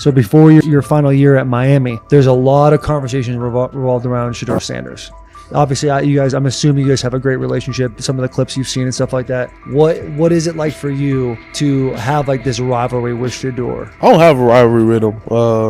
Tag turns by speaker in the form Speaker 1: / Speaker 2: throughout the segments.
Speaker 1: So before your final year at Miami, there's a lot of conversations revolved around Shedeur Sanders. Obviously, I'm assuming you guys have a great relationship. Some of the clips you've seen and stuff like that. What is it like for you to have like this rivalry with Shedeur?
Speaker 2: I don't have a rivalry with him.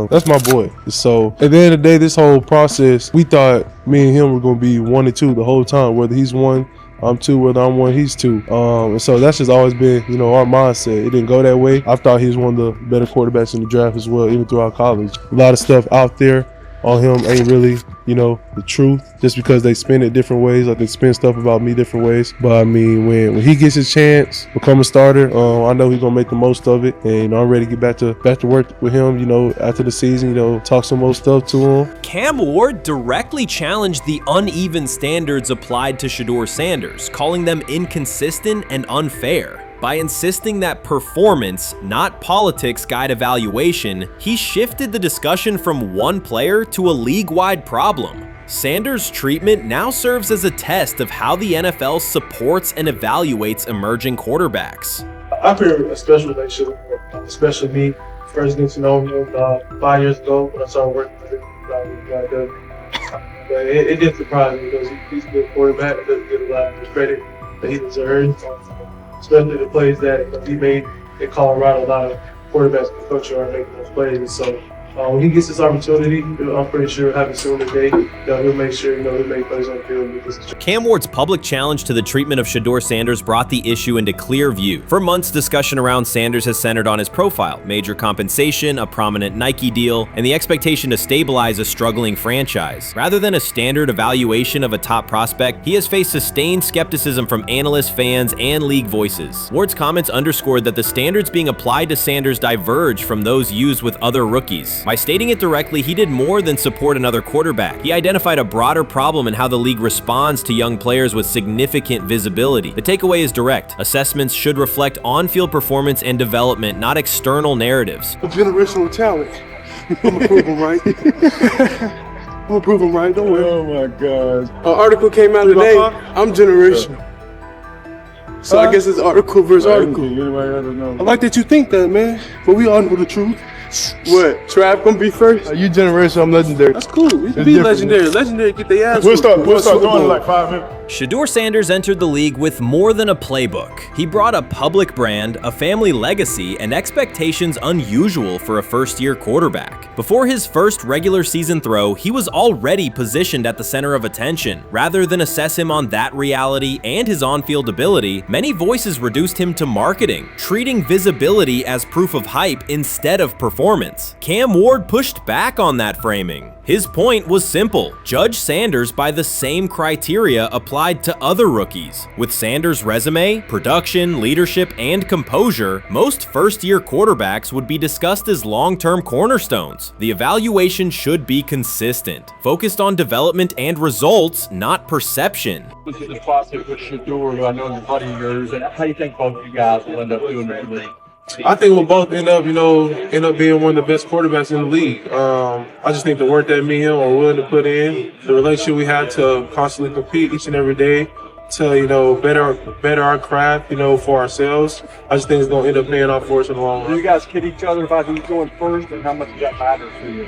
Speaker 2: That's my boy. So at the end of the day, this whole process, we thought me and him were gonna be 1 and 2 the whole time. Whether he's 1, I'm 2. Whether I'm 1, he's 2. And so that's just always been, our mindset. It didn't go that way. I thought he was one of the better quarterbacks in the draft as well, even throughout college. A lot of stuff out there on him ain't really, the truth, just because they spin it different ways. Like they spin stuff about me different ways. But I mean, when he gets his chance, become a starter, I know he's gonna make the most of it. And I'm ready to get back to work with him, after the season, talk some more stuff to him.
Speaker 3: Cam Ward directly challenged the uneven standards applied to Shedeur Sanders, calling them inconsistent and unfair. By insisting that performance, not politics, guide evaluation, he shifted the discussion from one player to a league-wide problem. Sanders' treatment now serves as a test of how the NFL supports and evaluates emerging quarterbacks.
Speaker 4: I feel a special relationship, especially me. First getting to know him 5 years ago when I started working with him. But it did surprise me because he's a good quarterback. He doesn't get a lot of the credit that he deserves. Especially the plays that he made in Colorado. A lot of quarterbacks in the country are making those plays. So when he gets this opportunity, I'm pretty sure he'll have it soon today. He'll make sure he'll make plays on the field.
Speaker 3: Cam Ward's public challenge to the treatment of Shedeur Sanders brought the issue into clear view. For months, discussion around Sanders has centered on his profile, major compensation, a prominent Nike deal, and the expectation to stabilize a struggling franchise. Rather than a standard evaluation of a top prospect, he has faced sustained skepticism from analysts, fans, and league voices. Ward's comments underscored that the standards being applied to Sanders diverge from those used with other rookies. By stating it directly, he did more than support another quarterback. He identified a broader problem in how the league responds to young players with significant visibility. The takeaway is direct. Assessments should reflect on-field performance and development, not external narratives.
Speaker 5: A generational talent. I'm gonna prove him right. I'm gonna prove him right, don't worry.
Speaker 2: Oh my God.
Speaker 5: An article came out today. I'm generational. So I guess it's article versus article. I like that you think that, man. But we all know the truth. What? Trav gonna be first?
Speaker 2: You generational, I'm legendary.
Speaker 5: That's cool. We can be legendary. Legendary, get their ass.
Speaker 2: We'll start going in like 5 minutes.
Speaker 3: Shedeur Sanders entered the league with more than a playbook. He brought a public brand, a family legacy, and expectations unusual for a first-year quarterback. Before his first regular season throw, he was already positioned at the center of attention. Rather than assess him on that reality and his on-field ability, many voices reduced him to marketing, treating visibility as proof of hype instead of performance. Cam Ward pushed back on that framing. His point was simple: judge Sanders by the same criteria applied to other rookies. With Sanders' resume, production, leadership, and composure, most first-year quarterbacks would be discussed as long-term cornerstones. The evaluation should be consistent, focused on development and results, not perception.
Speaker 6: This is the process with Shedeur, who I know is a buddy of yours, and how do you think both of you guys will end up doing in the league?
Speaker 4: I think we'll both end up being one of the best quarterbacks in the league. I just think the work that me and him are willing to put in, the relationship we have to constantly compete each and every day, to better our craft, for ourselves. I just think it's gonna end up paying off for us in the long run.
Speaker 6: Do you guys kid each other about who's going first, and how much does that matter to you?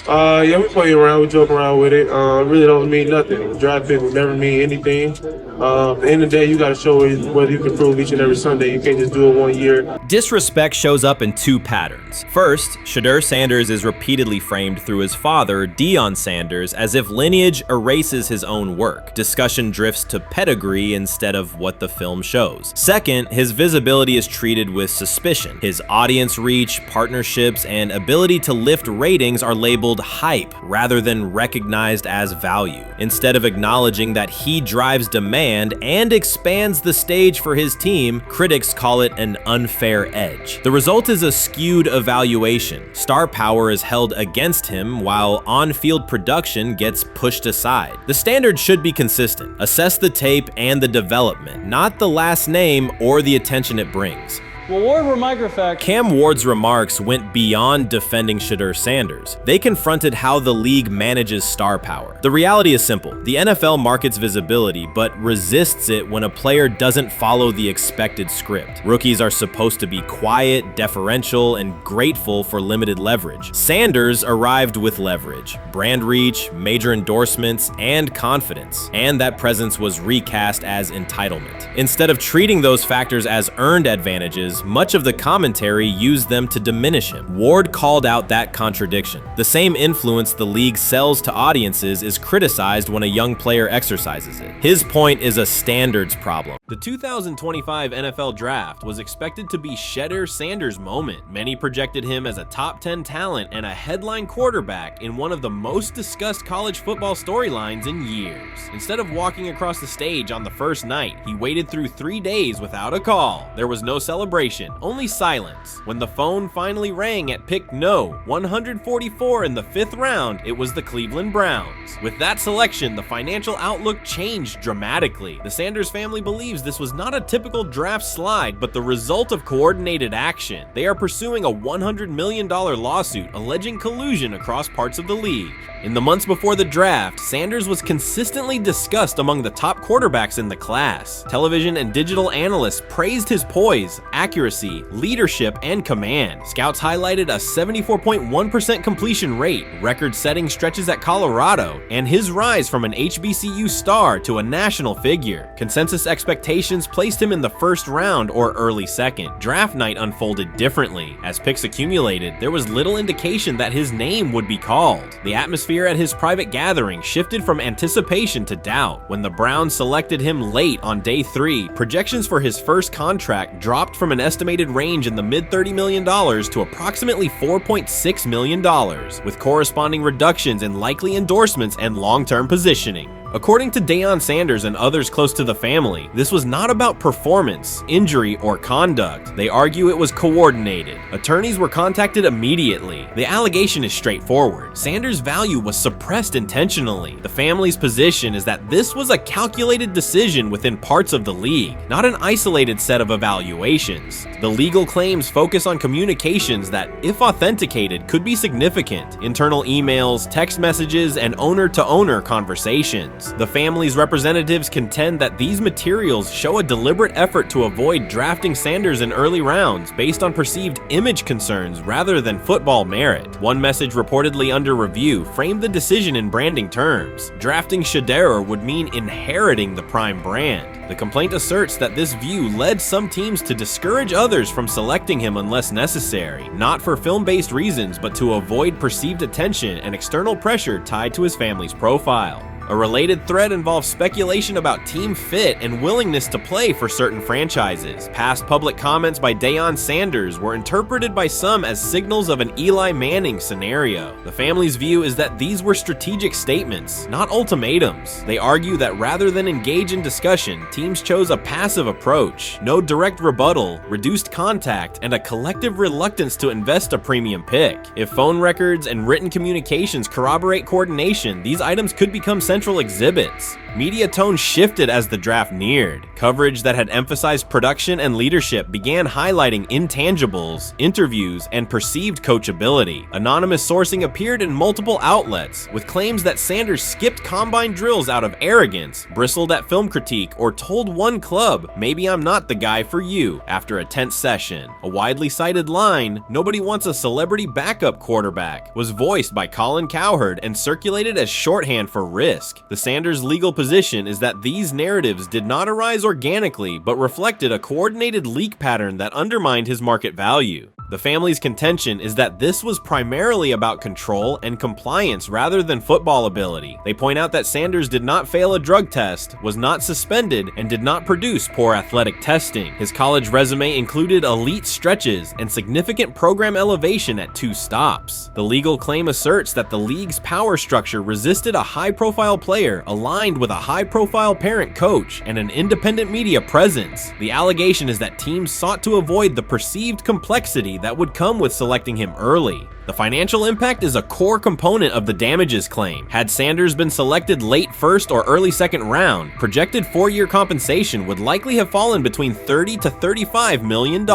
Speaker 4: Yeah, we play around, we joke around with it. Really don't mean nothing. The draft pick will never mean anything. At the end of the day, you got to show whether you can prove each and every Sunday. You can't just do it 1 year.
Speaker 3: Disrespect shows up in two patterns. First, Shedeur Sanders is repeatedly framed through his father, Deion Sanders, as if lineage erases his own work. Discussion drifts to pedigree instead of what the film shows. Second, his visibility is treated with suspicion. His audience reach, partnerships, and ability to lift ratings are labeled hype rather than recognized as value. Instead of acknowledging that he drives demand and expands the stage for his team, critics call it an unfair edge. The result is a skewed evaluation. Star power is held against him while on-field production gets pushed aside. The standard should be consistent. Assess the tape and the development, not the last name or the attention it brings.
Speaker 7: Well, Ward were microfacts.
Speaker 3: Cam Ward's remarks went beyond defending Shedeur Sanders. They confronted how the league manages star power. The reality is simple. The NFL markets visibility, but resists it when a player doesn't follow the expected script. Rookies are supposed to be quiet, deferential, and grateful for limited leverage. Sanders arrived with leverage, brand reach, major endorsements, and confidence. And that presence was recast as entitlement. Instead of treating those factors as earned advantages, much of the commentary used them to diminish him. Ward called out that contradiction. The same influence the league sells to audiences is criticized when a young player exercises it. His point is a standards problem. The 2025 NFL Draft was expected to be Shedeur Sanders' moment. Many projected him as a top 10 talent and a headline quarterback in one of the most discussed college football storylines in years. Instead of walking across the stage on the first night, he waited through 3 days without a call. There was no celebration, only silence. When the phone finally rang at pick no. 144 in the 5th round, it was the Cleveland Browns. With that selection, the financial outlook changed dramatically. The Sanders family believes this was not a typical draft slide, but the result of coordinated action. They are pursuing a $100 million lawsuit alleging collusion across parts of the league. In the months before the draft, Sanders was consistently discussed among the top quarterbacks in the class. Television and digital analysts praised his poise, accuracy, leadership, and command. Scouts highlighted a 74.1% completion rate, record-setting stretches at Colorado, and his rise from an HBCU star to a national figure. Consensus expectations placed him in the 1st round or early 2nd. Draft night unfolded differently. As picks accumulated, there was little indication that his name would be called. The atmosphere at his private gathering shifted from anticipation to doubt. When the Browns selected him late on day 3, projections for his first contract dropped from an estimated range in the mid-$30 million to approximately $4.6 million, with corresponding reductions in likely endorsements and long-term positioning. According to Deion Sanders and others close to the family, this was not about performance, injury, or conduct. They argue it was coordinated. Attorneys were contacted immediately. The allegation is straightforward. Sanders' value was suppressed intentionally. The family's position is that this was a calculated decision within parts of the league, not an isolated set of evaluations. The legal claims focus on communications that, if authenticated, could be significant. Internal emails, text messages, and owner-to-owner conversations. The family's representatives contend that these materials show a deliberate effort to avoid drafting Sanders in early rounds based on perceived image concerns rather than football merit. One message reportedly under review framed the decision in branding terms. Drafting Shedeur would mean inheriting the Prime brand. The complaint asserts that this view led some teams to discourage others from selecting him unless necessary, not for film-based reasons, but to avoid perceived attention and external pressure tied to his family's profile. A related thread involves speculation about team fit and willingness to play for certain franchises. Past public comments by Deion Sanders were interpreted by some as signals of an Eli Manning scenario. The family's view is that these were strategic statements, not ultimatums. They argue that rather than engage in discussion, teams chose a passive approach, no direct rebuttal, reduced contact, and a collective reluctance to invest a premium pick. If phone records and written communications corroborate coordination, these items could become central exhibits. Media tone shifted as the draft neared. Coverage that had emphasized production and leadership began highlighting intangibles, interviews, and perceived coachability. Anonymous sourcing appeared in multiple outlets, with claims that Sanders skipped combine drills out of arrogance, bristled at film critique, or told one club, "Maybe I'm not the guy for you," after a tense session. A widely cited line, "Nobody wants a celebrity backup quarterback," was voiced by Colin Cowherd and circulated as shorthand for risk. The Sanders legal position is that these narratives did not arise organically, but reflected a coordinated leak pattern that undermined his market value. The family's contention is that this was primarily about control and compliance rather than football ability. They point out that Sanders did not fail a drug test, was not suspended, and did not produce poor athletic testing. His college resume included elite stretches and significant program elevation at 2 stops. The legal claim asserts that the league's power structure resisted a high-profile player aligned with a high-profile parent coach and an independent media presence. The allegation is that teams sought to avoid the perceived complexity liability that would come with selecting him early. The financial impact is a core component of the damages claim. Had Sanders been selected late first or early second round, projected 4-year compensation would likely have fallen between $30 to $35 million,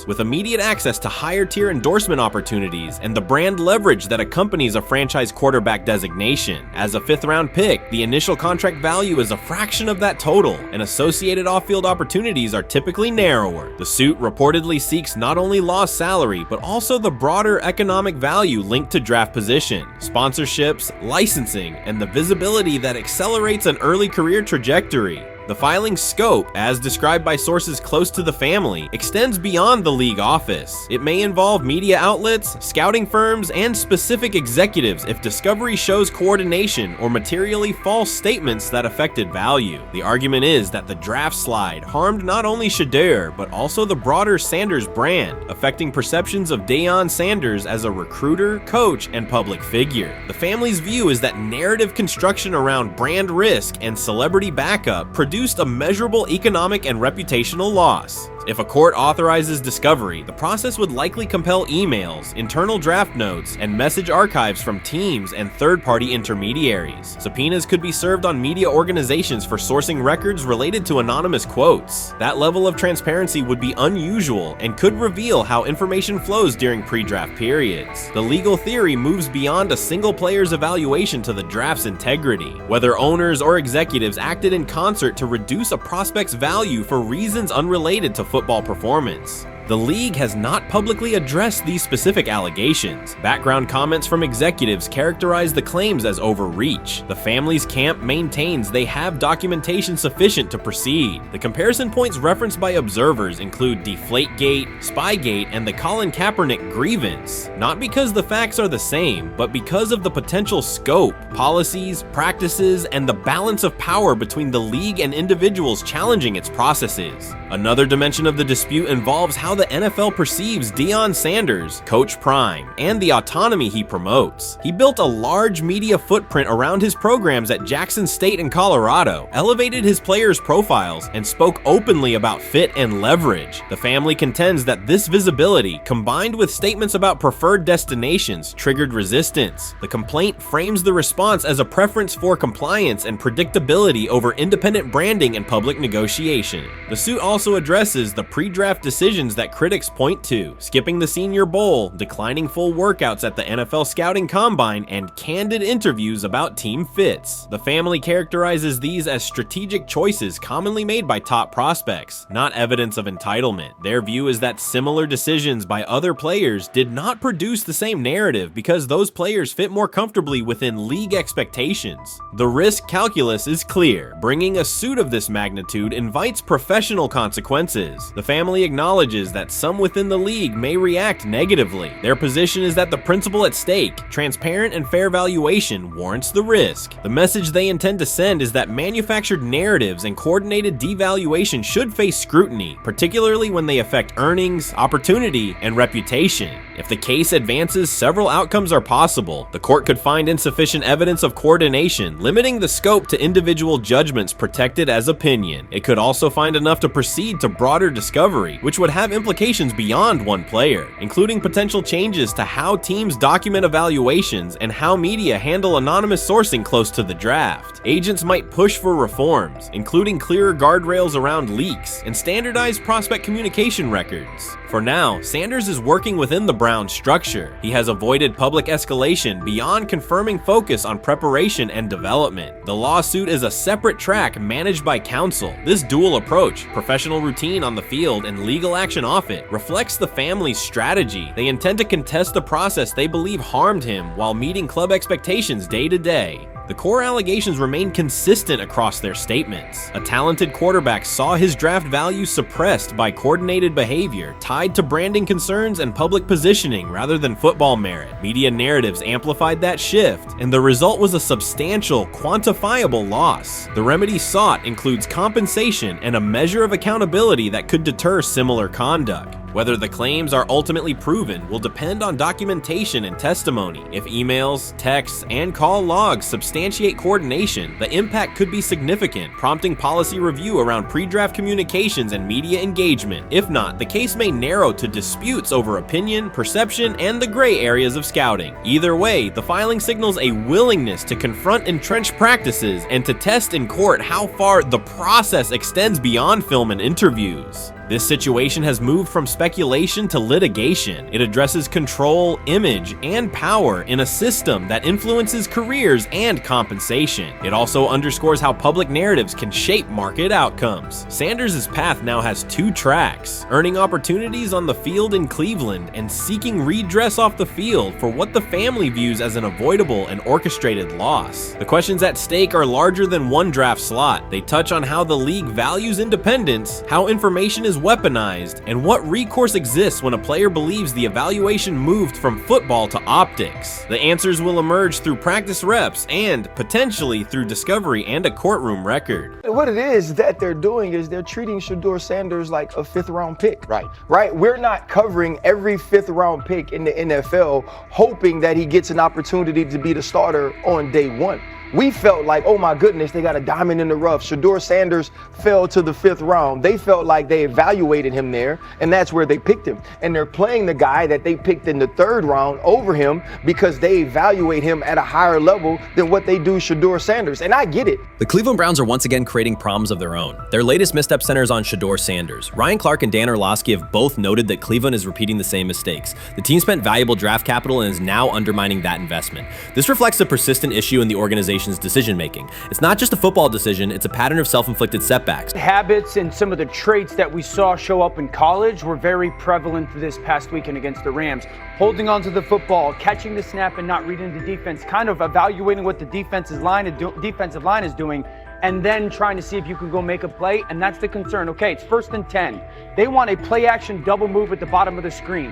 Speaker 3: with immediate access to higher tier endorsement opportunities and the brand leverage that accompanies a franchise quarterback designation. As a 5th round pick, the initial contract value is a fraction of that total, and associated off-field opportunities are typically narrower. The suit reportedly seeks not only lost salary, but also the broader economic value linked to draft position, sponsorships, licensing, and the visibility that accelerates an early career trajectory. The filing's scope, as described by sources close to the family, extends beyond the league office. It may involve media outlets, scouting firms, and specific executives if discovery shows coordination or materially false statements that affected value. The argument is that the draft slide harmed not only Shedeur, but also the broader Sanders brand, affecting perceptions of Deion Sanders as a recruiter, coach, and public figure. The family's view is that narrative construction around brand risk and celebrity backup produced a measurable economic and reputational loss. If a court authorizes discovery, the process would likely compel emails, internal draft notes, and message archives from teams and third-party intermediaries. Subpoenas could be served on media organizations for sourcing records related to anonymous quotes. That level of transparency would be unusual and could reveal how information flows during pre-draft periods. The legal theory moves beyond a single player's evaluation to the draft's integrity, whether owners or executives acted in concert to reduce a prospect's value for reasons unrelated to football performance. The league has not publicly addressed these specific allegations. Background comments from executives characterize the claims as overreach. The family's camp maintains they have documentation sufficient to proceed. The comparison points referenced by observers include Deflategate, Spygate, and the Colin Kaepernick grievance, not because the facts are the same, but because of the potential scope, policies, practices, and the balance of power between the league and individuals challenging its processes. Another dimension of the dispute involves how the NFL perceives Deion Sanders, Coach Prime, and the autonomy he promotes. He built a large media footprint around his programs at Jackson State and Colorado, elevated his players' profiles, and spoke openly about fit and leverage. The family contends that this visibility, combined with statements about preferred destinations, triggered resistance. The complaint frames the response as a preference for compliance and predictability over independent branding and public negotiation. The suit also addresses the pre-draft decisions that critics point to, skipping the Senior Bowl, declining full workouts at the NFL Scouting Combine, and candid interviews about team fits. The family characterizes these as strategic choices commonly made by top prospects, not evidence of entitlement. Their view is that similar decisions by other players did not produce the same narrative because those players fit more comfortably within league expectations. The risk calculus is clear. Bringing a suit of this magnitude invites professional consequences. The family acknowledges that some within the league may react negatively. Their position is that the principle at stake, transparent and fair valuation, warrants the risk. The message they intend to send is that manufactured narratives and coordinated devaluation should face scrutiny, particularly when they affect earnings, opportunity, and reputation. If the case advances, several outcomes are possible. The court could find insufficient evidence of coordination, limiting the scope to individual judgments protected as opinion. It could also find enough to proceed to broader discovery, which would have implications beyond one player, including potential changes to how teams document evaluations and how media handle anonymous sourcing close to the draft. Agents might push for reforms, including clearer guardrails around leaks and standardized prospect communication records. For now, Sanders is working within the Browns structure. He has avoided public escalation beyond confirming focus on preparation and development. The lawsuit is a separate track managed by counsel. This dual approach, professional routine on the field and legal action off it, reflects the family's strategy. They intend to contest the process they believe harmed him while meeting club expectations day to day. The core allegations remain consistent across their statements. A talented quarterback saw his draft value suppressed by coordinated behavior tied to branding concerns and public positioning rather than football merit. Media narratives amplified that shift, and the result was a substantial, quantifiable loss. The remedy sought includes compensation and a measure of accountability that could deter similar conduct. Whether the claims are ultimately proven will depend on documentation and testimony. If emails, texts, and call logs substantiate coordination, the impact could be significant, prompting policy review around pre-draft communications and media engagement. If not, the case may narrow to disputes over opinion, perception, and the gray areas of scouting. Either way, the filing signals a willingness to confront entrenched practices and to test in court how far the process extends beyond film and interviews. This situation has moved from speculation to litigation. It addresses control, image, and power in a system that influences careers and compensation. It also underscores how public narratives can shape market outcomes. Sanders' path now has two tracks: earning opportunities on the field in Cleveland and seeking redress off the field for what the family views as an avoidable and orchestrated loss. The questions at stake are larger than one draft slot. They touch on how the league values independence, how information is weaponized, and what recourse exists when a player believes the evaluation moved from football to optics. The answers will emerge through practice reps and potentially through discovery and a courtroom record.
Speaker 7: What it is that they're doing is they're treating Shedeur Sanders like a 5th round pick. Right? We're not covering every 5th round pick in the NFL hoping that he gets an opportunity to be the starter on day one. We felt like, oh my goodness, they got a diamond in the rough. Shedeur Sanders fell to the 5th round. They felt like they evaluated him there, and that's where they picked him. And they're playing the guy that they picked in the 3rd round over him because they evaluate him at a higher level than what they do Shedeur Sanders. And I get it.
Speaker 3: The Cleveland Browns are once again creating problems of their own. Their latest misstep centers on Shedeur Sanders. Ryan Clark and Dan Orlovsky have both noted that Cleveland is repeating the same mistakes. The team spent valuable draft capital and is now undermining that investment. This reflects a persistent issue in the organization's decision-making. It's not just a football decision, it's a pattern of self-inflicted setbacks.
Speaker 8: Habits and some of the traits that we saw show up in college were very prevalent this past weekend against the Rams. Holding onto the football, catching the snap and not reading the defense, kind of evaluating what the defensive line is doing, and then trying to see if you can go make a play, and that's the concern. Okay, it's 1st and 10. They want a play-action double move at the bottom of the screen.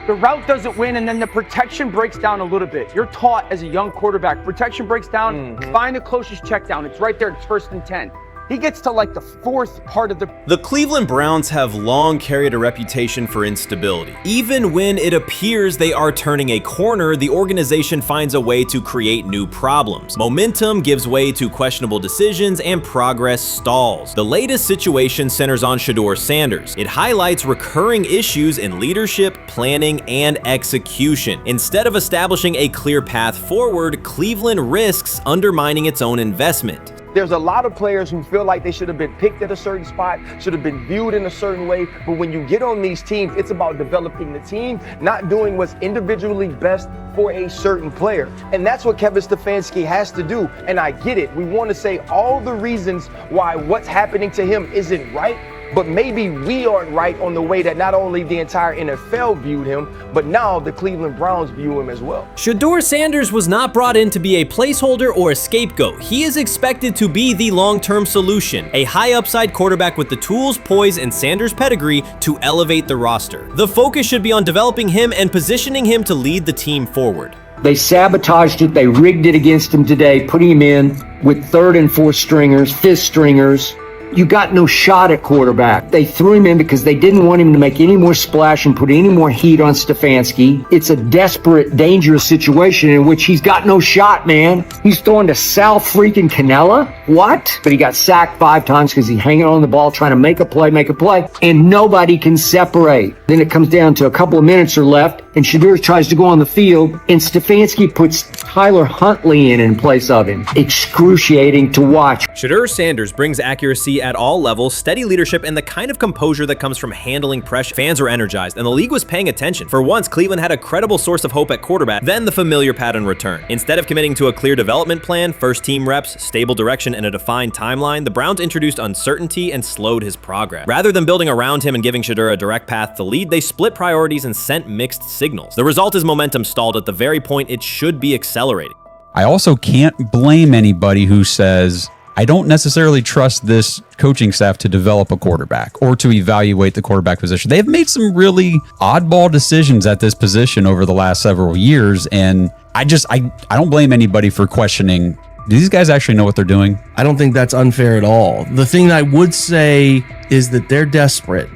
Speaker 8: The route doesn't win, and then the protection breaks down a little bit. You're taught as a young quarterback, protection breaks down, find the closest check down. It's right there, it's 1st and 10. He gets to like the 4th part of the...
Speaker 3: The Cleveland Browns have long carried a reputation for instability. Even when it appears they are turning a corner, the organization finds a way to create new problems. Momentum gives way to questionable decisions and progress stalls. The latest situation centers on Shedeur Sanders. It highlights recurring issues in leadership, planning, and execution. Instead of establishing a clear path forward, Cleveland risks undermining its own investment.
Speaker 7: There's a lot of players who feel like they should have been picked at a certain spot, should have been viewed in a certain way. But when you get on these teams, it's about developing the team, not doing what's individually best for a certain player. And that's what Kevin Stefanski has to do. And I get it. We want to say all the reasons why what's happening to him isn't right. But maybe we aren't right on the way that not only the entire NFL viewed him, but now the Cleveland Browns view him as well.
Speaker 3: Shedeur Sanders was not brought in to be a placeholder or a scapegoat. He is expected to be the long-term solution, a high-upside quarterback with the tools, poise, and Sanders' pedigree to elevate the roster. The focus should be on developing him and positioning him to lead the team forward.
Speaker 9: They sabotaged it. They rigged it against him today, putting him in with 3rd and 4th stringers, 5th stringers. You got no shot at quarterback. They threw him in because they didn't want him to make any more splash and put any more heat on Stefanski. It's a desperate, dangerous situation in which he's got no shot, man. He's throwing to Sal freaking Canella. What? But he got sacked 5 times because he's hanging on the ball trying to make a play, and nobody can separate. Then it comes down to a couple of minutes are left, and Shedeur tries to go on the field, and Stefanski puts Tyler Huntley in place of him. Excruciating to watch.
Speaker 3: Shedeur Sanders brings accuracy at all levels, steady leadership, and the kind of composure that comes from handling pressure. Fans were energized, and the league was paying attention. For once, Cleveland had a credible source of hope at quarterback, then the familiar pattern returned. Instead of committing to a clear development plan, first-team reps, stable direction, and a defined timeline, the Browns introduced uncertainty and slowed his progress. Rather than building around him and giving Shedeur a direct path to lead, they split priorities and sent mixed signals. The result is momentum stalled at the very point it should be accelerating.
Speaker 10: I also can't blame anybody who says, I don't necessarily trust this coaching staff to develop a quarterback or to evaluate the quarterback position. They've made some really oddball decisions at this position over the last several years, and I don't blame anybody for questioning, do these guys actually know what they're doing?
Speaker 11: I don't think that's unfair at all. The thing I would say is that they're desperate.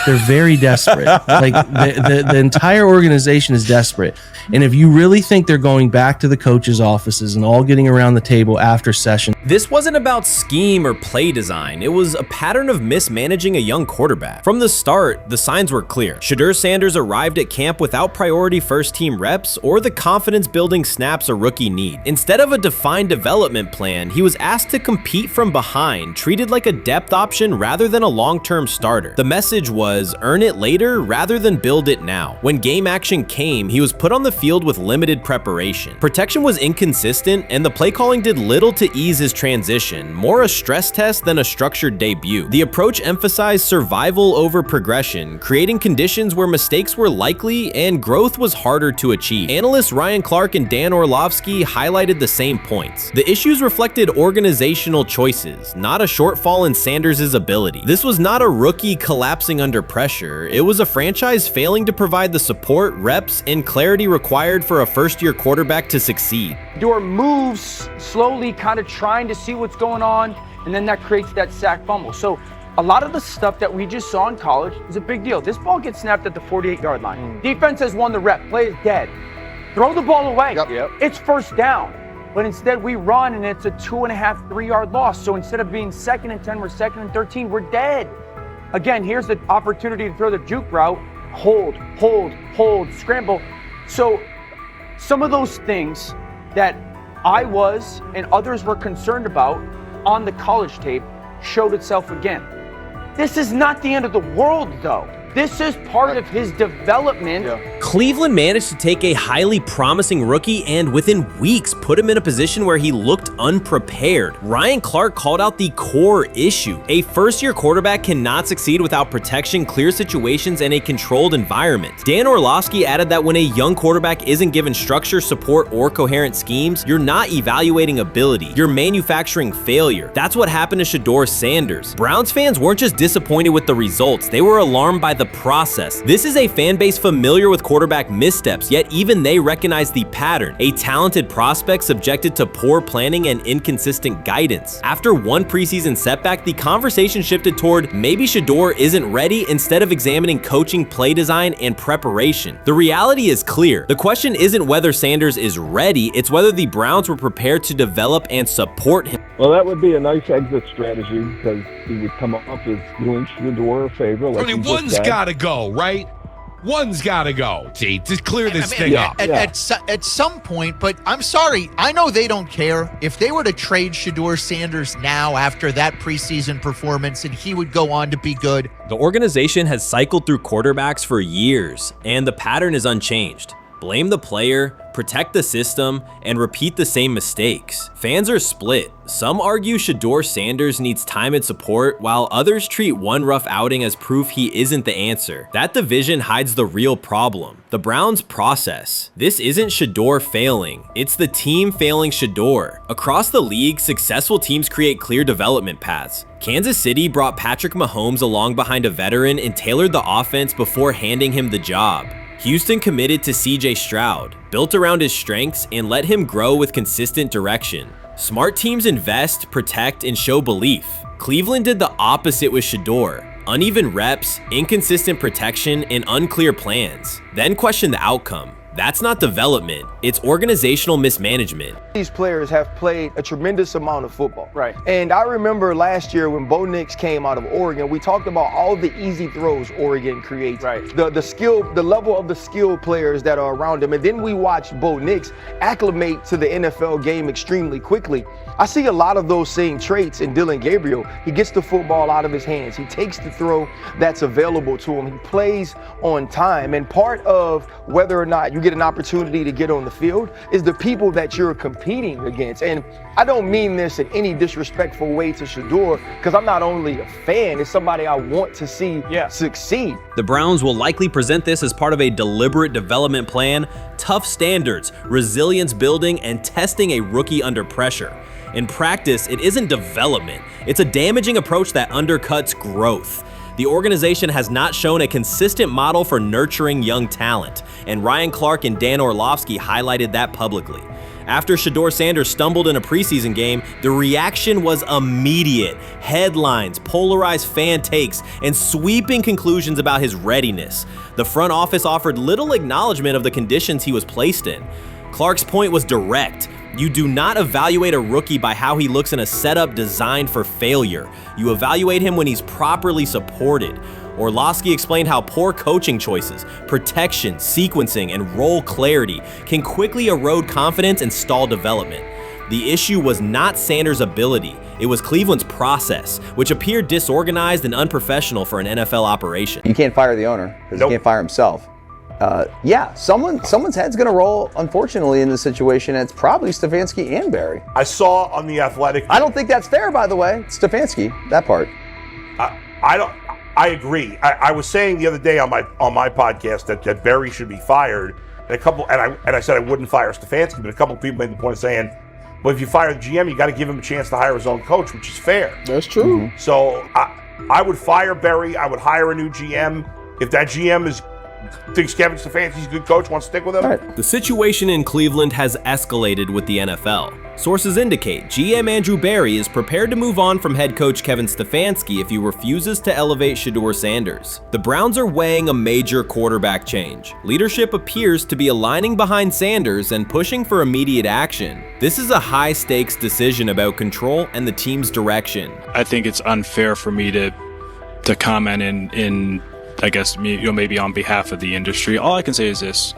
Speaker 11: They're very desperate. Like the entire organization is desperate. And if you really think they're going back to the coaches' offices and all getting around the table after session.
Speaker 3: This wasn't about scheme or play design. It was a pattern of mismanaging a young quarterback. From the start, the signs were clear. Shedeur Sanders arrived at camp without priority first-team reps or the confidence-building snaps a rookie need. Instead of a defined development plan, he was asked to compete from behind, treated like a depth option rather than a long-term starter. The message was, earn it later rather than build it now. When game action came, he was put on the field with limited preparation. Protection was inconsistent, and the play calling did little to ease his transition, more a stress test than a structured debut. The approach emphasized survival over progression, creating conditions where mistakes were likely and growth was harder to achieve. Analysts Ryan Clark and Dan Orlovsky highlighted the same points. The issues reflected organizational choices, not a shortfall in Sanders' ability. This was not a rookie collapsing under pressure. It was a franchise failing to provide the support, reps, and clarity required for a first-year quarterback to succeed.
Speaker 8: Shedeur moves slowly, kind of trying to see what's going on, and then that creates that sack fumble. So a lot of the stuff that we just saw in college is a big deal. This ball gets snapped at the 48-yard line. Defense has won the rep. Play is dead. Throw the ball away. It's first down. But instead we run and it's a 2.5, 3-yard loss. So instead of being 2nd and 10, we're 2nd and 13. We're dead. Again, here's the opportunity to throw the juke route. Hold, scramble. So some of those things that I was and others were concerned about on the college tape showed itself again. This is not the end of the world, though. This is part of his development.
Speaker 3: Cleveland managed to take a highly promising rookie and within weeks put him in a position where he looked unprepared. Ryan Clark called out the core issue. A first-year quarterback cannot succeed without protection, clear situations, and a controlled environment. Dan Orlovsky added that when a young quarterback isn't given structure, support, or coherent schemes, you're not evaluating ability, you're manufacturing failure. That's what happened to Shedeur Sanders. Browns fans weren't just disappointed with the results, they were alarmed by the process. This is a fan base familiar with quarterback missteps, yet even they recognize the pattern. A talented prospect subjected to poor planning and inconsistent guidance. After one preseason setback, the conversation shifted toward maybe Shedeur isn't ready instead of examining coaching, play design, and preparation. The reality is clear. The question isn't whether Sanders is ready, it's whether the Browns were prepared to develop and support him.
Speaker 12: Well, that would be a nice exit strategy because he would come up as doing Shedeur a favor. Like
Speaker 13: I mean, one's got to go, right? One's got to go, to clear this thing up.
Speaker 14: At some point, but I'm sorry, I know they don't care. If they were to trade Shedeur Sanders now after that preseason performance and he would go on to be good.
Speaker 3: The organization has cycled through quarterbacks for years, and the pattern is unchanged. Blame the player, protect the system, and repeat the same mistakes. Fans are split. Some argue Shedeur Sanders needs time and support, while others treat one rough outing as proof he isn't the answer. That division hides the real problem, the Browns' process. This isn't Shedeur failing, it's the team failing Shedeur. Across the league, successful teams create clear development paths. Kansas City brought Patrick Mahomes along behind a veteran and tailored the offense before handing him the job. Houston committed to CJ Stroud, built around his strengths, and let him grow with consistent direction. Smart teams invest, protect, and show belief. Cleveland did the opposite with Shedeur. Uneven reps, inconsistent protection, and unclear plans. Then question the outcome. That's not development, it's organizational mismanagement.
Speaker 7: These players have played a tremendous amount of football.
Speaker 8: Right.
Speaker 7: And I remember last year when Bo Nix came out of Oregon, we talked about all the easy throws Oregon creates.
Speaker 8: Right.
Speaker 7: The level of the skill players that are around him. And then we watched Bo Nix acclimate to the NFL game extremely quickly. I see a lot of those same traits in Dillon Gabriel. He gets the football out of his hands. He takes the throw that's available to him. He plays on time. And part of whether or not you get an opportunity to get on the field is the people that you're competing against. And I don't mean this in any disrespectful way to Shedeur, because I'm not only a fan, it's somebody I want to see succeed.
Speaker 3: The Browns will likely present this as part of a deliberate development plan, tough standards, resilience building, and testing a rookie under pressure. In practice, it isn't development. It's a damaging approach that undercuts growth. The organization has not shown a consistent model for nurturing young talent, and Ryan Clark and Dan Orlovsky highlighted that publicly. After Shedeur Sanders stumbled in a preseason game, the reaction was immediate. Headlines, polarized fan takes, and sweeping conclusions about his readiness. The front office offered little acknowledgement of the conditions he was placed in. Clark's point was direct. You do not evaluate a rookie by how he looks in a setup designed for failure. You evaluate him when he's properly supported. Orlovsky explained how poor coaching choices, protection, sequencing, and role clarity can quickly erode confidence and stall development. The issue was not Sanders' ability, it was Cleveland's process, which appeared disorganized and unprofessional for an NFL operation.
Speaker 15: You can't fire the owner because he can't fire himself. Yeah, someone's head's going to roll, unfortunately, in this situation. And it's probably Stefanski and Barry.
Speaker 16: I saw on The Athletic.
Speaker 15: I don't think that's fair, by the way. Stefanski, that part.
Speaker 16: I agree. I was saying the other day on my podcast that Barry should be fired. And I said I wouldn't fire Stefanski, but a couple of people made the point of saying, well, if you fire the GM, you got to give him a chance to hire his own coach, which is fair.
Speaker 2: That's true.
Speaker 16: So I would fire Barry. I would hire a new GM. If that GM thinks Kevin Stefanski's a good coach, wants to stick with him.
Speaker 15: Right.
Speaker 3: The situation in Cleveland has escalated with the NFL. Sources indicate GM Andrew Barry is prepared to move on from head coach Kevin Stefanski if he refuses to elevate Shedeur Sanders. The Browns are weighing a major quarterback change. Leadership appears to be aligning behind Sanders and pushing for immediate action. This is a high-stakes decision about control and the team's direction.
Speaker 17: I think it's unfair for me to comment in I guess, maybe on behalf of the industry. All I can say is this,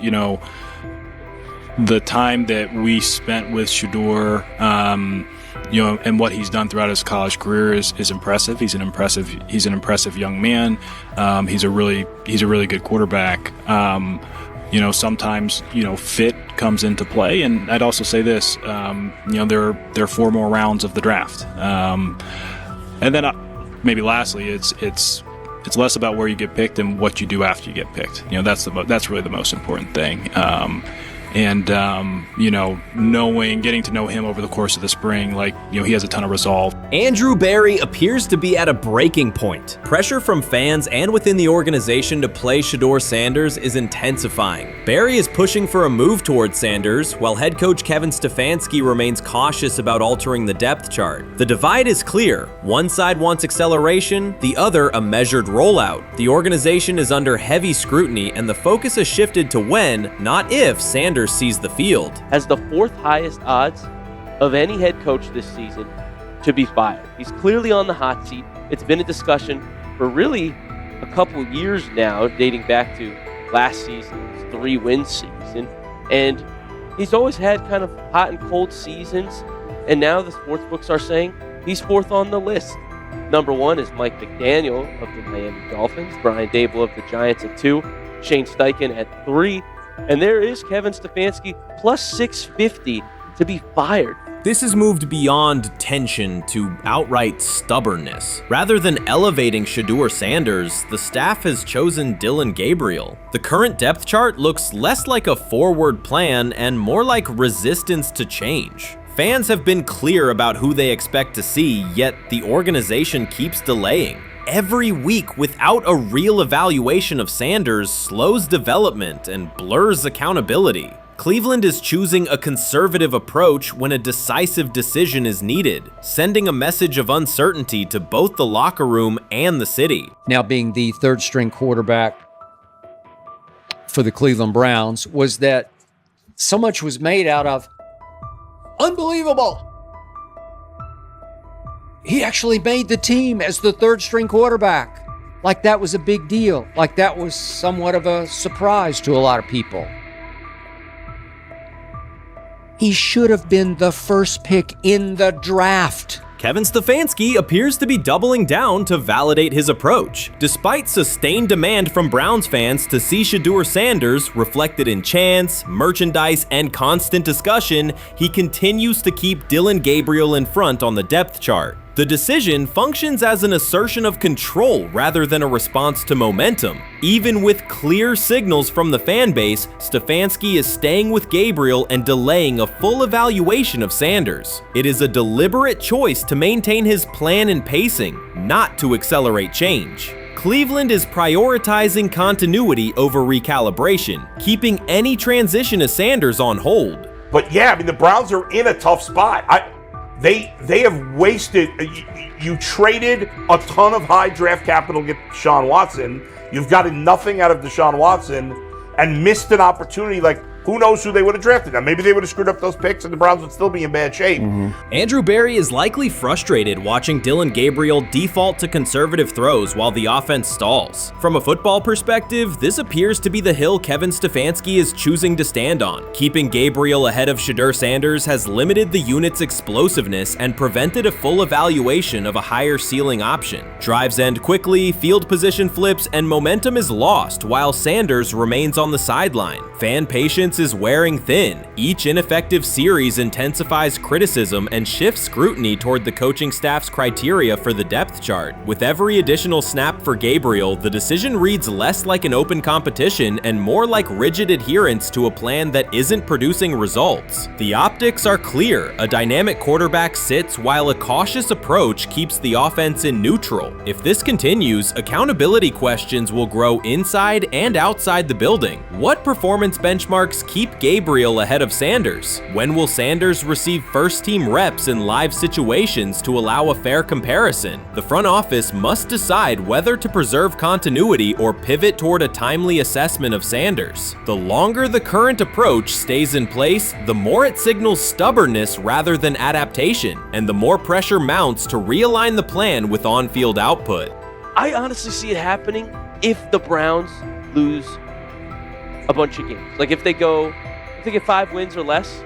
Speaker 17: the time that we spent with Shedeur, and what he's done throughout his college career is impressive. He's an impressive young man. He's a really good quarterback. Sometimes, fit comes into play. And I'd also say this, there are 4 more rounds of the draft. And then maybe lastly, it's less about where you get picked and what you do after you get picked. That's really the most important thing. Getting to know him over the course of the spring, he has a ton of resolve.
Speaker 3: Andrew Barry appears to be at a breaking point. Pressure from fans and within the organization to play Shedeur Sanders is intensifying. Barry is pushing for a move towards Sanders, while head coach Kevin Stefanski remains cautious about altering the depth chart. The divide is clear. One side wants acceleration, the other a measured rollout. The organization is under heavy scrutiny, and the focus has shifted to when, not if, Sanders sees the field.
Speaker 18: Has the 4th highest odds of any head coach this season to be fired. He's clearly on the hot seat. It's been a discussion for really a couple years now, dating back to last season's 3-win season. And he's always had kind of hot and cold seasons. And now the sports books are saying he's 4th on the list. Number 1 is Mike McDaniel of the Miami Dolphins, Brian Dable of the Giants at 2, Shane Steichen at 3, and there is Kevin Stefanski plus 650 to be fired.
Speaker 3: This has moved beyond tension to outright stubbornness. Rather than elevating Shedeur Sanders, the staff has chosen Dillon Gabriel. The current depth chart looks less like a forward plan and more like resistance to change. Fans have been clear about who they expect to see, yet the organization keeps delaying. Every week without a real evaluation of Sanders slows development and blurs accountability. Cleveland is choosing a conservative approach when a decisive decision is needed, sending a message of uncertainty to both the locker room and the city.
Speaker 19: Now being the 3rd string quarterback for the Cleveland Browns, was that so much was made out of unbelievable. He actually made the team as the 3rd string quarterback. Like that was a big deal. Like that was somewhat of a surprise to a lot of people. He should have been the 1st pick in the draft.
Speaker 3: Kevin Stefanski appears to be doubling down to validate his approach. Despite sustained demand from Browns fans to see Shedeur Sanders reflected in chants, merchandise, and constant discussion, he continues to keep Dillon Gabriel in front on the depth chart. The decision functions as an assertion of control rather than a response to momentum. Even with clear signals from the fan base, Stefanski is staying with Gabriel and delaying a full evaluation of Sanders. It is a deliberate choice to maintain his plan and pacing, not to accelerate change. Cleveland is prioritizing continuity over recalibration, keeping any transition to Sanders on hold.
Speaker 16: But yeah, I mean, the Browns are in a tough spot. They have wasted. You traded a ton of high draft capital to get Deshaun Watson. You've gotten nothing out of Deshaun Watson and missed an opportunity. Like, who knows who they would have drafted? Now, maybe they would have screwed up those picks and the Browns would still be in bad shape.
Speaker 3: Andrew Berry is likely frustrated watching Dillon Gabriel default to conservative throws while the offense stalls. From a football perspective, this appears to be the hill Kevin Stefanski is choosing to stand on. Keeping Gabriel ahead of Shedeur Sanders has limited the unit's explosiveness and prevented a full evaluation of a higher ceiling option. Drives end quickly, field position flips, and momentum is lost while Sanders remains on the sideline. Fan patience is wearing thin. Each ineffective series intensifies criticism and shifts scrutiny toward the coaching staff's criteria for the depth chart. With every additional snap for Gabriel, the decision reads less like an open competition and more like rigid adherence to a plan that isn't producing results. The optics are clear. A dynamic quarterback sits while a cautious approach keeps the offense in neutral. If this continues, accountability questions will grow inside and outside the building. What performance benchmarks keep Gabriel ahead of Sanders? When will Sanders receive first-team reps in live situations to allow a fair comparison? The front office must decide whether to preserve continuity or pivot toward a timely assessment of Sanders. The longer the current approach stays in place, the more it signals stubbornness rather than adaptation, and the more pressure mounts to realign the plan with on-field output.
Speaker 18: I honestly see it happening if the Browns lose a bunch of games. Like if they get 5 wins or less,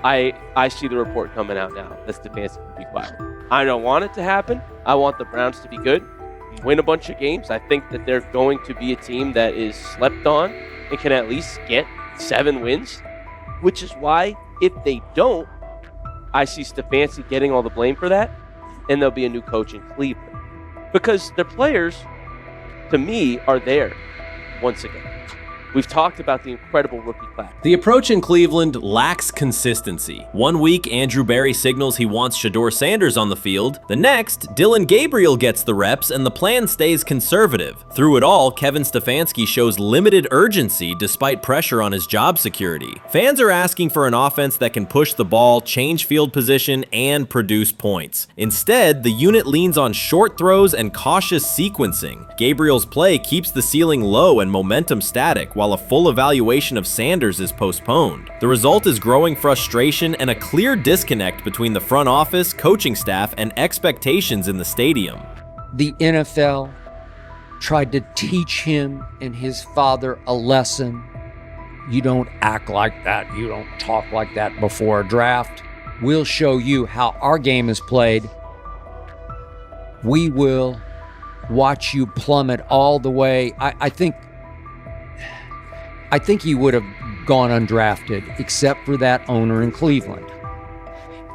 Speaker 18: I see the report coming out now that Stefanski will be fired. I don't want it to happen. I want the Browns to be good, win a bunch of games. I think that they're going to be a team that is slept on and can at least get 7 wins, which is why if they don't, I see Stefanski getting all the blame for that, and there'll be a new coach in Cleveland. Because their players, to me, are there once again. We've talked about the incredible rookie class.
Speaker 3: The approach in Cleveland lacks consistency. One week, Andrew Berry signals he wants Shedeur Sanders on the field. The next, Dillon Gabriel gets the reps and the plan stays conservative. Through it all, Kevin Stefanski shows limited urgency despite pressure on his job security. Fans are asking for an offense that can push the ball, change field position, and produce points. Instead, the unit leans on short throws and cautious sequencing. Gabriel's play keeps the ceiling low and momentum static, while a full evaluation of Sanders is postponed. The result is growing frustration and a clear disconnect between the front office, coaching staff, and expectations in the stadium.
Speaker 19: The NFL tried to teach him and his father a lesson. You don't act like that. You don't talk like that before a draft. We'll show you how our game is played. We will watch you plummet all the way. I think he would have gone undrafted except for that owner in Cleveland.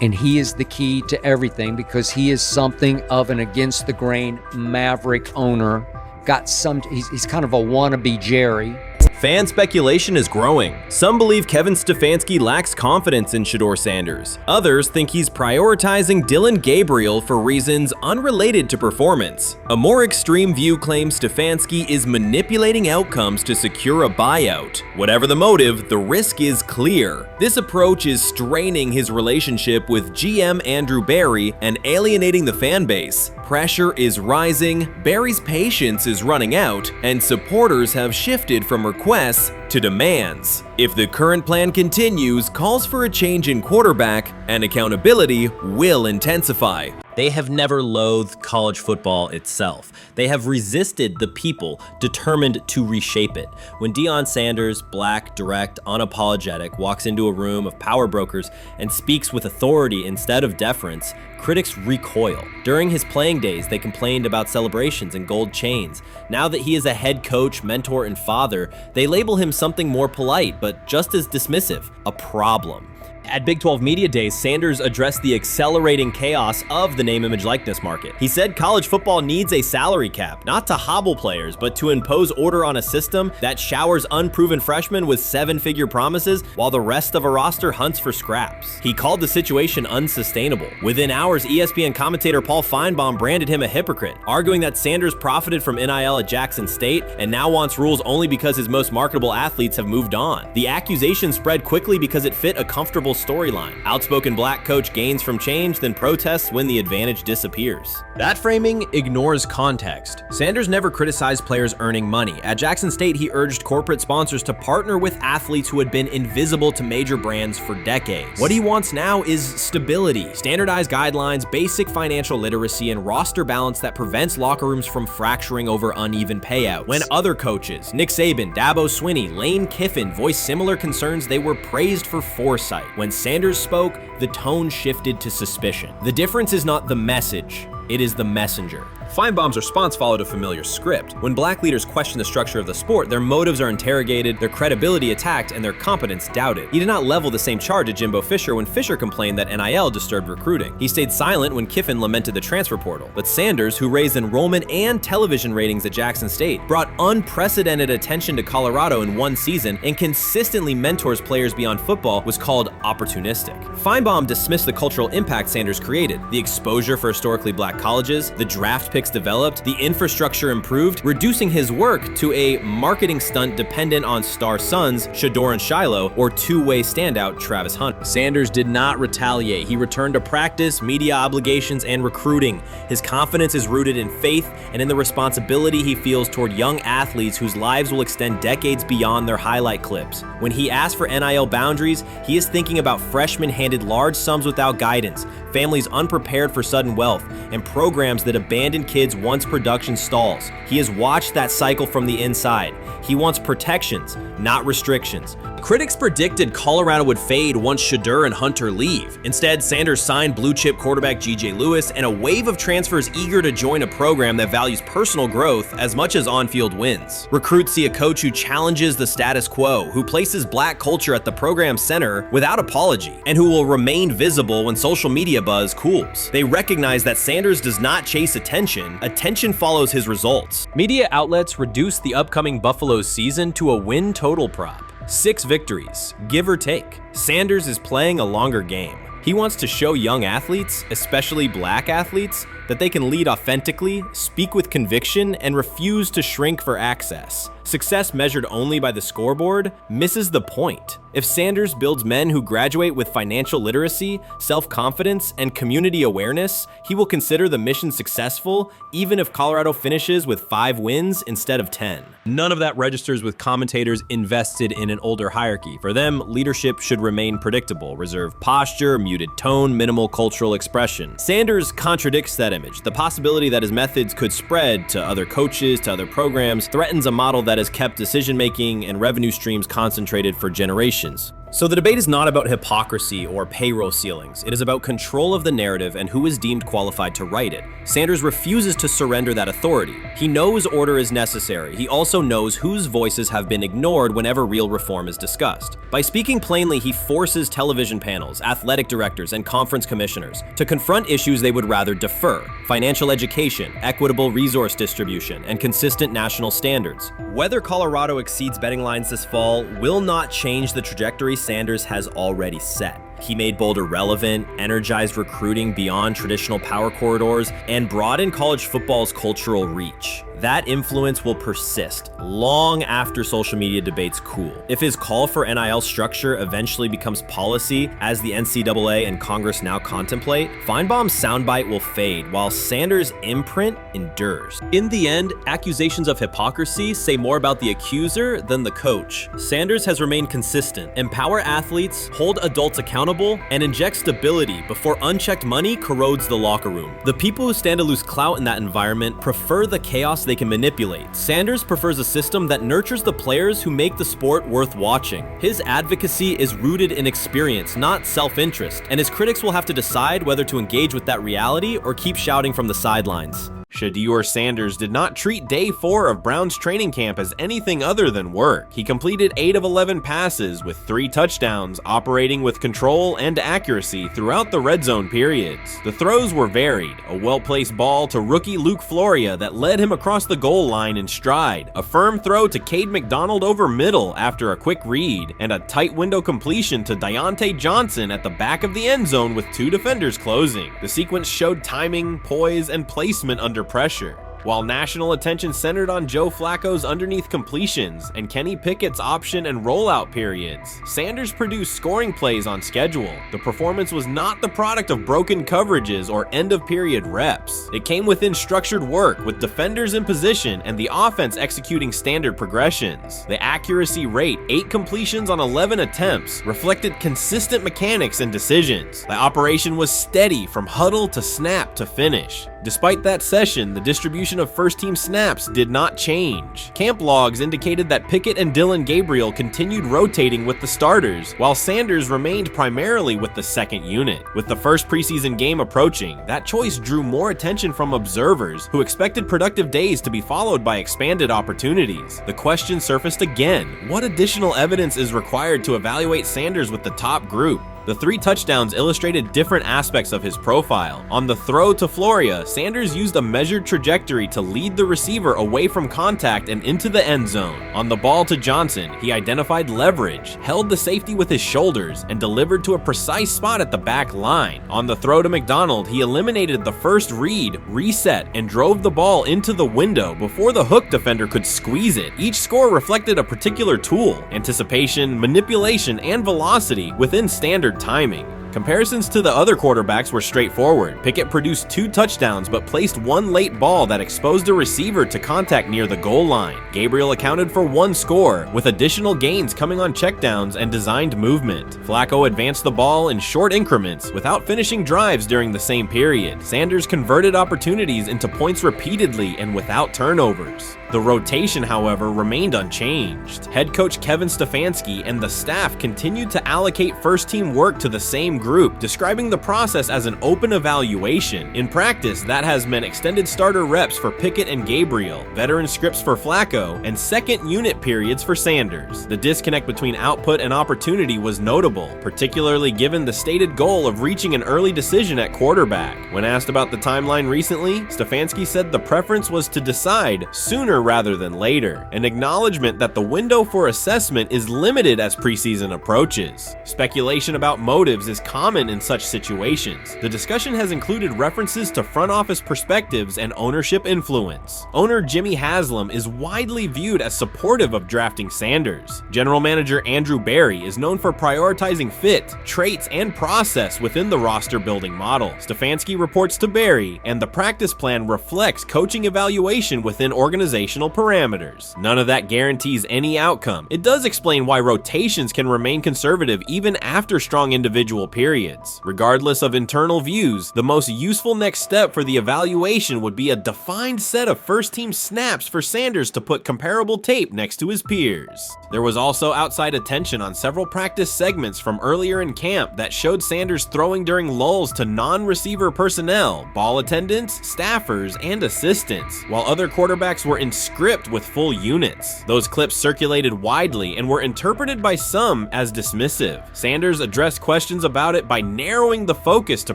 Speaker 19: And he is the key to everything because he is something of an against the grain maverick owner. He's kind of a wannabe Jerry.
Speaker 3: Fan speculation is growing. Some believe Kevin Stefanski lacks confidence in Shedeur Sanders. Others think he's prioritizing Dillon Gabriel for reasons unrelated to performance. A more extreme view claims Stefanski is manipulating outcomes to secure a buyout. Whatever the motive, the risk is clear. This approach is straining his relationship with GM Andrew Berry and alienating the fan base. Pressure is rising, Berry's patience is running out, and supporters have shifted from requests to demands. If the current plan continues, calls for a change in quarterback and accountability will intensify. They have never loathed college football itself. They have resisted the people determined to reshape it. When Deion Sanders, black, direct, unapologetic, walks into a room of power brokers and speaks with authority instead of deference, critics recoil. During his playing days, they complained about celebrations and gold chains. Now that he is a head coach, mentor, and father, they label him something more polite, but just as dismissive, a problem. At Big 12 Media Days, Sanders addressed the accelerating chaos of the name, image, likeness market. He said college football needs a salary cap, not to hobble players, but to impose order on a system that showers unproven freshmen with 7-figure promises while the rest of a roster hunts for scraps. He called the situation unsustainable. Within hours, ESPN commentator Paul Feinbaum branded him a hypocrite, arguing that Sanders profited from NIL at Jackson State and now wants rules only because his most marketable athlete athletes have moved on. The accusation spread quickly because it fit a comfortable storyline. Outspoken black coach gains from change, then protests when the advantage disappears. That framing ignores context. Sanders never criticized players earning money. At Jackson State, he urged corporate sponsors to partner with athletes who had been invisible to major brands for decades. What he wants now is stability, standardized guidelines, basic financial literacy, and roster balance that prevents locker rooms from fracturing over uneven payouts. When other coaches, Nick Saban, Dabo Swinney, Lane Kiffin, voiced similar concerns, they were praised for foresight. When Sanders spoke, the tone shifted to suspicion. The difference is not the message, it is the messenger. Feinbaum's response followed a familiar script. When black leaders question the structure of the sport, their motives are interrogated, their credibility attacked, and their competence doubted. He did not level the same charge at Jimbo Fisher when Fisher complained that NIL disturbed recruiting. He stayed silent when Kiffin lamented the transfer portal. But Sanders, who raised enrollment and television ratings at Jackson State, brought unprecedented attention to Colorado in one season and consistently mentors players beyond football, was called opportunistic. Feinbaum dismissed the cultural impact Sanders created. The exposure for historically black colleges, the draft picks developed, the infrastructure improved, reducing his work to a marketing stunt dependent on star sons Shedeur and Shiloh or two-way standout Travis Hunter. Sanders did not retaliate. He returned to practice, media obligations, and recruiting. His confidence is rooted in faith and in the responsibility he feels toward young athletes whose lives will extend decades beyond their highlight clips. When he asks for NIL boundaries, he is thinking about freshmen handed large sums without guidance, families unprepared for sudden wealth, and programs that abandon kids once production stalls. He has watched that cycle from the inside. He wants protections, not restrictions. Critics predicted Colorado would fade once Shedeur and Hunter leave. Instead, Sanders signed blue-chip quarterback G.J. Lewis and a wave of transfers eager to join a program that values personal growth as much as on-field wins. Recruits see a coach who challenges the status quo, who places black culture at the program's center without apology, and who will remain visible when social media buzz cools. They recognize that Sanders does not chase attention. Attention follows his results. Media outlets reduced the upcoming Buffalo season to a win total prop. 6 victories, give or take. Sanders is playing a longer game. He wants to show young athletes, especially black athletes, that they can lead authentically, speak with conviction, and refuse to shrink for access. Success measured only by the scoreboard misses the point. If Sanders builds men who graduate with financial literacy, self-confidence, and community awareness, he will consider the mission successful, even if Colorado finishes with 5 wins instead of 10. None of that registers with commentators invested in an older hierarchy. For them, leadership should remain predictable, reserved posture, muted tone, minimal cultural expression. Sanders contradicts that image. The possibility that his methods could spread to other coaches, to other programs, threatens a model that has kept decision-making and revenue streams concentrated for generations. So the debate is not about hypocrisy or payroll ceilings. It is about control of the narrative and who is deemed qualified to write it. Sanders refuses to surrender that authority. He knows order is necessary. He also knows whose voices have been ignored whenever real reform is discussed. By speaking plainly, he forces television panels, athletic directors, and conference commissioners to confront issues they would rather defer: financial education, equitable resource distribution, and consistent national standards. Whether Colorado exceeds betting lines this fall will not change the trajectory Sanders has already set. He made Boulder relevant, energized recruiting beyond traditional power corridors, and broadened college football's cultural reach. That influence will persist long after social media debates cool. If his call for NIL structure eventually becomes policy, as the NCAA and Congress now contemplate, Feinbaum's soundbite will fade, while Sanders' imprint endures. In the end, accusations of hypocrisy say more about the accuser than the coach. Sanders has remained consistent: empower athletes, hold adults accountable, and inject stability before unchecked money corrodes the locker room. The people who stand to lose clout in that environment prefer the chaos they can manipulate. Sanders prefers a system that nurtures the players who make the sport worth watching. His advocacy is rooted in experience, not self-interest, and his critics will have to decide whether to engage with that reality or keep shouting from the sidelines. Shedeur Sanders did not treat day 4 of Brown's training camp as anything other than work. He completed 8 of 11 passes with 3 touchdowns, operating with control and accuracy throughout the red zone periods. The throws were varied: a well-placed ball to rookie Luke Floria that led him across the goal line in stride, a firm throw to Cade McDonald over middle after a quick read, and a tight window completion to Deontay Johnson at the back of the end zone with 2 defenders closing. The sequence showed timing, poise, and placement under pressure. while national attention centered on Joe Flacco's underneath completions and Kenny Pickett's option and rollout periods, Sanders produced scoring plays on schedule. The performance was not the product of broken coverages or end-of-period reps. It came within structured work with defenders in position and the offense executing standard progressions. The accuracy rate, 8 completions on 11 attempts, reflected consistent mechanics and decisions. The operation was steady from huddle to snap to finish. Despite that session, the distribution of first-team snaps did not change. Camp logs indicated that Pickett and Dillon Gabriel continued rotating with the starters, while Sanders remained primarily with the second unit. With the first preseason game approaching, that choice drew more attention from observers who expected productive days to be followed by expanded opportunities. The question surfaced again: what additional evidence is required to evaluate Sanders with the top group? The 3 touchdowns illustrated different aspects of his profile. On the throw to Floria, Sanders used a measured trajectory to lead the receiver away from contact and into the end zone. On the ball to Johnson, he identified leverage, held the safety with his shoulders, and delivered to a precise spot at the back line. On the throw to McDonald, he eliminated the first read, reset, and drove the ball into the window before the hook defender could squeeze it. Each score reflected a particular tool: anticipation, manipulation, and velocity within standard timing. Comparisons to the other quarterbacks were straightforward. Pickett produced 2 touchdowns but placed 1 late ball that exposed a receiver to contact near the goal line. Gabriel accounted for 1 score, with additional gains coming on checkdowns and designed movement. Flacco advanced the ball in short increments without finishing drives during the same period. Sanders converted opportunities into points repeatedly and without turnovers. The rotation, however, remained unchanged. Head coach Kevin Stefanski and the staff continued to allocate first-team work to the same group, describing the process as an open evaluation. In practice, that has meant extended starter reps for Pickett and Gabriel, veteran scripts for Flacco, and second unit periods for Sanders. The disconnect between output and opportunity was notable, particularly given the stated goal of reaching an early decision at quarterback. When asked about the timeline recently, Stefanski said the preference was to decide sooner rather than later, an acknowledgement that the window for assessment is limited as preseason approaches. Speculation about motives is common in such situations. The discussion has included references to front office perspectives and ownership influence. Owner Jimmy Haslam is widely viewed as supportive of drafting Sanders. General manager Andrew Berry is known for prioritizing fit, traits, and process within the roster building model. Stefanski reports to Berry, and the practice plan reflects coaching evaluation within organizational parameters. None of that guarantees any outcome. It does explain why rotations can remain conservative even after strong individual periods. Regardless of internal views, the most useful next step for the evaluation would be a defined set of first-team snaps for Sanders to put comparable tape next to his peers. There was also outside attention on several practice segments from earlier in camp that showed Sanders throwing during lulls to non-receiver personnel, ball attendants, staffers, and assistants, while other quarterbacks were in script with full units. Those clips circulated widely and were interpreted by some as dismissive. Sanders addressed questions about it by narrowing the focus to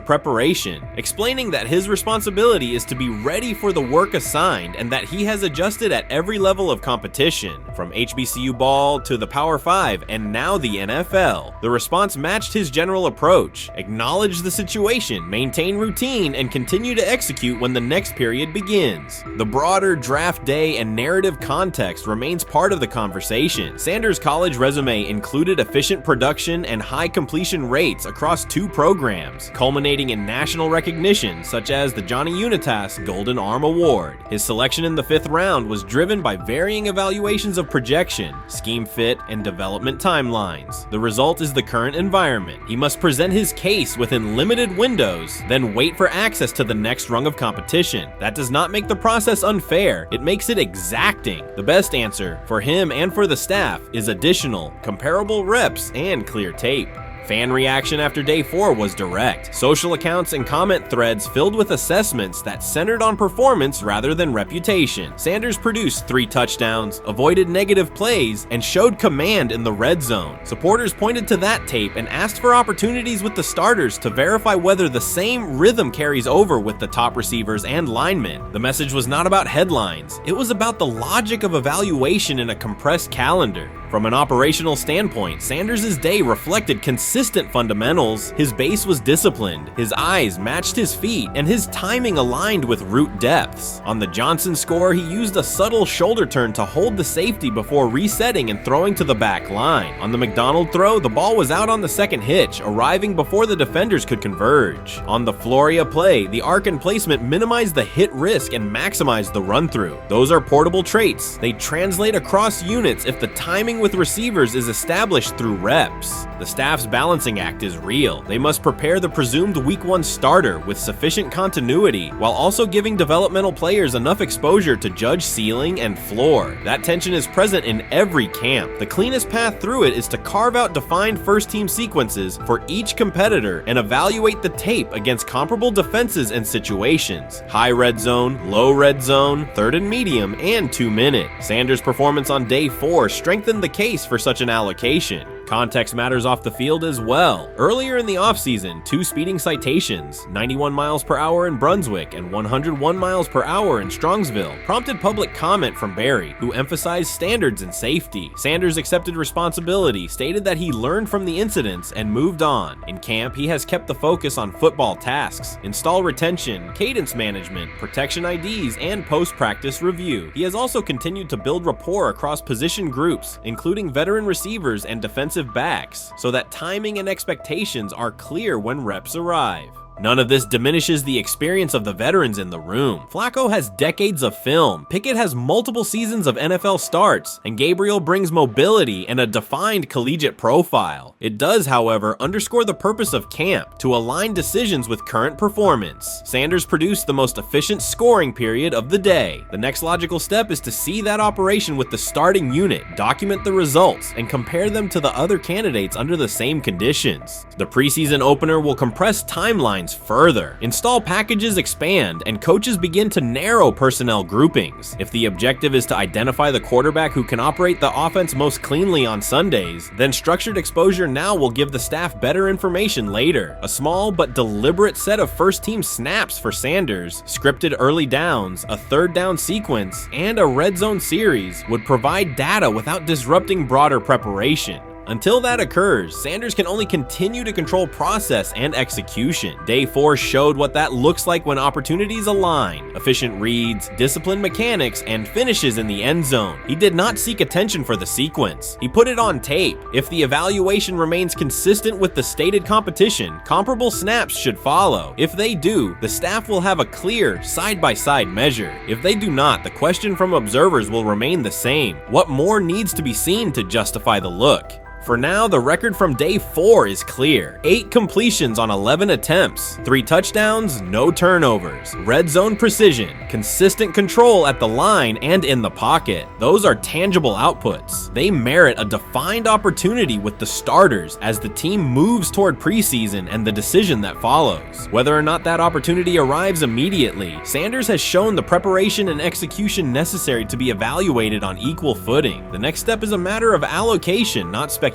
Speaker 3: preparation, explaining that his responsibility is to be ready for the work assigned and that he has adjusted at every level of competition, from HBCU ball to the Power 5 and now the NFL. The response matched his general approach: acknowledge the situation, maintain routine, and continue to execute when the next period begins. The broader draft day and narrative context remains part of the conversation. Sanders' college resume included efficient production and high completion rates across 2 programs, culminating in national recognition such as the Johnny Unitas Golden Arm Award. His selection in the 5th round was driven by varying evaluations of projection, scheme fit, and development timelines. The result is the current environment. He must present his case within limited windows, then wait for access to the next rung of competition. That does not make the process unfair. It makes it exacting. The best answer for him and for the staff is additional, comparable reps and clear tape. Fan reaction after day 4 was direct. Social accounts and comment threads filled with assessments that centered on performance rather than reputation. Sanders produced 3 touchdowns, avoided negative plays, and showed command in the red zone. Supporters pointed to that tape and asked for opportunities with the starters to verify whether the same rhythm carries over with the top receivers and linemen. The message was not about headlines. It was about the logic of evaluation in a compressed calendar. From an operational standpoint, Sanders' day reflected consistent fundamentals. His base was disciplined, his eyes matched his feet, and his timing aligned with route depths. On the Johnson score, he used a subtle shoulder turn to hold the safety before resetting and throwing to the back line. On the McDonald throw, the ball was out on the second hitch, arriving before the defenders could converge. On the Floria play, the arc and placement minimized the hit risk and maximized the run-through. Those are portable traits. They translate across units if the timing with receivers is established through reps. The staff's balancing act is real. They must prepare the presumed Week 1 starter with sufficient continuity, while also giving developmental players enough exposure to judge ceiling and floor. That tension is present in every camp. The cleanest path through it is to carve out defined first-team sequences for each competitor and evaluate the tape against comparable defenses and situations. High red zone, low red zone, third and medium, and 2-minute. Sanders' performance on day 4 strengthened the case for such an allocation. Context matters off the field as well. Earlier in the offseason, 2 speeding citations, 91 miles per hour in Brunswick and 101 miles per hour in Strongsville, prompted public comment from Barry, who emphasized standards and safety. Sanders accepted responsibility, stated that he learned from the incidents and moved on. In camp, he has kept the focus on football tasks, install retention, cadence management, protection IDs, and post-practice review. He has also continued to build rapport across position groups, including veteran receivers and defensive backs, so that timing and expectations are clear when reps arrive. None of this diminishes the experience of the veterans in the room. Flacco has decades of film, Pickett has multiple seasons of NFL starts, and Gabriel brings mobility and a defined collegiate profile. It does, however, underscore the purpose of camp, to align decisions with current performance. Sanders produced the most efficient scoring period of the day. The next logical step is to see that operation with the starting unit, document the results, and compare them to the other candidates under the same conditions. The preseason opener will compress timelines further. Install packages expand, and coaches begin to narrow personnel groupings. If the objective is to identify the quarterback who can operate the offense most cleanly on Sundays, then structured exposure now will give the staff better information later. A small but deliberate set of first-team snaps for Sanders, scripted early downs, a third down sequence, and a red zone series would provide data without disrupting broader preparation. Until that occurs, Sanders can only continue to control process and execution. Day 4 showed what that looks like when opportunities align. Efficient reads, disciplined mechanics, and finishes in the end zone. He did not seek attention for the sequence. He put it on tape. If the evaluation remains consistent with the stated competition, comparable snaps should follow. If they do, the staff will have a clear, side-by-side measure. If they do not, the question from observers will remain the same. What more needs to be seen to justify the look? For now, the record from day 4 is clear. 8 completions on 11 attempts, 3 touchdowns, no turnovers, red zone precision, consistent control at the line and in the pocket. Those are tangible outputs. They merit a defined opportunity with the starters as the team moves toward preseason and the decision that follows. Whether or not that opportunity arrives immediately, Sanders has shown the preparation and execution necessary to be evaluated on equal footing. The next step is a matter of allocation, not speculation.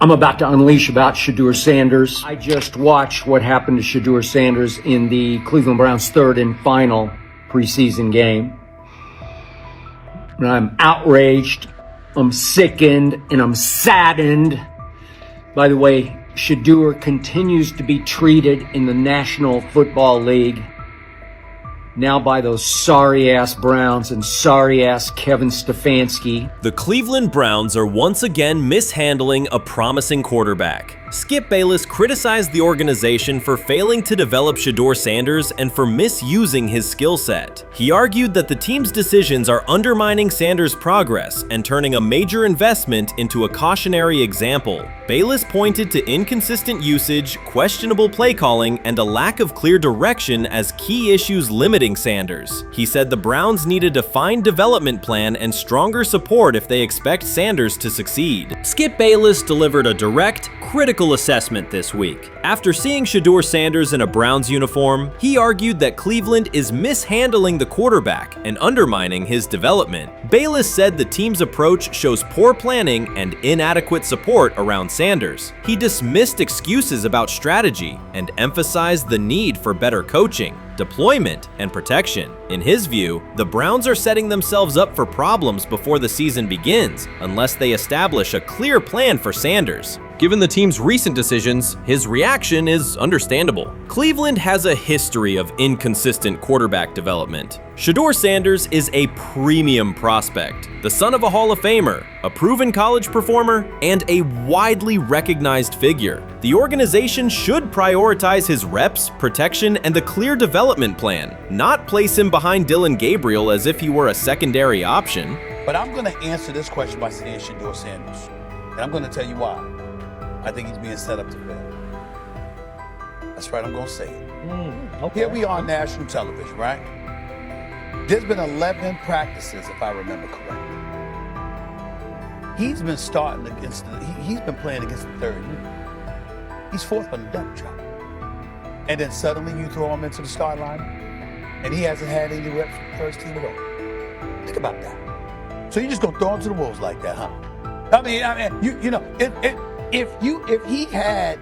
Speaker 9: I'm about to unleash about Shedeur Sanders. I just watched what happened to Shedeur Sanders in the Cleveland Browns' third and final preseason game. And I'm outraged, I'm sickened, and I'm saddened. By the way, Shedeur continues to be treated in the National Football League now by those sorry-ass Browns and sorry-ass Kevin Stefanski.
Speaker 3: The Cleveland Browns are once again mishandling a promising quarterback. Skip Bayless criticized the organization for failing to develop Shedeur Sanders and for misusing his skill set. He argued that the team's decisions are undermining Sanders' progress and turning a major investment into a cautionary example. Bayless pointed to inconsistent usage, questionable play calling, and a lack of clear direction as key issues limiting Sanders. He said the Browns need a defined development plan and stronger support if they expect Sanders to succeed. Skip Bayless delivered a direct, critical assessment this week. After seeing Shedeur Sanders in a Browns uniform, he argued that Cleveland is mishandling the quarterback and undermining his development. Bayless said the team's approach shows poor planning and inadequate support around Sanders. He dismissed excuses about strategy and emphasized the need for better coaching. deployment, and protection. In his view, the Browns are setting themselves up for problems before the season begins, unless they establish a clear plan for Sanders. Given the team's recent decisions, his reaction is understandable. Cleveland has a history of inconsistent quarterback development. Shedeur Sanders is a premium prospect, the son of a Hall of Famer, a proven college performer, and a widely recognized figure. The organization should prioritize his reps, protection, and a clear development plan, not place him behind Dillon Gabriel as if he were a secondary option.
Speaker 20: But I'm going to answer this question by saying Shedeur Sanders, and I'm going to tell you why. I think he's being set up to fail. That's right, I'm going to say it.
Speaker 14: Okay.
Speaker 20: Here we are on national television, right? There's been 11 practices, if I remember correctly. He's been starting against he's been playing against the third unit. He's fourth on the depth chart. And then suddenly you throw him into the start line, and he hasn't had any reps for the first team at all. Think about that. So you're just going to throw him to the wolves like that, huh? I mean, you know, if he had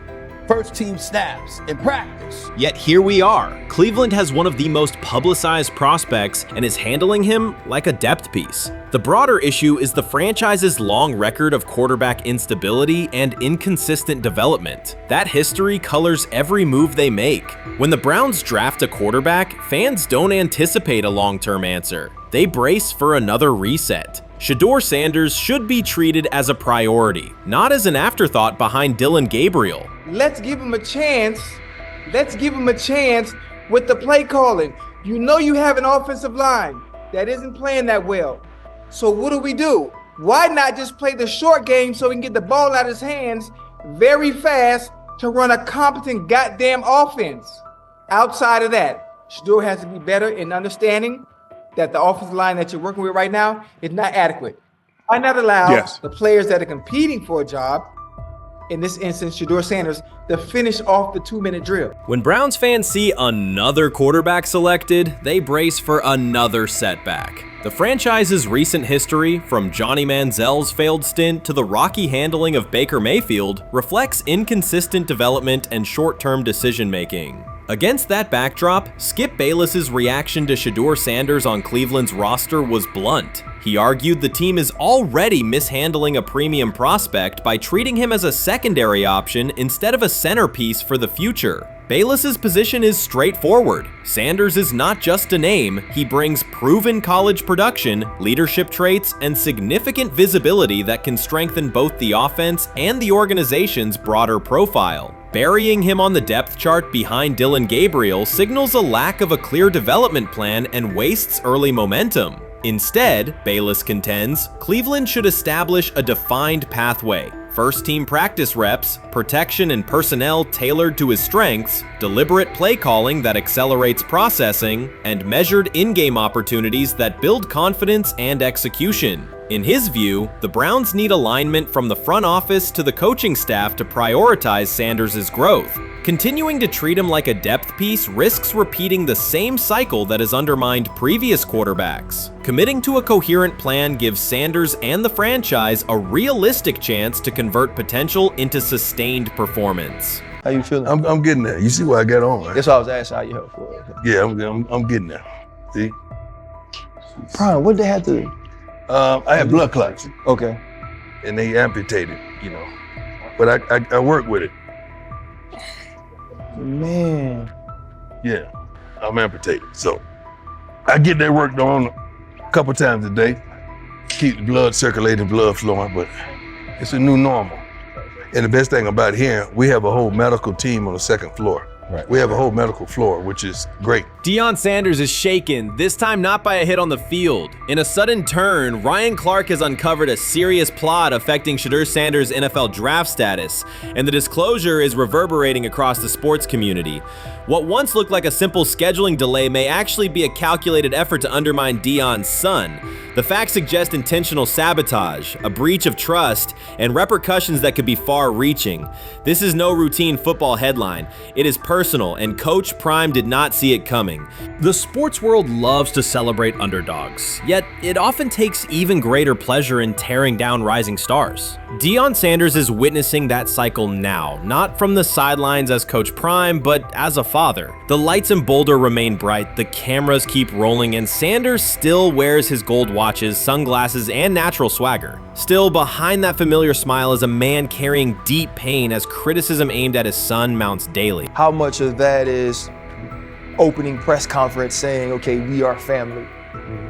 Speaker 20: first team snaps in practice.
Speaker 3: Yet here we are. Cleveland has one of the most publicized prospects and is handling him like a depth piece. The broader issue is the franchise's long record of quarterback instability and inconsistent development. That history colors every move they make. When the Browns draft a quarterback, fans don't anticipate a long-term answer. They brace for another reset. Shedeur Sanders should be treated as a priority, not as an afterthought behind Dillon Gabriel.
Speaker 21: Let's give him a chance. Let's give him a chance with the play calling. You know you have an offensive line that isn't playing that well. So what do? Why not just play the short game so he can get the ball out of his hands very fast to run a competent goddamn offense? Outside of that, Shedeur has to be better in understanding that the offensive line that you're working with right now is not adequate. Why not allow the players that are competing for a job, in this instance, Shedeur Sanders, to finish off the 2-minute drill?
Speaker 3: When Browns fans see another quarterback selected, they brace for another setback. The franchise's recent history, from Johnny Manziel's failed stint to the rocky handling of Baker Mayfield, reflects inconsistent development and short-term decision-making. Against that backdrop, Skip Bayless's reaction to Shedeur Sanders on Cleveland's roster was blunt. He argued the team is already mishandling a premium prospect by treating him as a secondary option instead of a centerpiece for the future. Bayless's position is straightforward. Sanders is not just a name, he brings proven college production, leadership traits, and significant visibility that can strengthen both the offense and the organization's broader profile. Burying him on the depth chart behind Dillon Gabriel signals a lack of a clear development plan and wastes early momentum. Instead, Bayless contends, Cleveland should establish a defined pathway. First-team practice reps, protection and personnel tailored to his strengths, deliberate play calling that accelerates processing, and measured in-game opportunities that build confidence and execution. In his view, the Browns need alignment from the front office to the coaching staff to prioritize Sanders' growth. Continuing to treat him like a depth piece risks repeating the same cycle that has undermined previous quarterbacks. Committing to a coherent plan gives Sanders and the franchise a realistic chance to convert potential into sustained performance.
Speaker 7: How you feeling?
Speaker 22: I'm getting there. You see what I got on, right?
Speaker 7: That's why I was asking how you help for it.
Speaker 22: Yeah, I'm getting there. See?
Speaker 7: Brian, what did they have to do?
Speaker 22: I had blood clots.
Speaker 7: Okay.
Speaker 22: And they amputated, you know. But I work with it.
Speaker 7: Man.
Speaker 22: Yeah, I'm amputated. So I get that work done a couple times a day. Keep the blood circulating, blood flowing, but it's a new normal. And the best thing about here, we have a whole medical team on the second floor. Right. We have a whole medical floor, which is great.
Speaker 3: Deion Sanders is shaken, this time not by a hit on the field. In a sudden turn, Ryan Clark has uncovered a serious plot affecting Shedeur Sanders' NFL draft status, and the disclosure is reverberating across the sports community. What once looked like a simple scheduling delay may actually be a calculated effort to undermine Deion's son. The facts suggest intentional sabotage, a breach of trust, and repercussions that could be far-reaching. This is no routine football headline. It is personal personal, and Coach Prime did not see it coming. The sports world loves to celebrate underdogs, yet it often takes even greater pleasure in tearing down rising stars. Deion Sanders is witnessing that cycle now, not from the sidelines as Coach Prime, but as a father. The lights in Boulder remain bright, the cameras keep rolling, and Sanders still wears his gold watches, sunglasses, and natural swagger. Still, behind that familiar smile is a man carrying deep pain as criticism aimed at his son mounts daily.
Speaker 7: How much of that is opening press conference saying, okay, we are family,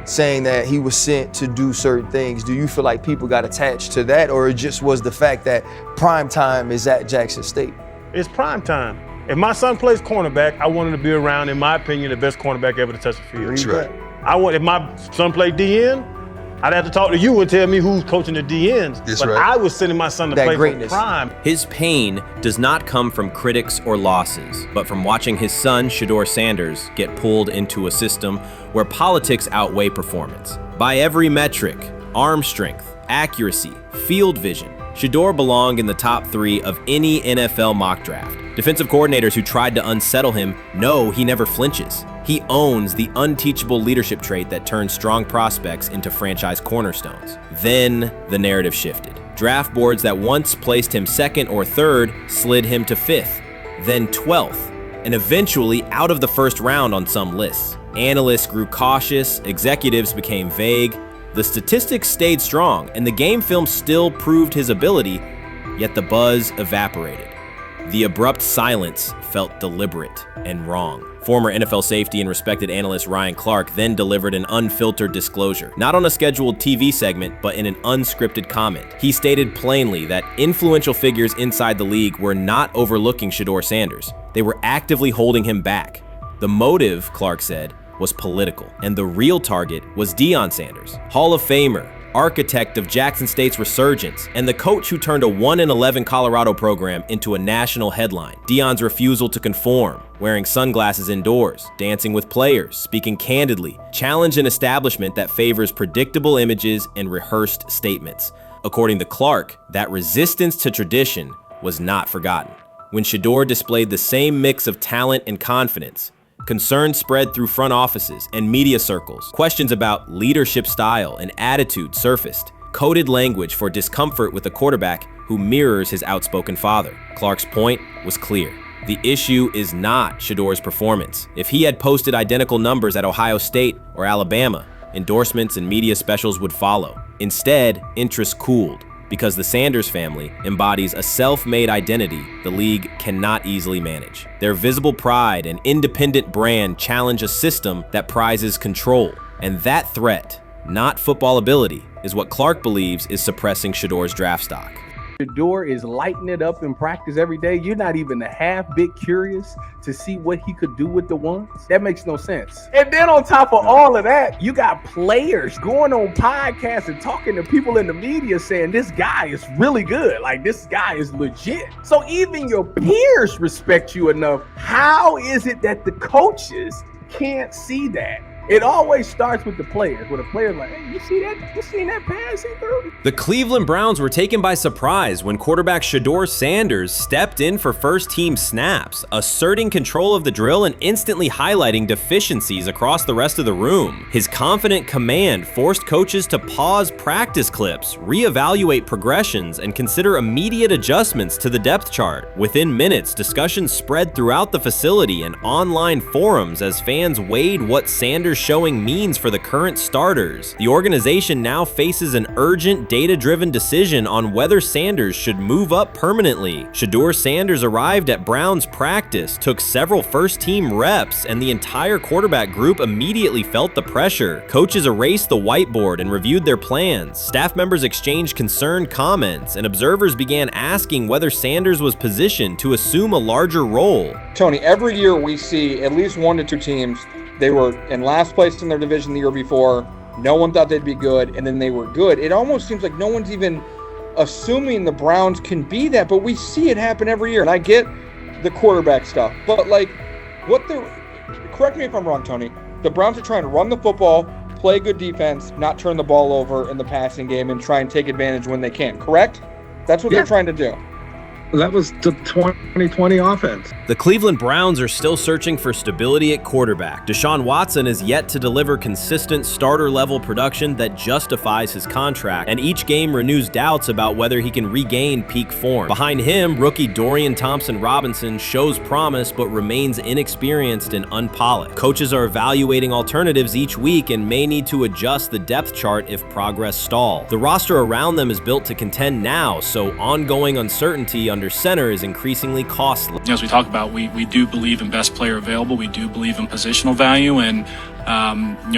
Speaker 7: saying that he was sent to do certain things? Do you feel like people got attached to that, or it just was the fact that prime time is at Jackson State?
Speaker 1: It's prime time. If my son plays cornerback, I want him to be around, in my opinion, the best cornerback ever to touch the field.
Speaker 22: That's right.
Speaker 1: If my son played DN, I'd have to talk to you and tell me who's coaching the DNs.
Speaker 22: That's
Speaker 1: but
Speaker 22: right.
Speaker 1: I was sending my son to play for prime.
Speaker 3: His pain does not come from critics or losses, but from watching his son, Shedeur Sanders, get pulled into a system where politics outweigh performance. By every metric, arm strength, accuracy, field vision, Shedeur belonged in the top 3 of any NFL mock draft. Defensive coordinators who tried to unsettle him know he never flinches. He owns the unteachable leadership trait that turns strong prospects into franchise cornerstones. Then the narrative shifted. Draft boards that once placed him 2nd or 3rd slid him to 5th, then 12th, and eventually out of the 1st round on some lists. Analysts grew cautious, executives became vague, the statistics stayed strong, and the game film still proved his ability, yet the buzz evaporated. The abrupt silence felt deliberate and wrong. Former NFL safety and respected analyst Ryan Clark then delivered an unfiltered disclosure, not on a scheduled TV segment, but in an unscripted comment. He stated plainly that influential figures inside the league were not overlooking Shedeur Sanders. They were actively holding him back. The motive, Clark said, was political, and the real target was Deion Sanders, Hall of Famer, architect of Jackson State's resurgence, and the coach who turned a 1-11 Colorado program into a national headline. Deion's refusal to conform, wearing sunglasses indoors, dancing with players, speaking candidly, challenged an establishment that favors predictable images and rehearsed statements. According to Clark, that resistance to tradition was not forgotten. When Shedeur displayed the same mix of talent and confidence, concern spread through front offices and media circles. Questions about leadership style and attitude surfaced. Coded language for discomfort with a quarterback who mirrors his outspoken father. Clark's point was clear. The issue is not Shedeur's performance. If he had posted identical numbers at Ohio State or Alabama, endorsements and media specials would follow. Instead, interest cooled, because the Sanders family embodies a self-made identity the league cannot easily manage. Their visible pride and independent brand challenge a system that prizes control. And that threat, not football ability, is what Clark believes is suppressing Shedeur's draft stock.
Speaker 5: Shedeur is lighting it up in practice every day. You're not even a half bit curious to see what he could do with the ones. That makes no sense. And then on top of all of that, you got players going on podcasts and talking to people in the media saying this guy is really good. Like, this guy is legit. So even your peers respect you enough. How is it that the coaches can't see that? It always starts with the players, where the player's like, hey, you see that? You seen that pass he threw?
Speaker 3: The Cleveland Browns were taken by surprise when quarterback Shedeur Sanders stepped in for first-team snaps, asserting control of the drill and instantly highlighting deficiencies across the rest of the room. His confident command forced coaches to pause practice clips, reevaluate progressions, and consider immediate adjustments to the depth chart. Within minutes, discussions spread throughout the facility and online forums as fans weighed what Sanders' showing means for the current starters. The organization now faces an urgent, data-driven decision on whether Sanders should move up permanently. Shedeur Sanders arrived at Browns practice, took several first-team reps, and the entire quarterback group immediately felt the pressure. Coaches erased the whiteboard and reviewed their plans. Staff members exchanged concerned comments, and observers began asking whether Sanders was positioned to assume a larger role.
Speaker 23: Tony, every year we see at least 1 to 2 teams. They were in last place in their division the year before. No one thought they'd be good, and then they were good. It almost seems like no one's even assuming the Browns can be that, but we see it happen every year. And I get the quarterback stuff, but like, correct me if I'm wrong, Tony. The Browns are trying to run the football, play good defense, not turn the ball over in the passing game, and try and take advantage when they can, correct? That's what they're trying to do.
Speaker 4: That was the 2020 offense.
Speaker 3: The Cleveland Browns are still searching for stability at quarterback. Deshaun Watson is yet to deliver consistent starter-level production that justifies his contract, and each game renews doubts about whether he can regain peak form. Behind him, rookie Dorian Thompson-Robinson shows promise but remains inexperienced and unpolished. Coaches are evaluating alternatives each week and may need to adjust the depth chart if progress stalls. The roster around them is built to contend now, so ongoing uncertainty under center is increasingly costly.
Speaker 17: As we talk about, we do believe in best player available. We do believe in positional value, and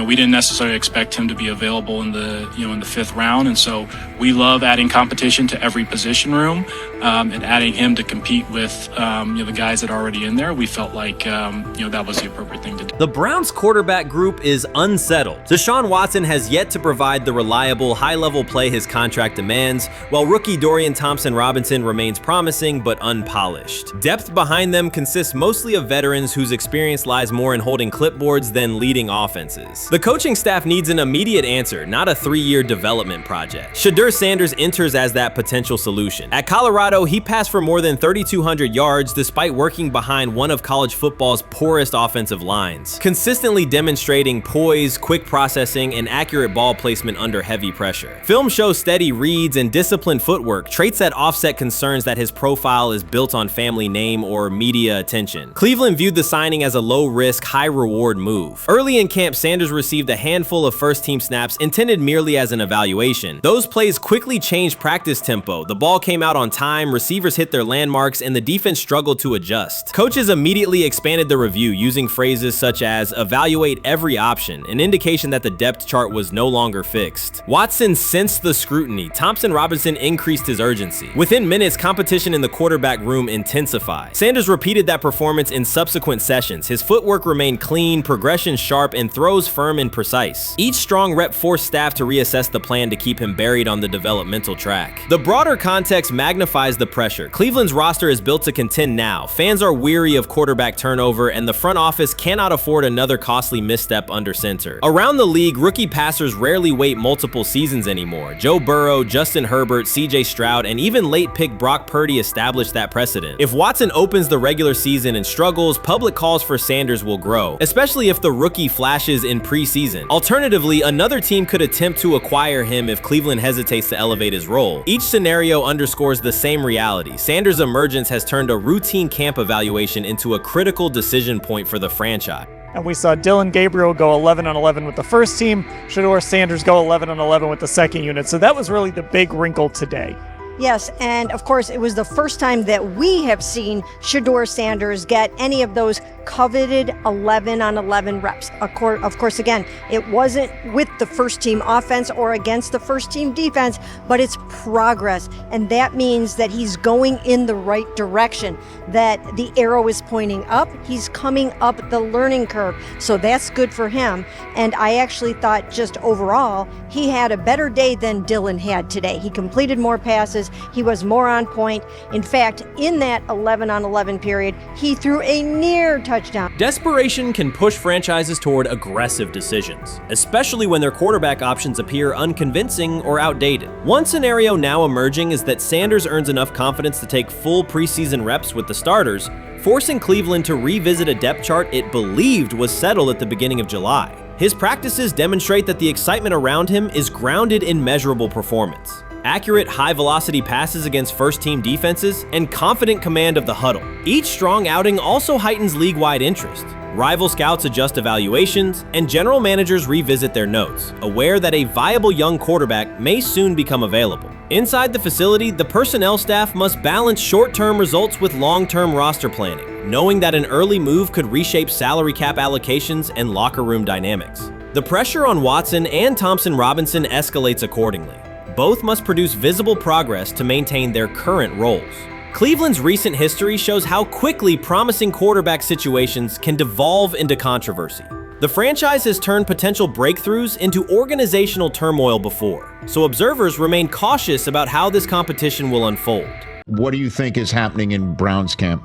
Speaker 17: we didn't necessarily expect him to be available in the in the 5th round, and so we love adding competition to every position room and adding him to compete with the guys that are already in there. We felt like that was the appropriate thing to do.
Speaker 3: The Browns quarterback group is unsettled. Deshaun Watson has yet to provide the reliable, high-level play his contract demands, while rookie Dorian Thompson-Robinson remains promising but unpolished. Depth behind them consists mostly of veterans whose experience lies more in holding clipboards than leading offenses. The coaching staff needs an immediate answer, not a 3-year development project. Shedeur Sanders enters as that potential solution. At Colorado, he passed for more than 3,200 yards despite working behind one of college football's poorest offensive lines, consistently demonstrating poise, quick processing, and accurate ball placement under heavy pressure. Film shows steady reads and disciplined footwork, traits that offset concerns that his profile is built on family name or media attention. Cleveland viewed the signing as a low-risk, high-reward move. Early in camp, Sanders received a handful of first-team snaps intended merely as an evaluation. Those plays quickly changed practice tempo. The ball came out on time, receivers hit their landmarks, and the defense struggled to adjust. Coaches immediately expanded the review, using phrases such as evaluate every option, an indication that the depth chart was no longer fixed. Watson sensed the scrutiny. Thompson-Robinson increased his urgency. Within minutes, competition in the quarterback room intensified. Sanders repeated that performance in subsequent sessions. His footwork remained clean, progression sharp, and throws firm and precise. Each strong rep forced staff to reassess the plan to keep him buried on the developmental track. The broader context magnifies the pressure. Cleveland's roster is built to contend now. Fans are weary of quarterback turnover, and the front office cannot afford another costly misstep under center. Around the league, rookie passers rarely wait multiple seasons anymore. Joe Burrow, Justin Herbert, CJ Stroud, and even late pick Brock Purdy established that precedent. If Watson opens the regular season and struggles, public calls for Sanders will grow, especially if the rookie flashes in preseason. Alternatively, another team could attempt to acquire him if Cleveland hesitates to elevate his role. Each scenario underscores the same reality. Sanders' emergence has turned a routine camp evaluation into a critical decision point for the franchise.
Speaker 6: And we saw Dylan Gabriel go 11-11 with the first team, Shedeur Sanders go 11-11 with the second unit. So that was really the big wrinkle today.
Speaker 10: Yes, and of course, it was the first time that we have seen Shedeur Sanders get any of those coveted 11-on-11 reps. Of course, again, it wasn't with the first team offense or against the first team defense, but it's progress. And that means that he's going in the right direction, that the arrow is pointing up. He's coming up the learning curve. So that's good for him. And I actually thought just overall, he had a better day than Dylan had today. He completed more passes. He was more on point. In fact, in that 11-on-11 period, he threw a near touchdown.
Speaker 3: Desperation can push franchises toward aggressive decisions, especially when their quarterback options appear unconvincing or outdated. One scenario now emerging is that Sanders earns enough confidence to take full preseason reps with the starters, forcing Cleveland to revisit a depth chart it believed was settled at the beginning of July. His practices demonstrate that the excitement around him is grounded in measurable performance. Accurate, high-velocity passes against first-team defenses, and confident command of the huddle. Each strong outing also heightens league-wide interest. Rival scouts adjust evaluations, and general managers revisit their notes, aware that a viable young quarterback may soon become available. Inside the facility, the personnel staff must balance short-term results with long-term roster planning, knowing that an early move could reshape salary cap allocations and locker room dynamics. The pressure on Watson and Thompson-Robinson escalates accordingly. Both must produce visible progress to maintain their current roles. Cleveland's recent history shows how quickly promising quarterback situations can devolve into controversy. The franchise has turned potential breakthroughs into organizational turmoil before, so observers remain cautious about how this competition will unfold.
Speaker 24: What do you think is happening in Browns camp?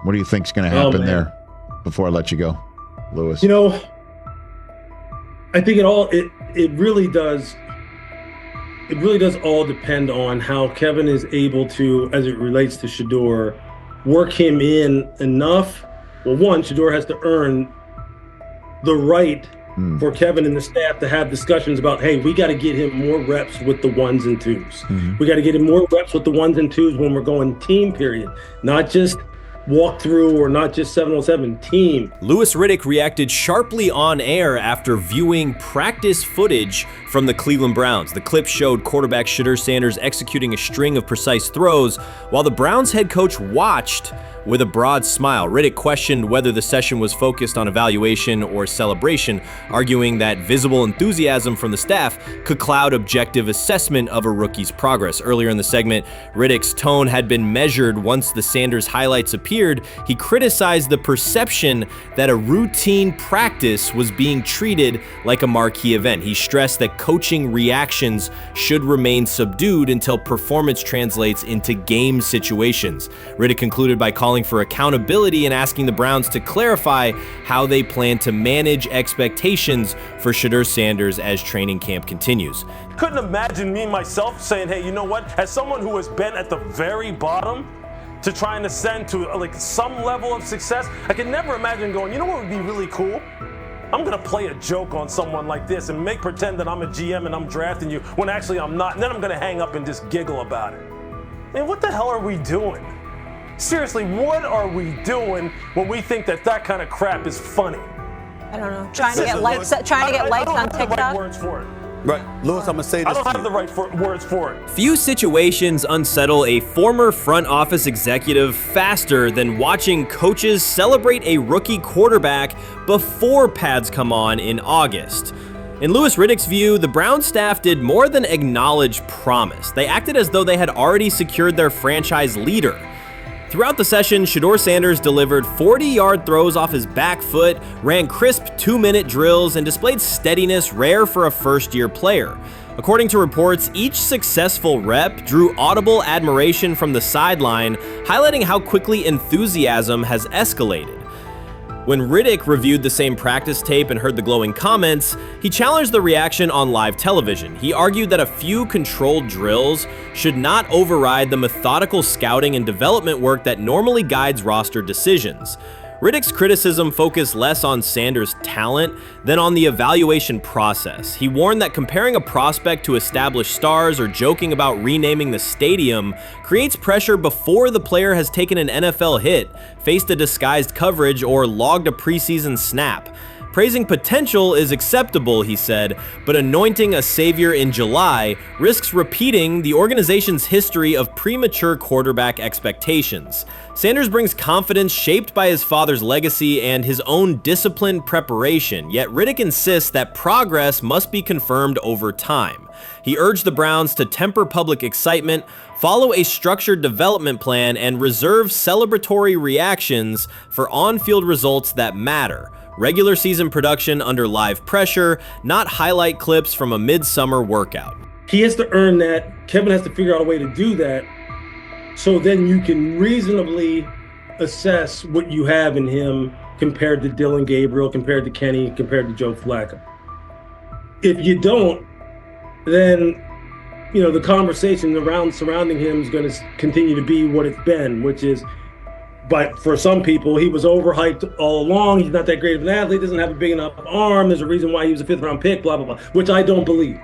Speaker 24: What do you think is going to happen there before I let you go, Lewis?
Speaker 25: You know, I think it really does
Speaker 1: it really does all depend on how Kevin is able to, as it relates to Shedeur, work him in enough. Well, one, Shedeur has to earn the right for Kevin and the staff to have discussions about, hey, we got to get him more reps with the ones and twos. We got to get him more reps with the ones and twos when we're going team period, not just walk through or not just 7-on-7 team.
Speaker 3: Louis Riddick reacted sharply on air after viewing practice footage from the Cleveland Browns. The clip showed quarterback Shedeur Sanders executing a string of precise throws while the Browns head coach watched with a broad smile. Riddick questioned whether the session was focused on evaluation or celebration, arguing that visible enthusiasm from the staff could cloud objective assessment of a rookie's progress. Earlier in the segment, Riddick's tone had been measured once the Sanders highlights appeared. He criticized the perception that a routine practice was being treated like a marquee event. He stressed that coaching reactions should remain subdued until performance translates into game situations. Riddick concluded by calling for accountability and asking the Browns to clarify how they plan to manage expectations for Shedeur Sanders as training camp continues.
Speaker 8: Couldn't imagine me myself saying, hey, you know what, as someone who has been at the very bottom to try and ascend to like some level of success, I could never imagine going, you know what would be really cool? I'm gonna play a joke on someone like this and make pretend that I'm a GM and I'm drafting you when actually I'm not, and then I'm gonna hang up and just giggle about it. Man, what the hell are we doing? Seriously, what are we doing when we think that that kind of crap is funny?
Speaker 11: I don't know. Trying to get likes on TikTok.
Speaker 8: I don't have the right words for it.
Speaker 12: Right, Louis, I'm gonna say this.
Speaker 8: I don't have the right words for it.
Speaker 3: Few situations unsettle a former front office executive faster than watching coaches celebrate a rookie quarterback before pads come on in August. In Louis Riddick's view, the Browns staff did more than acknowledge promise. They acted as though they had already secured their franchise leader. Throughout the session, Shedeur Sanders delivered 40-yard throws off his back foot, ran crisp 2-minute drills, and displayed steadiness rare for a first-year player. According to reports, each successful rep drew audible admiration from the sideline, highlighting how quickly enthusiasm has escalated. When Riddick reviewed the same practice tape and heard the glowing comments, he challenged the reaction on live television. He argued that a few controlled drills should not override the methodical scouting and development work that normally guides roster decisions. Riddick's criticism focused less on Sanders' talent than on the evaluation process. He warned that comparing a prospect to established stars or joking about renaming the stadium creates pressure before the player has taken an NFL hit, faced a disguised coverage, or logged a preseason snap. Praising potential is acceptable, he said, but anointing a savior in July risks repeating the organization's history of premature quarterback expectations. Sanders brings confidence shaped by his father's legacy and his own disciplined preparation, yet Riddick insists that progress must be confirmed over time. He urged the Browns to temper public excitement, follow a structured development plan, and reserve celebratory reactions for on-field results that matter. Regular season production under live pressure, not highlight clips from a midsummer workout.
Speaker 1: He has to earn that. Kevin has to figure out a way to do that. So then you can reasonably assess what you have in him compared to Dylan Gabriel, compared to Kenny, compared to Joe Flacco. If you don't, then the conversation surrounding him is going to continue to be what it's been, which is, but for some people, he was overhyped all along. He's not that great of an athlete, doesn't have a big enough arm. There's a reason why he was a 5th-round pick, blah, blah, blah, which I don't believe.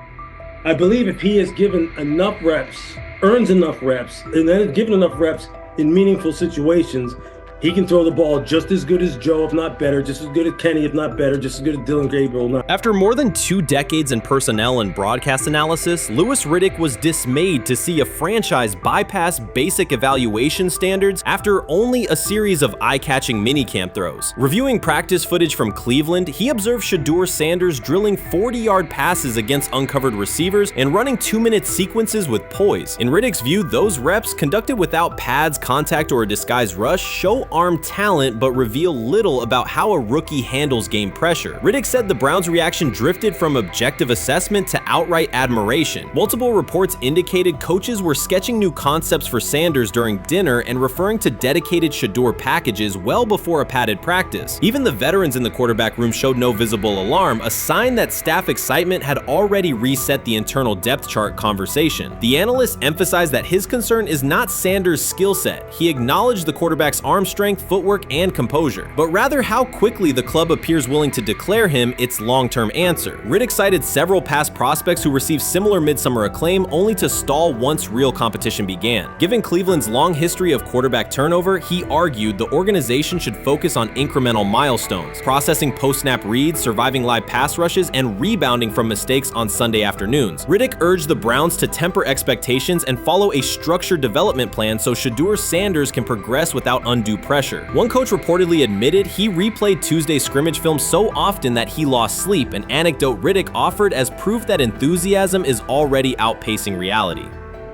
Speaker 1: I believe if he is given enough reps, earns enough reps, and then is given enough reps in meaningful situations, he can throw the ball just as good as Joe, if not better, just as good as Kenny, if not better, just as good as Dylan Gabriel.
Speaker 3: After more than 2 decades in personnel and broadcast analysis, Louis Riddick was dismayed to see a franchise bypass basic evaluation standards after only a series of eye-catching minicamp throws. Reviewing practice footage from Cleveland, he observed Shedeur Sanders drilling 40-yard passes against uncovered receivers and running 2-minute sequences with poise. In Riddick's view, those reps, conducted without pads, contact, or a disguised rush, show arm talent but reveal little about how a rookie handles game pressure. Riddick said the Browns' reaction drifted from objective assessment to outright admiration. Multiple reports indicated coaches were sketching new concepts for Sanders during dinner and referring to dedicated Shedeur packages well before a padded practice. Even the veterans in the quarterback room showed no visible alarm, a sign that staff excitement had already reset the internal depth chart conversation. The analyst emphasized that his concern is not Sanders' skill set. He acknowledged the quarterback's arm strength, footwork, and composure, but rather how quickly the club appears willing to declare him its long-term answer. Riddick cited several past prospects who received similar midsummer acclaim only to stall once real competition began. Given Cleveland's long history of quarterback turnover, he argued the organization should focus on incremental milestones, processing post-snap reads, surviving live pass rushes, and rebounding from mistakes on Sunday afternoons. Riddick urged the Browns to temper expectations and follow a structured development plan so Shedeur Sanders can progress without undue pressure. One coach reportedly admitted he replayed Tuesday's scrimmage film so often that he lost sleep, an anecdote Riddick offered as proof that enthusiasm is already outpacing reality.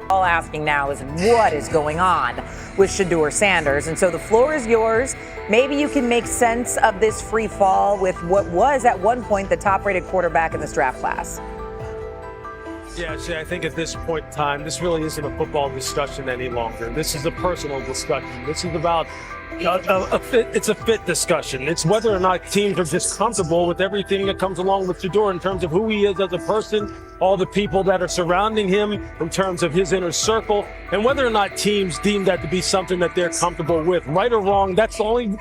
Speaker 2: All asking now is what is going on with Shedeur Sanders, and so the floor is yours. Maybe you can make sense of this free fall with what was at one point the top-rated quarterback in this draft class.
Speaker 8: Yeah, see, I think at this point in time, this really isn't a football discussion any longer. This is a personal discussion. This is about it's a fit discussion. It's whether or not teams are just comfortable with everything that comes along with Shedeur in terms of who he is as a person, all the people that are surrounding him in terms of his inner circle, and whether or not teams deem that to be something that they're comfortable with. Right or wrong, that's the only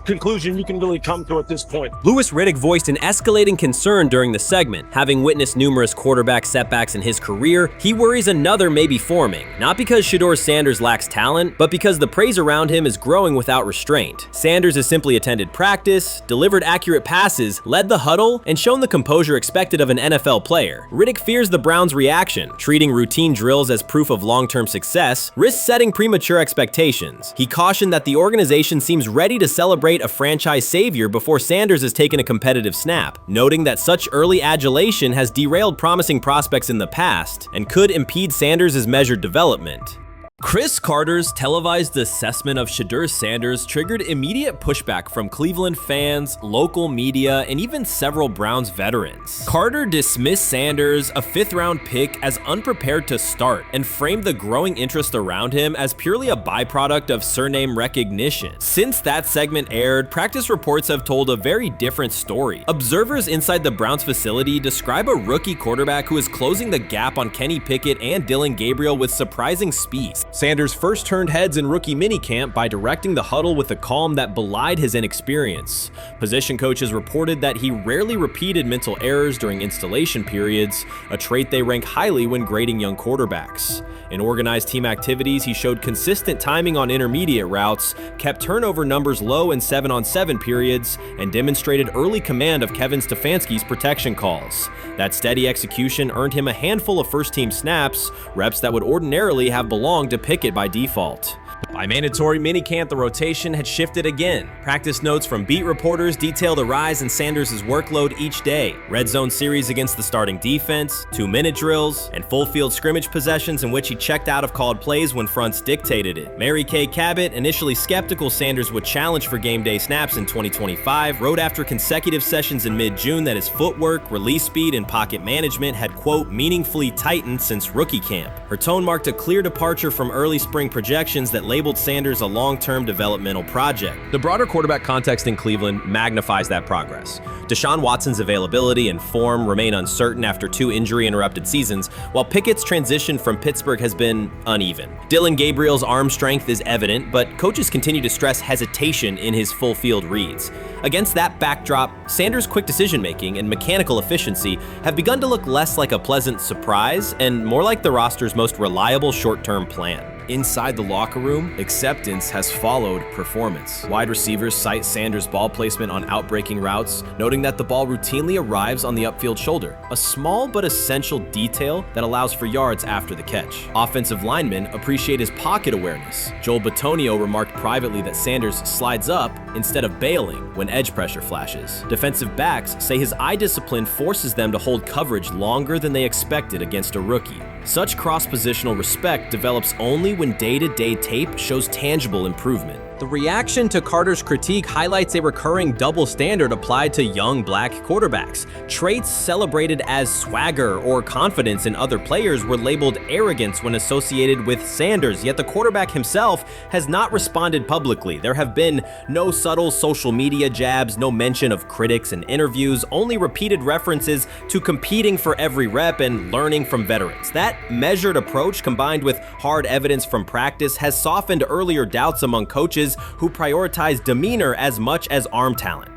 Speaker 8: conclusion you can really come to at this point.
Speaker 3: Louis Riddick voiced an escalating concern during the segment. Having witnessed numerous quarterback setbacks in his career, he worries another may be forming. Not because Shedeur Sanders lacks talent, but because the praise around him is growing without restraint. Sanders has simply attended practice, delivered accurate passes, led the huddle, and shown the composure expected of an NFL player. Riddick fears the Browns' reaction, treating routine drills as proof of long-term success, risks setting premature expectations. He cautioned that the organization seems ready to celebrate a franchise savior before Sanders has taken a competitive snap, noting that such early adulation has derailed promising prospects in the past and could impede Sanders' measured development. Chris Carter's televised assessment of Shedeur Sanders triggered immediate pushback from Cleveland fans, local media, and even several Browns veterans. Carter dismissed Sanders, a fifth-round pick, as unprepared to start and framed the growing interest around him as purely a byproduct of surname recognition. Since that segment aired, practice reports have told a very different story. Observers inside the Browns facility describe a rookie quarterback who is closing the gap on Kenny Pickett and Dillon Gabriel with surprising speed. Sanders first turned heads in rookie minicamp by directing the huddle with a calm that belied his inexperience. Position coaches reported that he rarely repeated mental errors during installation periods, a trait they rank highly when grading young quarterbacks. In organized team activities, he showed consistent timing on intermediate routes, kept turnover numbers low in 7-on-7 periods, and demonstrated early command of Kevin Stefanski's protection calls. That steady execution earned him a handful of first-team snaps, reps that would ordinarily have belonged to Pickett by default. By mandatory minicamp, the rotation had shifted again. Practice notes from beat reporters detailed a rise in Sanders' workload each day. Red zone series against the starting defense, 2-minute drills, and full field scrimmage possessions in which he checked out of called plays when fronts dictated it. Mary Kay Cabot, initially skeptical Sanders would challenge for game day snaps in 2025, wrote after consecutive sessions in mid-June that his footwork, release speed, and pocket management had, quote, meaningfully tightened since rookie camp. Her tone marked a clear departure from early spring projections that labeled Sanders a long-term developmental project. The broader quarterback context in Cleveland magnifies that progress. Deshaun Watson's availability and form remain uncertain after 2 injury-interrupted seasons, while Pickett's transition from Pittsburgh has been uneven. Dillon Gabriel's arm strength is evident, but coaches continue to stress hesitation in his full-field reads. Against that backdrop, Sanders' quick decision-making and mechanical efficiency have begun to look less like a pleasant surprise and more like the roster's most reliable short-term plan. Inside the locker room, acceptance has followed performance. Wide receivers cite Sanders' ball placement on outbreaking routes, noting that the ball routinely arrives on the upfield shoulder, a small but essential detail that allows for yards after the catch. Offensive linemen appreciate his pocket awareness. Joel Bitonio remarked privately that Sanders slides up instead of bailing when edge pressure flashes. Defensive backs say his eye discipline forces them to hold coverage longer than they expected against a rookie. Such cross-positional respect develops only when day-to-day tape shows tangible improvement. The reaction to Carter's critique highlights a recurring double standard applied to young black quarterbacks. Traits celebrated as swagger or confidence in other players were labeled arrogance when associated with Sanders, yet the quarterback himself has not responded publicly. There have been no subtle social media jabs, no mention of critics and interviews, only repeated references to competing for every rep and learning from veterans. That measured approach, combined with hard evidence from practice, has softened earlier doubts among coaches who prioritize demeanor as much as arm talent.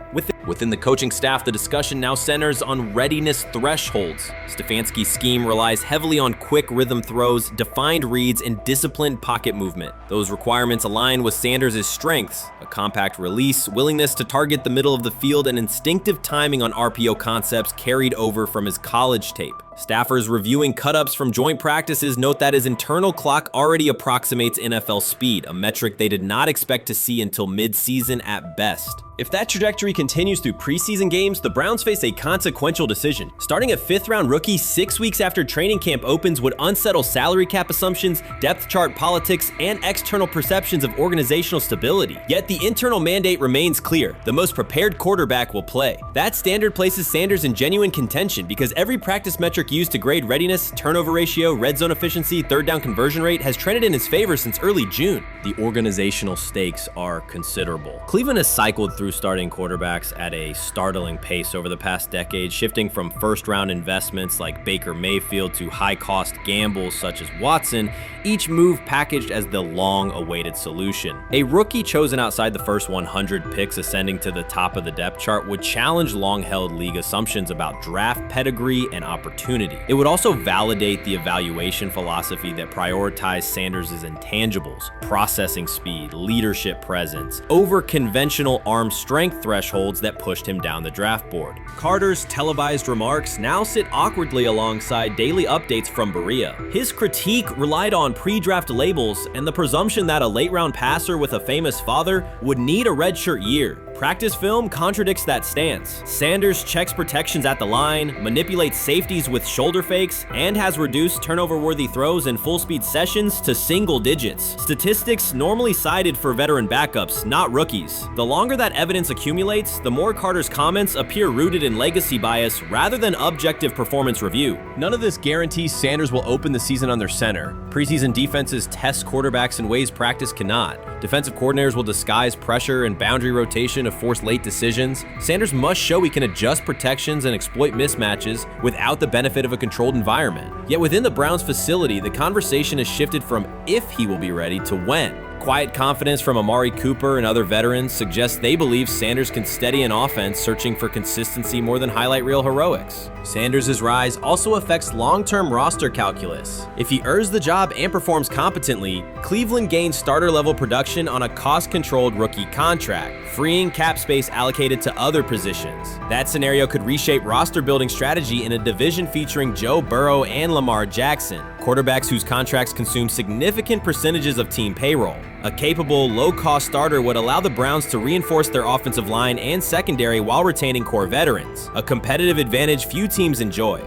Speaker 3: Within the coaching staff, the discussion now centers on readiness thresholds. Stefanski's scheme relies heavily on quick rhythm throws, defined reads, and disciplined pocket movement. Those requirements align with Sanders' strengths: a compact release, willingness to target the middle of the field, and instinctive timing on RPO concepts carried over from his college tape. Staffers reviewing cut-ups from joint practices note that his internal clock already approximates NFL speed, a metric they did not expect to see until mid-season at best. If that trajectory continues through preseason games, the Browns face a consequential decision. Starting a 5th-round rookie 6 weeks after training camp opens would unsettle salary cap assumptions, depth chart politics, and external perceptions of organizational stability. Yet the internal mandate remains clear: the most prepared quarterback will play. That standard places Sanders in genuine contention because every practice metric used to grade readiness, turnover ratio, red zone efficiency, third down conversion rate has trended in his favor since early June. The organizational stakes are considerable. Cleveland has cycled through starting quarterbacks at a startling pace over the past decade, shifting from first-round investments like Baker Mayfield to high-cost gambles such as Watson, each move packaged as the long-awaited solution. A rookie chosen outside the first 100 picks ascending to the top of the depth chart would challenge long-held league assumptions about draft pedigree and opportunity. It would also validate the evaluation philosophy that prioritized Sanders' intangibles: processing speed, leadership presence, over conventional arm strength thresholds that pushed him down the draft board. Carter's televised remarks now sit awkwardly alongside daily updates from Berea. His critique relied on pre-draft labels and the presumption that a late-round passer with a famous father would need a redshirt year. Practice film contradicts that stance. Sanders checks protections at the line, manipulates safeties with shoulder fakes, and has reduced turnover-worthy throws and full-speed sessions to single digits. Statistics normally cited for veteran backups, not rookies. The longer that evidence accumulates, the more Carter's comments appear rooted in legacy bias rather than objective performance review. None of this guarantees Sanders will open the season under center. Preseason defenses test quarterbacks in ways practice cannot. Defensive coordinators will disguise pressure and boundary rotation to force late decisions. Sanders must show he can adjust protections and exploit mismatches without the benefit of a controlled environment. Yet within the Browns facility, the conversation has shifted from if he will be ready to when. Quiet confidence from Amari Cooper and other veterans suggests they believe Sanders can steady an offense searching for consistency more than highlight reel heroics. Sanders' rise also affects long-term roster calculus. If he earns the job and performs competently, Cleveland gains starter-level production on a cost-controlled rookie contract, freeing cap space allocated to other positions. That scenario could reshape roster-building strategy in a division featuring Joe Burrow and Lamar Jackson, quarterbacks whose contracts consume significant percentages of team payroll. A capable, low-cost starter would allow the Browns to reinforce their offensive line and secondary while retaining core veterans, a competitive advantage few teams enjoy.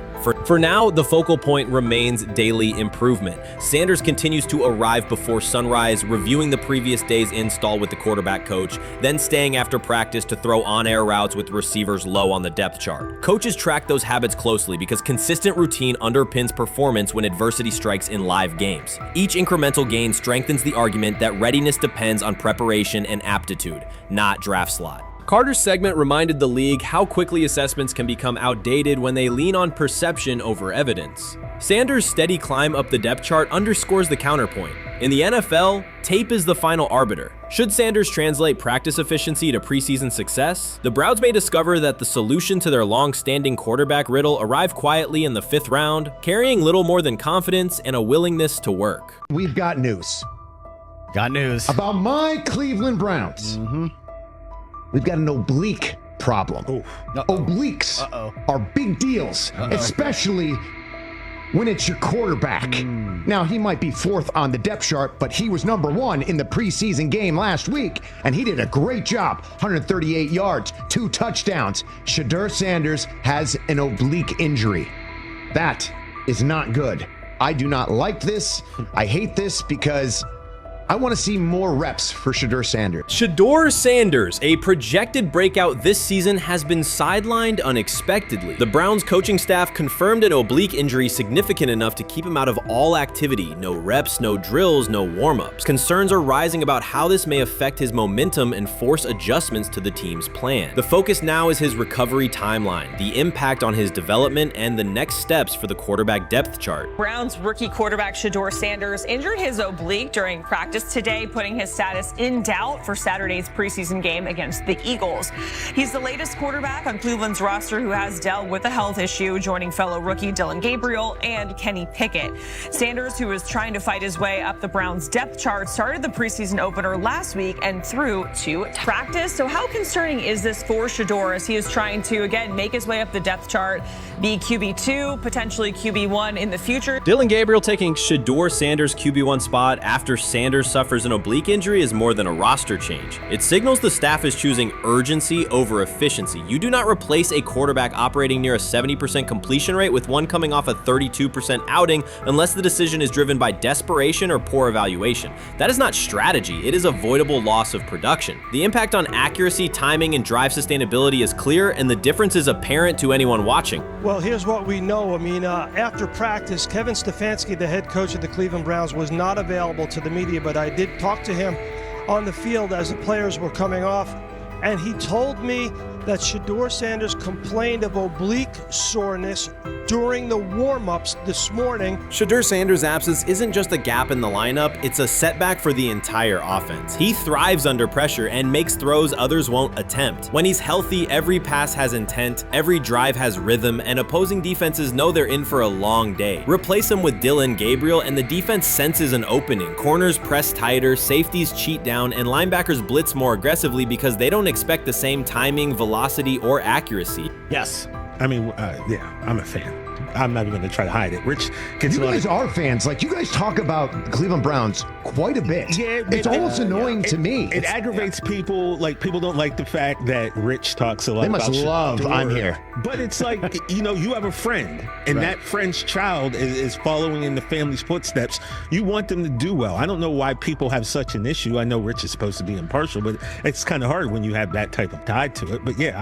Speaker 3: For now, the focal point remains daily improvement. Sanders continues to arrive before sunrise, reviewing the previous day's install with the quarterback coach, then staying after practice to throw on-air routes with receivers low on the depth chart. Coaches track those habits closely because consistent routine underpins performance when adversity strikes in live games. Each incremental gain strengthens the argument that readiness depends on preparation and aptitude, not draft slot. Carter's segment reminded the league how quickly assessments can become outdated when they lean on perception over evidence. Sanders' steady climb up the depth chart underscores the counterpoint. In the NFL, tape is the final arbiter. Should Sanders translate practice efficiency to preseason success, the Browns may discover that the solution to their long-standing quarterback riddle arrived quietly in the 5th round, carrying little more than confidence and a willingness to work.
Speaker 13: We've got news.
Speaker 15: Got news.
Speaker 13: About my Cleveland Browns. We've got an oblique problem. Obliques are big deals, especially when it's your quarterback. Now, he might be 4th on the depth chart, but he was number 1 in the preseason game last week, and he did a great job. 138 yards, 2 touchdowns. Shedeur Sanders has an oblique injury. That is not good. I do not like this. I hate this because I want to see more reps for Shedeur Sanders.
Speaker 3: Shedeur Sanders, a projected breakout this season, has been sidelined unexpectedly. The Browns coaching staff confirmed an oblique injury significant enough to keep him out of all activity. No reps, no drills, no warm-ups. Concerns are rising about how this may affect his momentum and force adjustments to the team's plan. The focus now is his recovery timeline, the impact on his development, and the next steps for the quarterback depth chart.
Speaker 9: Browns rookie quarterback Shedeur Sanders injured his oblique during practice today, putting his status in doubt for Saturday's preseason game against the Eagles. He's the latest quarterback on Cleveland's roster who has dealt with a health issue, joining fellow rookie Dillon Gabriel and Kenny Pickett. Sanders, who is trying to fight his way up the Browns depth chart, started the preseason opener last week and threw to practice. So how concerning is this for Shedeur as he is trying to, again, make his way up the depth chart, be QB2, potentially QB1 in the future?
Speaker 3: Dillon Gabriel taking Shedeur Sanders' QB1 spot after Sanders suffers an oblique injury is more than a roster change. It signals the staff is choosing urgency over efficiency. You do not replace a quarterback operating near a 70% completion rate with one coming off a 32% outing unless the decision is driven by desperation or poor evaluation. That is not strategy, it is avoidable loss of production. The impact on accuracy, timing, and drive sustainability is clear, and the difference is apparent to anyone watching.
Speaker 16: Well, here's what we know. I mean, after practice, Kevin Stefanski, the head coach of the Cleveland Browns, was not available to the media, but I did talk to him on the field as the players were coming off, and he told me that Shedeur Sanders complained of oblique soreness during the warm-ups this morning.
Speaker 3: Shedeur Sanders' absence isn't just a gap in the lineup, it's a setback for the entire offense. He thrives under pressure and makes throws others won't attempt. When he's healthy, every pass has intent, every drive has rhythm, and opposing defenses know they're in for a long day. Replace him with Dillon Gabriel and the defense senses an opening. Corners press tighter, safeties cheat down, and linebackers blitz more aggressively because they don't expect the same timing, velocity, or accuracy.
Speaker 18: Yes. I mean, yeah, I'm a fan. I'm not even going to try to hide it. Rich,
Speaker 13: you guys are fans. Like, you guys talk about the Cleveland Browns quite a bit.
Speaker 18: Yeah,
Speaker 13: it's almost annoying to me.
Speaker 18: It aggravates people. Like, people don't like the fact that Rich talks a lot about
Speaker 13: They must love I'm here.
Speaker 18: But it's like, you have a friend, and that friend's child is following in the family's footsteps. You want them to do well. I don't know why people have such an issue. I know Rich is supposed to be impartial, but it's kind of hard when you have that type of tie to it. But yeah,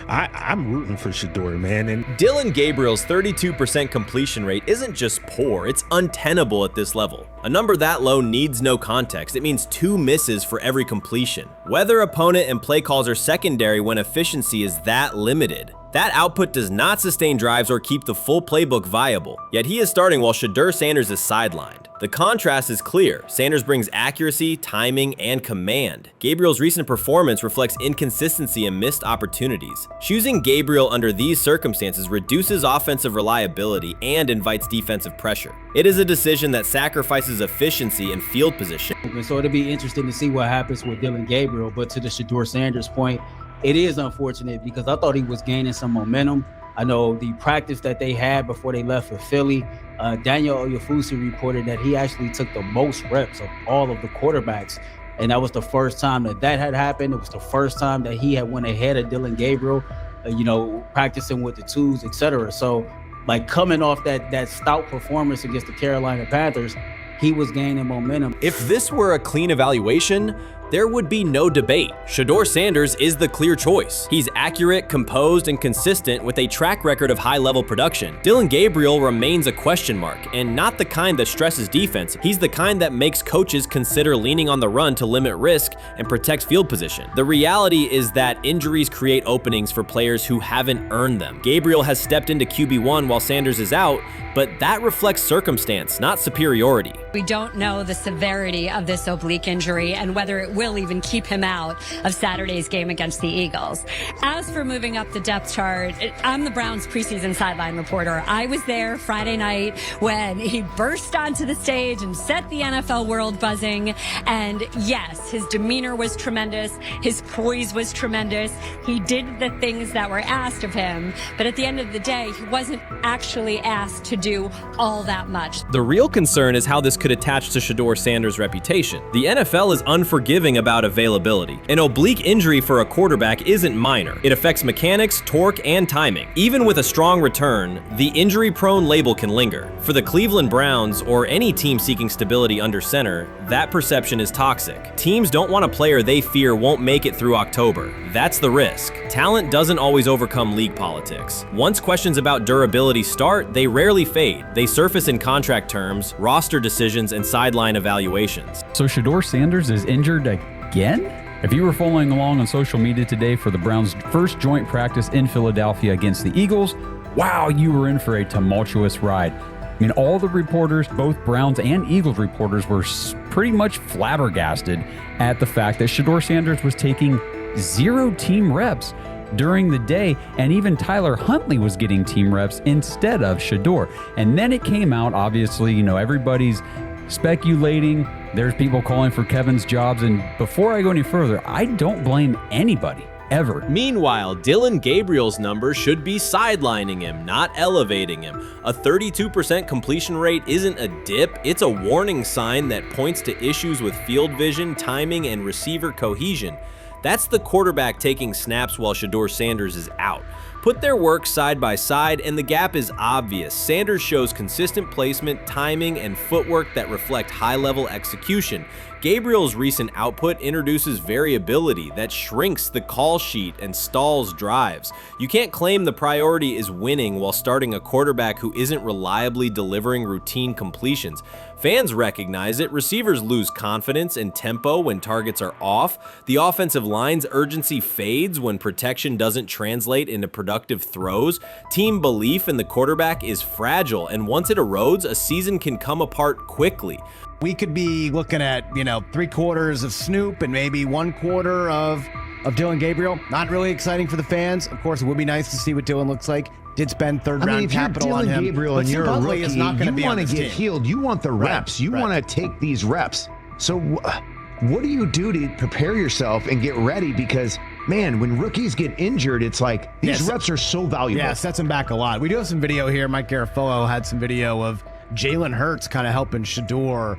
Speaker 18: I'm rooting for Shedeur, man. And
Speaker 3: Dillon Gabriel's 32% completion rate isn't just poor, it's untenable at this level. A number that low needs no context. It means 2 misses for every completion. Weather, opponent, and play calls are secondary when efficiency is that limited. That output does not sustain drives or keep the full playbook viable, yet he is starting while Shedeur Sanders is sidelined. The contrast is clear. Sanders brings accuracy, timing, and command. Gabriel's recent performance reflects inconsistency and missed opportunities. Choosing Gabriel under these circumstances reduces offensive reliability and invites defensive pressure. It is a decision that sacrifices efficiency and field position.
Speaker 19: So it'll be interesting to see what happens with Dillon Gabriel, but to the Shedeur Sanders point, it is unfortunate because I thought he was gaining some momentum. I know the practice that they had before they left for Philly, Daniel Oyefusi reported that he actually took the most reps of all of the quarterbacks. And that was the first time that had happened. It was the first time that he had went ahead of Dillon Gabriel, practicing with the twos, etc. So, like, coming off that stout performance against the Carolina Panthers, he was gaining momentum.
Speaker 3: If this were a clean evaluation, there would be no debate. Shedeur Sanders is the clear choice. He's accurate, composed, and consistent with a track record of high-level production. Dillon Gabriel remains a question mark, and not the kind that stresses defense. He's the kind that makes coaches consider leaning on the run to limit risk and protect field position. The reality is that injuries create openings for players who haven't earned them. Gabriel has stepped into QB1 while Sanders is out, but that reflects circumstance, not superiority.
Speaker 25: We don't know the severity of this oblique injury and whether it will even keep him out of Saturday's game against the Eagles. As for moving up the depth chart, I'm the Browns preseason sideline reporter. I was there Friday night when he burst onto the stage and set the NFL world buzzing. And yes, his demeanor was tremendous. His poise was tremendous. He did the things that were asked of him. But at the end of the day, he wasn't actually asked to do all that much.
Speaker 3: The real concern is how this could attach to Shedeur Sanders' reputation. The NFL is unforgiving forgiving about availability. An oblique injury for a quarterback isn't minor. It affects mechanics, torque, and timing. Even with a strong return, the injury-prone label can linger. For the Cleveland Browns, or any team seeking stability under center, that perception is toxic. Teams don't want a player they fear won't make it through October. That's the risk. Talent doesn't always overcome league politics. Once questions about durability start, they rarely fade. They surface in contract terms, roster decisions, and sideline evaluations.
Speaker 7: So Shedeur Sanders is injured again? If you were following along on social media today for the Browns' first joint practice in Philadelphia against the Eagles, wow, you were in for a tumultuous ride. I mean, all the reporters, both Browns and Eagles reporters, were pretty much flabbergasted at the fact that Shedeur Sanders was taking 0 team reps during the day, and even Tyler Huntley was getting team reps instead of Shedeur. And then it came out, obviously, you know, everybody's speculating. There's people calling for Kevin's jobs, and before I go any further, I don't blame anybody. Ever.
Speaker 3: Meanwhile, Dillon Gabriel's numbers should be sidelining him, not elevating him. A 32% completion rate isn't a dip, it's a warning sign that points to issues with field vision, timing, and receiver cohesion. That's the quarterback taking snaps while Shedeur Sanders is out. Put their work side by side and the gap is obvious. Sanders shows consistent placement, timing, and footwork that reflect high-level execution. Gabriel's recent output introduces variability that shrinks the call sheet and stalls drives. You can't claim the priority is winning while starting a quarterback who isn't reliably delivering routine completions. Fans recognize it, receivers lose confidence and tempo when targets are off, the offensive line's urgency fades when protection doesn't translate into productive throws, team belief in the quarterback is fragile, and once it erodes, a season can come apart quickly.
Speaker 15: We could be looking at, 3/4 of Snoop and maybe 1/4 of Dillon Gabriel. Not really exciting for the fans. Of course, it would be nice to see what Dillon looks like. Did spend third-round capital on him.
Speaker 24: If you're Dillon Gabriel and you're a rookie, you want to get healed. You want the reps. You want to take these reps. So what do you do to prepare yourself and get ready? Because, man, when rookies get injured, it's like these reps are so valuable.
Speaker 15: Yeah, sets him back a lot. We do have some video here. Mike Garafolo had some video of Jalen Hurts kind of helping Shedeur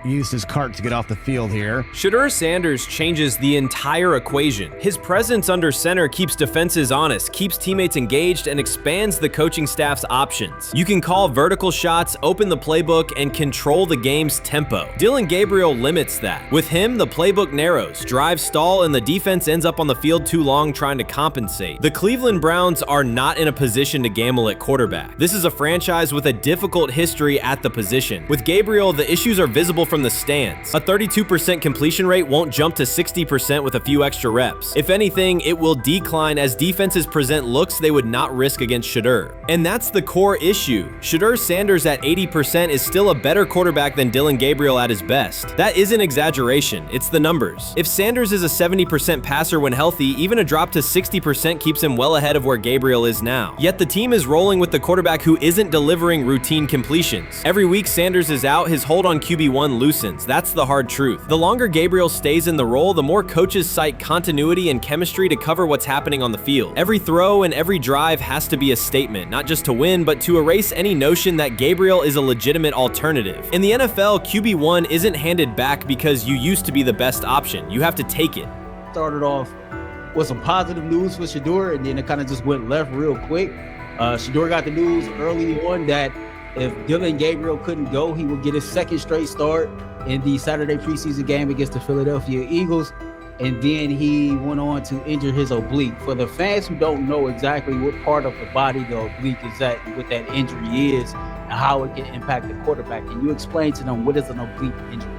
Speaker 15: use his cart to get off the field here.
Speaker 3: Shedeur Sanders changes the entire equation. His presence under center keeps defenses honest, keeps teammates engaged, and expands the coaching staff's options. You can call vertical shots, open the playbook, and control the game's tempo. Dillon Gabriel limits that. With him, the playbook narrows, drives stall, and the defense ends up on the field too long trying to compensate. The Cleveland Browns are not in a position to gamble at quarterback. This is a franchise with a difficult history at the position. With Gabriel, the issues are visible from the stands. A 32% completion rate won't jump to 60% with a few extra reps. If anything, it will decline as defenses present looks they would not risk against Shedeur. And that's the core issue. Shedeur Sanders at 80% is still a better quarterback than Dillon Gabriel at his best. That isn't exaggeration, it's the numbers. If Sanders is a 70% passer when healthy, even a drop to 60% keeps him well ahead of where Gabriel is now. Yet the team is rolling with the quarterback who isn't delivering routine completions. Every week Sanders is out, his hold on QB1 loosens. That's the hard truth. The longer Gabriel stays in the role, the more coaches cite continuity and chemistry to cover what's happening on the field. Every throw and every drive has to be a statement, not just to win, but to erase any notion that Gabriel is a legitimate alternative. In the NFL, QB1 isn't handed back because you used to be the best option. You have to take it.
Speaker 19: Started off with some positive news for Shedeur, and then it kind of just went left real quick. Shedeur got the news early on that if Dillon Gabriel couldn't go, he would get his second straight start in the Saturday preseason game against the Philadelphia Eagles. And then he went on to injure his oblique. For the fans who don't know exactly what part of the body the oblique is at and what that injury is and how it can impact the quarterback, can you explain to them what is an oblique injury?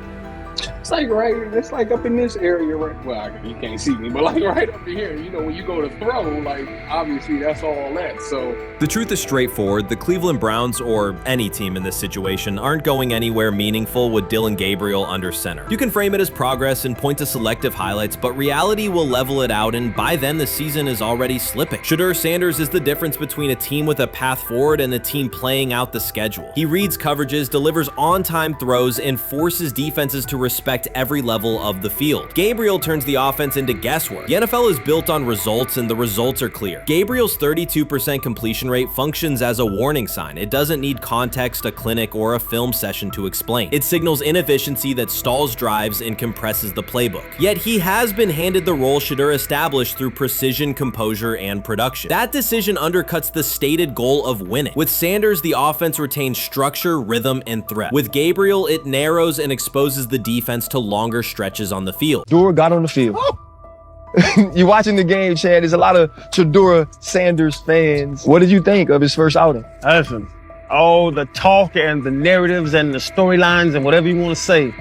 Speaker 5: It's like up in this area, right? Well, you can't see me, but like right up in here, when you go to throw, like obviously that's all that. So
Speaker 3: the truth is straightforward. The Cleveland Browns, or any team in this situation, aren't going anywhere meaningful with Dillon Gabriel under center. You can frame it as progress and point to selective highlights, but reality will level it out, and by then the season is already slipping. Shedeur Sanders is the difference between a team with a path forward and a team playing out the schedule. He reads coverages, delivers on-time throws, and forces defenses to respect affect every level of the field. Gabriel turns the offense into guesswork. The NFL is built on results, and the results are clear. Gabriel's 32% completion rate functions as a warning sign. It doesn't need context, a clinic, or a film session to explain. It signals inefficiency that stalls drives and compresses the playbook. Yet he has been handed the role Shedeur established through precision, composure, and production. That decision undercuts the stated goal of winning. With Sanders, the offense retains structure, rhythm, and threat. With Gabriel, it narrows and exposes the defense to longer stretches on the field.
Speaker 14: Shedeur got on the field. You're watching the game, Chad. There's a lot of Shedeur Sanders fans. What did you think of his first outing?
Speaker 20: Listen, all the talk and the narratives and the storylines and whatever you want to say,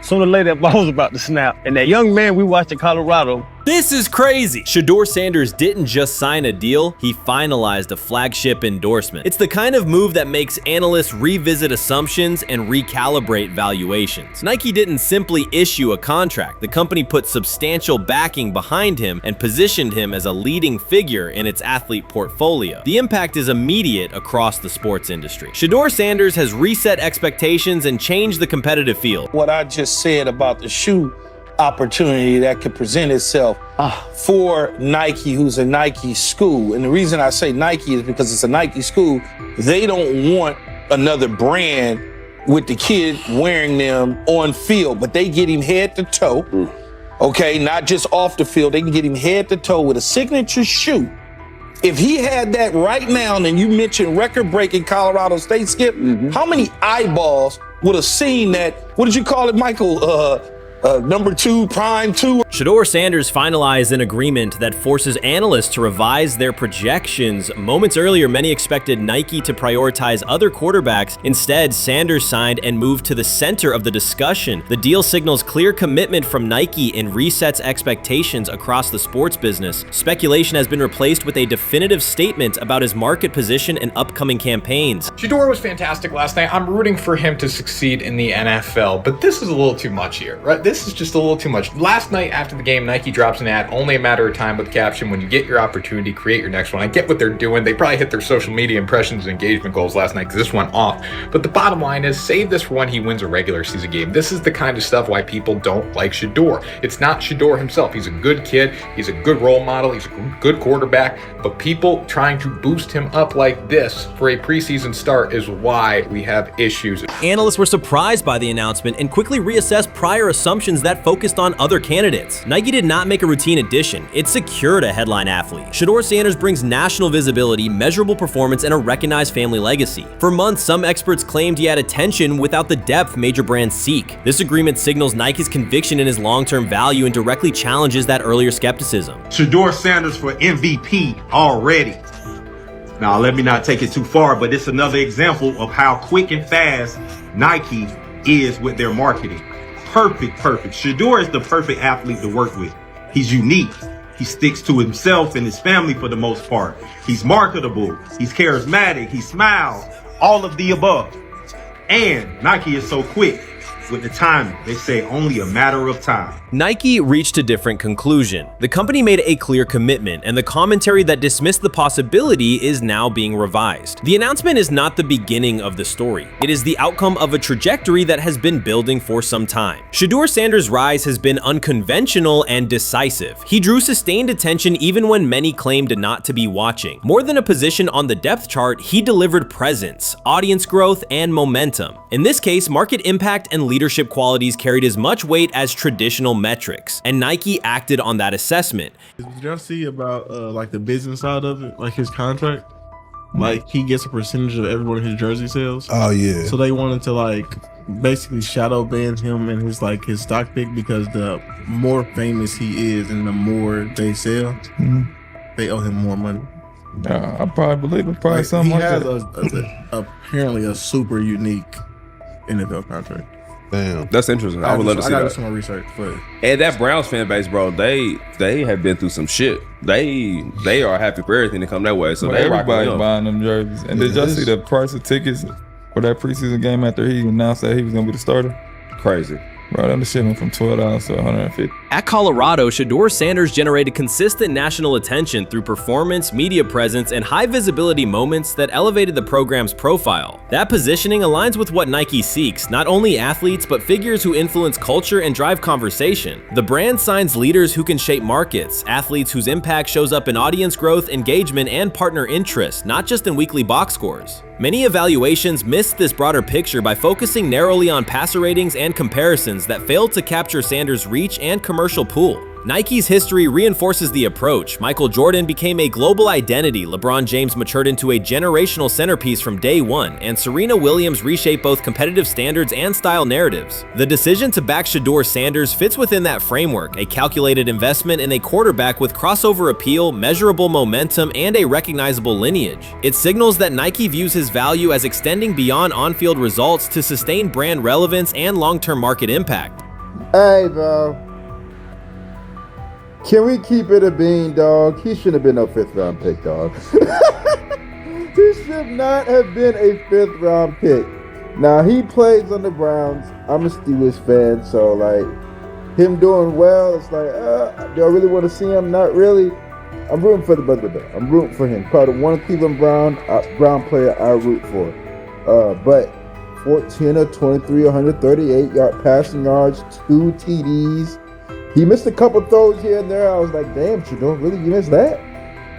Speaker 20: sooner or later that ball was about to snap. And that young man we watched in Colorado,
Speaker 3: This is crazy! Shedeur Sanders didn't just sign a deal, he finalized a flagship endorsement. It's the kind of move that makes analysts revisit assumptions and recalibrate valuations. Nike didn't simply issue a contract. The company put substantial backing behind him and positioned him as a leading figure in its athlete portfolio. The impact is immediate across the sports industry. Shedeur Sanders has reset expectations and changed the competitive field.
Speaker 21: What I just said about the shoe opportunity that could present itself for Nike, who's a Nike school. And the reason I say Nike is because it's a Nike school. They don't want another brand with the kid wearing them on field, but they get him head to toe. Okay, not just off the field. They can get him head to toe with a signature shoe. If he had that right now, and you mentioned record-breaking Colorado State, Skip, how many eyeballs would have seen that? What did you call it, Michael? Number 2, prime 2.
Speaker 3: Shedeur Sanders finalized an agreement that forces analysts to revise their projections. Moments earlier, many expected Nike to prioritize other quarterbacks. Instead, Sanders signed and moved to the center of the discussion. The deal signals clear commitment from Nike and resets expectations across the sports business. Speculation has been replaced with a definitive statement about his market position and upcoming campaigns.
Speaker 22: Shedeur was fantastic last night. I'm rooting for him to succeed in the NFL, but this is a little too much here, right? This is just a little too much. Last night after the game, Nike drops an ad, only a matter of time, with the caption, when you get your opportunity, create your next one. I get what they're doing. They probably hit their social media impressions and engagement goals last night because this went off. But the bottom line is, save this for when he wins a regular season game. This is the kind of stuff why people don't like Shedeur. It's not Shedeur himself. He's a good kid. He's a good role model. He's a good quarterback. But people trying to boost him up like this for a preseason start is why we have issues.
Speaker 3: Analysts were surprised by the announcement and quickly reassessed prior assumptions that focused on other candidates. Nike did not make a routine addition. It secured a headline athlete. Shedeur Sanders brings national visibility, measurable performance, and a recognized family legacy. For months, some experts claimed he had attention without the depth major brands seek. This agreement signals Nike's conviction in his long-term value and directly challenges that earlier skepticism.
Speaker 23: Shedeur Sanders for MVP already. Now, let me not take it too far, but it's another example of how quick and fast Nike is with their marketing. Perfect. Shedeur is the perfect athlete to work with. He's unique. He sticks to himself and his family for the most part. He's marketable. He's charismatic. He smiles. All of the above. And Nike is so quick with the timing. They say only a matter of time.
Speaker 3: Nike reached a different conclusion. The company made a clear commitment, and the commentary that dismissed the possibility is now being revised. The announcement is not the beginning of the story. It is the outcome of a trajectory that has been building for some time. Shedeur Sanders' rise has been unconventional and decisive. He drew sustained attention even when many claimed not to be watching. More than a position on the depth chart, he delivered presence, audience growth, and momentum. In this case, market impact and leadership qualities carried as much weight as traditional metrics, and Nike acted on that assessment.
Speaker 26: Did y'all see about like the business side of it, like his contract? Like he gets a percentage of everyone in his jersey sales.
Speaker 12: Oh yeah.
Speaker 26: So they wanted to like basically shadow ban him and his stock pick, because the more famous he is and the more they sell, they owe him more money.
Speaker 27: I probably believe it's probably something
Speaker 26: he
Speaker 27: like
Speaker 26: has
Speaker 27: that.
Speaker 26: Apparently a super unique NFL contract.
Speaker 12: Damn,
Speaker 27: that's interesting. I would love to see that.
Speaker 26: I gotta do some more research, but
Speaker 27: and that Browns fan base, bro, they have been through some shit. They are happy for everything to come that way. So everybody's buying them jerseys. And did y'all see the price of tickets for that preseason game after he announced that he was gonna be the starter? Crazy.
Speaker 1: Right on the ceiling from $12 to $150.
Speaker 3: At Colorado, Shedeur Sanders generated consistent national attention through performance, media presence, and high visibility moments that elevated the program's profile. That positioning aligns with what Nike seeks, not only athletes, but figures who influence culture and drive conversation. The brand signs leaders who can shape markets, athletes whose impact shows up in audience growth, engagement, and partner interest, not just in weekly box scores. Many evaluations missed this broader picture by focusing narrowly on passer ratings and comparisons that failed to capture Sanders' reach and commercial pool. Nike's history reinforces the approach. Michael Jordan became a global identity, LeBron James matured into a generational centerpiece from day one, and Serena Williams reshaped both competitive standards and style narratives. The decision to back Shedeur Sanders fits within that framework, a calculated investment in a quarterback with crossover appeal, measurable momentum, and a recognizable lineage. It signals that Nike views his value as extending beyond on-field results to sustain brand relevance and long-term market impact.
Speaker 2: Hey, bro. Can we keep it a bean, dog? He shouldn't have been no 5th round pick, dog. He should not have been a 5th round pick. Now, he plays on the Browns. I'm a Steelers fan, so, like, him doing well, it's like, do I really want to see him? Not really. I'm rooting for the brother, though. I'm rooting for him. Probably the one Cleveland Brown player I root for. But 14 of 23, 138 passing yards, 2 TDs. He missed a couple throws here and there. I was like, damn, Shedeur, really? You missed that?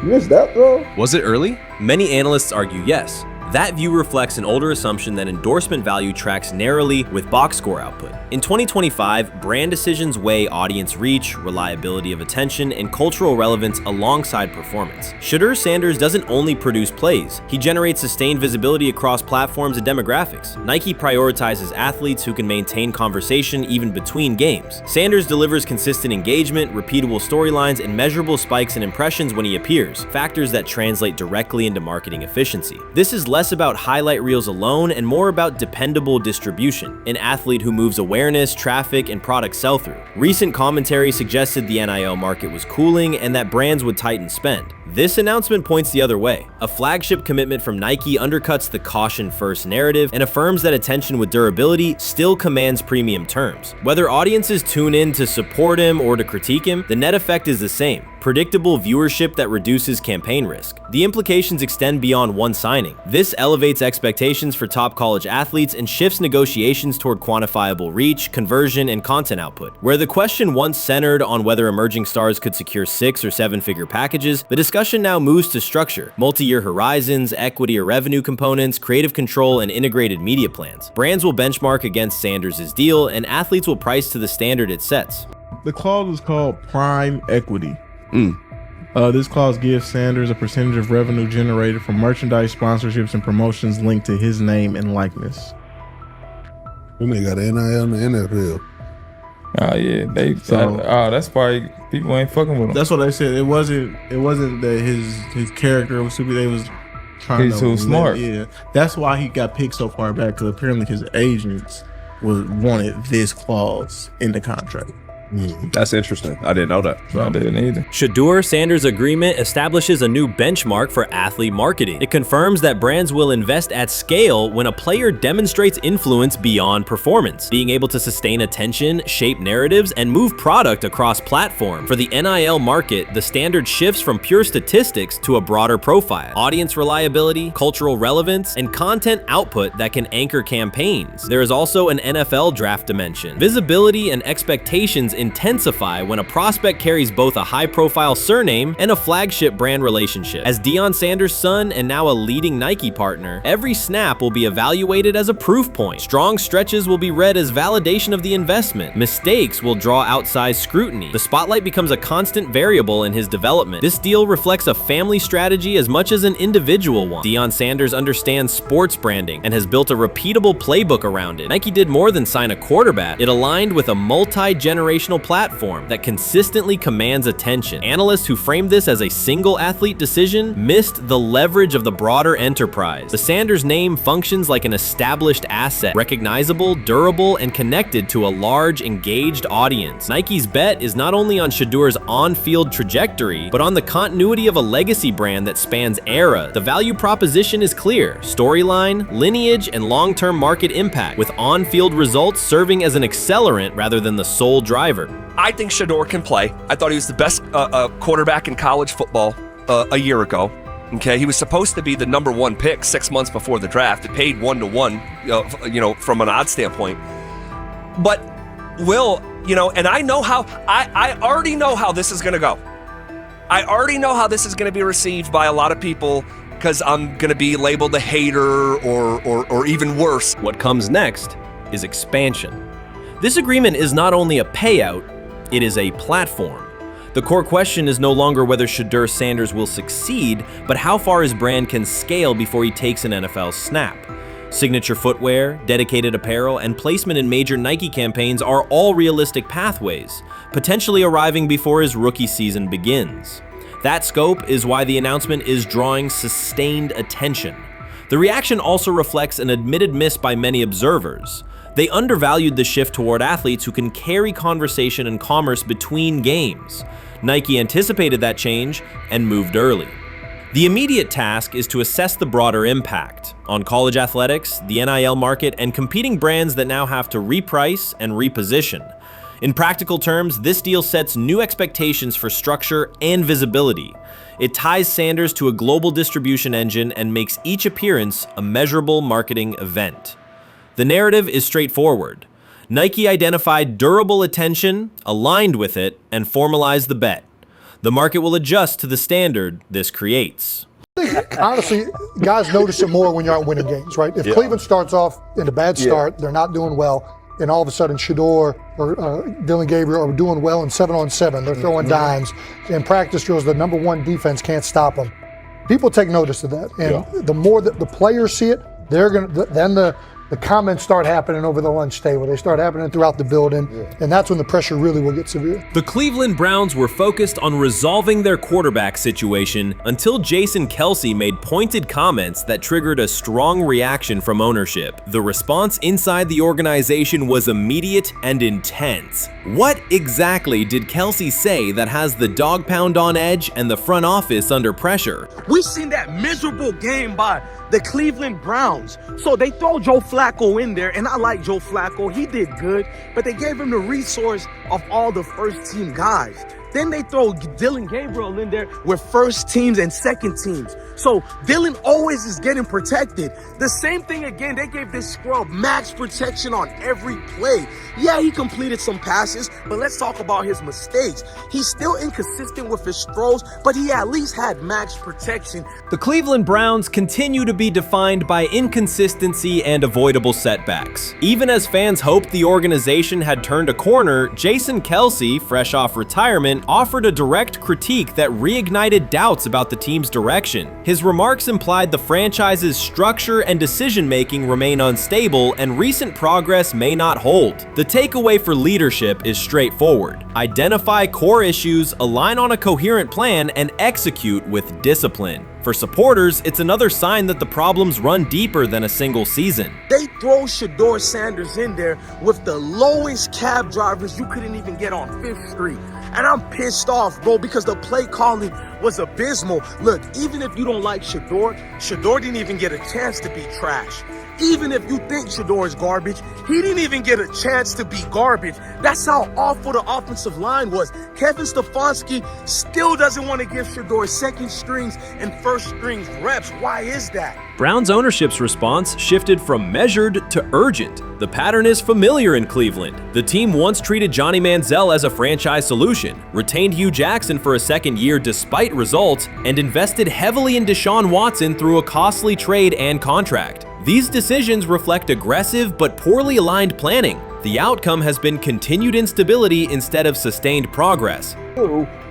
Speaker 2: You missed that throw?
Speaker 3: Was it early? Many analysts argue yes. That view reflects an older assumption that endorsement value tracks narrowly with box score output. In 2025, brand decisions weigh audience reach, reliability of attention, and cultural relevance alongside performance. Shedeur Sanders doesn't only produce plays, he generates sustained visibility across platforms and demographics. Nike prioritizes athletes who can maintain conversation even between games. Sanders delivers consistent engagement, repeatable storylines, and measurable spikes in impressions when he appears, factors that translate directly into marketing efficiency. This is less about highlight reels alone and more about dependable distribution, an athlete who moves awareness, traffic, and product sell-through. Recent commentary suggested the NIL market was cooling and that brands would tighten spend. This announcement points the other way. A flagship commitment from Nike undercuts the caution-first narrative and affirms that attention with durability still commands premium terms. Whether audiences tune in to support him or to critique him, the net effect is the same: predictable viewership that reduces campaign risk. The implications extend beyond one signing. This elevates expectations for top college athletes and shifts negotiations toward quantifiable reach, conversion, and content output. Where the question once centered on whether emerging stars could secure 6- or 7-figure packages, the discussion now moves to structure, multi-year horizons, equity or revenue components, creative control, and integrated media plans. Brands will benchmark against Sanders' deal, and athletes will price to the standard it sets.
Speaker 26: The clause is called prime equity. This clause gives Sanders a percentage of revenue generated from merchandise, sponsorships, and promotions linked to his name and likeness.
Speaker 4: When they got NIL in the NFL.
Speaker 1: Oh yeah, that's why people ain't fucking with him.
Speaker 26: That's what they said. It wasn't that his character was stupid. They was trying
Speaker 1: He's too smart.
Speaker 26: Yeah, that's why he got picked so far back, because apparently his agents wanted this clause in the contract.
Speaker 27: That's interesting. I didn't know that.
Speaker 1: I didn't either.
Speaker 3: Shedeur Sanders' agreement establishes a new benchmark for athlete marketing. It confirms that brands will invest at scale when a player demonstrates influence beyond performance, being able to sustain attention, shape narratives, and move product across platform. For the NIL market, the standard shifts from pure statistics to a broader profile: audience reliability, cultural relevance, and content output that can anchor campaigns. There is also an NFL draft dimension. Visibility and expectations intensify when a prospect carries both a high-profile surname and a flagship brand relationship. As Deion Sanders' son and now a leading Nike partner, every snap will be evaluated as a proof point. Strong stretches will be read as validation of the investment. Mistakes will draw outsized scrutiny. The spotlight becomes a constant variable in his development. This deal reflects a family strategy as much as an individual one. Deion Sanders understands sports branding and has built a repeatable playbook around it. Nike did more than sign a quarterback. It aligned with a multi-generational national platform that consistently commands attention. Analysts who framed this as a single athlete decision missed the leverage of the broader enterprise. The Sanders name functions like an established asset, recognizable, durable, and connected to a large, engaged audience. Nike's bet is not only on Shedeur's on-field trajectory, but on the continuity of a legacy brand that spans eras. The value proposition is clear: storyline, lineage, and long-term market impact, with on-field results serving as an accelerant rather than the sole driver.
Speaker 6: I think Shedeur can play. I thought he was the best quarterback in college football a year ago. Okay, he was supposed to be the #1 pick 6 months before the draft. It paid 1-to-1, from an odds standpoint. But Will, and I know how. I already know how this is going to go. I already know how this is going to be received by a lot of people, because I'm going to be labeled a hater or even worse.
Speaker 3: What comes next is expansion. This agreement is not only a payout, it is a platform. The core question is no longer whether Shedeur Sanders will succeed, but how far his brand can scale before he takes an NFL snap. Signature footwear, dedicated apparel, and placement in major Nike campaigns are all realistic pathways, potentially arriving before his rookie season begins. That scope is why the announcement is drawing sustained attention. The reaction also reflects an admitted miss by many observers. They undervalued the shift toward athletes who can carry conversation and commerce between games. Nike anticipated that change and moved early. The immediate task is to assess the broader impact on college athletics, the NIL market, and competing brands that now have to reprice and reposition. In practical terms, this deal sets new expectations for structure and visibility. It ties Sanders to a global distribution engine and makes each appearance a measurable marketing event. The narrative is straightforward. Nike identified durable attention, aligned with it, and formalized the bet. The market will adjust to the standard this creates.
Speaker 8: Honestly, guys notice it more when you're out winning games, right? If Cleveland starts off in a bad start, they're not doing well, and all of a sudden Shedeur or Dillon Gabriel are doing well in 7-on-7. They're throwing dimes. In practice drills, the #1 defense can't stop them. People take notice of that, and the more that the players see it, they're gonna then the comments start happening over the lunch table. They start happening throughout the building, and that's when the pressure really will get severe.
Speaker 3: The Cleveland Browns were focused on resolving their quarterback situation until Jason Kelce made pointed comments that triggered a strong reaction from ownership. The response inside the organization was immediate and intense. What exactly did Kelce say that has the dog pound on edge and the front office under pressure?
Speaker 9: We've seen that miserable game by the Cleveland Browns. So they throw Joe Flacco in there, and I like Joe Flacco. He did good, but they gave him the resource of all the first-team guys. Then they throw Dillon Gabriel in there with first teams and second teams. So Dillon always is getting protected. The same thing again, they gave this scrub max protection on every play. Yeah, he completed some passes, but let's talk about his mistakes. He's still inconsistent with his throws, but he at least had max protection.
Speaker 3: The Cleveland Browns continue to be defined by inconsistency and avoidable setbacks. Even as fans hoped the organization had turned a corner, Jason Kelce, fresh off retirement, offered a direct critique that reignited doubts about the team's direction. His remarks implied the franchise's structure and decision-making remain unstable and recent progress may not hold. The takeaway for leadership is straightforward. Identify core issues, align on a coherent plan, and execute with discipline. For supporters, it's another sign that the problems run deeper than a single season.
Speaker 9: They throw Shedeur Sanders in there with the lowest cab drivers you couldn't even get on 5th Street. And I'm pissed off, bro, because the play calling was abysmal. Look, even if you don't like Shedeur didn't even get a chance to be trash. Even if you think Shedeur is garbage, he didn't even get a chance to be garbage. That's how awful the offensive line was. Kevin Stefanski still doesn't want to give Shedeur second strings and first strings reps. Why is that?
Speaker 3: Browns ownership's response shifted from measured to urgent. The pattern is familiar in Cleveland. The team once treated Johnny Manziel as a franchise solution, retained Hugh Jackson for a second year despite results, and invested heavily in Deshaun Watson through a costly trade and contract. These decisions reflect aggressive but poorly aligned planning. The outcome has been continued instability instead of sustained progress.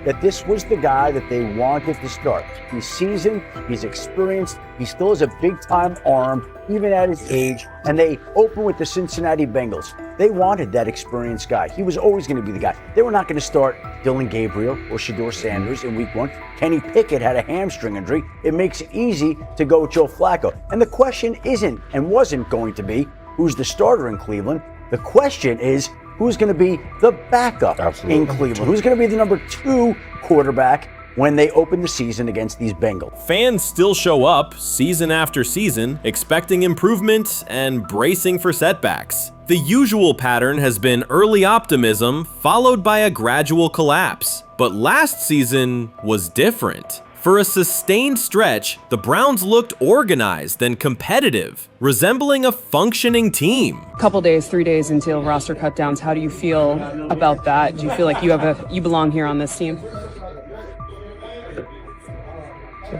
Speaker 10: That this was the guy that they wanted to start. He's seasoned, he's experienced, he still has a big-time arm, even at his age, and they open with the Cincinnati Bengals. They wanted that experienced guy. He was always going to be the guy. They were not going to start Dillon Gabriel or Shedeur Sanders in week 1. Kenny Pickett had a hamstring injury. It makes it easy to go with Joe Flacco. And the question isn't and wasn't going to be who's the starter in Cleveland. The question is who's going to be the backup in Cleveland? Who's going to be the number 2 quarterback when they open the season against these Bengals?
Speaker 3: Fans still show up season after season, expecting improvement and bracing for setbacks. The usual pattern has been early optimism followed by a gradual collapse. But last season was different. For a sustained stretch, the Browns looked organized and competitive, resembling a functioning team.
Speaker 7: Couple days, 3 days until roster cutdowns, how do you feel about that? Do you feel like you belong here on this team?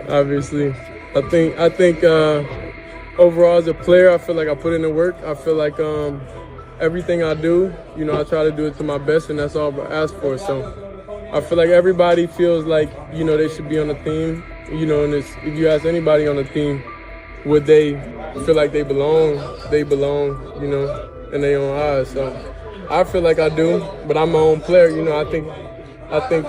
Speaker 11: Obviously, I think overall as a player, I feel like I put in the work. I feel like everything I do, I try to do it to my best, and that's all I ask for. So I feel like everybody feels like they should be on the team. And if you ask anybody on the team, would they feel like they belong? They belong, in their own eyes. So I feel like I do, but I'm my own player. I think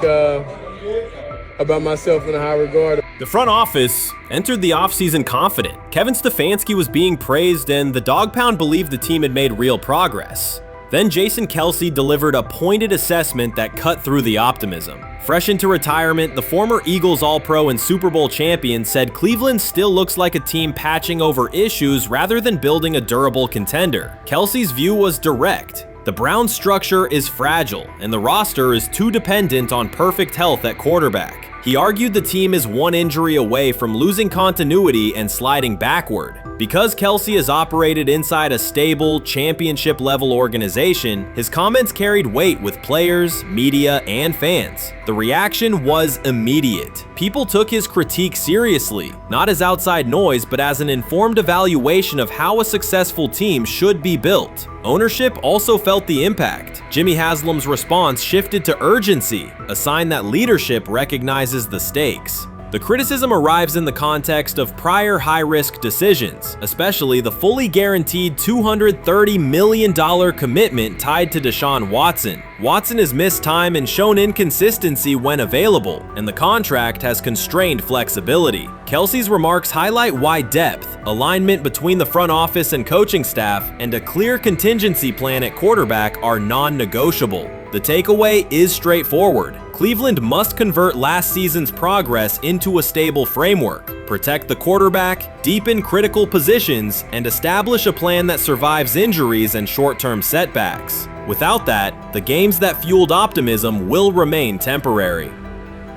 Speaker 11: about myself in a high regard.
Speaker 3: The front office entered the offseason confident. Kevin Stefanski was being praised and the Dog Pound believed the team had made real progress. Then Jason Kelce delivered a pointed assessment that cut through the optimism. Fresh into retirement, the former Eagles All-Pro and Super Bowl champion said Cleveland still looks like a team patching over issues rather than building a durable contender. Kelce's view was direct. The Browns' structure is fragile, and the roster is too dependent on perfect health at quarterback. He argued the team is one injury away from losing continuity and sliding backward. Because Kelce has operated inside a stable, championship-level organization, his comments carried weight with players, media, and fans. The reaction was immediate. People took his critique seriously, not as outside noise, but as an informed evaluation of how a successful team should be built. Ownership also felt the impact. Jimmy Haslam's response shifted to urgency, a sign that leadership recognizes the stakes. The criticism arrives in the context of prior high-risk decisions, especially the fully guaranteed $230 million commitment tied to Deshaun Watson. Watson has missed time and shown inconsistency when available, and the contract has constrained flexibility. Kelce's remarks highlight why depth, alignment between the front office and coaching staff, and a clear contingency plan at quarterback are non-negotiable. The takeaway is straightforward. Cleveland must convert last season's progress into a stable framework, protect the quarterback, deepen critical positions, and establish a plan that survives injuries and short-term setbacks. Without that, the games that fueled optimism will remain temporary.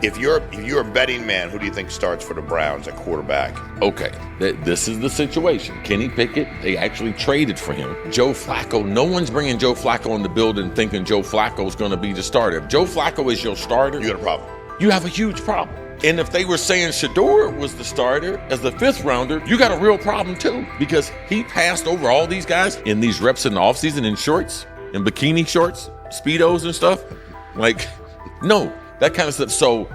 Speaker 13: If you're a betting man, who do you think starts for the Browns at quarterback?
Speaker 16: Okay, this is the situation. Kenny Pickett, they actually traded for him. Joe Flacco, no one's bringing Joe Flacco in the building thinking Joe Flacco's going to be the starter. If Joe Flacco is your starter,
Speaker 13: you got a problem.
Speaker 16: You have a huge problem. And if they were saying Shedeur was the starter as the 5th rounder, you got a real problem too, because he passed over all these guys in these reps in the offseason in shorts, in bikini shorts, Speedos and stuff. Like, no. That kind of stuff. So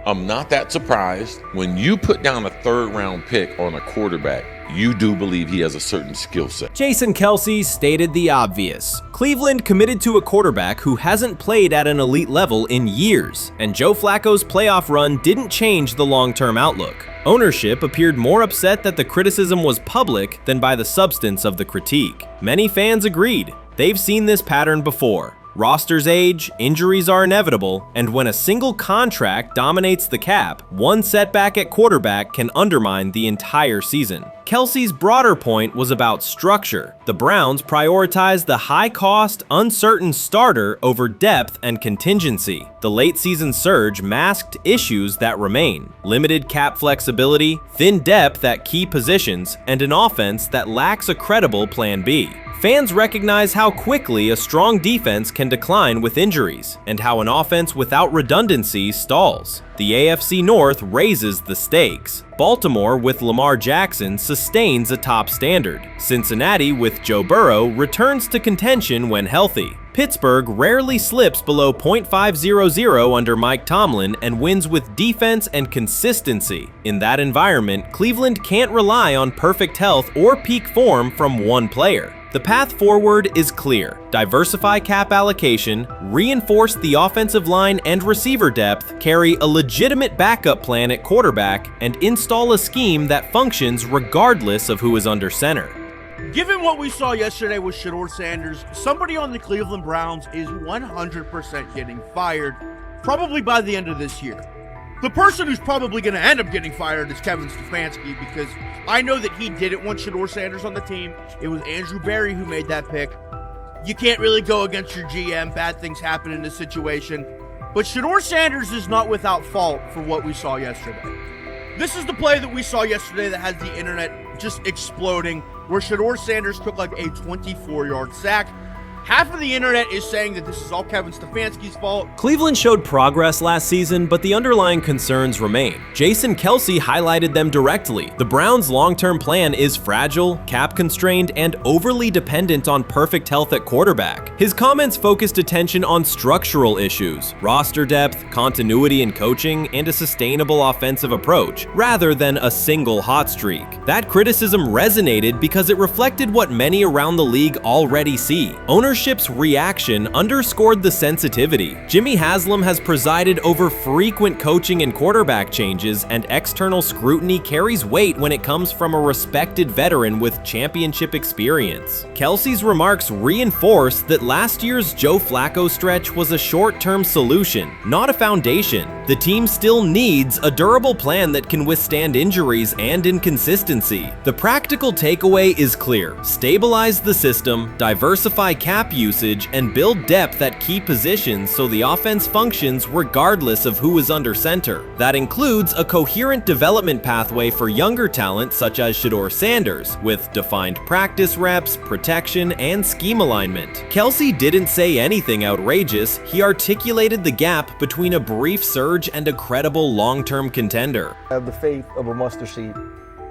Speaker 16: I'm not that surprised. When you put down a 3rd round pick on a quarterback, you do believe he has a certain skill set.
Speaker 3: Jason Kelce stated the obvious. Cleveland committed to a quarterback who hasn't played at an elite level in years, and Joe Flacco's playoff run didn't change the long-term outlook. Ownership appeared more upset that the criticism was public than by the substance of the critique. Many fans agreed. They've seen this pattern before. Rosters age, injuries are inevitable, and when a single contract dominates the cap, one setback at quarterback can undermine the entire season. Kelce's broader point was about structure. The Browns prioritized the high-cost, uncertain starter over depth and contingency. The late-season surge masked issues that remain: limited cap flexibility, thin depth at key positions, and an offense that lacks a credible Plan B. Fans recognize how quickly a strong defense can decline with injuries, and how an offense without redundancy stalls. The AFC North raises the stakes. Baltimore with Lamar Jackson sustains a top standard. Cincinnati with Joe Burrow returns to contention when healthy. Pittsburgh rarely slips below .500 under Mike Tomlin and wins with defense and consistency. In that environment, Cleveland can't rely on perfect health or peak form from one player. The path forward is clear. Diversify cap allocation, reinforce the offensive line and receiver depth, carry a legitimate backup plan at quarterback, and install a scheme that functions regardless of who is under center.
Speaker 5: Given what we saw yesterday with Shedeur Sanders, somebody on the Cleveland Browns is 100% getting fired, probably by the end of this year. The person who's probably going to end up getting fired is Kevin Stefanski, because I know that he didn't want Shedeur Sanders on the team. It was Andrew Berry who made that pick. You can't really go against your GM. Bad things happen in this situation. But Shedeur Sanders is not without fault for what we saw yesterday. This is the play that we saw yesterday that has the internet just exploding, where Shedeur Sanders took like a 24-yard sack. Half of the internet is saying that this is all Kevin Stefanski's fault.
Speaker 3: Cleveland showed progress last season, but the underlying concerns remain. Jason Kelce highlighted them directly. The Browns' long-term plan is fragile, cap-constrained, and overly dependent on perfect health at quarterback. His comments focused attention on structural issues, roster depth, continuity in coaching, and a sustainable offensive approach, rather than a single hot streak. That criticism resonated because it reflected what many around the league already see. Ownership's reaction underscored the sensitivity. Jimmy Haslam has presided over frequent coaching and quarterback changes, and external scrutiny carries weight when it comes from a respected veteran with championship experience. Kelce's remarks reinforce that last year's Joe Flacco stretch was a short-term solution, not a foundation. The team still needs a durable plan that can withstand injuries and inconsistency. The practical takeaway is clear: stabilize the system, diversify cap usage, and build depth at key positions so the offense functions regardless of who is under center. That includes a coherent development pathway for younger talent such as Shedeur Sanders, with defined practice reps, protection, and scheme alignment. Kelce didn't say anything outrageous. He articulated the gap between a brief surge and a credible long-term contender.
Speaker 14: I have the faith of a mustard seed.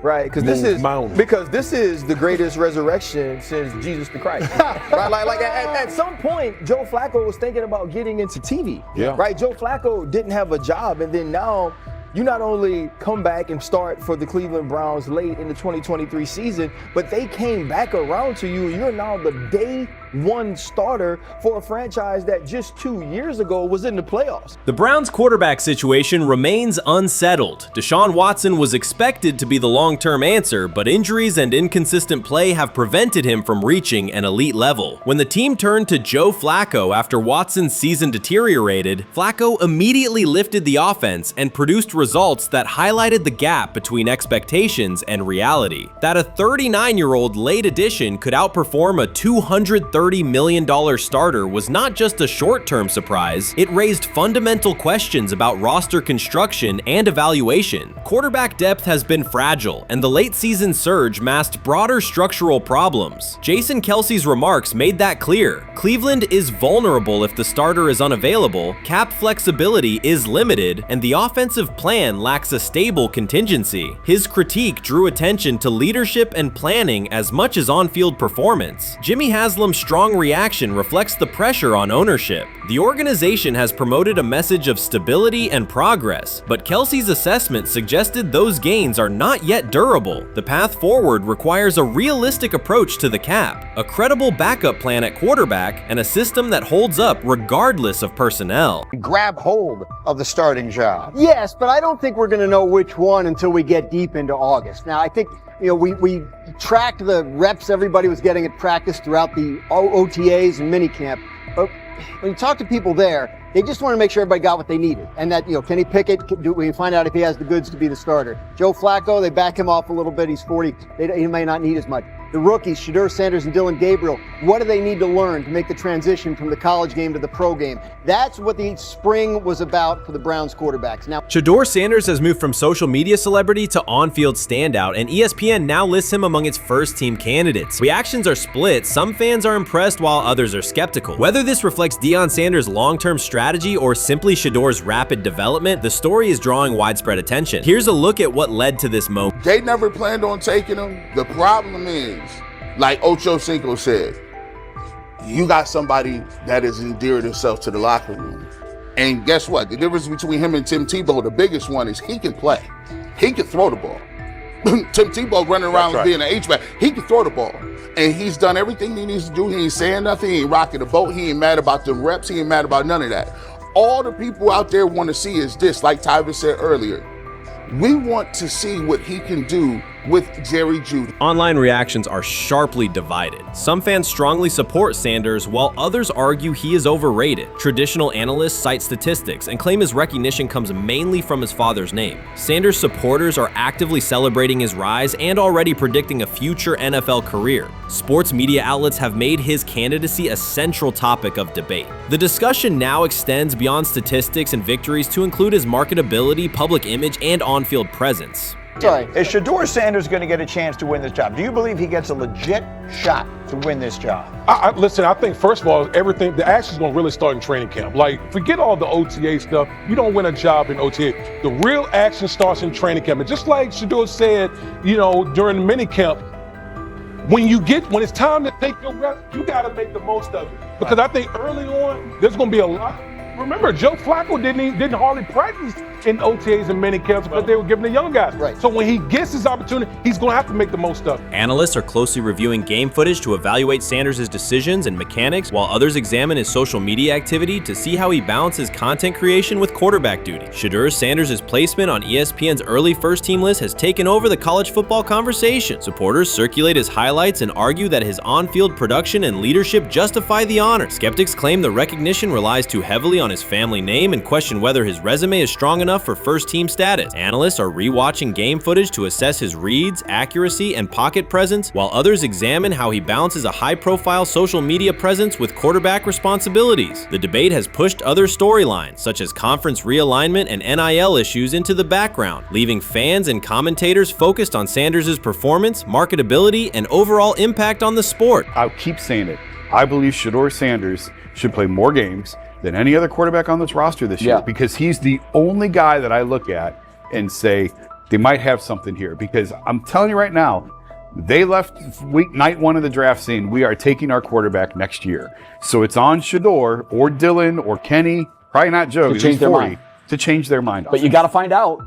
Speaker 14: Right, because this is the greatest resurrection since Jesus the Christ. Right, like at some point, Joe Flacco was thinking about getting into TV.
Speaker 16: Yeah.
Speaker 14: Right, Joe Flacco didn't have a job, and then now you not only come back and start for the Cleveland Browns late in the 2023 season, but they came back around to you. You're now the day one starter for a franchise that just 2 years ago was in the playoffs.
Speaker 3: The Browns' quarterback situation remains unsettled. Deshaun Watson was expected to be the long-term answer, but injuries and inconsistent play have prevented him from reaching an elite level. When the team turned to Joe Flacco after Watson's season deteriorated, Flacco immediately lifted the offense and produced results that highlighted the gap between expectations and reality. That a 39-year-old late addition could outperform a $230 million starter was not just a short-term surprise, it raised fundamental questions about roster construction and evaluation. Quarterback depth has been fragile, and the late-season surge masked broader structural problems. Jason Kelce's remarks made that clear. Cleveland is vulnerable if the starter is unavailable, cap flexibility is limited, and the offensive plan lacks a stable contingency. His critique drew attention to leadership and planning as much as on-field performance. Jimmy Haslam's strong reaction reflects the pressure on ownership. The organization has promoted a message of stability and progress, but Kelce's assessment suggested those gains are not yet durable. The path forward requires a realistic approach to the cap, a credible backup plan at quarterback, and a system that holds up regardless of personnel.
Speaker 15: Grab hold of the starting job. Yes, but I don't think we're going to know which one until we get deep into August. Now, I think, we tracked the reps everybody was getting at practice throughout the OTAs and minicamp. But when you talk to people there, they just want to make sure everybody got what they needed. And that, Kenny Pickett, we find out if he has the goods to be the starter. Joe Flacco, they back him off a little bit. He's 40. He may not need as much. The rookies, Shedeur Sanders and Dylan Gabriel, what do they need to learn to make the transition from the college game to the pro game? That's what the spring was about for the Browns quarterbacks. Now,
Speaker 3: Shedeur Sanders has moved from social media celebrity to on-field standout, and ESPN now lists him among its first-team candidates. Reactions are split. Some fans are impressed while others are skeptical. Whether this reflects Deion Sanders' long-term strategy or simply Shedeur's rapid development, the story is drawing widespread attention. Here's a look at what led to this moment.
Speaker 17: They never planned on taking him. The problem is, like Ocho Cinco said, you got somebody that has endeared himself to the locker room. And guess what? The difference between him and Tim Tebow, the biggest one, is he can play. He can throw the ball. Tim Tebow running around being an H-back. He can throw the ball. And he's done everything he needs to do. He ain't saying nothing. He ain't rocking the boat. He ain't mad about the reps. He ain't mad about none of that. All the people out there want to see is this, like Tyvis said earlier. We want to see what he can do with Jerry Jeudy.
Speaker 3: Online reactions are sharply divided. Some fans strongly support Sanders, while others argue he is overrated. Traditional analysts cite statistics and claim his recognition comes mainly from his father's name. Sanders supporters are actively celebrating his rise and already predicting a future NFL career. Sports media outlets have made his candidacy a central topic of debate. The discussion now extends beyond statistics and victories to include his marketability, public image, and on-field presence.
Speaker 18: Sorry, is Shedeur Sanders going to get a chance to win this job? Do you believe he gets a legit shot to win this job?
Speaker 19: Listen, I think first of all, the action's going to really start in training camp. Like, forget all the OTA stuff. You don't win a job in OTA. The real action starts in training camp. And just like Shedeur said, during the mini camp, when it's time to take your reps, you got to make the most of it. Because I think early on, there's going to be a lot. Remember, Joe Flacco didn't hardly practice in OTAs and mini camps because they were giving the young guys. Right. So when he gets his opportunity, he's going to have to make the most of it.
Speaker 3: Analysts are closely reviewing game footage to evaluate Sanders' decisions and mechanics, while others examine his social media activity to see how he balances content creation with quarterback duty. Shedeur Sanders' placement on ESPN's early first-team list has taken over the college football conversation. Supporters circulate his highlights and argue that his on-field production and leadership justify the honor. Skeptics claim the recognition relies too heavily on his family name and question whether his resume is strong enough for first-team status. Analysts are rewatching game footage to assess his reads, accuracy, and pocket presence, while others examine how he balances a high-profile social media presence with quarterback responsibilities. The debate has pushed other storylines, such as conference realignment and NIL issues, into the background, leaving fans and commentators focused on Sanders' performance, marketability, and overall impact on the sport.
Speaker 20: I'll keep saying it. I believe Shedeur Sanders should play more games than any other quarterback on this roster this year, because he's the only guy that I look at and say they might have something here. Because I'm telling you right now, they left night one of the draft saying we are taking our quarterback next year. So it's on Shedeur or Dylan or Kenny, probably not Joe,
Speaker 10: to change their mind.
Speaker 20: To change their mind.
Speaker 10: But you got to find out.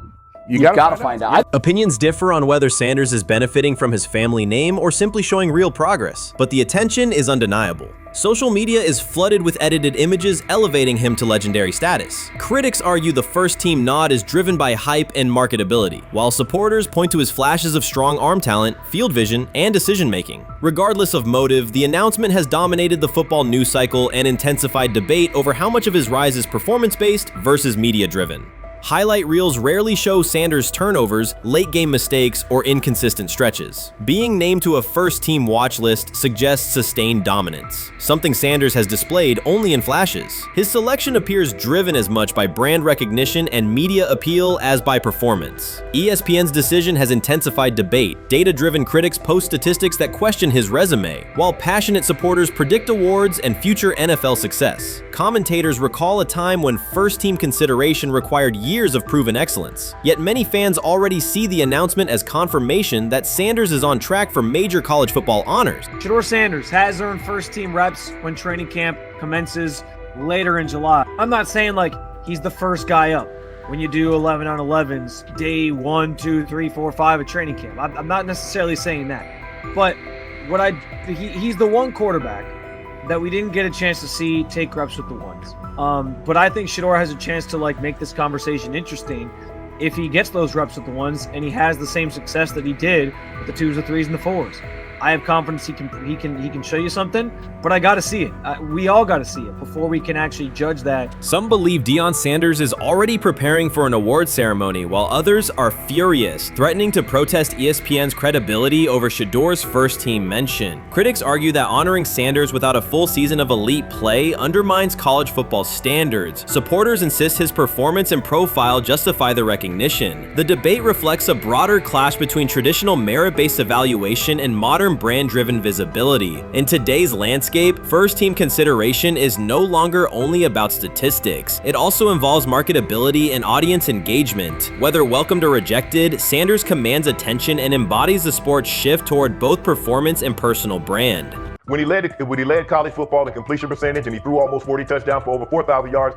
Speaker 10: You gotta find out.
Speaker 3: Opinions differ on whether Sanders is benefiting from his family name or simply showing real progress, but the attention is undeniable. Social media is flooded with edited images elevating him to legendary status. Critics argue the first-team nod is driven by hype and marketability, while supporters point to his flashes of strong arm talent, field vision, and decision-making. Regardless of motive, the announcement has dominated the football news cycle and intensified debate over how much of his rise is performance-based versus media-driven. Highlight reels rarely show Sanders' turnovers, late-game mistakes, or inconsistent stretches. Being named to a first-team watch list suggests sustained dominance, something Sanders has displayed only in flashes. His selection appears driven as much by brand recognition and media appeal as by performance. ESPN's decision has intensified debate. Data-driven critics post statistics that question his resume, while passionate supporters predict awards and future NFL success. Commentators recall a time when first-team consideration required years of proven excellence. Yet many fans already see the announcement as confirmation that Sanders is on track for major college football honors.
Speaker 21: Shedeur Sanders has earned first-team reps when training camp commences later in July. I'm not saying like he's the first guy up when you do 11 on 11s, day 1, 2, 3, 4, 5 at training camp. I'm not necessarily saying that. But he's the one quarterback that we didn't get a chance to see take reps with the ones. But I think Shedeur has a chance to make this conversation interesting if he gets those reps with the ones and he has the same success that he did with the 2s, the 3s, and the 4s. I have confidence he can show you something, but I got to see it. We all got to see it before we can actually judge that.
Speaker 3: Some believe Deion Sanders is already preparing for an award ceremony, while others are furious, threatening to protest ESPN's credibility over Shedeur's first-team mention. Critics argue that honoring Sanders without a full season of elite play undermines college football standards. Supporters insist his performance and profile justify the recognition. The debate reflects a broader clash between traditional merit-based evaluation and modern brand-driven visibility. In today's landscape, first-team consideration is no longer only about statistics. It also involves marketability and audience engagement. Whether welcomed or rejected, Sanders commands attention and embodies the sport's shift toward both performance and personal brand.
Speaker 2: When he led college football in completion percentage and he threw almost 40 touchdowns for over 4,000 yards,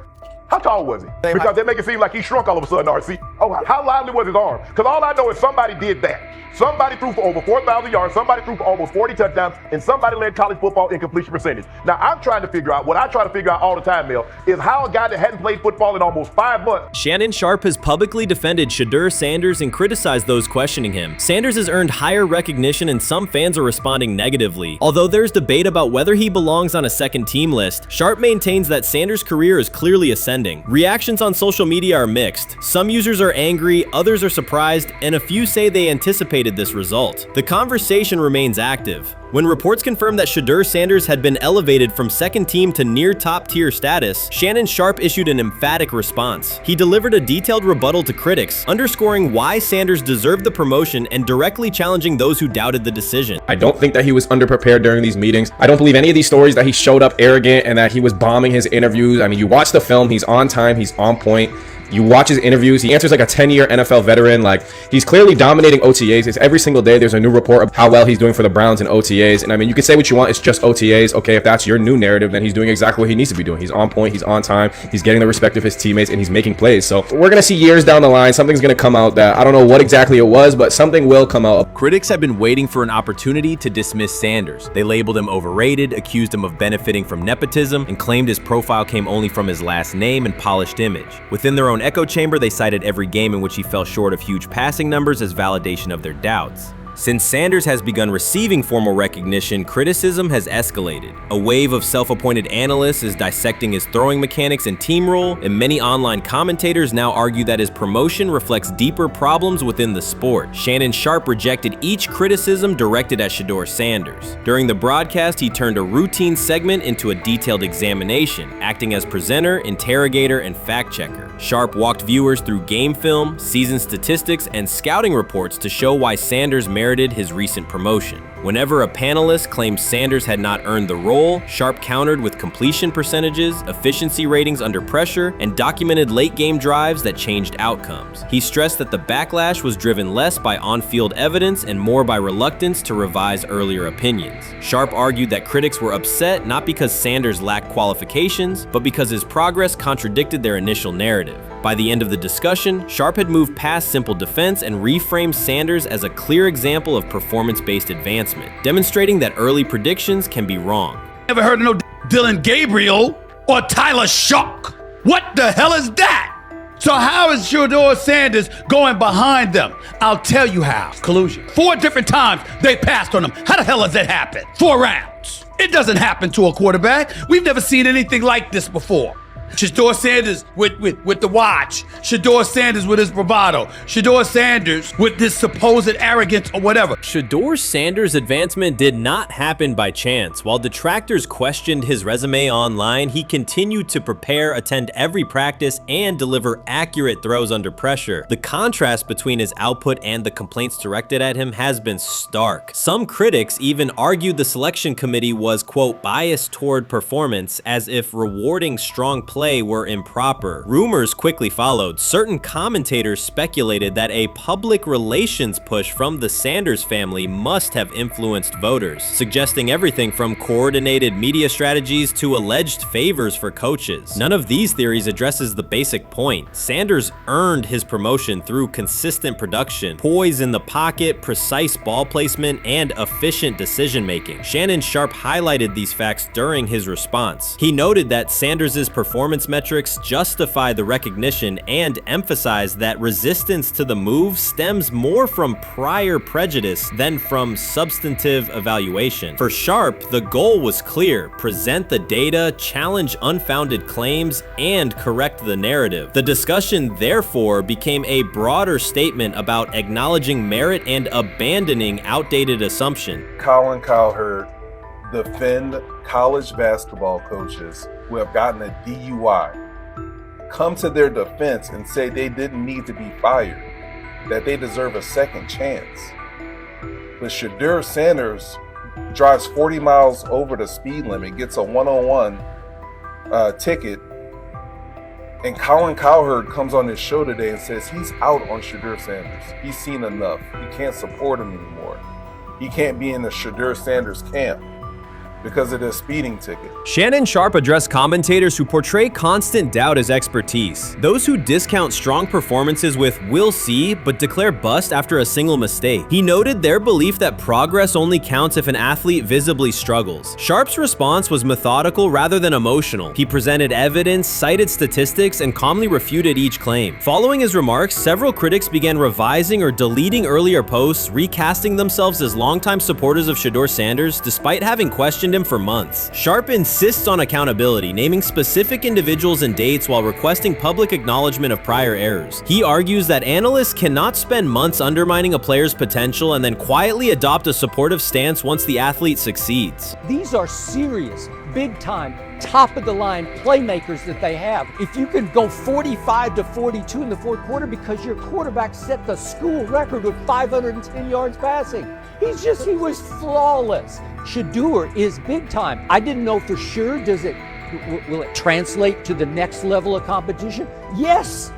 Speaker 2: how tall was he? Because they make it seem like he shrunk all of a sudden, RC. Oh, how lively was his arm? Because all I know is somebody did that. Somebody threw for over 4,000 yards, somebody threw for almost 40 touchdowns, and somebody led college football in completion percentage. Now, I'm trying to figure out, what I try to figure out all the time, Mel, is how a guy that hadn't played football in almost 5 months.
Speaker 3: Shannon Sharpe has publicly defended Shedeur Sanders and criticized those questioning him. Sanders has earned higher recognition and some fans are responding negatively. Although there's debate about whether he belongs on a second team list, Sharpe maintains that Sanders' career is clearly ascending. Reactions on social media are mixed. Some users are angry, others are surprised, and a few say they anticipated this result. The conversation remains active. When reports confirmed that Shedeur Sanders had been elevated from second team to near top tier status, Shannon Sharpe issued an emphatic response. He delivered a detailed rebuttal to critics, underscoring why Sanders deserved the promotion and directly challenging those who doubted the decision.
Speaker 4: I don't think that he was underprepared during these meetings. I don't believe any of these stories that he showed up arrogant and that he was bombing his interviews. I mean, you watch the film, he's on time, he's on point. You watch his interviews, he answers like a 10-year NFL veteran. Like, he's clearly dominating OTAs. It's every single day there's a new report of how well he's doing for the Browns in OTAs. And I mean, you can say what you want, it's just OTAs. Okay, if that's your new narrative, then he's doing exactly what he needs to be doing. He's on point, he's on time, he's getting the respect of his teammates, and he's making plays. So we're gonna see years down the line, something's gonna come out that I don't know what exactly it was, but something will come out.
Speaker 3: Critics have been waiting for an opportunity to dismiss Sanders. They labeled him overrated, accused him of benefiting from nepotism, and claimed his profile came only from his last name and polished image. Within their own echo chamber, they cited every game in which he fell short of huge passing numbers as validation of their doubts. Since Sanders has begun receiving formal recognition, criticism has escalated. A wave of self-appointed analysts is dissecting his throwing mechanics and team role, and many online commentators now argue that his promotion reflects deeper problems within the sport. Shannon Sharpe rejected each criticism directed at Shedeur Sanders. During the broadcast, he turned a routine segment into a detailed examination, acting as presenter, interrogator, and fact-checker. Sharpe walked viewers through game film, season statistics, and scouting reports to show why Sanders merited his recent promotion. Whenever a panelist claimed Sanders had not earned the role, Sharpe countered with completion percentages, efficiency ratings under pressure, and documented late-game drives that changed outcomes. He stressed that the backlash was driven less by on-field evidence and more by reluctance to revise earlier opinions. Sharpe argued that critics were upset not because Sanders lacked qualifications, but because his progress contradicted their initial narrative. By the end of the discussion, Sharpe had moved past simple defense and reframed Sanders as a clear example of performance-based advancement, demonstrating that early predictions can be wrong.
Speaker 12: Never heard of no Dylan Gabriel or Tyler Shock. What the hell is that? So how is Shedeur Sanders going behind them? I'll tell you how. Collusion. 4 different times they passed on him. How the hell does that happen? 4 rounds. It doesn't happen to a quarterback. We've never seen anything like this before. Shedeur Sanders with the watch. Shedeur Sanders with his bravado. Shedeur Sanders with this supposed arrogance or whatever.
Speaker 3: Shedeur Sanders' advancement did not happen by chance. While detractors questioned his resume online, he continued to prepare, attend every practice, and deliver accurate throws under pressure. The contrast between his output and the complaints directed at him has been stark. Some critics even argued the selection committee was, quote, biased toward performance, as if rewarding strong play were improper. Rumors quickly followed. Certain commentators speculated that a public relations push from the Sanders family must have influenced voters, suggesting everything from coordinated media strategies to alleged favors for coaches. None of these theories addresses the basic point. Sanders earned his promotion through consistent production, poise in the pocket, precise ball placement, and efficient decision-making. Shannon Sharpe highlighted these facts during his response. He noted that Sanders' performance metrics justify the recognition and emphasize that resistance to the move stems more from prior prejudice than from substantive evaluation. For Sharpe, the goal was clear: present the data, challenge unfounded claims, and correct the narrative. The discussion therefore became a broader statement about acknowledging merit and abandoning outdated assumption.
Speaker 22: Colin Cowherd defend college basketball coaches who have gotten a DUI, come to their defense and say they didn't need to be fired, that they deserve a second chance. But Shedeur Sanders drives 40 miles over the speed limit, gets a one-on-one ticket, and Colin Cowherd comes on his show today and says he's out on Shedeur Sanders. He's seen enough. He can't support him anymore. He can't be in the Shedeur Sanders camp. because of the speeding ticket.
Speaker 3: Shannon Sharpe addressed commentators who portray constant doubt as expertise. Those who discount strong performances with "we'll see" but declare bust after a single mistake. He noted their belief that progress only counts if an athlete visibly struggles. Sharpe's response was methodical rather than emotional. He presented evidence, cited statistics, and calmly refuted each claim. Following his remarks, several critics began revising or deleting earlier posts, recasting themselves as longtime supporters of Shedeur Sanders despite having questioned him for months. Sharpe insists on accountability, naming specific individuals and dates while requesting public acknowledgement of prior errors. He argues that analysts cannot spend months undermining a player's potential and then quietly adopt a supportive stance once the athlete succeeds.
Speaker 1: These are serious, big-time, top-of-the-line playmakers that they have. If you can go 45 to 42 in the fourth quarter because your quarterback set the school record with 510 yards passing. He was flawless. Shedeur is big time. I didn't know for sure, will it translate to the next level of competition? Yes,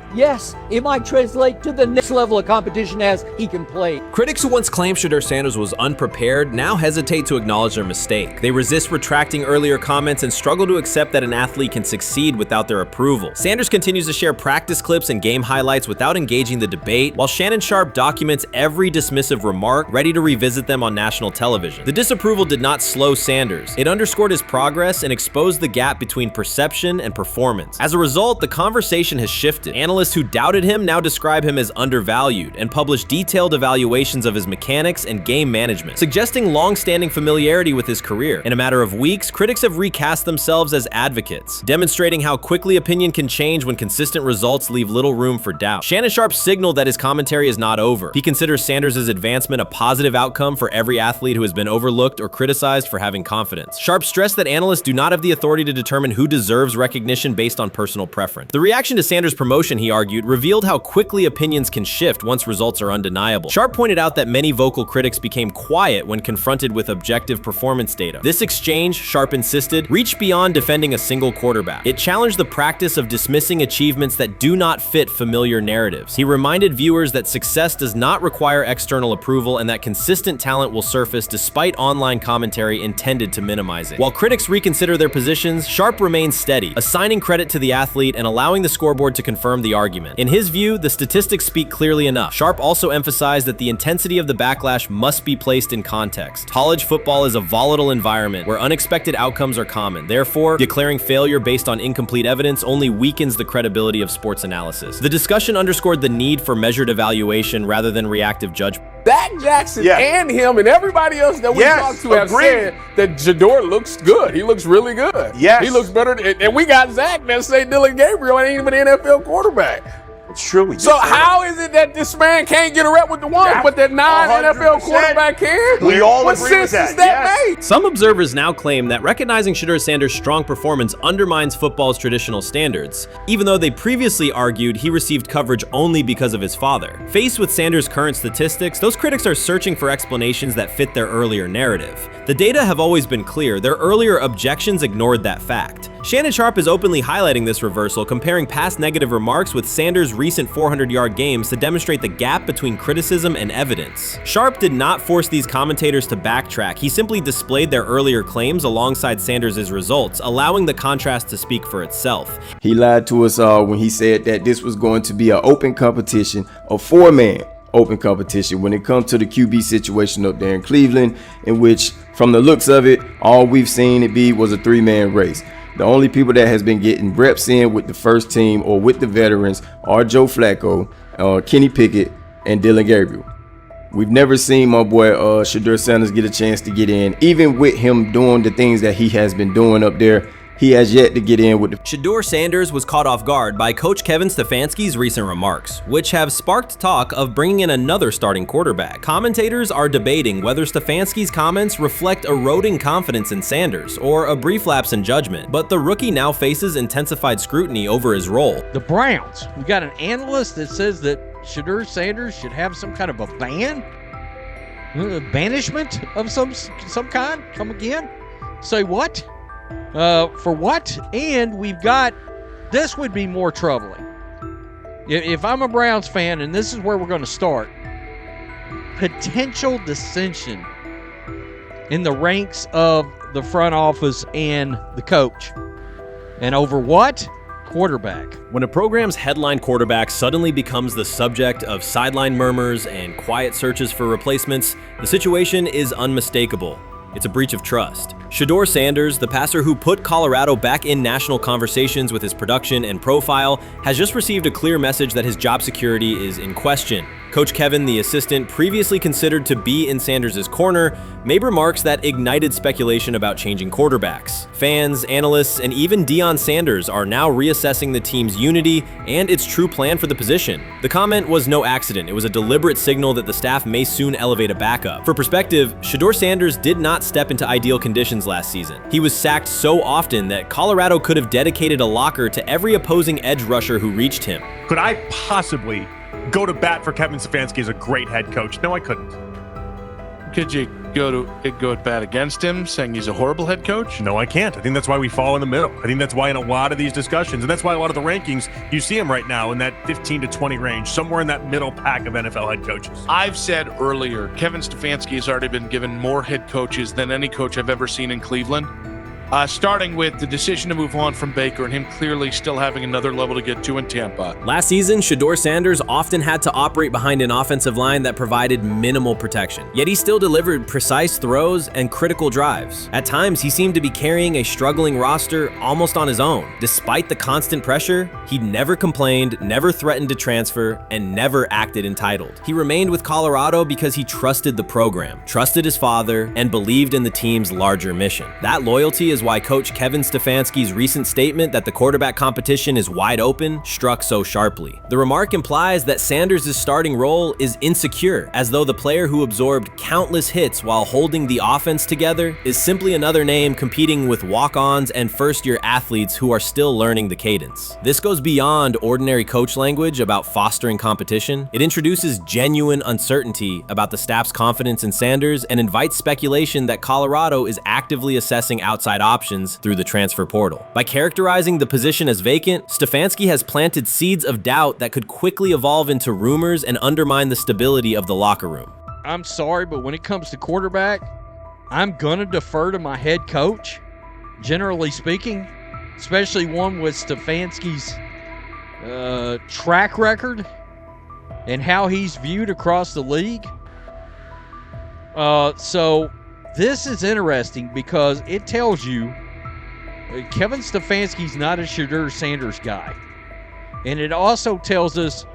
Speaker 1: it might translate to the next level of competition as he can play.
Speaker 3: Critics who once claimed Shedeur Sanders was unprepared now hesitate to acknowledge their mistake. They resist retracting earlier comments and struggle to accept that an athlete can succeed without their approval. Sanders continues to share practice clips and game highlights without engaging the debate, while Shannon Sharpe documents every dismissive remark, ready to revisit them on national television. The disapproval did not slow Sanders. It underscored his progress and exposed the gap between perception and performance. As a result, the conversation has shifted. Analysts who doubted him now describe him as undervalued and publish detailed evaluations of his mechanics and game management, suggesting long-standing familiarity with his career. In a matter of weeks, critics have recast themselves as advocates, demonstrating how quickly opinion can change when consistent results leave little room for doubt. Shannon Sharpe signaled that his commentary is not over. He considers Sanders' advancement a positive outcome for every athlete who has been overlooked or criticized for having confidence. Sharpe stressed that analysts do not have the authority to determine who deserves recognition based on personal preference. The reaction to Sanders' promotion, he argued, revealed how quickly opinions can shift once results are undeniable. Sharpe pointed out that many vocal critics became quiet when confronted with objective performance data. This exchange, Sharpe insisted, reached beyond defending a single quarterback. It challenged the practice of dismissing achievements that do not fit familiar narratives. He reminded viewers that success does not require external approval and that consistent talent will surface despite online commentary intended to minimize it. While critics reconsider their positions, Sharpe remains steady, assigning credit to the athlete and allowing the scoreboard to confirm the argument. In his view, the statistics speak clearly enough. Sharpe also emphasized that the intensity of the backlash must be placed in context. College football is a volatile environment where unexpected outcomes are common. Therefore, declaring failure based on incomplete evidence only weakens the credibility of sports analysis. The discussion underscored the need for measured evaluation rather than reactive judgment.
Speaker 6: Dak Jackson and him and everybody else that we talked to have said that Shedeur looks good. He looks really good. He looks better. And we got Zach that say Dylan Gabriel ain't even an NFL quarterback.
Speaker 23: It's true.
Speaker 6: So how is it that this man can't get a rep with the ones, but that non-NFL quarterback can?
Speaker 23: We all
Speaker 6: what
Speaker 23: agree with
Speaker 6: sense
Speaker 23: that.
Speaker 6: does that make?
Speaker 3: Some observers now claim that recognizing Shedeur Sanders' strong performance undermines football's traditional standards, even though they previously argued he received coverage only because of his father. Faced with Sanders' current statistics, those critics are searching for explanations that fit their earlier narrative. The data have always been clear. Their earlier objections ignored that fact. Shannon Sharpe is openly highlighting this reversal, comparing past negative remarks with Sanders' recent 400-yard games to demonstrate the gap between criticism and evidence. Sharpe did not force these commentators to backtrack. He simply displayed their earlier claims alongside Sanders' results, allowing the contrast to speak for itself.
Speaker 24: He lied to us all when he said that this was going to be an open competition, a four-man open competition when it comes to the QB situation up there in Cleveland, in which, from the looks of it, all we've seen it be was a three-man race. The only people that has been getting reps in with the first team or with the veterans are Joe Flacco, Kenny Pickett, and Dylan Gabriel. We've never seen my boy Shedeur Sanders get a chance to get in. Even with him doing the things that he has been doing up there, he has yet to get in with the...
Speaker 3: Shedeur Sanders was caught off guard by Coach Kevin Stefanski's recent remarks, which have sparked talk of bringing in another starting quarterback. Commentators are debating whether Stefanski's comments reflect eroding confidence in Sanders or a brief lapse in judgment, but the rookie now faces intensified scrutiny over his role.
Speaker 25: The Browns, we got an analyst that says that Shedeur Sanders should have some kind of a ban? Banishment of some kind? Come again? Say what? For what? And we've got, this would be more troubling. If I'm a Browns fan, and this is where we're going to start, potential dissension in the ranks of the front office and the coach. And over what? Quarterback.
Speaker 3: When a program's headline quarterback suddenly becomes the subject of sideline murmurs and quiet searches for replacements, the situation is unmistakable. It's a breach of trust. Shedeur Sanders, the passer who put Colorado back in national conversations with his production and profile, has just received a clear message that his job security is in question. Coach Kevin, the assistant previously considered to be in Sanders' corner, made remarks that ignited speculation about changing quarterbacks. Fans, analysts, and even Deion Sanders are now reassessing the team's unity and its true plan for the position. The comment was no accident. It was a deliberate signal that the staff may soon elevate a backup. For perspective, Shedeur Sanders did not step into ideal conditions last season. He was sacked so often that Colorado could have dedicated a locker to every opposing edge rusher who reached him.
Speaker 7: Could I possibly go to bat for Kevin Stefanski as a great head coach? No, I couldn't.
Speaker 8: Could you go at bat against him, saying he's a horrible head coach?
Speaker 7: No, I can't. I think that's why we fall in the middle. I think that's why in a lot of these discussions, and that's why a lot of the rankings, you see him right now in that 15 to 20 range, somewhere in that middle pack of NFL head coaches.
Speaker 8: I've said earlier, Kevin Stefanski has already been given more head coaches than any coach I've ever seen in Cleveland. Starting with the decision to move on from Baker and him clearly still having another level to get to in Tampa.
Speaker 3: Last season, Shedeur Sanders often had to operate behind an offensive line that provided minimal protection, yet he still delivered precise throws and critical drives. At times, he seemed to be carrying a struggling roster almost on his own. Despite the constant pressure, he never complained, never threatened to transfer, and never acted entitled. He remained with Colorado because he trusted the program, trusted his father, and believed in the team's larger mission. That loyalty is why Coach Kevin Stefanski's recent statement that the quarterback competition is wide open struck so sharply. The remark implies that Sanders' starting role is insecure, as though the player who absorbed countless hits while holding the offense together is simply another name competing with walk-ons and first-year athletes who are still learning the cadence. This goes beyond ordinary coach language about fostering competition. It introduces genuine uncertainty about the staff's confidence in Sanders and invites speculation that Colorado is actively assessing outside options through the transfer portal. By characterizing the position as vacant, Stefanski has planted seeds of doubt that could quickly evolve into rumors and undermine the stability of the locker room.
Speaker 25: I'm sorry, but when it comes to quarterback, I'm gonna defer to my head coach, generally speaking, especially one with Stefanski's track record and how he's viewed across the league. So this is interesting because it tells you Kevin Stefanski's not a Shedeur Sanders guy. And it also tells us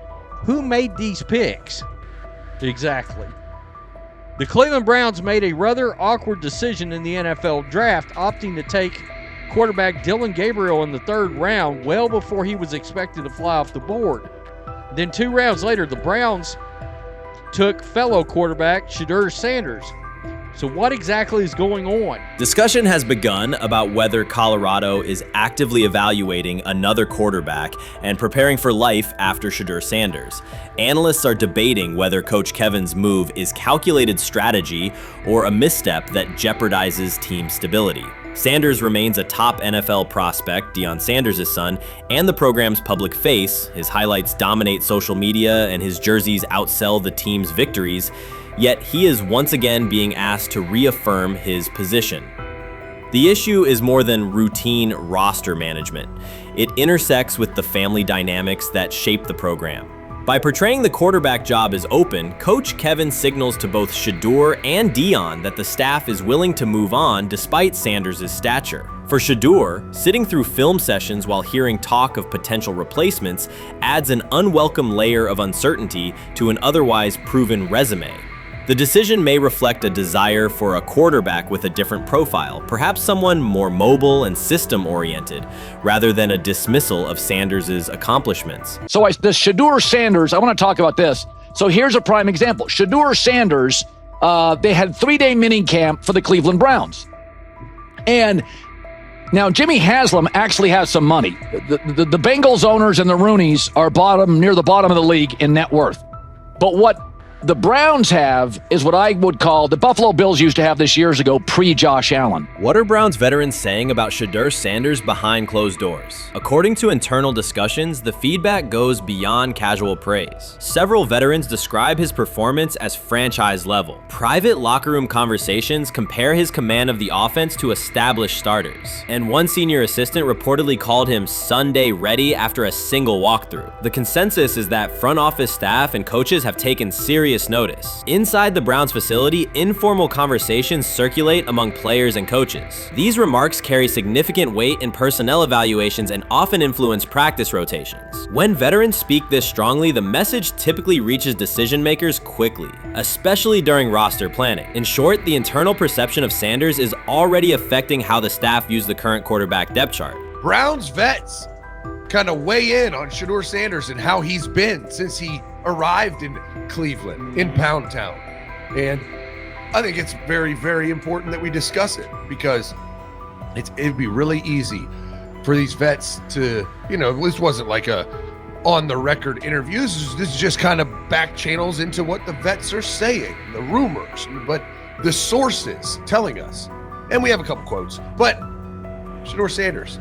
Speaker 25: who made these picks. Exactly. The Cleveland Browns made a rather awkward decision in the NFL draft, opting to take quarterback Dillon Gabriel in the 3rd round well before he was expected to fly off the board. Then 2 rounds later, the Browns took fellow quarterback Shedeur Sanders. So what exactly is going on?
Speaker 3: Discussion has begun about whether Colorado is actively evaluating another quarterback and preparing for life after Shedeur Sanders. Analysts are debating whether Coach Kevin's move is calculated strategy or a misstep that jeopardizes team stability. Sanders remains a top NFL prospect, Deion Sanders' son, and the program's public face. His highlights dominate social media and his jerseys outsell the team's victories. Yet he is once again being asked to reaffirm his position. The issue is more than routine roster management. It intersects with the family dynamics that shape the program. By portraying the quarterback job as open, Coach Kevin signals to both Shedeur and Deion that the staff is willing to move on despite Sanders' stature. For Shedeur, sitting through film sessions while hearing talk of potential replacements adds an unwelcome layer of uncertainty to an otherwise proven resume. The decision may reflect a desire for a quarterback with a different profile, perhaps someone more mobile and system-oriented, rather than a dismissal of Sanders' accomplishments.
Speaker 9: So the Shedeur Sanders, I want to talk about this. So here's a prime example. Shedeur Sanders, they had 3-day mini camp for the Cleveland Browns. And now Jimmy Haslam actually has some money. The Bengals owners and the Rooneys are near the bottom of the league in net worth. But what the Browns have is what I would call the Buffalo Bills used to have this years ago, pre-Josh Allen.
Speaker 3: What are Browns veterans saying about Shedeur Sanders behind closed doors? According to internal discussions, the feedback goes beyond casual praise. Several veterans describe his performance as franchise level. Private locker room conversations compare his command of the offense to established starters. And one senior assistant reportedly called him Sunday ready after a single walkthrough. The consensus is that front office staff and coaches have taken serious notice. Inside the Browns facility, informal conversations circulate among players and coaches. These remarks carry significant weight in personnel evaluations and often influence practice rotations. When veterans speak this strongly, the message typically reaches decision makers quickly, especially during roster planning. In short, the internal perception of Sanders is already affecting how the staff views the current quarterback depth chart.
Speaker 5: Browns vets kind of weigh in on Shedeur Sanders and how he's been since he arrived in Cleveland, in Pound Town. And I think it's very, very important that we discuss it, because it'd be really easy for these vets to, this wasn't like a on-the-record interviews. This is just kind of back channels into what the vets are saying, the rumors, but the sources telling us. And we have a couple quotes, but Shedeur Sanders,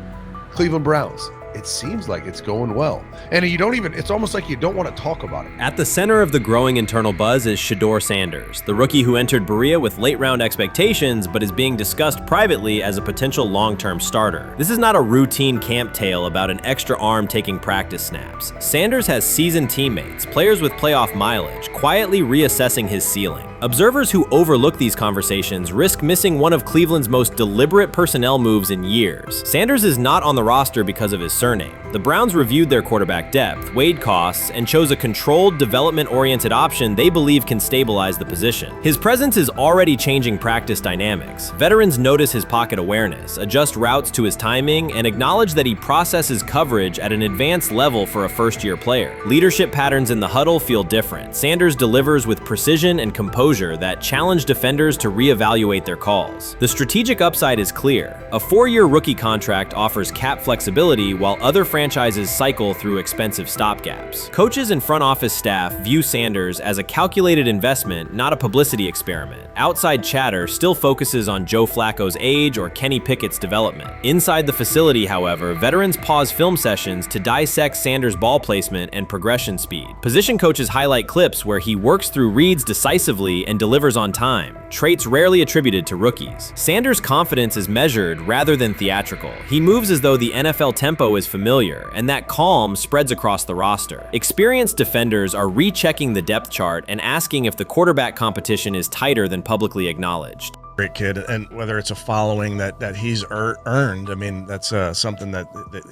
Speaker 5: Cleveland Browns, it seems like it's going well. And it's almost like you don't want to talk about it.
Speaker 3: At the center of the growing internal buzz is Shedeur Sanders, the rookie who entered Berea with late-round expectations but is being discussed privately as a potential long-term starter. This is not a routine camp tale about an extra arm taking practice snaps. Sanders has seasoned teammates, players with playoff mileage, quietly reassessing his ceiling. Observers who overlook these conversations risk missing one of Cleveland's most deliberate personnel moves in years. Sanders is not on the roster because of his surname. The Browns reviewed their quarterback depth, weighed costs, and chose a controlled, development-oriented option they believe can stabilize the position. His presence is already changing practice dynamics. Veterans notice his pocket awareness, adjust routes to his timing, and acknowledge that he processes coverage at an advanced level for a first-year player. Leadership patterns in the huddle feel different. Sanders delivers with precision and composure that challenge defenders to reevaluate their calls. The strategic upside is clear. A 4-year rookie contract offers cap flexibility while other franchises cycle through expensive stopgaps. Coaches and front office staff view Sanders as a calculated investment, not a publicity experiment. Outside chatter still focuses on Joe Flacco's age or Kenny Pickett's development. Inside the facility, however, veterans pause film sessions to dissect Sanders' ball placement and progression speed. Position coaches highlight clips where he works through reads decisively and delivers on time, traits rarely attributed to rookies. Sanders' confidence is measured rather than theatrical. He moves as though the NFL tempo is familiar, and that calm spreads across the roster. Experienced defenders are rechecking the depth chart and asking if the quarterback competition is tighter than publicly acknowledged.
Speaker 7: Great kid, and whether it's a following that he's earned, I mean, that's something that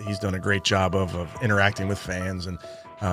Speaker 7: he's done a great job of interacting with fans. And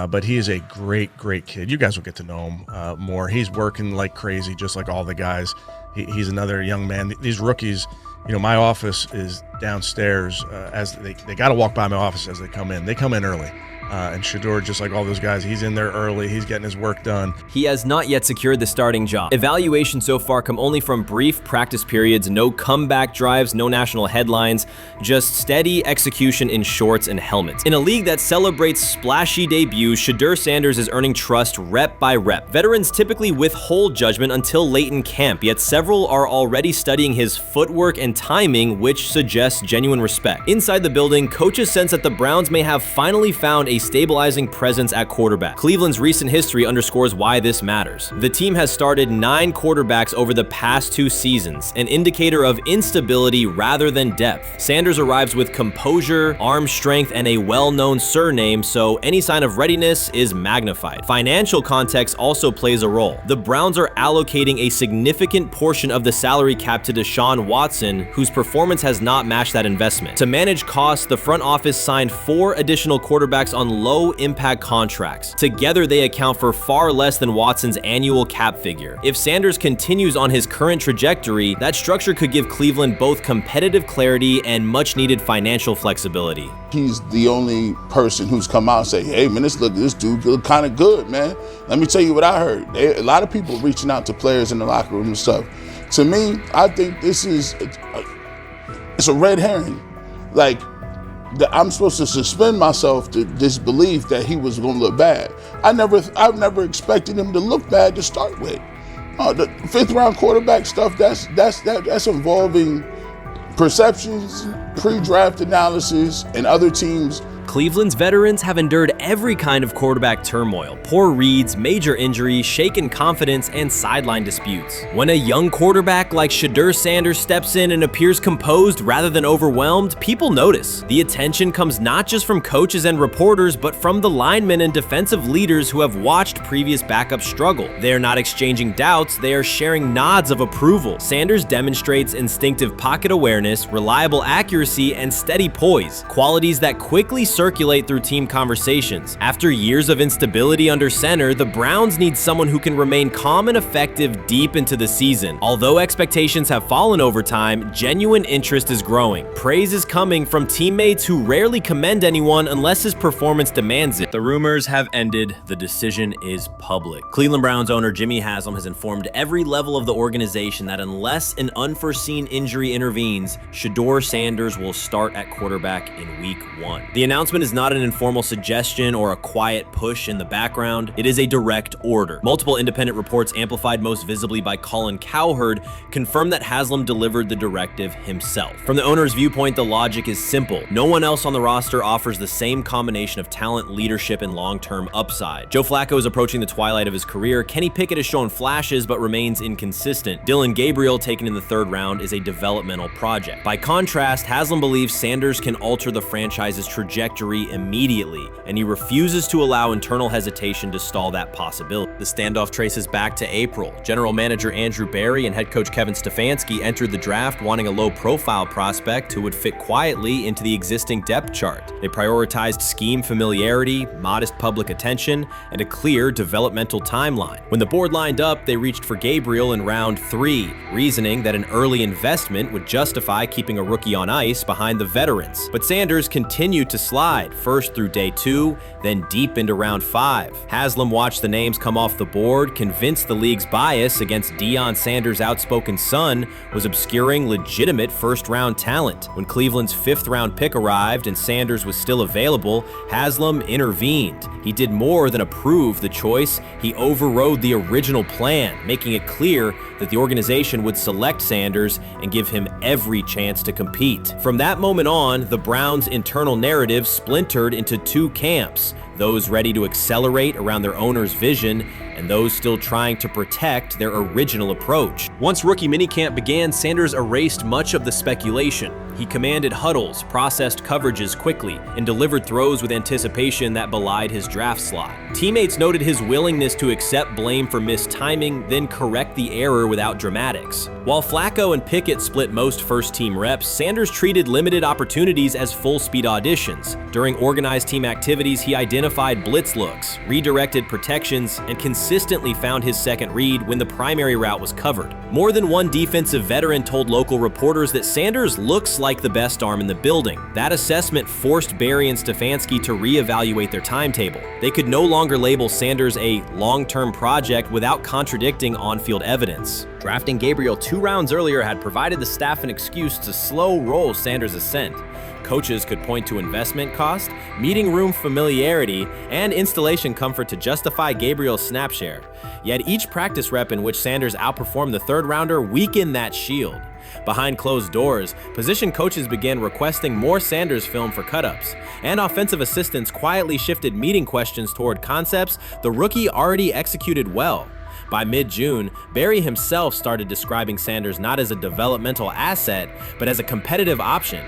Speaker 7: but he is a great kid. You guys will get to know him more. He's working like crazy, just like all the guys. He's another young man. These rookies, my office is downstairs. As they got to walk by my office as they come in. They come in early. And Shedeur, just like all those guys, he's in there early. He's getting his work done.
Speaker 3: He has not yet secured the starting job. Evaluations so far come only from brief practice periods, no comeback drives, no national headlines, just steady execution in shorts and helmets. In a league that celebrates splashy debuts, Shedeur Sanders is earning trust rep by rep. Veterans typically withhold judgment until late in camp, yet several are already studying his footwork and timing, which suggests genuine respect. Inside the building, coaches sense that the Browns may have finally found a stabilizing presence at quarterback. Cleveland's recent history underscores why this matters. The team has started 9 quarterbacks over the past 2 seasons, an indicator of instability rather than depth. Sanders arrives with composure, arm strength, and a well-known surname, so any sign of readiness is magnified. Financial context also plays a role. The Browns are allocating a significant portion of the salary cap to Deshaun Watson, whose performance has not matched that investment. To manage costs, the front office signed 4 additional quarterbacks on low-impact contracts. Together, they account for far less than Watson's annual cap figure. If Sanders continues on his current trajectory, that structure could give Cleveland both competitive clarity and much-needed financial flexibility.
Speaker 17: He's the only person who's come out and say, hey, man, this dude look kind of good, man. Let me tell you what I heard. A lot of people reaching out to players in the locker room and stuff. To me, I think this is it's a red herring. Like, that I'm supposed to suspend myself to disbelief that he was going to look bad. I've never expected him to look bad to start with. The 5th round quarterback stuff, that's involving perceptions, pre-draft analysis, and other teams.
Speaker 3: Cleveland's veterans have endured every kind of quarterback turmoil, poor reads, major injuries, shaken confidence, and sideline disputes. When a young quarterback like Shedeur Sanders steps in and appears composed rather than overwhelmed, people notice. The attention comes not just from coaches and reporters, but from the linemen and defensive leaders who have watched previous backups struggle. They are not exchanging doubts, they are sharing nods of approval. Sanders demonstrates instinctive pocket awareness, reliable accuracy, and steady poise, qualities that quickly circulate through team conversations. After years of instability under center, the Browns need someone who can remain calm and effective deep into the season. Although expectations have fallen over time, genuine interest is growing. Praise is coming from teammates who rarely commend anyone unless his performance demands it. The rumors have ended. The decision is public. Cleveland Browns owner Jimmy Haslam has informed every level of the organization that unless an unforeseen injury intervenes, Shedeur Sanders will start at quarterback in week 1. The announcement is not an informal suggestion or a quiet push in the background. It is a direct order. Multiple independent reports, amplified most visibly by Colin Cowherd, confirm that Haslam delivered the directive himself. From the owner's viewpoint, the logic is simple. No one else on the roster offers the same combination of talent, leadership, and long-term upside. Joe Flacco is approaching the twilight of his career. Kenny Pickett has shown flashes but remains inconsistent. Dillon Gabriel, taken in the 3rd round, is a developmental project. By contrast, Haslam believes Sanders can alter the franchise's trajectory immediately, and he refuses to allow internal hesitation to stall that possibility. The standoff traces back to April. General manager Andrew Berry and head coach Kevin Stefanski entered the draft wanting a low-profile prospect who would fit quietly into the existing depth chart. They prioritized scheme familiarity, modest public attention, and a clear developmental timeline. When the board lined up, they reached for Gabriel in round 3, reasoning that an early investment would justify keeping a rookie on ice behind the veterans. But Sanders continued to slide, first through day 2, then deep into round 5. Haslam watched the names come off the board, convinced the league's bias against Deion Sanders' outspoken son was obscuring legitimate first-round talent. When Cleveland's 5th-round pick arrived and Sanders was still available, Haslam intervened. He did more than approve the choice, he overrode the original plan, making it clear that the organization would select Sanders and give him every chance to compete. From that moment on, the Browns' internal narrative splintered into 2 camps, those ready to accelerate around their owner's vision and those still trying to protect their original approach. Once rookie minicamp began, Sanders erased much of the speculation. He commanded huddles, processed coverages quickly, and delivered throws with anticipation that belied his draft slot. Teammates noted his willingness to accept blame for missed timing, then correct the error without dramatics. While Flacco and Pickett split most first-team reps, Sanders treated limited opportunities as full-speed auditions. During organized team activities, he identified blitz looks, redirected protections, and consistently found his second read when the primary route was covered. More than one defensive veteran told local reporters that Sanders looks like the best arm in the building. That assessment forced Berry and Stefanski to reevaluate their timetable. They could no longer label Sanders a long-term project without contradicting on-field evidence. Drafting Gabriel 2 rounds earlier had provided the staff an excuse to slow roll Sanders' ascent. Coaches could point to investment cost, meeting room familiarity, and installation comfort to justify Gabriel's snap share. Yet each practice rep in which Sanders outperformed the 3rd rounder weakened that shield. Behind closed doors, position coaches began requesting more Sanders film for cut-ups, and offensive assistants quietly shifted meeting questions toward concepts the rookie already executed well. By mid-June, Berry himself started describing Sanders not as a developmental asset, but as a competitive option.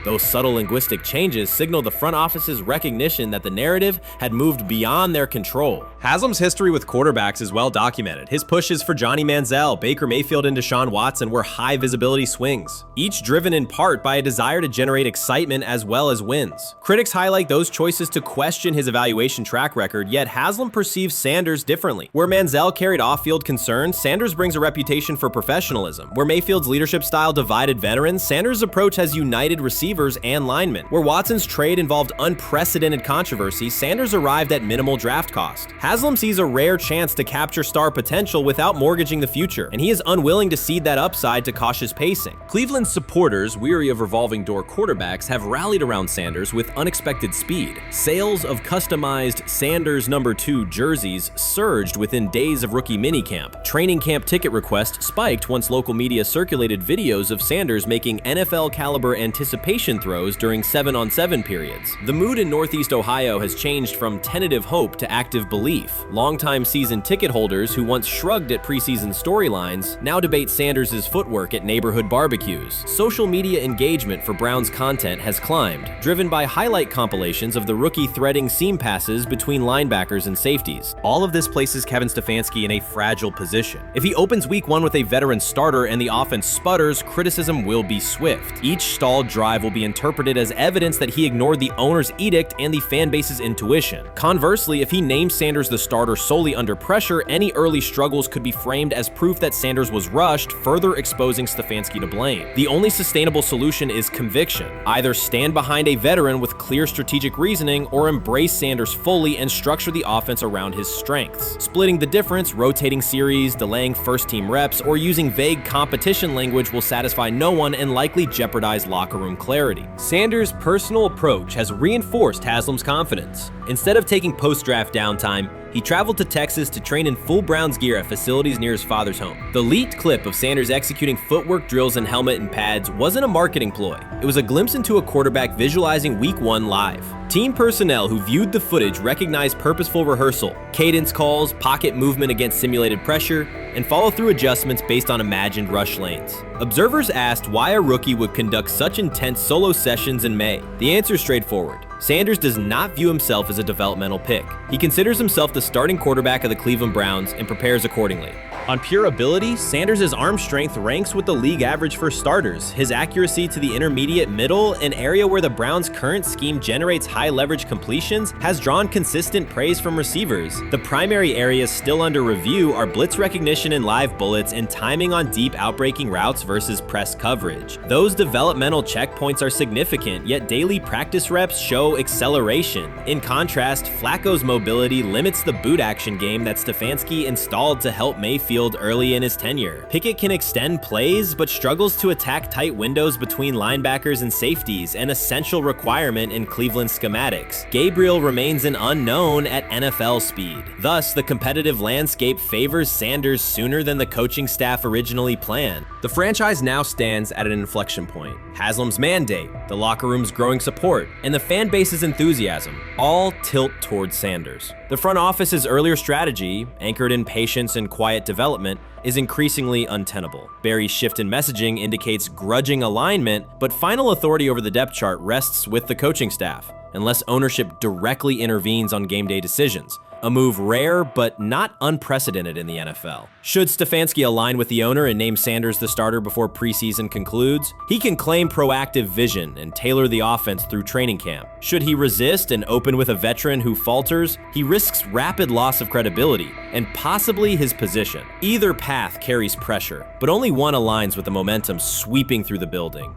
Speaker 3: Those subtle linguistic changes signal the front office's recognition that the narrative had moved beyond their control. Haslam's history with quarterbacks is well documented. His pushes for Johnny Manziel, Baker Mayfield, and Deshaun Watson were high-visibility swings, each driven in part by a desire to generate excitement as well as wins. Critics highlight those choices to question his evaluation track record, yet Haslam perceives Sanders differently. Where Manziel carried off-field concerns, Sanders brings a reputation for professionalism. Where Mayfield's leadership style divided veterans, Sanders' approach has united receivers receivers and linemen. Where Watson's trade involved unprecedented controversy, Sanders arrived at minimal draft cost. Haslam sees a rare chance to capture star potential without mortgaging the future, and he is unwilling to cede that upside to cautious pacing. Cleveland's supporters, weary of revolving door quarterbacks, have rallied around Sanders with unexpected speed. Sales of customized Sanders #2 jerseys surged within days of rookie minicamp. Training camp ticket requests spiked once local media circulated videos of Sanders making NFL-caliber anticipation throws during 7-on-7 periods. The mood in Northeast Ohio has changed from tentative hope to active belief. Longtime season ticket holders who once shrugged at preseason storylines now debate Sanders' footwork at neighborhood barbecues. Social media engagement for Brown's content has climbed, driven by highlight compilations of the rookie threading seam passes between linebackers and safeties. All of this places Kevin Stefanski in a fragile position. If he opens week 1 with a veteran starter and the offense sputters, criticism will be swift. Each stalled drive will be interpreted as evidence that he ignored the owner's edict and the fan base's intuition. Conversely, if he names Sanders the starter solely under pressure, any early struggles could be framed as proof that Sanders was rushed, further exposing Stefanski to blame. The only sustainable solution is conviction. Either stand behind a veteran with clear strategic reasoning or embrace Sanders fully and structure the offense around his strengths. Splitting the difference, rotating series, delaying first-team reps, or using vague competition language will satisfy no one and likely jeopardize locker room clarity. Sanders' personal approach has reinforced Haslam's confidence. Instead of taking post-draft downtime, he traveled to Texas to train in full Browns gear at facilities near his father's home. The leaked clip of Sanders executing footwork drills in helmet and pads wasn't a marketing ploy. It was a glimpse into a quarterback visualizing Week 1 live. Team personnel who viewed the footage recognized purposeful rehearsal, cadence calls, pocket movement against simulated pressure, and follow-through adjustments based on imagined rush lanes. Observers asked why a rookie would conduct such intense solo sessions in May. The answer is straightforward. Sanders does not view himself as a developmental pick. He considers himself the starting quarterback of the Cleveland Browns and prepares accordingly. On pure ability, Sanders' arm strength ranks with the league average for starters. His accuracy to the intermediate middle, an area where the Browns' current scheme generates high leverage completions, has drawn consistent praise from receivers. The primary areas still under review are blitz recognition and live bullets and timing on deep outbreaking routes versus press coverage. Those developmental checkpoints are significant, yet daily practice reps show acceleration. In contrast, Flacco's mobility limits the boot action game that Stefanski installed to help Mayfield early in his tenure. Pickett can extend plays, but struggles to attack tight windows between linebackers and safeties, an essential requirement in Cleveland schematics. Gabriel remains an unknown at NFL speed. Thus, the competitive landscape favors Sanders sooner than the coaching staff originally planned. The franchise now stands at an inflection point. Haslam's mandate, the locker room's growing support, and the fan base's enthusiasm all tilt towards Sanders. The front office's earlier strategy, anchored in patience and quiet development, is increasingly untenable. Barry's shift in messaging indicates grudging alignment, but final authority over the depth chart rests with the coaching staff, unless ownership directly intervenes on game day decisions. A move rare, but not unprecedented in the NFL. Should Stefanski align with the owner and name Sanders the starter before preseason concludes, he can claim proactive vision and tailor the offense through training camp. Should he resist and open with a veteran who falters, he risks rapid loss of credibility and possibly his position. Either path carries pressure, but only one aligns with the momentum sweeping through the building.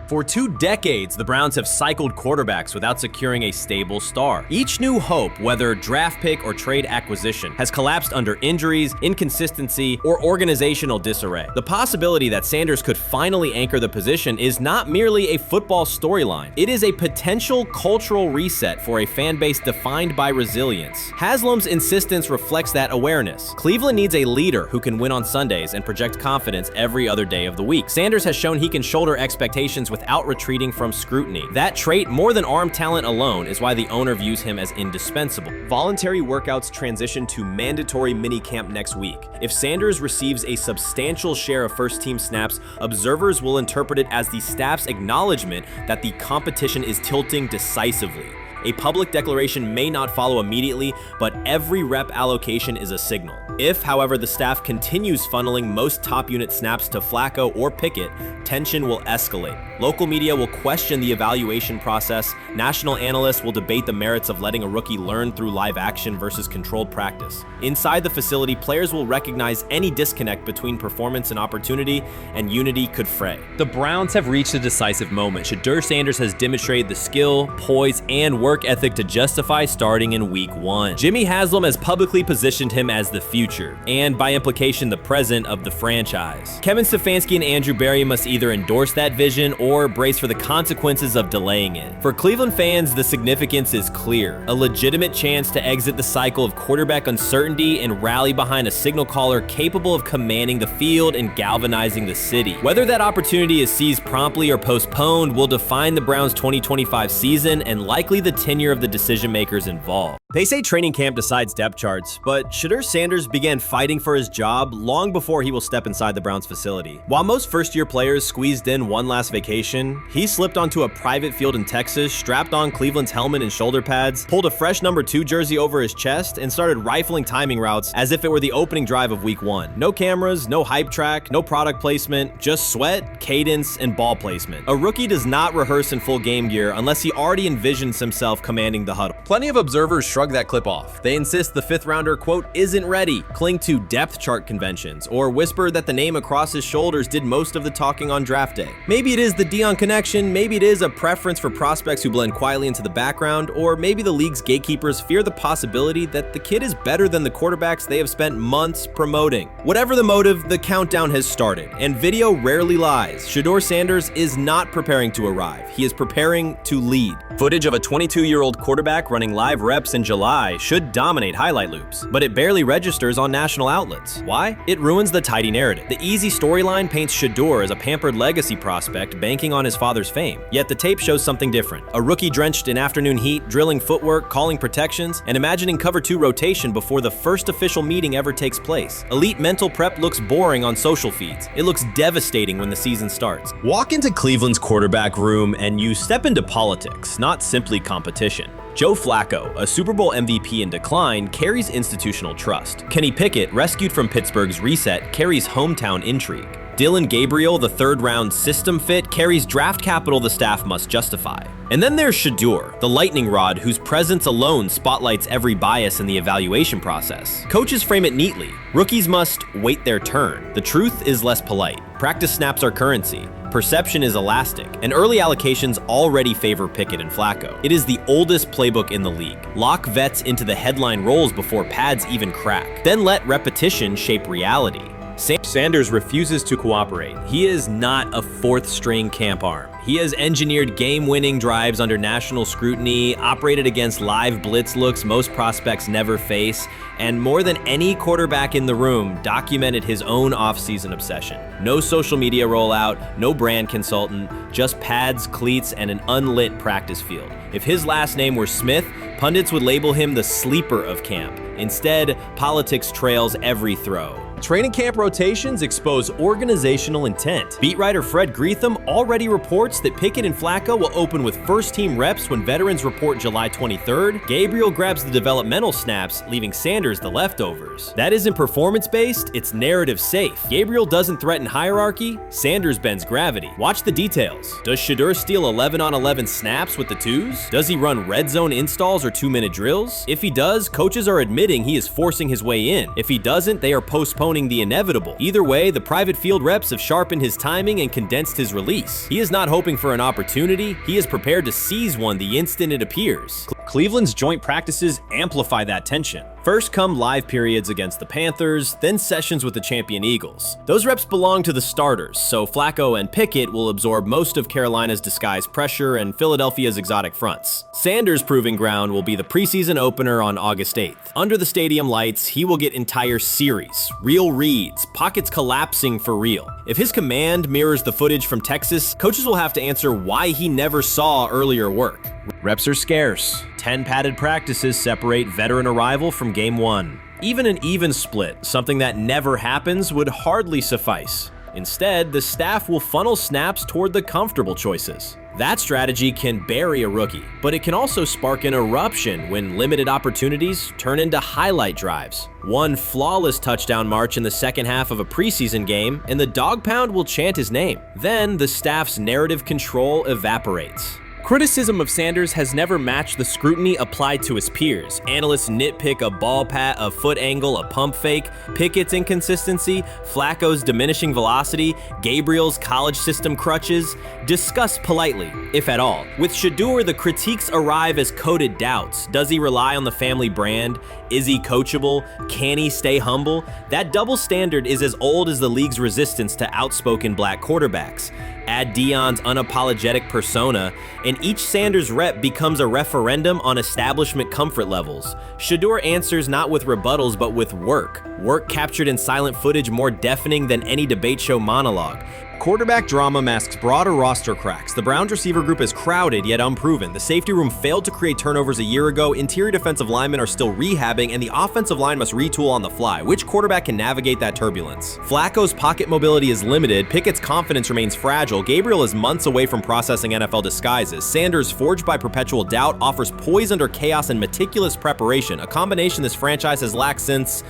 Speaker 3: For 2 decades, the Browns have cycled quarterbacks without securing a stable star. Each new hope, whether draft pick or trade acquisition, has collapsed under injuries, inconsistency, or organizational disarray. The possibility that Sanders could finally anchor the position is not merely a football storyline. It is a potential cultural reset for a fan base defined by resilience. Haslam's insistence reflects that awareness. Cleveland needs a leader who can win on Sundays and project confidence every other day of the week. Sanders has shown he can shoulder expectations without retreating from scrutiny. That trait, more than arm talent alone, is why the owner views him as indispensable. Voluntary workouts transition to mandatory minicamp next week. If Sanders receives a substantial share of first-team snaps, observers will interpret it as the staff's acknowledgement that the competition is tilting decisively. A public declaration may not follow immediately, but every rep allocation is a signal. If, however, the staff continues funneling most top unit snaps to Flacco or Pickett, tension will escalate. Local media will question the evaluation process, national analysts will debate the merits of letting a rookie learn through live action versus controlled practice. Inside the facility, players will recognize any disconnect between performance and opportunity, and unity could fray.
Speaker 11: The Browns have reached a decisive moment. Shedeur Sanders has demonstrated the skill, poise, and work ethic to justify starting in Week 1. Jimmy Haslam has publicly positioned him as the future, and by implication the present of the franchise. Kevin Stefanski and Andrew Berry must either endorse that vision or brace for the consequences of delaying it. For Cleveland fans, the significance is clear. A legitimate chance to exit the cycle of quarterback uncertainty and rally behind a signal caller capable of commanding the field and galvanizing the city. Whether that opportunity is seized promptly or postponed will define the Browns' 2025 season and likely the tenure of the decision makers involved.
Speaker 3: They say training camp decides depth charts, but Shedeur Sanders began fighting for his job long before he will step inside the Browns facility. While most first-year players squeezed in one last vacation, he slipped onto a private field in Texas, strapped on Cleveland's helmet and shoulder pads, pulled a fresh number 2 jersey over his chest, and started rifling timing routes as if it were the opening drive of Week 1. No cameras, no hype track, no product placement, just sweat, cadence, and ball placement. A rookie does not rehearse in full game gear unless he already envisions himself commanding the huddle. Plenty of observers shrug that clip off. They insist the 5th rounder, quote, isn't ready, cling to depth chart conventions, or whisper that the name across his shoulders did most of the talking on draft day. Maybe it is the Deion connection, maybe it is a preference for prospects who blend quietly into the background, or maybe the league's gatekeepers fear the possibility that the kid is better than the quarterbacks they have spent months promoting. Whatever the motive, the countdown has started, and video rarely lies. Shedeur Sanders is not preparing to arrive. He is preparing to lead. Footage of a 22-year-old quarterback running live reps in July should dominate highlight loops, but it barely registers on national outlets. Why? It ruins the tidy narrative. The easy storyline paints Shedeur as a pampered legacy prospect banking on his father's fame. Yet the tape shows something different. A rookie drenched in afternoon heat, drilling footwork, calling protections, and imagining cover 2 rotation before the first official meeting ever takes place. Elite mental prep looks boring on social feeds. It looks devastating when the season starts. Walk into Cleveland's quarterback room and you step into politics, not simply competition. Joe Flacco, a Super Bowl MVP in decline, carries institutional trust. Kenny Pickett, rescued from Pittsburgh's reset, carries hometown intrigue. Dillon Gabriel, the 3rd-round system fit, carries draft capital the staff must justify. And then there's Shedeur, the lightning rod whose presence alone spotlights every bias in the evaluation process. Coaches frame it neatly. Rookies must wait their turn. The truth is less polite. Practice snaps are currency. Perception is elastic, and early allocations already favor Pickett and Flacco. It is the oldest playbook in the league. Lock vets into the headline roles before pads even crack. Then let repetition shape reality. Sanders refuses to cooperate. He is not a 4th-string camp arm. He has engineered game-winning drives under national scrutiny, operated against live blitz looks most prospects never face, and more than any quarterback in the room, documented his own off-season obsession. No social media rollout, no brand consultant, just pads, cleats, and an unlit practice field. If his last name were Smith, pundits would label him the sleeper of camp. Instead, politics trails every throw. Training camp rotations expose organizational intent. Beat writer Fred Greetham already reports that Pickett and Flacco will open with first-team reps when veterans report July 23rd. Gabriel grabs the developmental snaps, leaving Sanders the leftovers. That isn't performance-based, it's narrative-safe. Gabriel doesn't threaten hierarchy, Sanders bends gravity. Watch the details. Does Shedeur steal 11-on-11 snaps with the 2s? Does he run red zone installs or 2-minute drills? If he does, coaches are admitting he is forcing his way in. If he doesn't, they are postponing the inevitable. Either way, the private field reps have sharpened his timing and condensed his release. He is not hoping for an opportunity, he is prepared to seize one the instant it appears. Cleveland's joint practices amplify that tension. First come live periods against the Panthers, then sessions with the champion Eagles. Those reps belong to the starters, so Flacco and Pickett will absorb most of Carolina's disguised pressure and Philadelphia's exotic fronts. Sanders' proving ground will be the preseason opener on August 8th. Under the stadium lights, he will get entire series, real reads, pockets collapsing for real. If his command mirrors the footage from Texas, coaches will have to answer why he never saw earlier work. Reps are scarce. 10 padded practices separate veteran arrival from game 1. Even an even split, something that never happens, would hardly suffice. Instead, the staff will funnel snaps toward the comfortable choices. That strategy can bury a rookie, but it can also spark an eruption when limited opportunities turn into highlight drives. One flawless touchdown march in the second half of a preseason game, and the dog pound will chant his name. Then the staff's narrative control evaporates. Criticism of Sanders has never matched the scrutiny applied to his peers. Analysts nitpick a ball pat, a foot angle, a pump fake, Pickett's inconsistency, Flacco's diminishing velocity, Gabriel's college system crutches. Discuss politely, if at all. With Shedeur, the critiques arrive as coded doubts. Does he rely on the family brand? Is he coachable? Can he stay humble? That double standard is as old as the league's resistance to outspoken black quarterbacks. Add Deion's unapologetic persona, and each Sanders rep becomes a referendum on establishment comfort levels. Shedeur answers not with rebuttals, but with work. Work captured in silent footage more deafening than any debate show monologue. Quarterback drama masks broader roster cracks. The Browns receiver group is crowded yet unproven. The safety room failed to create turnovers a year ago. Interior defensive linemen are still rehabbing, and the offensive line must retool on the fly. Which quarterback can navigate that turbulence? Flacco's pocket mobility is limited. Pickett's confidence remains fragile. Gabriel is months away from processing NFL disguises. Sanders, forged by perpetual doubt, offers poise under chaos and meticulous preparation, a combination this franchise has lacked since,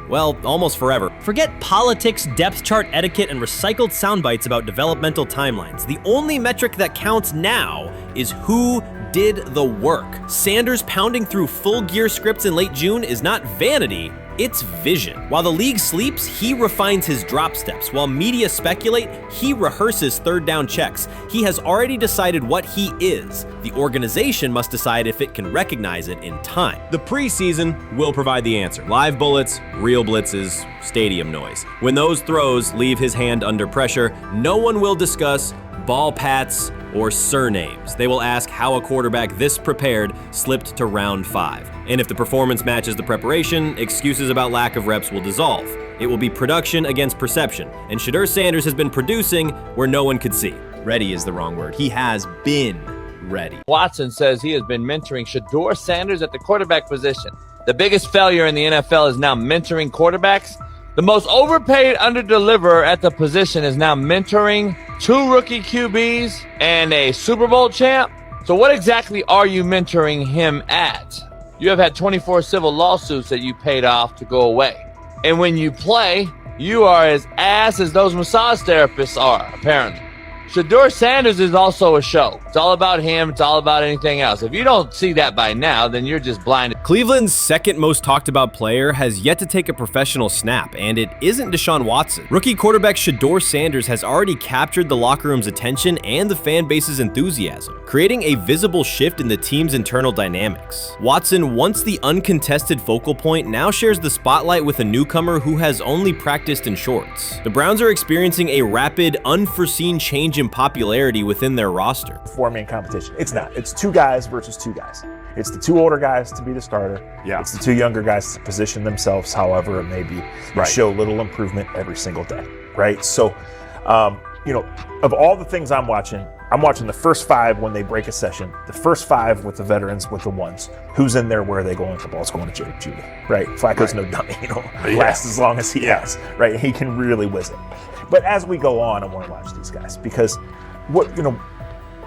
Speaker 3: well, almost forever. Forget politics, depth chart etiquette, and recycled sound bites about developmental timelines. The only metric that counts now is who did the work. Sanders pounding through full gear scripts in late June is not vanity, it's vision. While the league sleeps, he refines his drop steps. While media speculate, he rehearses third down checks. He has already decided what he is. The organization must decide if it can recognize it in time. The preseason will provide the answer. Live bullets, real blitzes, stadium noise. When those throws leave his hand under pressure, no one will discuss ball pats or surnames. They will ask how a quarterback this prepared slipped to round 5. And if the performance matches the preparation, excuses about lack of reps will dissolve. It will be production against perception, and Shedeur Sanders has been producing where no one could see. Ready is the wrong word. He has been ready.
Speaker 13: Watson says he has been mentoring Shedeur Sanders at the quarterback position. The biggest failure in the NFL is now mentoring quarterbacks. The most overpaid underdeliverer at the position is now mentoring 2 rookie QBs and a Super Bowl champ. So what exactly are you mentoring him at? You have had 24 civil lawsuits that you paid off to go away. And when you play, you are as ass as those massage therapists are, apparently. Shedeur Sanders is also a show. It's all about him. It's all about anything else. If you don't see that by now, then you're just blinded.
Speaker 3: Cleveland's second most talked about player has yet to take a professional snap, and it isn't Deshaun Watson. Rookie quarterback Shedeur Sanders has already captured the locker room's attention and the fan base's enthusiasm, creating a visible shift in the team's internal dynamics. Watson, once the uncontested focal point, now shares the spotlight with a newcomer who has only practiced in shorts. The Browns are experiencing a rapid, unforeseen change in popularity within their roster.
Speaker 14: 4-man competition. It's not. It's 2 guys versus 2 guys. It's the 2 older guys to be the starter. Yeah. It's the 2 younger guys to position themselves however it may be and show little improvement every single day. Right. So, of all the things I'm watching the first 5 when they break a session, the first 5 with the veterans, with the ones. Who's in there? Where are they going? The ball's going to Jerry Jeudy. Right. Flacco's no dummy. Lasts as long as he has. Right. He can really whiz it. But as we go on, I want to watch these guys because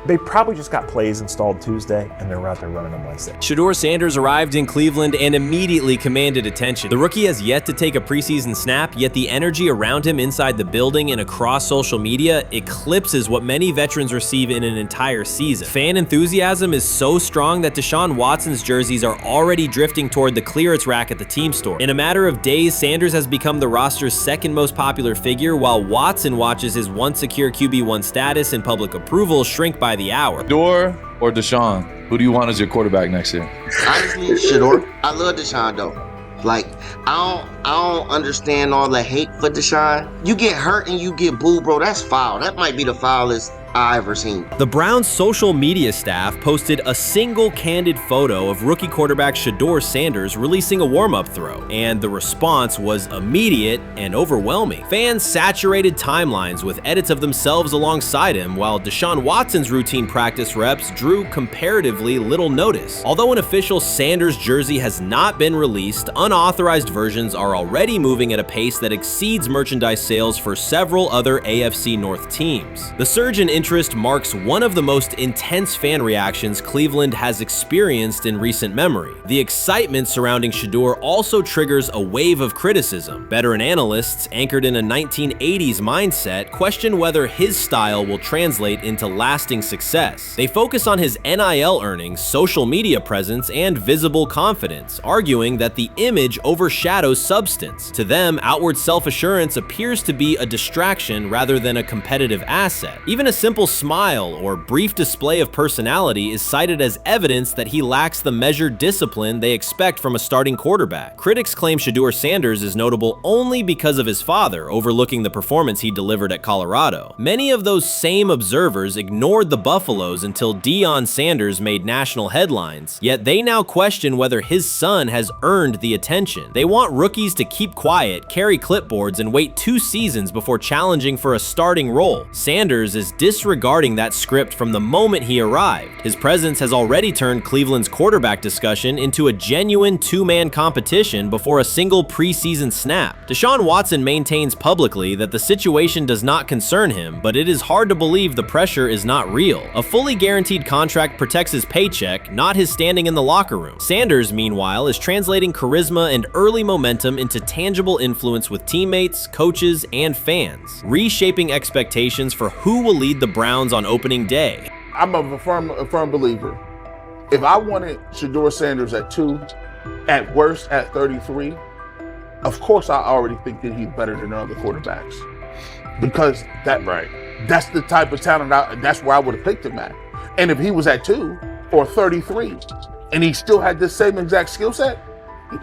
Speaker 14: they probably just got plays installed Tuesday, and they're out there running on Wednesday.
Speaker 3: Shedeur Sanders arrived in Cleveland and immediately commanded attention. The rookie has yet to take a preseason snap, yet the energy around him inside the building and across social media eclipses what many veterans receive in an entire season. Fan enthusiasm is so strong that Deshaun Watson's jerseys are already drifting toward the clearance rack at the team store. In a matter of days, Sanders has become the roster's second most popular figure, while Watson watches his once secure QB1 status and public approval shrink by the hour.
Speaker 15: Shedeur or Deshaun? Who do you want as your quarterback next year?
Speaker 16: Honestly, Shedeur. I love Deshaun though. Like, I don't understand all the hate for Deshaun. You get hurt and you get booed, bro. That's foul. That might be the foulest I ever seen.
Speaker 3: The Browns' social media staff posted a single candid photo of rookie quarterback Shedeur Sanders releasing a warm-up throw, and the response was immediate and overwhelming. Fans saturated timelines with edits of themselves alongside him, while Deshaun Watson's routine practice reps drew comparatively little notice. Although an official Sanders jersey has not been released, unauthorized versions are already moving at a pace that exceeds merchandise sales for several other AFC North teams. The surge in interest interest marks one of the most intense fan reactions Cleveland has experienced in recent memory. The excitement surrounding Shedeur also triggers a wave of criticism. Veteran analysts, anchored in a 1980s mindset, question whether his style will translate into lasting success. They focus on his NIL earnings, social media presence, and visible confidence, arguing that the image overshadows substance. To them, outward self-assurance appears to be a distraction rather than a competitive asset. Even a simple smile or brief display of personality is cited as evidence that he lacks the measured discipline they expect from a starting quarterback. Critics claim Shedeur Sanders is notable only because of his father, overlooking the performance he delivered at Colorado. Many of those same observers ignored the Buffaloes until Deion Sanders made national headlines, yet they now question whether his son has earned the attention. They want rookies to keep quiet, carry clipboards, and wait 2 seasons before challenging for a starting role. Sanders is disregarding that script from the moment he arrived. His presence has already turned Cleveland's quarterback discussion into a genuine 2-man competition before a single preseason snap. Deshaun Watson maintains publicly that the situation does not concern him, but it is hard to believe the pressure is not real. A fully guaranteed contract protects his paycheck, not his standing in the locker room. Sanders, meanwhile, is translating charisma and early momentum into tangible influence with teammates, coaches, and fans, reshaping expectations for who will lead the Browns on opening day.
Speaker 17: I'm a firm believer. If I wanted Shedeur Sanders at 2, at worst at 33, of course I already think that he's better than other quarterbacks. Because that's the type of talent, that's where I would have picked him at. And if he was at 2 or 33, and he still had this same exact skill set,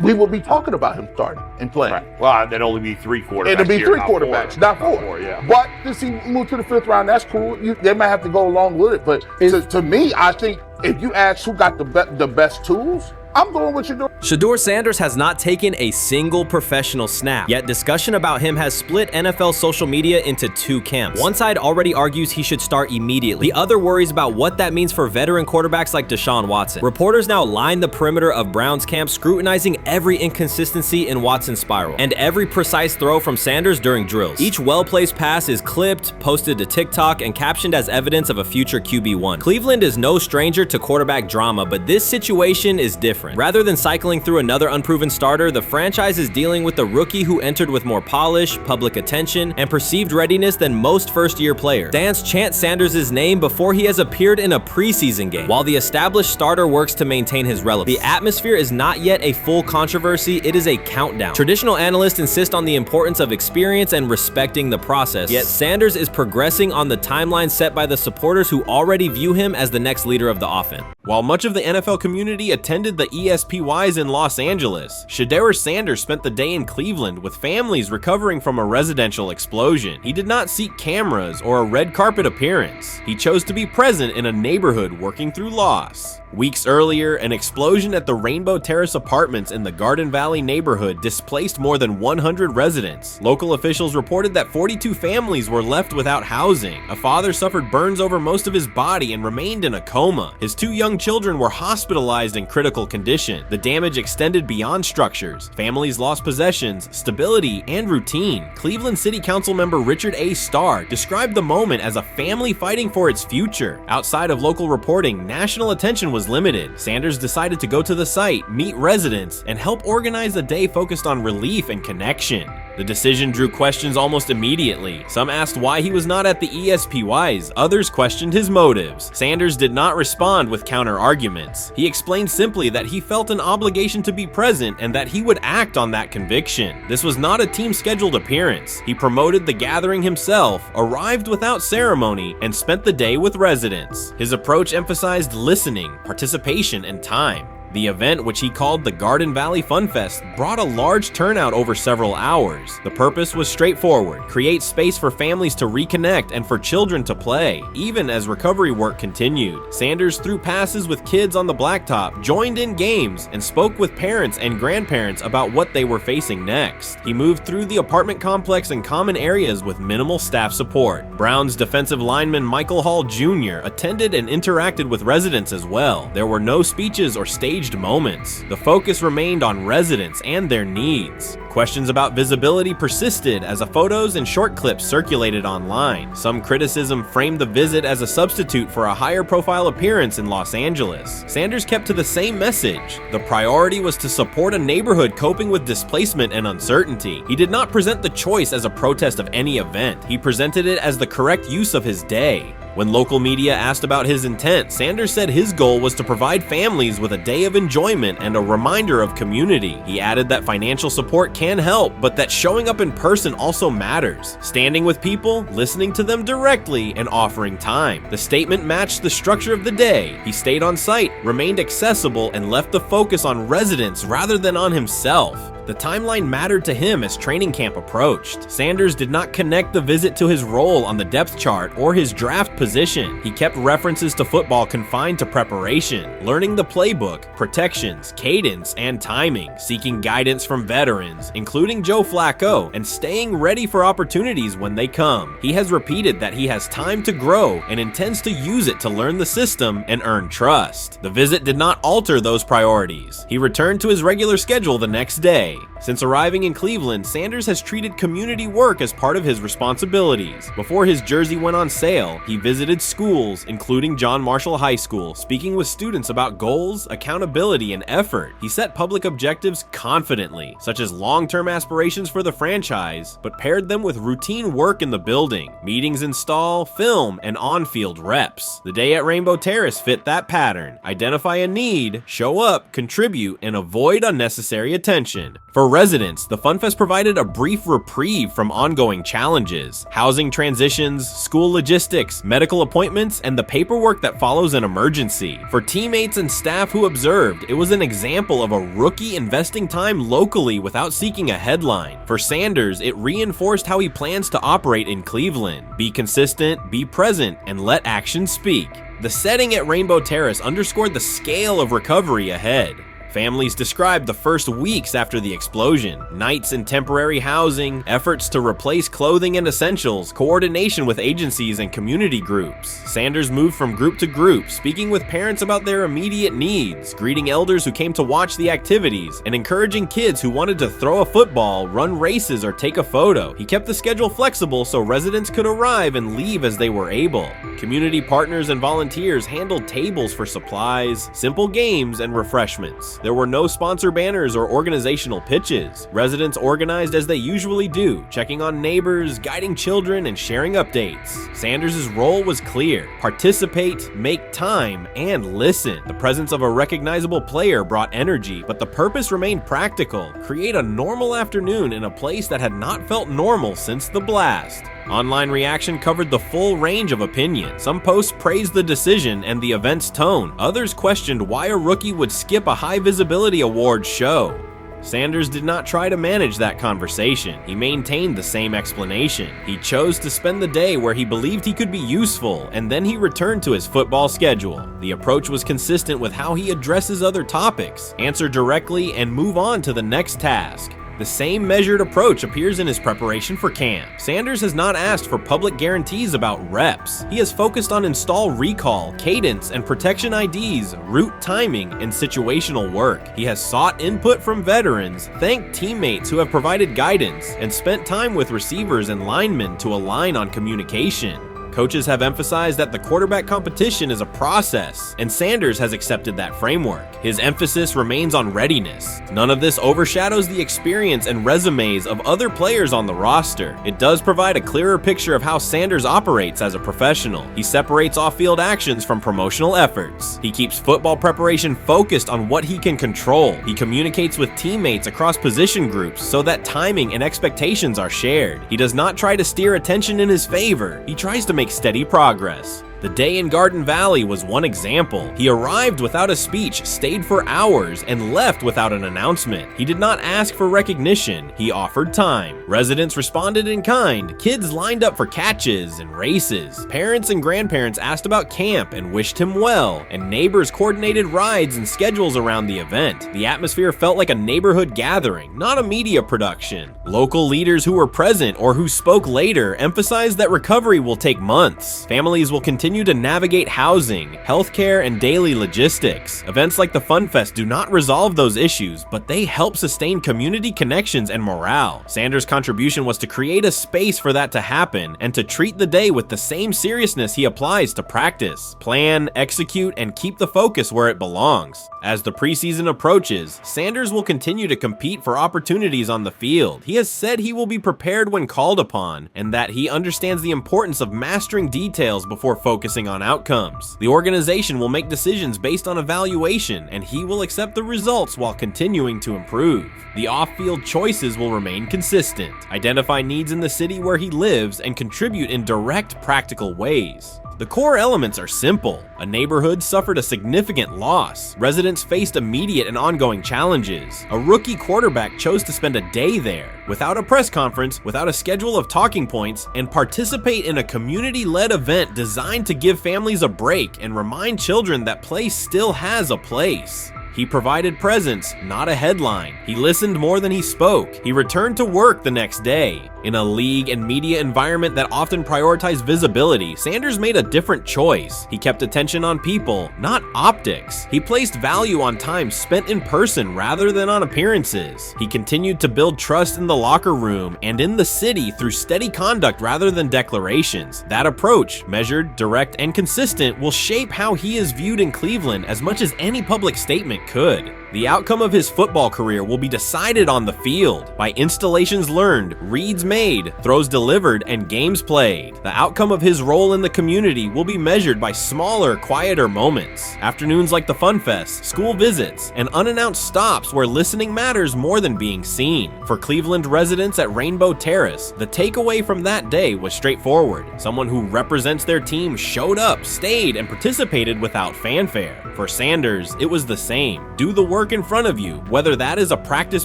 Speaker 17: we would be talking about him starting and playing.
Speaker 10: Right. Well, there'd only be 3 quarterbacks.
Speaker 17: It'd be
Speaker 10: here,
Speaker 17: 3 quarterbacks, not 4.
Speaker 10: Yeah.
Speaker 17: But since he moved to the 5th round, that's cool. They might have to go along with it. But to me, I think if you ask who got the best tools, I'm going with Shedeur.
Speaker 3: Shedeur Sanders has not taken a single professional snap, yet discussion about him has split NFL social media into 2 camps. One side already argues he should start immediately. The other worries about what that means for veteran quarterbacks like Deshaun Watson. Reporters now line the perimeter of Browns camp, scrutinizing every inconsistency in Watson's spiral and every precise throw from Sanders during drills. Each well-placed pass is clipped, posted to TikTok, and captioned as evidence of a future QB1. Cleveland is no stranger to quarterback drama, but this situation is different. Rather than cycling through another unproven starter, the franchise is dealing with a rookie who entered with more polish, public attention, and perceived readiness than most first-year players. Fans chant Sanders' name before he has appeared in a preseason game, while the established starter works to maintain his relevance. The atmosphere is not yet a full controversy, it is a countdown. Traditional analysts insist on the importance of experience and respecting the process, yet Sanders is progressing on the timeline set by the supporters who already view him as the next leader of the offense. While much of the NFL community attended the ESPYs in Los Angeles, Shedeur Sanders spent the day in Cleveland with families recovering from a residential explosion. He did not seek cameras or a red carpet appearance. He chose to be present in a neighborhood working through loss. Weeks earlier, an explosion at the Rainbow Terrace Apartments in the Garden Valley neighborhood displaced more than 100 residents. Local officials reported that 42 families were left without housing. A father suffered burns over most of his body and remained in a coma. His 2 young children were hospitalized in critical condition. The damage extended beyond structures. Families lost possessions, stability, and routine. Cleveland City Council member Richard A. Starr described the moment as a family fighting for its future. Outside of local reporting, national attention was limited. Sanders decided to go to the site, meet residents, and help organize a day focused on relief and connection. The decision drew questions almost immediately. Some asked why he was not at the ESPYs, others questioned his motives. Sanders did not respond with counter-arguments. He explained simply that he felt an obligation to be present and that he would act on that conviction. This was not a team-scheduled appearance. He promoted the gathering himself, arrived without ceremony, and spent the day with residents. His approach emphasized listening, participation, and time. The event, which he called the Garden Valley Fun Fest, brought a large turnout over several hours. The purpose was straightforward: create space for families to reconnect and for children to play, even as recovery work continued. Sanders threw passes with kids on the blacktop, joined in games, and spoke with parents and grandparents about what they were facing next. He moved through the apartment complex and common areas with minimal staff support. Browns defensive lineman Michael Hall Jr. attended and interacted with residents as well. There were no speeches or stage
Speaker 11: staged moments. The focus remained on residents and their needs. Questions about visibility persisted as photos and short clips circulated online. Some criticism framed the visit as a substitute for a higher profile appearance in Los Angeles. Sanders kept to the same message. The priority was to support a neighborhood coping with displacement and uncertainty. He did not present the choice as a protest of any event. He presented it as the correct use of his day. When local media asked about his intent, Sanders said his goal was to provide families with a day of enjoyment and a reminder of community. He added that financial support can help, but that showing up in person also matters. Standing with people, listening to them directly, and offering time. The statement matched the structure of the day. He stayed on site, remained accessible, and left the focus on residents rather than on himself. The timeline mattered to him as training camp approached. Sanders did not connect the visit to his role on the depth chart or his draft position. He kept references to football confined to preparation, learning the playbook, protections, cadence, and timing, seeking guidance from veterans, including Joe Flacco, and staying ready for opportunities when they come. He has repeated that he has time to grow and intends to use it to learn the system and earn trust. The visit did not alter those priorities. He returned to his regular schedule the next day. Since arriving in Cleveland, Sanders has treated community work as part of his responsibilities. Before his jersey went on sale, he visited schools, including John Marshall High School, speaking with students about goals, accountability, and effort. He set public objectives confidently, such as long-term aspirations for the franchise, but paired them with routine work in the building. Meetings install, film, and on-field reps. The day at Rainbow Terrace fit that pattern. Identify a need, show up, contribute, and avoid unnecessary attention. For residents, the FunFest provided a brief reprieve from ongoing challenges: housing transitions, school logistics, medical appointments, and the paperwork that follows an emergency. For teammates and staff who observed, it was an example of a rookie investing time locally without seeking a headline. For Sanders, it reinforced how he plans to operate in Cleveland: be consistent, be present, and let action speak. The setting at Rainbow Terrace underscored the scale of recovery ahead. Families described the first weeks after the explosion: nights in temporary housing, efforts to replace clothing and essentials, coordination with agencies and community groups. Sanders moved from group to group, speaking with parents about their immediate needs, greeting elders who came to watch the activities, and encouraging kids who wanted to throw a football, run races, or take a photo. He kept the schedule flexible so residents could arrive and leave as they were able. Community partners and volunteers handled tables for supplies, simple games, and refreshments. There were no sponsor banners or organizational pitches. Residents organized as they usually do, checking on neighbors, guiding children, and sharing updates. Sanders' role was clear: participate, make time, and listen. The presence of a recognizable player brought energy, but the purpose remained practical: create a normal afternoon in a place that had not felt normal since the blast. Online reaction covered the full range of opinion. Some posts praised the decision and the event's tone. Others questioned why a rookie would skip a high visibility awards show. Sanders did not try to manage that conversation. He maintained the same explanation. He chose to spend the day where he believed he could be useful, and then he returned to his football schedule. The approach was consistent with how he addresses other topics: answer directly and move on to the next task. The same measured approach appears in his preparation for camp. Sanders has not asked for public guarantees about reps. He has focused on install recall, cadence, and protection IDs, route timing, and situational work. He has sought input from veterans, thanked teammates who have provided guidance, and spent time with receivers and linemen to align on communication. Coaches have emphasized that the quarterback competition is a process, and Sanders has accepted that framework. His emphasis remains on readiness. None of this overshadows the experience and resumes of other players on the roster. It does provide a clearer picture of how Sanders operates as a professional. He separates off-field actions from promotional efforts. He keeps football preparation focused on what he can control. He communicates with teammates across position groups so that timing and expectations are shared. He does not try to steer attention in his favor. He tries to make steady progress. The day in Garden Valley was one example. He arrived without a speech, stayed for hours, and left without an announcement. He did not ask for recognition. He offered time. Residents responded in kind. Kids lined up for catches and races. Parents and grandparents asked about camp and wished him well, and neighbors coordinated rides and schedules around the event. The atmosphere felt like a neighborhood gathering, not a media production. Local leaders who were present or who spoke later emphasized that recovery will take months. Families will continue
Speaker 3: continue to navigate housing, healthcare, and daily logistics. Events like the Fun Fest do not resolve those issues, but they help sustain community connections and morale. Sanders' contribution was to create a space for that to happen and to treat the day with the same seriousness he applies to practice, plan, execute, and keep the focus where it belongs. As the preseason approaches, Sanders will continue to compete for opportunities on the field. He has said he will be prepared when called upon, and that he understands the importance of mastering details before focusing on outcomes. The organization will make decisions based on evaluation, and he will accept the results while continuing to improve. The off-field choices will remain consistent, identify needs in the city where he lives, and contribute in direct, practical ways. The core elements are simple. A neighborhood suffered a significant loss. Residents faced immediate and ongoing challenges. A rookie quarterback chose to spend a day there, without a press conference, without a schedule of talking points, and participate in a community-led event designed to give families a break and remind children that play still has a place. He provided presence, not a headline. He listened more than he spoke. He returned to work the next day. In a league and media environment that often prioritize visibility, Sanders made a different choice. He kept attention on people, not optics. He placed value on time spent in person rather than on appearances. He continued to build trust in the locker room and in the city through steady conduct rather than declarations. That approach, measured, direct, and consistent, will shape how he is viewed in Cleveland as much as any public statement could. The outcome of his football career will be decided on the field by installations learned, reads made, throws delivered, and games played. The outcome of his role in the community will be measured by smaller, quieter moments. Afternoons like the Fun Fest, school visits, and unannounced stops where listening matters more than being seen. For Cleveland residents at Rainbow Terrace, the takeaway from that day was straightforward. Someone who represents their team showed up, stayed, and participated without fanfare. For Sanders, it was the same. Do the work in front of you, whether that is a practice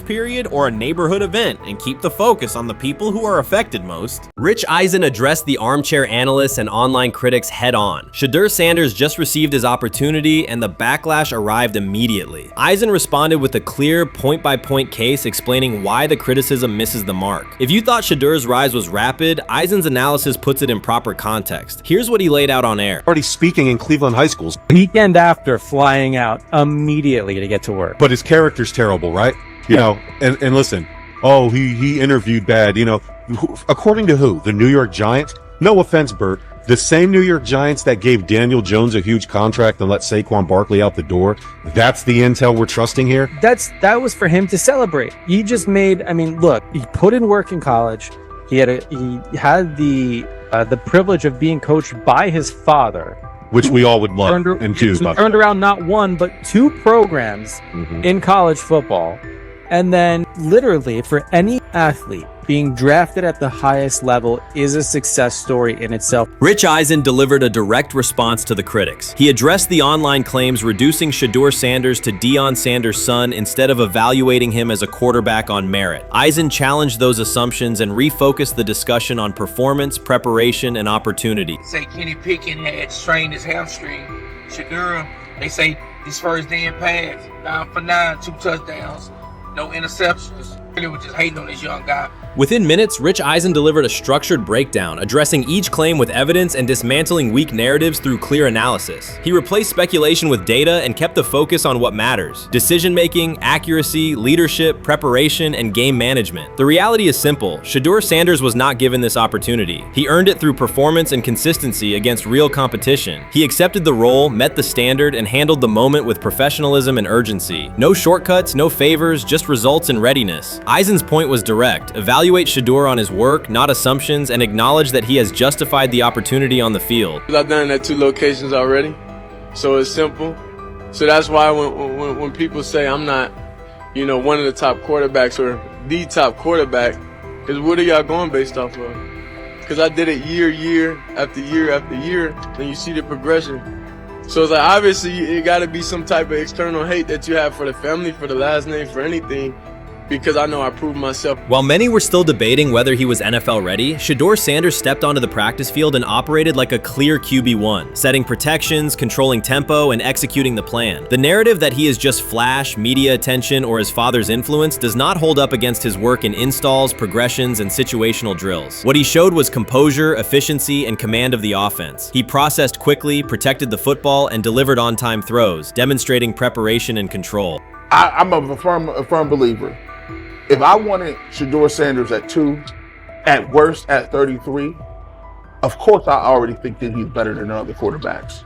Speaker 3: period or a neighborhood event, and keep the focus on the people who are affected most.
Speaker 11: Rich Eisen addressed the armchair analysts and online critics head on. Shedeur Sanders just received his opportunity, and the backlash arrived immediately. Eisen responded with a clear point-by-point case explaining why the criticism misses the mark. If you thought Shedeur's rise was rapid, Eisen's analysis puts it in proper context. Here's what he laid out on air.
Speaker 18: Already speaking in Cleveland high schools.
Speaker 19: Weekend after, flying out immediately to get to work.
Speaker 18: But his character's terrible, right? You know, and listen, oh, he interviewed bad, you know. According to who? The New York Giants? No offense, Bert. The same New York Giants that gave Daniel Jones a huge contract and let Saquon Barkley out the door. That's the intel we're trusting here?
Speaker 19: That was for him to celebrate. He just made, I mean, look, he put in work in college. He had the privilege of being coached by his father,
Speaker 18: which we all would love and choose.
Speaker 19: Turned around not one, but two programs in college football. And then literally for any athlete, being drafted at the highest level is a success story in itself.
Speaker 11: Rich Eisen delivered a direct response to the critics. He addressed the online claims reducing Shedeur Sanders to Deion Sanders' son instead of evaluating him as a quarterback on merit. Eisen challenged those assumptions and refocused the discussion on performance, preparation, and opportunity.
Speaker 20: Say Kenny Pickett had strained his hamstring. Shedeur, they say his first day in pass, 9 for 9, 2 touchdowns, no interceptions. Really was just hating on this young guy.
Speaker 11: Within minutes, Rich Eisen delivered a structured breakdown, addressing each claim with evidence and dismantling weak narratives through clear analysis. He replaced speculation with data and kept the focus on what matters: decision-making, accuracy, leadership, preparation, and game management. The reality is simple. Shedeur Sanders was not given this opportunity. He earned it through performance and consistency against real competition. He accepted the role, met the standard, and handled the moment with professionalism and urgency. No shortcuts, no favors, just results and readiness. Eisen's point was direct. Evaluate Shedeur on his work, not assumptions, and acknowledge that he has justified the opportunity on the field.
Speaker 21: I've done it at 2 locations already, so it's simple. So that's why when people say I'm not, one of the top quarterbacks or the top quarterback, is what are y'all going based off of? Because I did it year after year after year, and you see the progression. So it's like, obviously it got to be some type of external hate that you have for the family, for the last name, for anything. because I know I proved myself.
Speaker 11: While many were still debating whether he was NFL ready, Shedeur Sanders stepped onto the practice field and operated like a clear QB1, setting protections, controlling tempo, and executing the plan. The narrative that he is just flash, media attention, or his father's influence does not hold up against his work in installs, progressions, and situational drills. What he showed was composure, efficiency, and command of the offense. He processed quickly, protected the football, and delivered on-time throws, demonstrating preparation and control.
Speaker 17: I'm a firm believer. If I wanted Shedeur Sanders at 2, at worst at 33, of course I already think that he's better than other quarterbacks.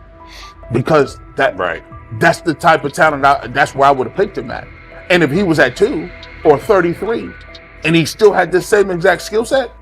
Speaker 17: Because that's the type of talent, that's where I would have picked him at. And if he was at 2 or 33, and he still had this same exact skill set,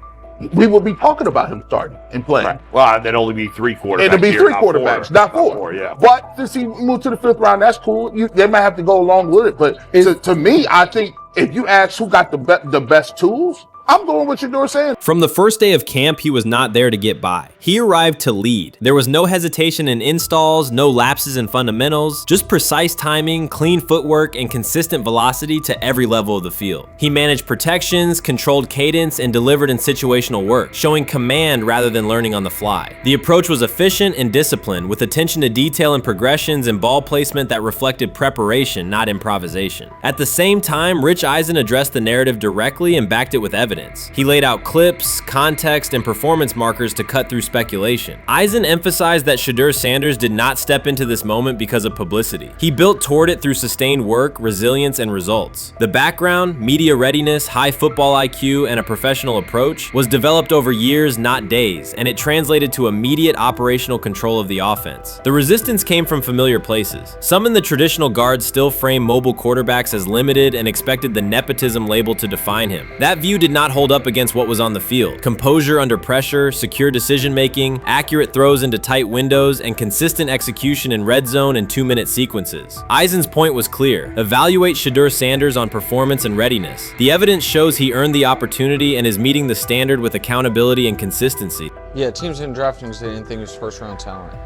Speaker 17: we would be talking about him starting and playing.
Speaker 10: Right. Well, there'd only be 3 quarterbacks.
Speaker 17: It'll be 3 quarterbacks, not 4.
Speaker 10: Not 4, yeah.
Speaker 17: But since he moved to the 5th round, that's cool. They might have to go along with it. But to me, I think if you ask who got the best tools, I'm going with Shedeur Sanders.
Speaker 11: From the first day of camp, he was not there to get by. He arrived to lead. There was no hesitation in installs, no lapses in fundamentals, just precise timing, clean footwork, and consistent velocity to every level of the field. He managed protections, controlled cadence, and delivered in situational work, showing command rather than learning on the fly. The approach was efficient and disciplined, with attention to detail and progressions and ball placement that reflected preparation, not improvisation. At the same time, Rich Eisen addressed the narrative directly and backed it with evidence. He laid out clips, context, and performance markers to cut through speculation. Eisen emphasized that Shedeur Sanders did not step into this moment because of publicity. He built toward it through sustained work, resilience, and results. The background, media readiness, high football IQ, and a professional approach was developed over years, not days, and it translated to immediate operational control of the offense. The resistance came from familiar places. Some in the traditional guard still framed mobile quarterbacks as limited and expected the nepotism label to define him. That view did not hold up against what was on the field. Composure under pressure, secure decision-making, accurate throws into tight windows, and consistent execution in red zone and 2-minute sequences. Eisen's point was clear. Evaluate Shedeur Sanders on performance and readiness. The evidence shows he earned the opportunity and is meeting the standard with accountability and consistency.
Speaker 2: Yeah, teams didn't draft him because they didn't think he was first-round talent.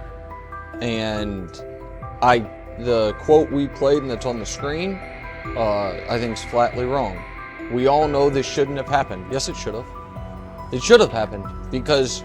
Speaker 2: And the quote we played and that's on the screen, I think is flatly wrong. We all know this shouldn't have happened. Yes, it should have. It should have happened because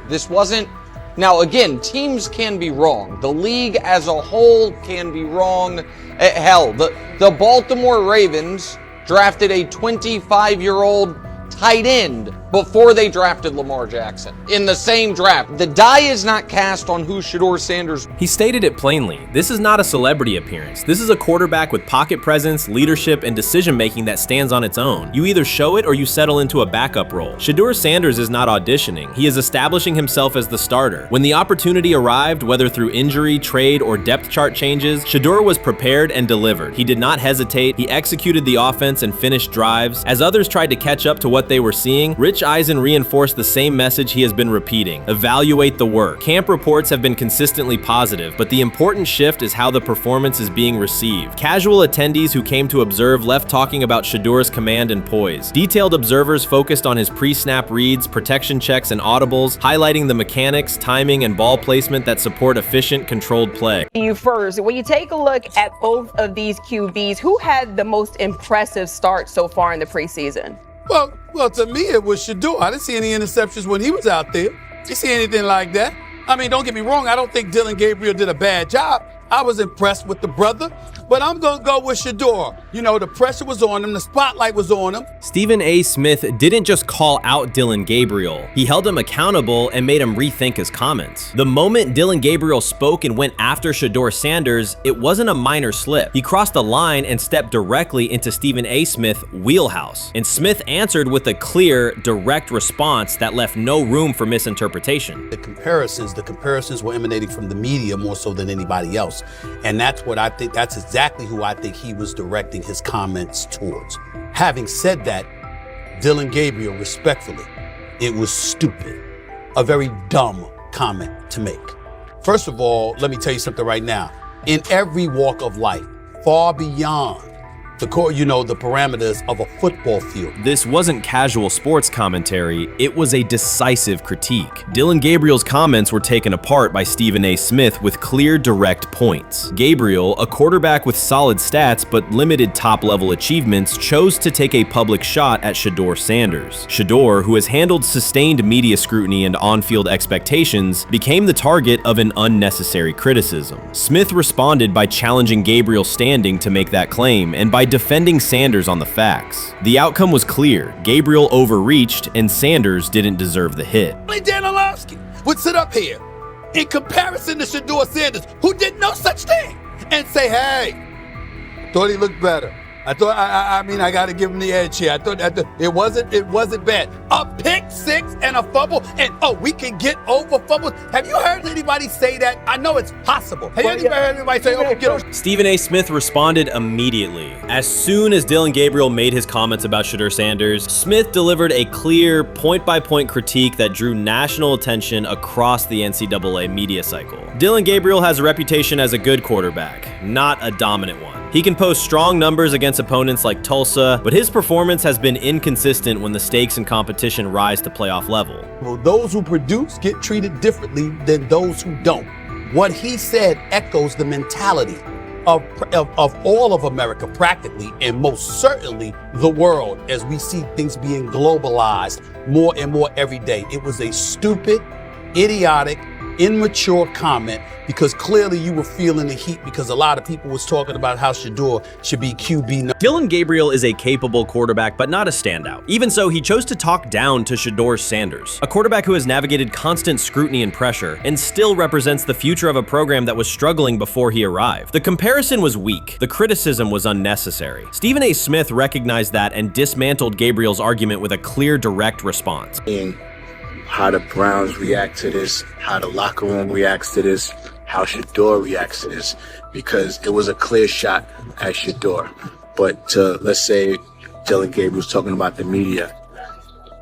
Speaker 2: this wasn't. Now, again, teams can be wrong. The league as a whole can be wrong. Hell, the Baltimore Ravens drafted a 25-year-old tight end before they drafted Lamar Jackson in the same draft. The die is not cast on who Shedeur Sanders.
Speaker 11: He stated it plainly. This is not a celebrity appearance. This is a quarterback with pocket presence, leadership, and decision-making that stands on its own. You either show it or you settle into a backup role. Shedeur Sanders is not auditioning. He is establishing himself as the starter. When the opportunity arrived, whether through injury, trade, or depth chart changes, Shedeur was prepared and delivered. He did not hesitate. He executed the offense and finished drives. As others tried to catch up to what they were seeing, Rich Eisen reinforced the same message he has been repeating. Evaluate the work. Camp reports have been consistently positive, but the important shift is how the performance is being received. Casual attendees who came to observe left talking about Shedeur's command and poise. Detailed observers focused on his pre-snap reads, protection checks, and audibles, highlighting the mechanics, timing, and ball placement that support efficient, controlled play.
Speaker 4: You first, when you take a look at both of these QBs, who had the most impressive start so far in the preseason?
Speaker 12: Well, to me, it was Shedeur. I didn't see any interceptions when he was out there. Didn't see anything like that. I mean, don't get me wrong. I don't think Dillon Gabriel did a bad job. I was impressed with the brother, but I'm going to go with Shedeur. You know, the pressure was on him. The spotlight was on him.
Speaker 11: Stephen A. Smith didn't just call out Dillon Gabriel. He held him accountable and made him rethink his comments. The moment Dillon Gabriel spoke and went after Shedeur Sanders, it wasn't a minor slip. He crossed the line and stepped directly into Stephen A. Smith's wheelhouse. And Smith answered with a clear, direct response that left no room for misinterpretation.
Speaker 22: The comparisons were emanating from the media more so than anybody else. And that's what I think, that's exactly who I think he was directing his comments towards. Having said that, Dillon Gabriel, respectfully, it was stupid. A very dumb comment to make. First of all, let me tell you something right now. In every walk of life, far beyond the parameters of a football field.
Speaker 3: This wasn't casual sports commentary, it was a decisive critique. Dillon Gabriel's comments were taken apart by Stephen A. Smith with clear, direct points. Gabriel, a quarterback with solid stats but limited top-level achievements, chose to take a public shot at Shedeur Sanders. Shedeur, who has handled sustained media scrutiny and on-field expectations, became the target of an unnecessary criticism. Smith responded by challenging Gabriel's standing to make that claim and by defending Sanders on the facts. The outcome was clear. Gabriel overreached and Sanders didn't deserve the hit.
Speaker 12: Dan Orlovsky would sit up here in comparison to Shedeur Sanders, who did no such thing, and say, hey, thought he looked better. I thought, I got to give him the edge here. I thought it wasn't bad. A pick six and a fumble, and we can get over fumbles. Have you heard anybody say that? I know it's possible. Have you ever heard anybody say, we can get over?
Speaker 3: Stephen A. Smith responded immediately. As soon as Dillon Gabriel made his comments about Shedeur Sanders, Smith delivered a clear, point-by-point critique that drew national attention across the NCAA media cycle. Dillon Gabriel has a reputation as a good quarterback, not a dominant one. He can post strong numbers against opponents like Tulsa, but his performance has been inconsistent when the stakes and competition rise to playoff level.
Speaker 22: Well, those who produce get treated differently than those who don't. What he said echoes the mentality of all of America practically, and most certainly the world, as we see things being globalized more and more every day. It was a stupid, idiotic, immature comment, because clearly you were feeling the heat because a lot of people was talking about how Shedeur should be QB.
Speaker 3: Dillon Gabriel is a capable quarterback, but not a standout. Even so, he chose to talk down to Shedeur Sanders, a quarterback who has navigated constant scrutiny and pressure and still represents the future of a program that was struggling before he arrived. The comparison was weak. The criticism was unnecessary. Stephen A. Smith recognized that and dismantled Gabriel's argument with a clear, direct response.
Speaker 1: How the Browns react to this, how the locker room reacts to this, how Shedeur reacts to this, because it was a clear shot at Shedeur. But let's say Dillon Gabriel's talking about the media.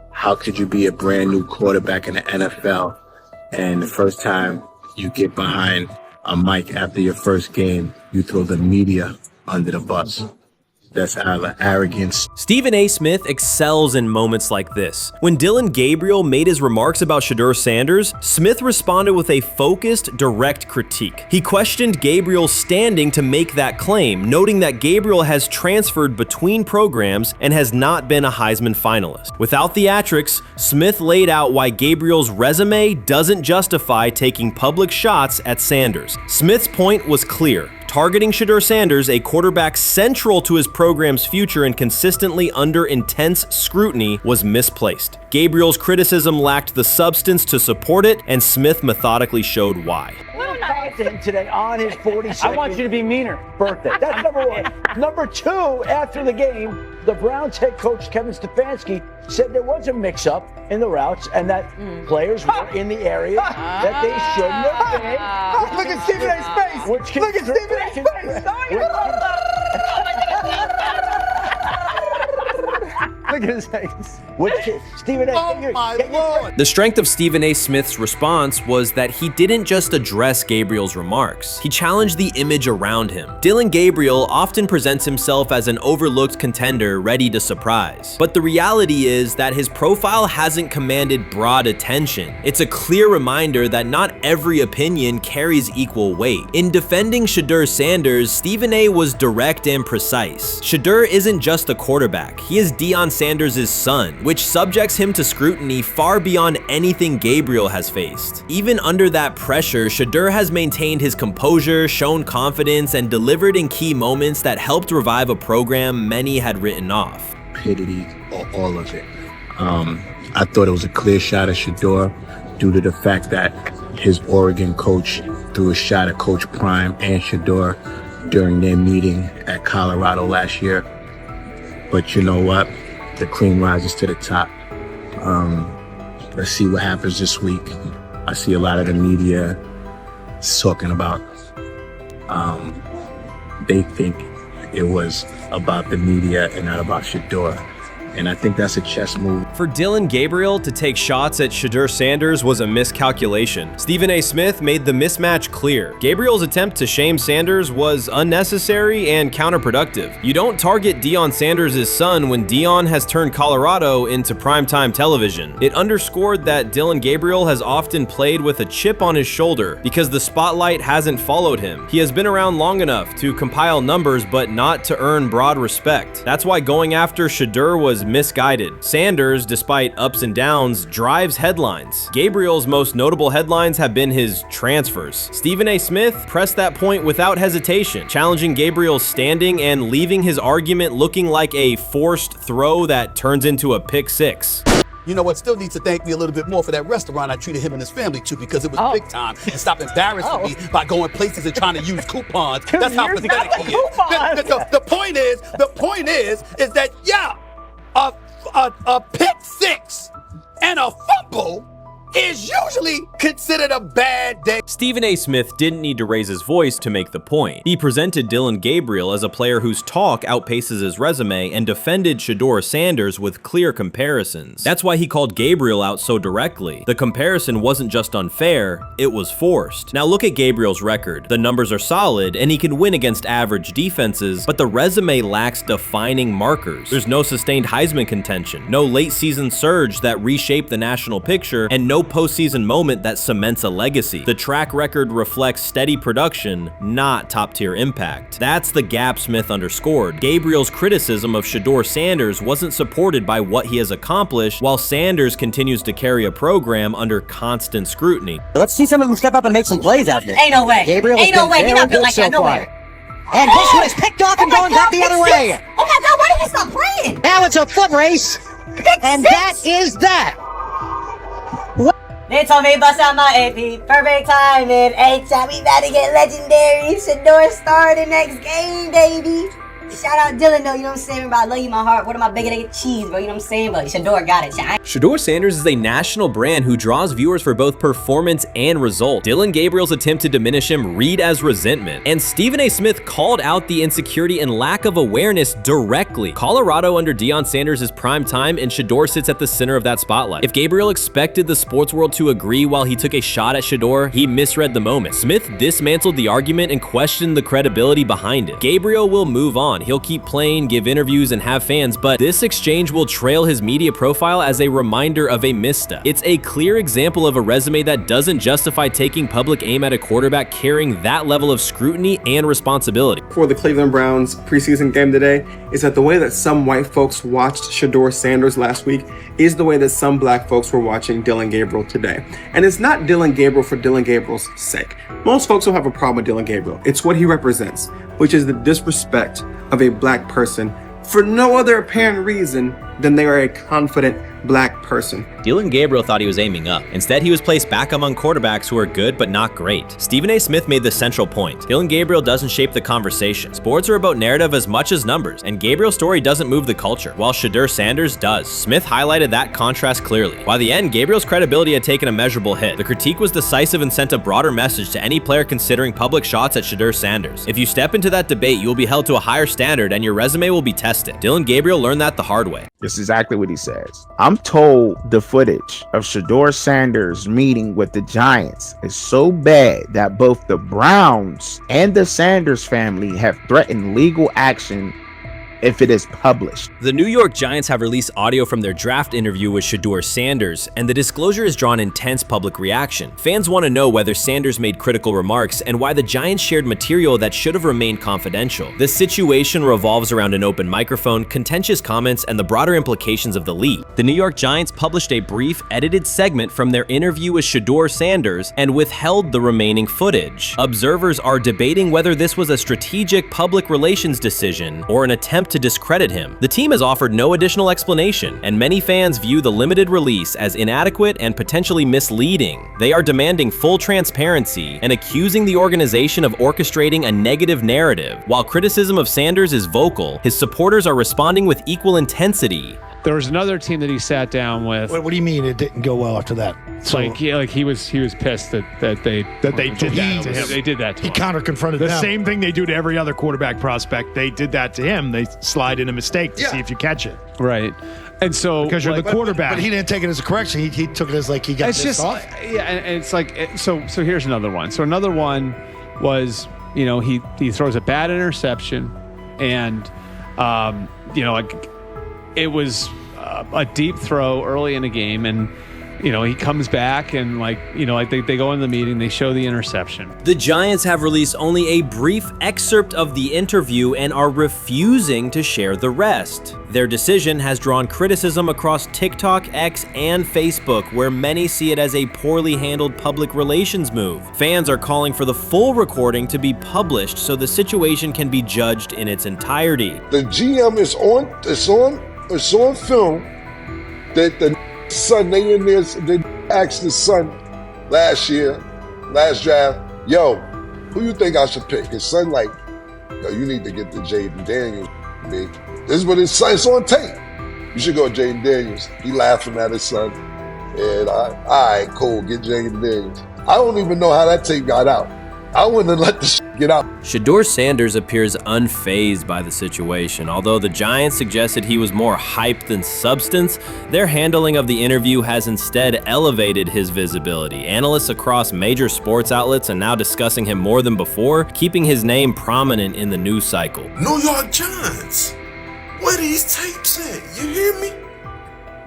Speaker 1: How could you be a brand new quarterback in the NFL and the first time you get behind a mic after your first game, you throw the media under the bus? That's arrogance.
Speaker 3: Stephen A. Smith excels in moments like this. When Dillon Gabriel made his remarks about Shedeur Sanders, Smith responded with a focused, direct critique. He questioned Gabriel's standing to make that claim, noting that Gabriel has transferred between programs and has not been a Heisman finalist. Without theatrics, Smith laid out why Gabriel's resume doesn't justify taking public shots at Sanders. Smith's point was clear. Targeting Shedeur Sanders, a quarterback central to his program's future and consistently under intense scrutiny, was misplaced. Gabriel's criticism lacked the substance to support it, and Smith methodically showed why.
Speaker 6: Today on his 42nd I want you to be meaner birthday. That's number one. Number two, after the game, the Browns head coach Kevin Stefanski said there was a mix-up in the routes and that players were in the area that they shouldn't have been.
Speaker 12: Look at Stephen A's face. Look at Stephen A's face.
Speaker 6: Look at his face. Stephen A.
Speaker 12: Oh my Lord.
Speaker 3: The strength of Stephen A. Smith's response was that he didn't just address Gabriel's remarks. He challenged the image around him. Dillon Gabriel often presents himself as an overlooked contender ready to surprise. But the reality is that his profile hasn't commanded broad attention. It's a clear reminder that not every opinion carries equal weight. In defending Shedeur Sanders, Stephen A. was direct and precise. Shedeur isn't just a quarterback. He is Deion Sanders' son, which subjects him to scrutiny far beyond anything Gabriel has faced. Even under that pressure, Shedeur has maintained his composure, shown confidence, and delivered in key moments that helped revive a program many had written off.
Speaker 1: Stupidity, all of it. I thought it was a clear shot at Shedeur due to the fact that his Oregon coach threw a shot at Coach Prime and Shedeur during their meeting at Colorado last year. But you know what? The cream rises to the top. Let's see what happens this week. I see a lot of the media talking about they think it was about the media and not about Shedeur. And I think that's a chess move.
Speaker 3: For Dillon Gabriel to take shots at Shedeur Sanders was a miscalculation. Stephen A. Smith made the mismatch clear. Gabriel's attempt to shame Sanders was unnecessary and counterproductive. You don't target Deion Sanders' son when Deion has turned Colorado into primetime television. It underscored that Dillon Gabriel has often played with a chip on his shoulder because the spotlight hasn't followed him. He has been around long enough to compile numbers but not to earn broad respect. That's why going after Shedeur was misguided. Sanders, despite ups and downs, drives headlines. Gabriel's most notable headlines have been his transfers. Stephen A. Smith pressed that point without hesitation, challenging Gabriel's standing and leaving his argument looking like a forced throw that turns into a pick six.
Speaker 8: You know what? Still needs to thank me a little bit more for that restaurant I treated him and his family to, because it was big time, and stop embarrassing me by going places and trying to use coupons. That's how pathetic he is. The point is that a pick six and a fumble is usually considered a bad day.
Speaker 3: Stephen A. Smith didn't need to raise his voice to make the point. He presented Dillon Gabriel as a player whose talk outpaces his resume and defended Shedeur Sanders with clear comparisons. That's why he called Gabriel out so directly. The comparison wasn't just unfair, it was forced. Now look at Gabriel's record. The numbers are solid and he can win against average defenses, but the resume lacks defining markers. There's no sustained Heisman contention, no late season surge that reshaped the national picture, and no postseason moment that cements a legacy. The track record reflects steady production, not top-tier impact. That's the gap Smith underscored. Gabriel's criticism of Shedeur Sanders wasn't supported by what he has accomplished, while Sanders continues to carry a program under constant scrutiny.
Speaker 9: Let's see some of them step up and make some plays out there.
Speaker 23: Ain't no way.
Speaker 9: Gabriel
Speaker 23: Ain't no way. He's not built like that. No way.
Speaker 9: And this one is picked off and going back the other way.
Speaker 23: Oh my God, why did he stop playing?
Speaker 9: Now it's a foot race. And that is that.
Speaker 23: They told me bust out my AP, perfect timing. H-shot, we about to get legendary. Shedeur started next game, baby. Shout out Dylan though, you know what I'm saying? Bro, I love you, my heart. What am I bigger than cheese, bro? You know what I'm saying? But Shedeur got it.
Speaker 3: Shedeur Sanders is a national brand who draws viewers for both performance and result. Dillon Gabriel's attempt to diminish him read as resentment. And Stephen A. Smith called out the insecurity and lack of awareness directly. Colorado under Deion Sanders is prime time, and Shedeur sits at the center of that spotlight. If Gabriel expected the sports world to agree while he took a shot at Shedeur, he misread the moment. Smith dismantled the argument and questioned the credibility behind it. Gabriel will move on. He'll keep playing, give interviews, and have fans, but this exchange will trail his media profile as a reminder of a misstep. It's a clear example of a resume that doesn't justify taking public aim at a quarterback carrying that level of scrutiny and responsibility.
Speaker 24: For the Cleveland Browns preseason game today is that the way that some white folks watched Shedeur Sanders last week is the way that some black folks were watching Dillon Gabriel today. And it's not Dillon Gabriel for Dillon Gabriel's sake. Most folks don't have a problem with Dillon Gabriel. It's what he represents, which is the disrespect of a black person for no other apparent reason than they are a confident black person.
Speaker 3: Dillon Gabriel thought he was aiming up. Instead, he was placed back among quarterbacks who are good but not great. Stephen A. Smith made the central point. Dillon Gabriel doesn't shape the conversation. Sports are about narrative as much as numbers, and Gabriel's story doesn't move the culture, while Shedeur Sanders does. Smith highlighted that contrast clearly. By the end, Gabriel's credibility had taken a measurable hit. The critique was decisive and sent a broader message to any player considering public shots at Shedeur Sanders. If you step into that debate, you will be held to a higher standard and your resume will be tested. Dillon Gabriel learned that the hard way.
Speaker 25: This is exactly what he says. I'm told the footage of Shedeur Sanders meeting with the Giants is so bad that both the Browns and the Sanders family have threatened legal action if it is published.
Speaker 3: The New York Giants have released audio from their draft interview with Shedeur Sanders, and the disclosure has drawn intense public reaction. Fans want to know whether Sanders made critical remarks and why the Giants shared material that should have remained confidential. The situation revolves around an open microphone, contentious comments, and the broader implications of the leak. The New York Giants published a brief, edited segment from their interview with Shedeur Sanders and withheld the remaining footage. Observers are debating whether this was a strategic public relations decision or an attempt to discredit him. The team has offered no additional explanation, and many fans view the limited release as inadequate and potentially misleading. They are demanding full transparency and accusing the organization of orchestrating a negative narrative. While criticism of Sanders is vocal, his supporters are responding with equal intensity.
Speaker 26: There was another team that he sat down with.
Speaker 6: What do you mean it didn't go well after that?
Speaker 26: So, he was pissed that they did that to him. They did that to him.
Speaker 6: He counter confronted
Speaker 27: the
Speaker 6: them.
Speaker 27: same thing they do to every other quarterback prospect. They did that to him. They
Speaker 5: slide in a mistake to see if you catch it.
Speaker 19: Right. And so
Speaker 5: because you're the quarterback.
Speaker 7: But he didn't take it as a correction. He took it as like he got pissed off.
Speaker 19: Yeah, and it's like so here's another one. So another one was, he throws a bad interception, and like it was a deep throw early in the game, and he comes back and they go in the meeting, they show the interception.
Speaker 3: The Giants have released only a brief excerpt of the interview and are refusing to share the rest. Their decision has drawn criticism across TikTok, X, and Facebook, where many see it as a poorly handled public relations move. Fans are calling for the full recording to be published so the situation can be judged in its entirety.
Speaker 13: The GM is on film that the son, they asked the son last draft, yo, who you think I should pick? His son like, yo, you need to get the Jaden Daniels, big. This is what his son, it's on tape. You should go Jaden Daniels. He laughing at his son. And all right, cool, get Jaden Daniels. I don't even know how that tape got out. I wouldn't have let the get out.
Speaker 3: Shedeur Sanders appears unfazed by the situation. Although the Giants suggested he was more hype than substance, their handling of the interview has instead elevated his visibility. Analysts across major sports outlets are now discussing him more than before, keeping his name prominent in the news cycle.
Speaker 14: New York Giants, where these tapes at? You hear me?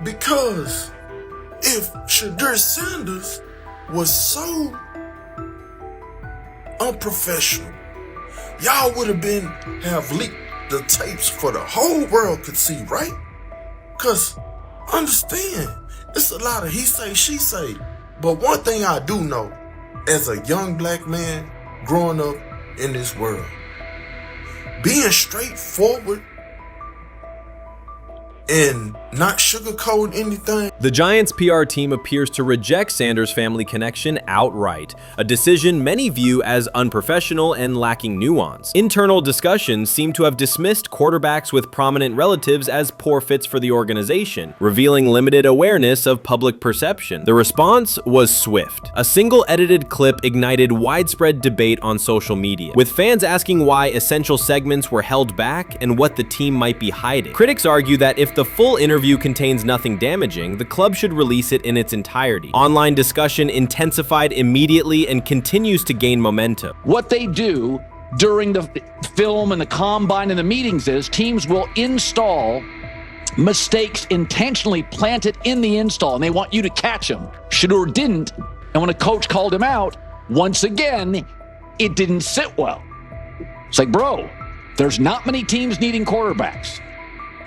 Speaker 14: Because if Shedeur Sanders was so unprofessional, y'all would have leaked the tapes for the whole world could see, right? Cause understand, it's a lot of he say, she say. But one thing I do know, as a young black man growing up in this world, being straightforward and not sugarcoat anything.
Speaker 3: The Giants' PR team appears to reject Sanders' family connection outright, a decision many view as unprofessional and lacking nuance. Internal discussions seem to have dismissed quarterbacks with prominent relatives as poor fits for the organization, revealing limited awareness of public perception. The response was swift. A single edited clip ignited widespread debate on social media, with fans asking why essential segments were held back and what the team might be hiding. Critics argue that if the full interview contains nothing damaging, the club should release it in its entirety. Online discussion intensified immediately and continues to gain momentum.
Speaker 6: What they do during the film and the combine and the meetings is teams will install mistakes intentionally planted in the install, and they want you to catch them. Shedeur didn't, and when a coach called him out, once again, it didn't sit well. It's like, bro, there's not many teams needing quarterbacks,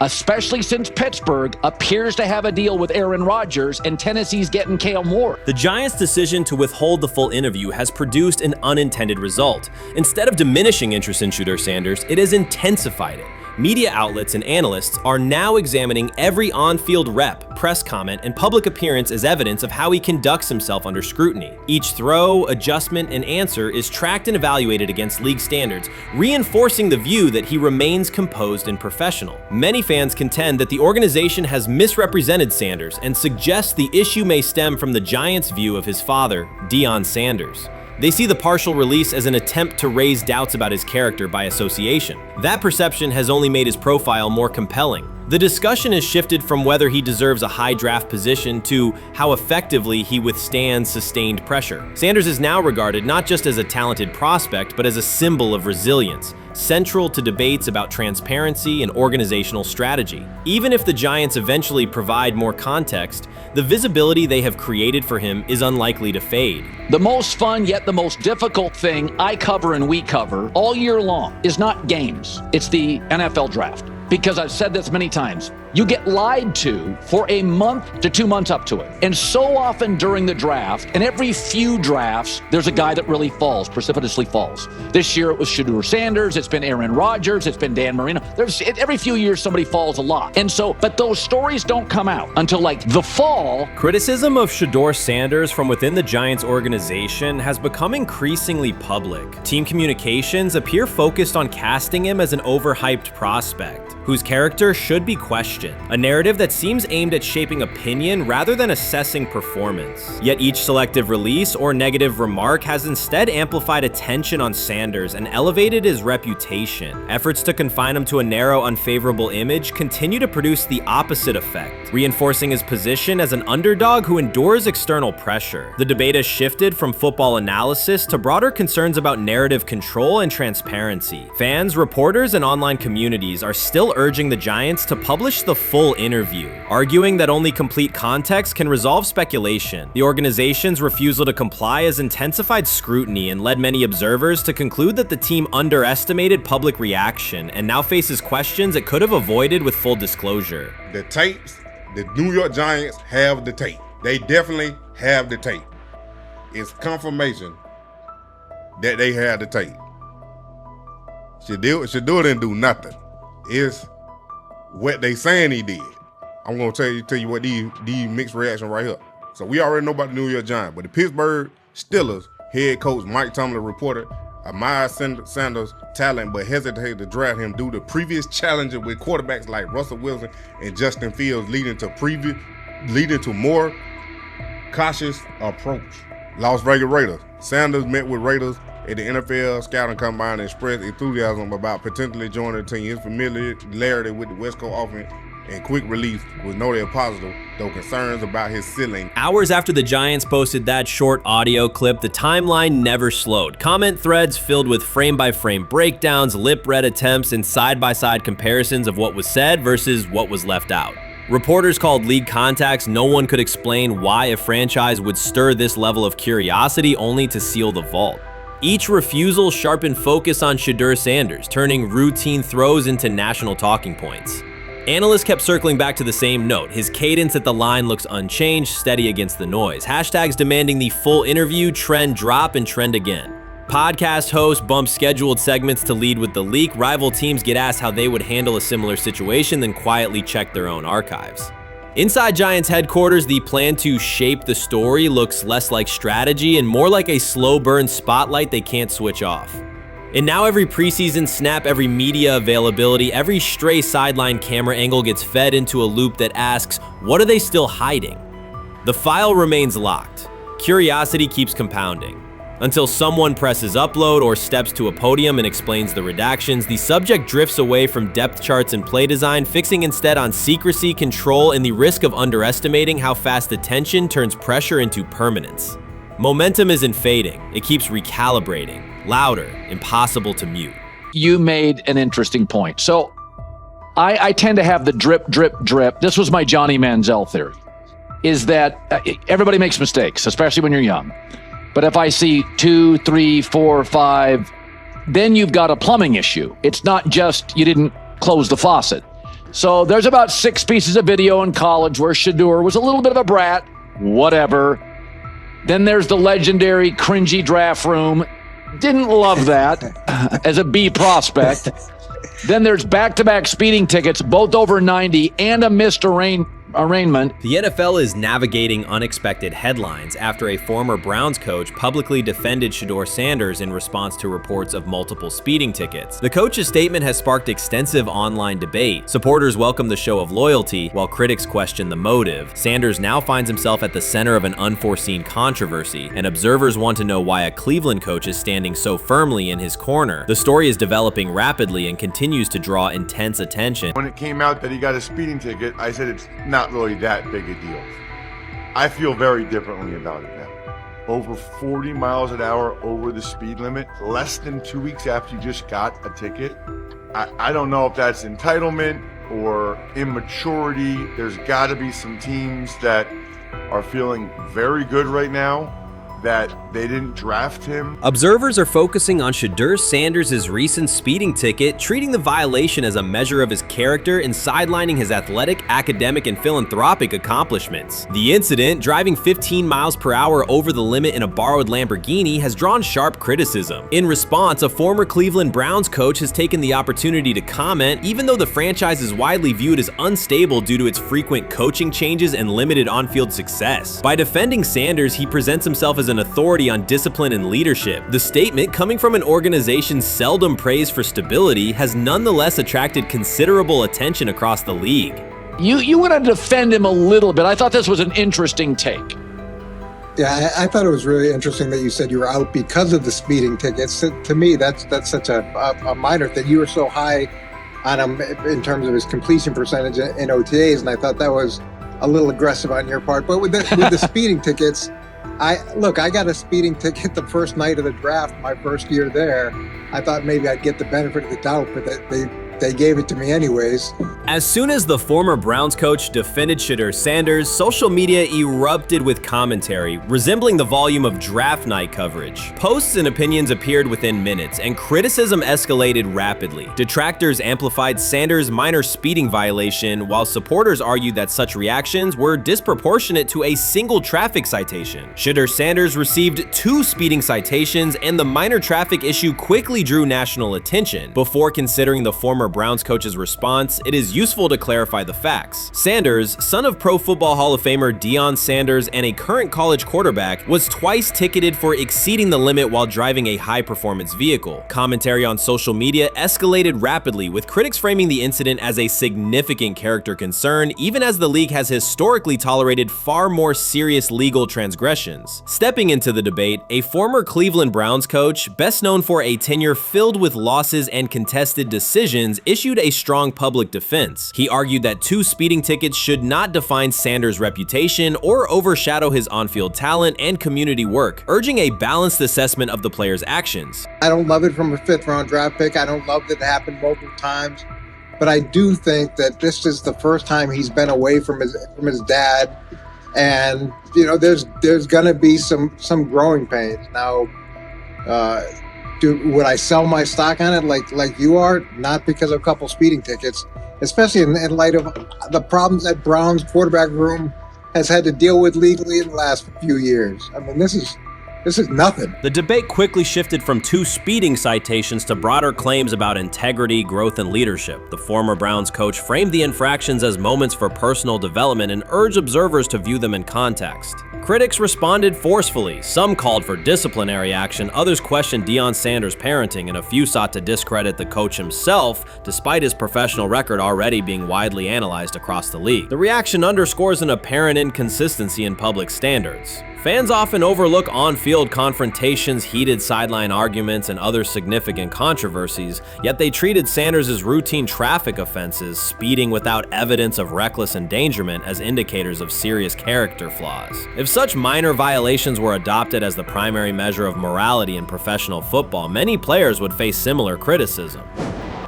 Speaker 6: especially since Pittsburgh appears to have a deal with Aaron Rodgers and Tennessee's getting Kale Moore.
Speaker 3: The Giants' decision to withhold the full interview has produced an unintended result. Instead of diminishing interest in Shedeur Sanders, it has intensified it. Media outlets and analysts are now examining every on-field rep, press comment, and public appearance as evidence of how he conducts himself under scrutiny. Each throw, adjustment, and answer is tracked and evaluated against league standards, reinforcing the view that he remains composed and professional. Many fans contend that the organization has misrepresented Sanders and suggest the issue may stem from the Giants' view of his father, Deion Sanders. They see the partial release as an attempt to raise doubts about his character by association. That perception has only made his profile more compelling. The discussion has shifted from whether he deserves a high draft position to how effectively he withstands sustained pressure. Sanders is now regarded not just as a talented prospect, but as a symbol of resilience, central to debates about transparency and organizational strategy. Even if the Giants eventually provide more context, the visibility they have created for him is unlikely to fade.
Speaker 6: The most fun yet the most difficult thing I cover and we cover all year long is not games. It's the NFL draft. Because I've said this many times, you get lied to for a month to 2 months up to it. And so often during the draft, and every few drafts, there's a guy that really falls, precipitously falls. This year it was Shedeur Sanders, it's been Aaron Rodgers, it's been Dan Marino. Every few years somebody falls a lot. And so, but those stories don't come out until like the fall.
Speaker 3: Criticism of Shedeur Sanders from within the Giants organization has become increasingly public. Team communications appear focused on casting him as an overhyped prospect, whose character should be questioned. question, a narrative that seems aimed at shaping opinion rather than assessing performance. Yet each selective release or negative remark has instead amplified attention on Sanders and elevated his reputation. Efforts to confine him to a narrow, unfavorable image continue to produce the opposite effect, reinforcing his position as an underdog who endures external pressure. The debate has shifted from football analysis to broader concerns about narrative control and transparency. Fans, reporters, and online communities are still urging the Giants to publish the full interview, arguing that only complete context can resolve speculation. The organization's refusal to comply has intensified scrutiny and led many observers to conclude that the team underestimated public reaction and now faces questions it could have avoided with full disclosure.
Speaker 10: The tapes, the New York Giants have the tape. They definitely have the tape. It's confirmation that they had the tape. Shedeur didn't do nothing. It's what they saying he did. I'm gonna tell you what these mixed reaction right here. So we already know about the New York Giants, but the Pittsburgh Steelers head coach Mike Tomlin reported admired Sanders' talent but hesitated to draft him due to previous challenges with quarterbacks like Russell Wilson and Justin Fields, leading to more cautious approach. Las Vegas Raiders. Sanders met with Raiders at the NFL scouting combine and expressed enthusiasm about potentially joining the team. His familiarity with the West Coast offense and quick release was noted positive, though concerns about his ceiling.
Speaker 3: Hours after the Giants posted that short audio clip, the timeline never slowed. Comment threads filled with frame-by-frame breakdowns, lip-read attempts, and side-by-side comparisons of what was said versus what was left out. Reporters called league contacts. No one could explain why a franchise would stir this level of curiosity only to seal the vault. Each refusal sharpened focus on Shedeur Sanders, turning routine throws into national talking points. Analysts kept circling back to the same note. His cadence at the line looks unchanged, steady against the noise. Hashtags demanding the full interview, trend drop, and trend again. Podcast hosts bump scheduled segments to lead with the leak. Rival teams get asked how they would handle a similar situation, then quietly check their own archives. Inside Giants headquarters, the plan to shape the story looks less like strategy and more like a slow burn spotlight they can't switch off. And now every preseason snap, every media availability, every stray sideline camera angle gets fed into a loop that asks, what are they still hiding? The file remains locked. Curiosity keeps compounding. Until someone presses upload or steps to a podium and explains the redactions, the subject drifts away from depth charts and play design, fixing instead on secrecy, control, and the risk of underestimating how fast attention turns pressure into permanence. Momentum isn't fading, it keeps recalibrating, louder, impossible to mute.
Speaker 6: You made an interesting point. So I tend to have the drip, drip, drip. This was my Johnny Manziel theory, is that everybody makes mistakes, especially when you're young. But if I see 2, 3, 4, 5, then you've got a plumbing issue. It's not just you didn't close the faucet. So there's about 6 pieces of video in college where Shedeur was a little bit of a brat, whatever. Then there's the legendary cringy draft room. Didn't love that as a B prospect. Then there's back-to-back speeding tickets, both over 90, and a missed arraignment.
Speaker 3: The NFL is navigating unexpected headlines after a former Browns coach publicly defended Shedeur Sanders in response to reports of multiple speeding tickets. The coach's statement has sparked extensive online debate. Supporters welcome the show of loyalty, while critics question the motive. Sanders now finds himself at the center of an unforeseen controversy, and observers want to know why a Cleveland coach is standing so firmly in his corner. The story is developing rapidly and continues to draw intense attention.
Speaker 15: When it came out that he got a speeding ticket, I said it's not really that big a deal. I feel very differently about it now. Over 40 miles an hour over the speed limit, less than 2 weeks after you just got a ticket. I don't know if that's entitlement or immaturity. There's got to be some teams that are feeling very good right now that they didn't draft him.
Speaker 3: Observers are focusing on Shedeur Sanders' recent speeding ticket, treating the violation as a measure of his character and sidelining his athletic, academic, and philanthropic accomplishments. The incident, driving 15 miles per hour over the limit in a borrowed Lamborghini, has drawn sharp criticism. In response, a former Cleveland Browns coach has taken the opportunity to comment, even though the franchise is widely viewed as unstable due to its frequent coaching changes and limited on-field success. By defending Sanders, he presents himself as an authority on discipline and leadership. The statement, coming from an organization seldom praised for stability, has nonetheless attracted considerable attention across the league.
Speaker 6: You want to defend him a little bit. I thought this was an interesting take.
Speaker 2: Yeah, I thought it was really interesting that you said you were out because of the speeding tickets. To me, that's such a minor thing. You were so high on him in terms of his completion percentage in OTAs, and I thought that was a little aggressive on your part. But with the speeding tickets, I got a speeding ticket the first night of the draft, my first year there. I thought maybe I'd get the benefit of the doubt, but they gave it to me anyways.
Speaker 3: As soon as the former Browns coach defended Shedeur Sanders, social media erupted with commentary, resembling the volume of draft night coverage. Posts and opinions appeared within minutes, and criticism escalated rapidly. Detractors amplified Sanders' minor speeding violation, while supporters argued that such reactions were disproportionate to a single traffic citation. Shedeur Sanders received 2 speeding citations, and the minor traffic issue quickly drew national attention. Before considering the former Browns coach's response, it is useful to clarify the facts. Sanders, son of Pro Football Hall of Famer Deion Sanders and a current college quarterback, was twice ticketed for exceeding the limit while driving a high-performance vehicle. Commentary on social media escalated rapidly, with critics framing the incident as a significant character concern, even as the league has historically tolerated far more serious legal transgressions. Stepping into the debate, a former Cleveland Browns coach, best known for a tenure filled with losses and contested decisions, issued a strong public defense. He argued that 2 speeding tickets should not define Sanders' reputation or overshadow his on-field talent and community work, urging a balanced assessment of the player's actions.
Speaker 2: I don't love it from a 5th-round draft pick. I don't love that it happened multiple times, but I do think that this is the first time he's been away from his dad, and there's gonna be some growing pains now. Would I sell my stock on it like you are? Not because of a couple speeding tickets, especially in light of the problems that Brown's quarterback room has had to deal with legally in the last few years. I mean, this is nothing.
Speaker 3: The debate quickly shifted from 2 speeding citations to broader claims about integrity, growth, and leadership. The former Browns coach framed the infractions as moments for personal development and urged observers to view them in context. Critics responded forcefully. Some called for disciplinary action, others questioned Deion Sanders' parenting, and a few sought to discredit the coach himself, despite his professional record already being widely analyzed across the league. The reaction underscores an apparent inconsistency in public standards. Fans often overlook on-field confrontations, heated sideline arguments, and other significant controversies, yet they treated Sanders' as routine traffic offenses, speeding without evidence of reckless endangerment, as indicators of serious character flaws. If such minor violations were adopted as the primary measure of morality in professional football, many players would face similar criticism.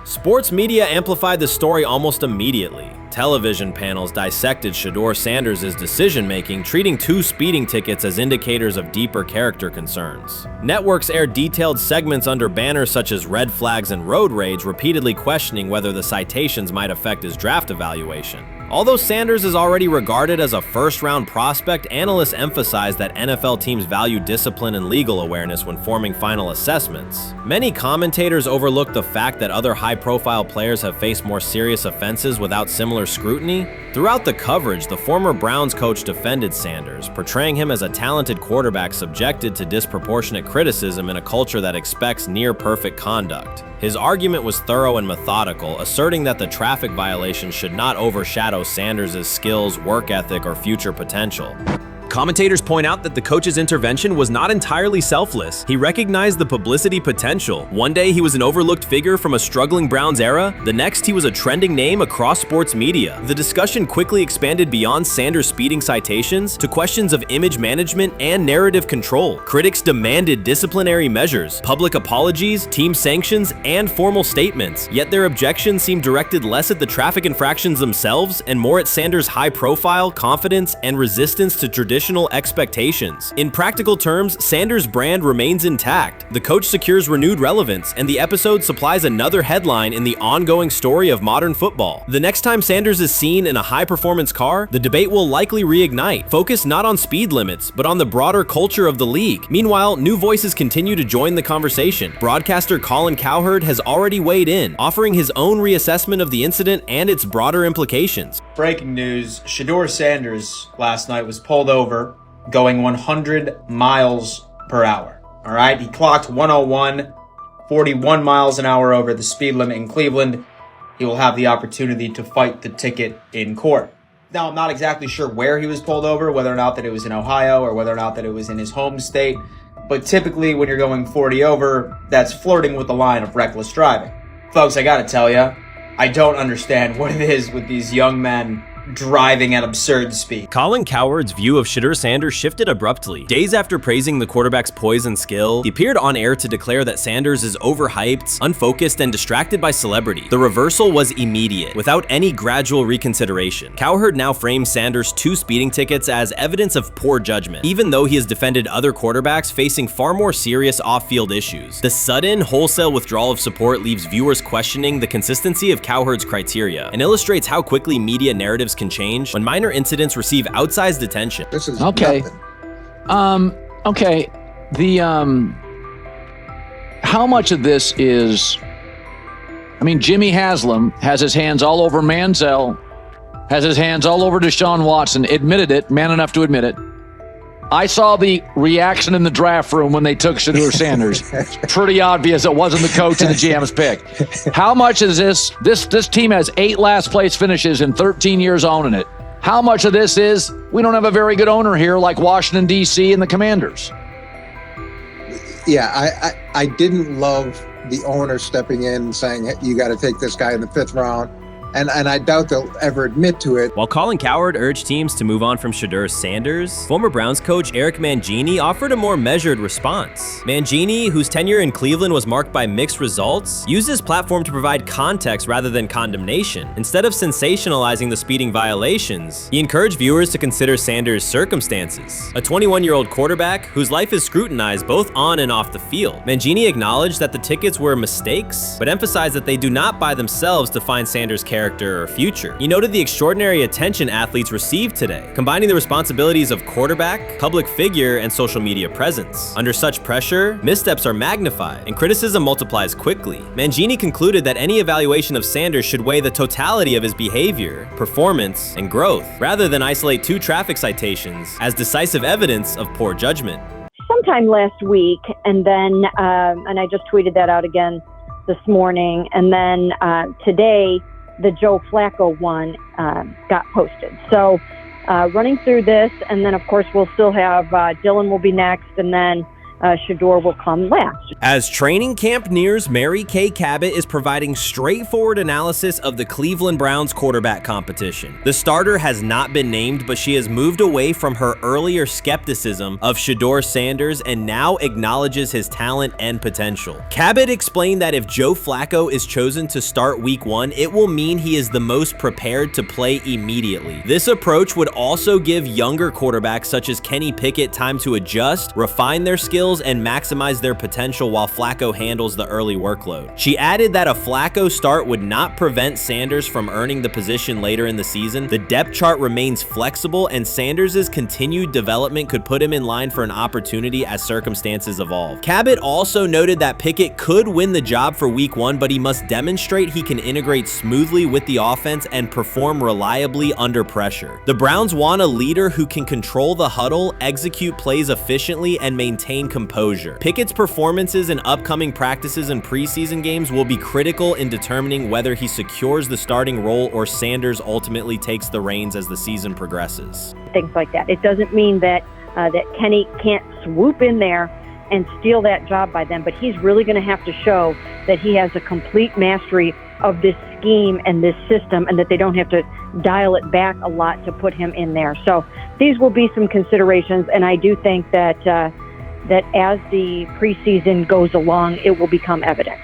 Speaker 3: Sports media amplified the story almost immediately. Television panels dissected Shedeur Sanders' decision-making, treating 2 speeding tickets as indicators of deeper character concerns. Networks aired detailed segments under banners such as red flags and road rage, repeatedly questioning whether the citations might affect his draft evaluation. Although Sanders is already regarded as a first-round prospect, analysts emphasize that NFL teams value discipline and legal awareness when forming final assessments. Many commentators overlook the fact that other high-profile players have faced more serious offenses without similar scrutiny. Throughout the coverage, the former Browns coach defended Sanders, portraying him as a talented quarterback subjected to disproportionate criticism in a culture that expects near-perfect conduct. His argument was thorough and methodical, asserting that the traffic violation should not overshadow Sanders' skills, work ethic, or future potential. Commentators point out that the coach's intervention was not entirely selfless. He recognized the publicity potential. One day he was an overlooked figure from a struggling Browns era, the next he was a trending name across sports media. The discussion quickly expanded beyond Sanders' speeding citations to questions of image management and narrative control. Critics demanded disciplinary measures, public apologies, team sanctions, and formal statements, yet their objections seemed directed less at the traffic infractions themselves and more at Sanders' high profile, confidence, and resistance to traditional expectations. In practical terms, Sanders' brand remains intact. The coach secures renewed relevance, and the episode supplies another headline in the ongoing story of modern football. The next time Sanders is seen in a high-performance car, the debate will likely reignite, focused not on speed limits, but on the broader culture of the league. Meanwhile, new voices continue to join the conversation. Broadcaster Colin Cowherd has already weighed in, offering his own reassessment of the incident and its broader implications.
Speaker 16: Breaking news, Shedeur Sanders last night was pulled over going 100 miles per hour. All right, he clocked 101, 41 miles an hour over the speed limit in Cleveland. he will have the opportunity to fight the ticket in court. Now, I'm not exactly sure where he was pulled over, whether or not that it was in Ohio or whether or not that it was in his home state. But typically when you're going 40 over, that's flirting with the line of reckless driving. Folks, I gotta tell ya, I don't understand what it is with these young men driving at absurd speed.
Speaker 3: Colin Cowherd's view of Shedeur Sanders shifted abruptly. Days after praising the quarterback's poise and skill, he appeared on air to declare that Sanders is overhyped, unfocused, and distracted by celebrity. The reversal was immediate, without any gradual reconsideration. Cowherd now frames Sanders' 2 speeding tickets as evidence of poor judgment, even though he has defended other quarterbacks facing far more serious off-field issues. The sudden, wholesale withdrawal of support leaves viewers questioning the consistency of Cowherd's criteria, and illustrates how quickly media narratives can change when minor incidents receive outsized attention.
Speaker 2: This is
Speaker 6: Okay. Okay. How much of this is, I mean, Jimmy Haslam has his hands all over Manziel, has his hands all over Deshaun Watson, admitted it, man enough to admit it. I saw the reaction in the draft room when they took Shedeur Sanders. Pretty obvious it wasn't the coach and the GM's pick. How much is this team has 8 last place finishes in 13 years owning it. How much of this is we don't have a very good owner here like Washington, D.C. and the Commanders?
Speaker 2: Yeah, I didn't love the owner stepping in and saying, hey, you got to take this guy in the 5th round. And I doubt they'll ever admit to it.
Speaker 3: While Colin Cowherd urged teams to move on from Shedeur Sanders, former Browns coach Eric Mangini offered a more measured response. Mangini, whose tenure in Cleveland was marked by mixed results, used his platform to provide context rather than condemnation. Instead of sensationalizing the speeding violations, he encouraged viewers to consider Sanders' circumstances. A 21-year-old quarterback whose life is scrutinized both on and off the field. Mangini acknowledged that the tickets were mistakes, but emphasized that they do not by themselves define Sanders' character or future. He noted the extraordinary attention athletes received today, combining the responsibilities of quarterback, public figure, and social media presence. Under such pressure, missteps are magnified, and criticism multiplies quickly. Mangini concluded that any evaluation of Sanders should weigh the totality of his behavior, performance, and growth, rather than isolate 2 traffic citations as decisive evidence of poor judgment.
Speaker 4: Sometime last week, and then, and I just tweeted that out again this morning, and then today, the Joe Flacco one got posted. So running through this, and then of course we'll still have Dylan will be next, and then Shedeur will come last.
Speaker 3: As training camp nears, Mary Kay Cabot is providing straightforward analysis of the Cleveland Browns quarterback competition. The starter has not been named, but she has moved away from her earlier skepticism of Shedeur Sanders and now acknowledges his talent and potential. Cabot explained that if Joe Flacco is chosen to start week 1, it will mean he is the most prepared to play immediately. This approach would also give younger quarterbacks such as Kenny Pickett time to adjust, refine their skills, and maximize their potential while Flacco handles the early workload. She added that a Flacco start would not prevent Sanders from earning the position later in the season. The depth chart remains flexible, and Sanders' continued development could put him in line for an opportunity as circumstances evolve. Cabot also noted that Pickett could win the job for week 1, but he must demonstrate he can integrate smoothly with the offense and perform reliably under pressure. The Browns want a leader who can control the huddle, execute plays efficiently, and maintain composure. Pickett's performances in upcoming practices and preseason games will be critical in determining whether he secures the starting role or Sanders ultimately takes the reins as the season progresses.
Speaker 4: Things like that. It doesn't mean that that Kenny can't swoop in there and steal that job by them, but he's really going to have to show that he has a complete mastery of this scheme and this system, and that they don't have to dial it back a lot to put him in there. So these will be some considerations, and I do think that that as the preseason goes along, it will become evident.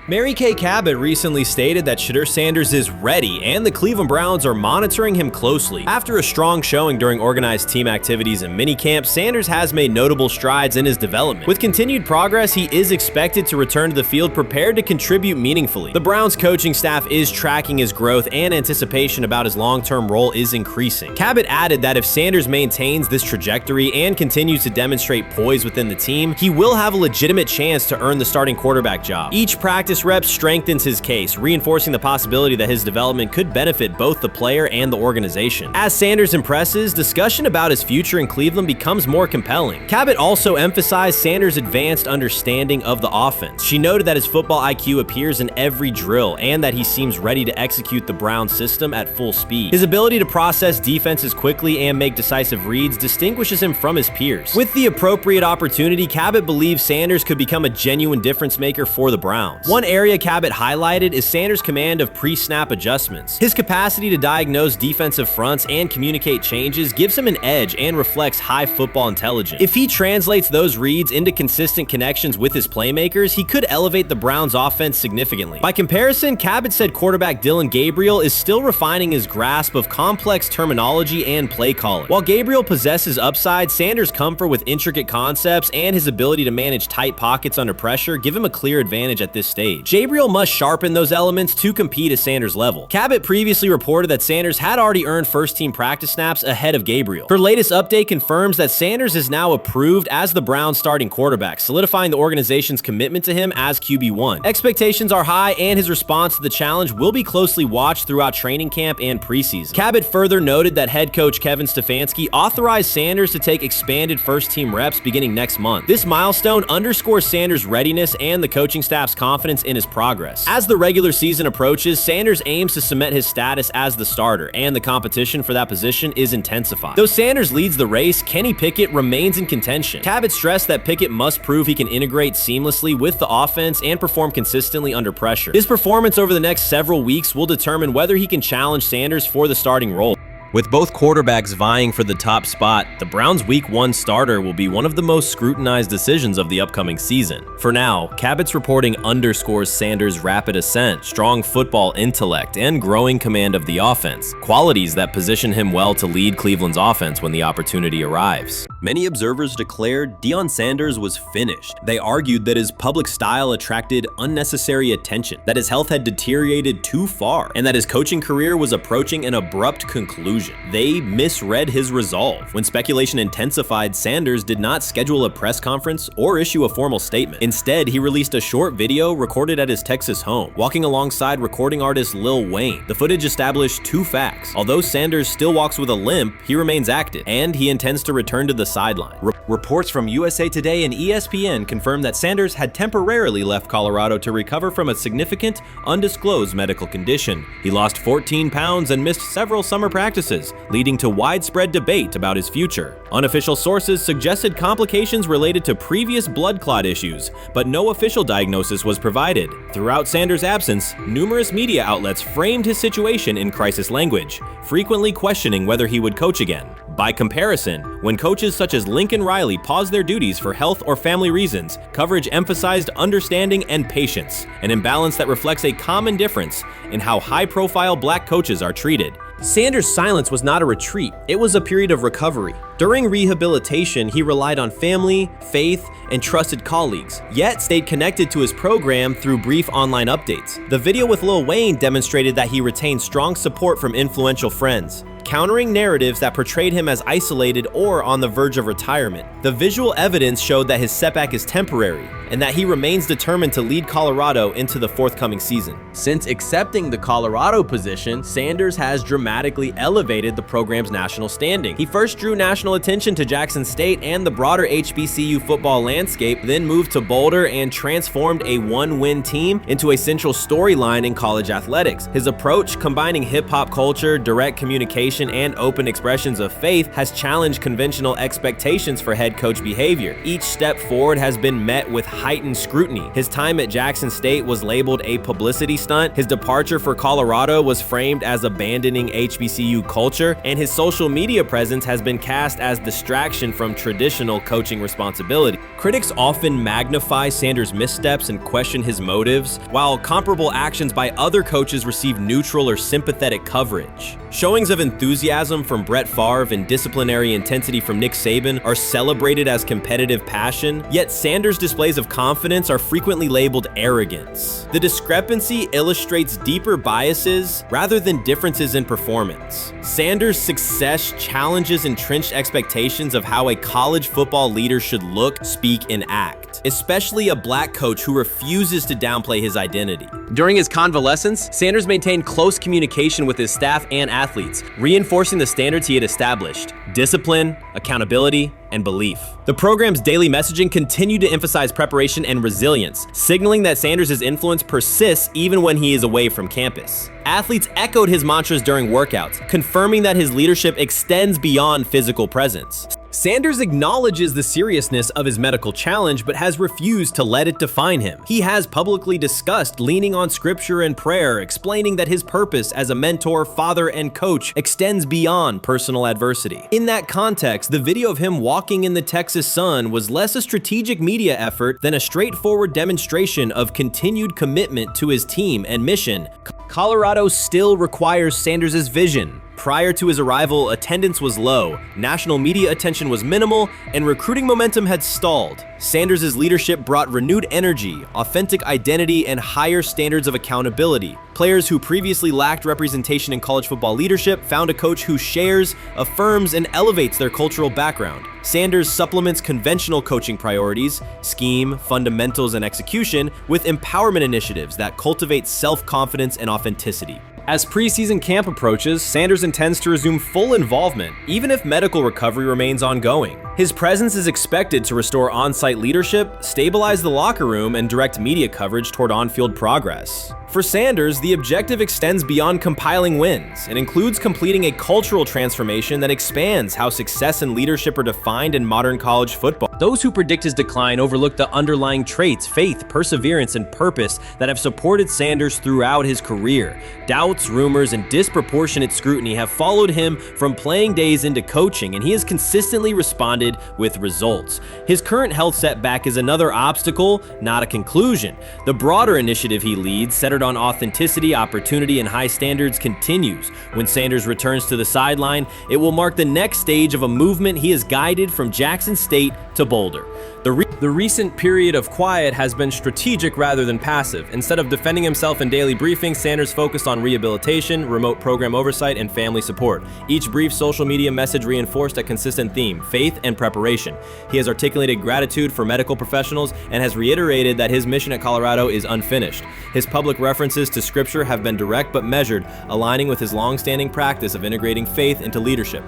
Speaker 3: Mary Kay Cabot recently stated that Shedeur Sanders is ready, and the Cleveland Browns are monitoring him closely. After a strong showing during organized team activities and minicamp, Sanders has made notable strides in his development. With continued progress, he is expected to return to the field prepared to contribute meaningfully. The Browns coaching staff is tracking his growth, and anticipation about his long-term role is increasing. Cabot added that if Sanders maintains this trajectory and continues to demonstrate poise within the team, he will have a legitimate chance to earn the starting quarterback job. Each practice practice reps strengthens his case, reinforcing the possibility that his development could benefit both the player and the organization. As Sanders impresses, discussion about his future in Cleveland becomes more compelling. Cabot also emphasized Sanders' advanced understanding of the offense. She noted that his football IQ appears in every drill and that he seems ready to execute the Browns system at full speed. His ability to process defenses quickly and make decisive reads distinguishes him from his peers. With the appropriate opportunity, Cabot believes Sanders could become a genuine difference maker for the Browns. One area Cabot highlighted is Sanders' command of pre-snap adjustments. His capacity to diagnose defensive fronts and communicate changes gives him an edge and reflects high football intelligence. If he translates those reads into consistent connections with his playmakers, he could elevate the Browns' offense significantly. By comparison, Cabot said quarterback Dillon Gabriel is still refining his grasp of complex terminology and play calling. While Gabriel possesses upside, Sanders' comfort with intricate concepts and his ability to manage tight pockets under pressure give him a clear advantage at this stage. Gabriel must sharpen those elements to compete at Sanders' level. Cabot previously reported that Sanders had already earned first-team practice snaps ahead of Gabriel. Her latest update confirms that Sanders is now approved as the Browns' starting quarterback, solidifying the organization's commitment to him as QB1. Expectations are high, and his response to the challenge will be closely watched throughout training camp and preseason. Cabot further noted that head coach Kevin Stefanski authorized Sanders to take expanded first-team reps beginning next month. This milestone underscores Sanders' readiness and the coaching staff's confidence in his progress. As the regular season approaches, Sanders aims to cement his status as the starter, and the competition for that position is intensified. Though Sanders leads the race, Kenny Pickett remains in contention. Cabot stressed that Pickett must prove he can integrate seamlessly with the offense and perform consistently under pressure. His performance over the next several weeks will determine whether he can challenge Sanders for the starting role. With both quarterbacks vying for the top spot, the Browns' Week 1 starter will be one of the most scrutinized decisions of the upcoming season. For now, Cabot's reporting underscores Sanders' rapid ascent, strong football intellect, and growing command of the offense, qualities that position him well to lead Cleveland's offense when the opportunity arrives. Many observers declared Deion Sanders was finished. They argued that his public style attracted unnecessary attention, that his health had deteriorated too far, and that his coaching career was approaching an abrupt conclusion. They misread his resolve. When speculation intensified, Sanders did not schedule a press conference or issue a formal statement. Instead, he released a short video recorded at his Texas home, walking alongside recording artist Lil Wayne. The footage established two facts. Although Sanders still walks with a limp, he remains active, and he intends to return to the sideline. Reports from USA Today and ESPN confirmed that Sanders had temporarily left Colorado to recover from a significant, undisclosed medical condition. He lost 14 pounds and missed several summer practices, leading to widespread debate about his future. Unofficial sources suggested complications related to previous blood clot issues, but no official diagnosis was provided. Throughout Sanders' absence, numerous media outlets framed his situation in crisis language, frequently questioning whether he would coach again. By comparison, when coaches such as Lincoln Riley paused their duties for health or family reasons, coverage emphasized understanding and patience, an imbalance that reflects a common difference in how high-profile black coaches are treated. Sanders' silence was not a retreat, it was a period of recovery. During rehabilitation, he relied on family, faith, and trusted colleagues, yet stayed connected to his program through brief online updates. The video with Lil Wayne demonstrated that he retained strong support from influential friends, countering narratives that portrayed him as isolated or on the verge of retirement. The visual evidence showed that his setback is temporary, and that he remains determined to lead Colorado into the forthcoming season. Since accepting the Colorado position, Sanders has dramatically elevated the program's national standing. He first drew national attention to Jackson State and the broader HBCU football landscape, then moved to Boulder and transformed a one-win team into a central storyline in college athletics. His approach, combining hip-hop culture, direct communication, and open expressions of faith, has challenged conventional expectations for head coach behavior. Each step forward has been met with heightened scrutiny. His time at Jackson State was labeled a publicity stunt, his departure for Colorado was framed as abandoning HBCU culture, and his social media presence has been cast as distraction from traditional coaching responsibility. Critics often magnify Sanders' missteps and question his motives, while comparable actions by other coaches receive neutral or sympathetic coverage. Showings of enthusiasm from Brett Favre and disciplinary intensity from Nick Saban are celebrated as competitive passion, yet Sanders' displays of confidence are frequently labeled arrogance. The discrepancy illustrates deeper biases rather than differences in performance. Sanders' success challenges entrenched expectations of how a college football leader should look, speak, and act. especially a black coach who refuses to downplay his identity. During his convalescence, Sanders maintained close communication with his staff and athletes, reinforcing the standards he had established: discipline, accountability, and belief. The program's daily messaging continued to emphasize preparation and resilience, signaling that Sanders' influence persists even when he is away from campus. Athletes echoed his mantras during workouts, confirming that his leadership extends beyond physical presence. Sanders acknowledges the seriousness of his medical challenge, but has refused to let it define him. He has publicly discussed leaning on scripture and prayer, explaining that his purpose as a mentor, father, and coach extends beyond personal adversity. In that context, the video of him walking in the Texas sun was less a strategic media effort than a straightforward demonstration of continued commitment to his team and mission. Colorado still requires Sanders' vision. Prior to his arrival, attendance was low, national media attention was minimal, and recruiting momentum had stalled. Sanders' leadership brought renewed energy, authentic identity, and higher standards of accountability. Players who previously lacked representation in college football leadership found a coach who shares, affirms, and elevates their cultural background. Sanders supplements conventional coaching priorities, scheme, fundamentals, and execution with empowerment initiatives that cultivate self-confidence and authenticity. As preseason camp approaches, Sanders intends to resume full involvement, even if medical recovery remains ongoing. His presence is expected to restore on-site leadership, stabilize the locker room, and direct media coverage toward on-field progress. For Sanders, the objective extends beyond compiling wins and includes completing a cultural transformation that expands how success and leadership are defined in modern college football. Those who predict his decline overlook the underlying traits, faith, perseverance, and purpose that have supported Sanders throughout his career. Doubts, rumors, and disproportionate scrutiny have followed him from playing days into coaching, and he has consistently responded with results. His current health setback is another obstacle, not a conclusion. The broader initiative he leads, centered on authenticity, opportunity, and high standards, continues. When Sanders returns to the sideline, it will mark the next stage of a movement he has guided from Jackson State to Boulder. The recent period of quiet has been strategic rather than passive. Instead of defending himself in daily briefings, Sanders focused on rehabilitation, remote program oversight, and family support. Each brief social media message reinforced a consistent theme: faith and preparation. He has articulated gratitude for medical professionals and has reiterated that his mission at Colorado is unfinished. His public references to scripture have been direct but measured, aligning with his long-standing practice of integrating faith into leadership.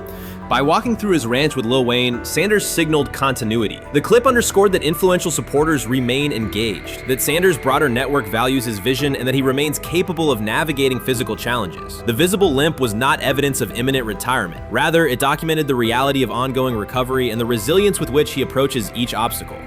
Speaker 3: By walking through his ranch with Lil Wayne, Sanders signaled continuity. The clip underscored that influential supporters remain engaged, that Sanders' broader network values his vision, and that he remains capable of navigating physical challenges. The visible limp was not evidence of imminent retirement. Rather, it documented the reality of ongoing recovery and the resilience with which he approaches each obstacle.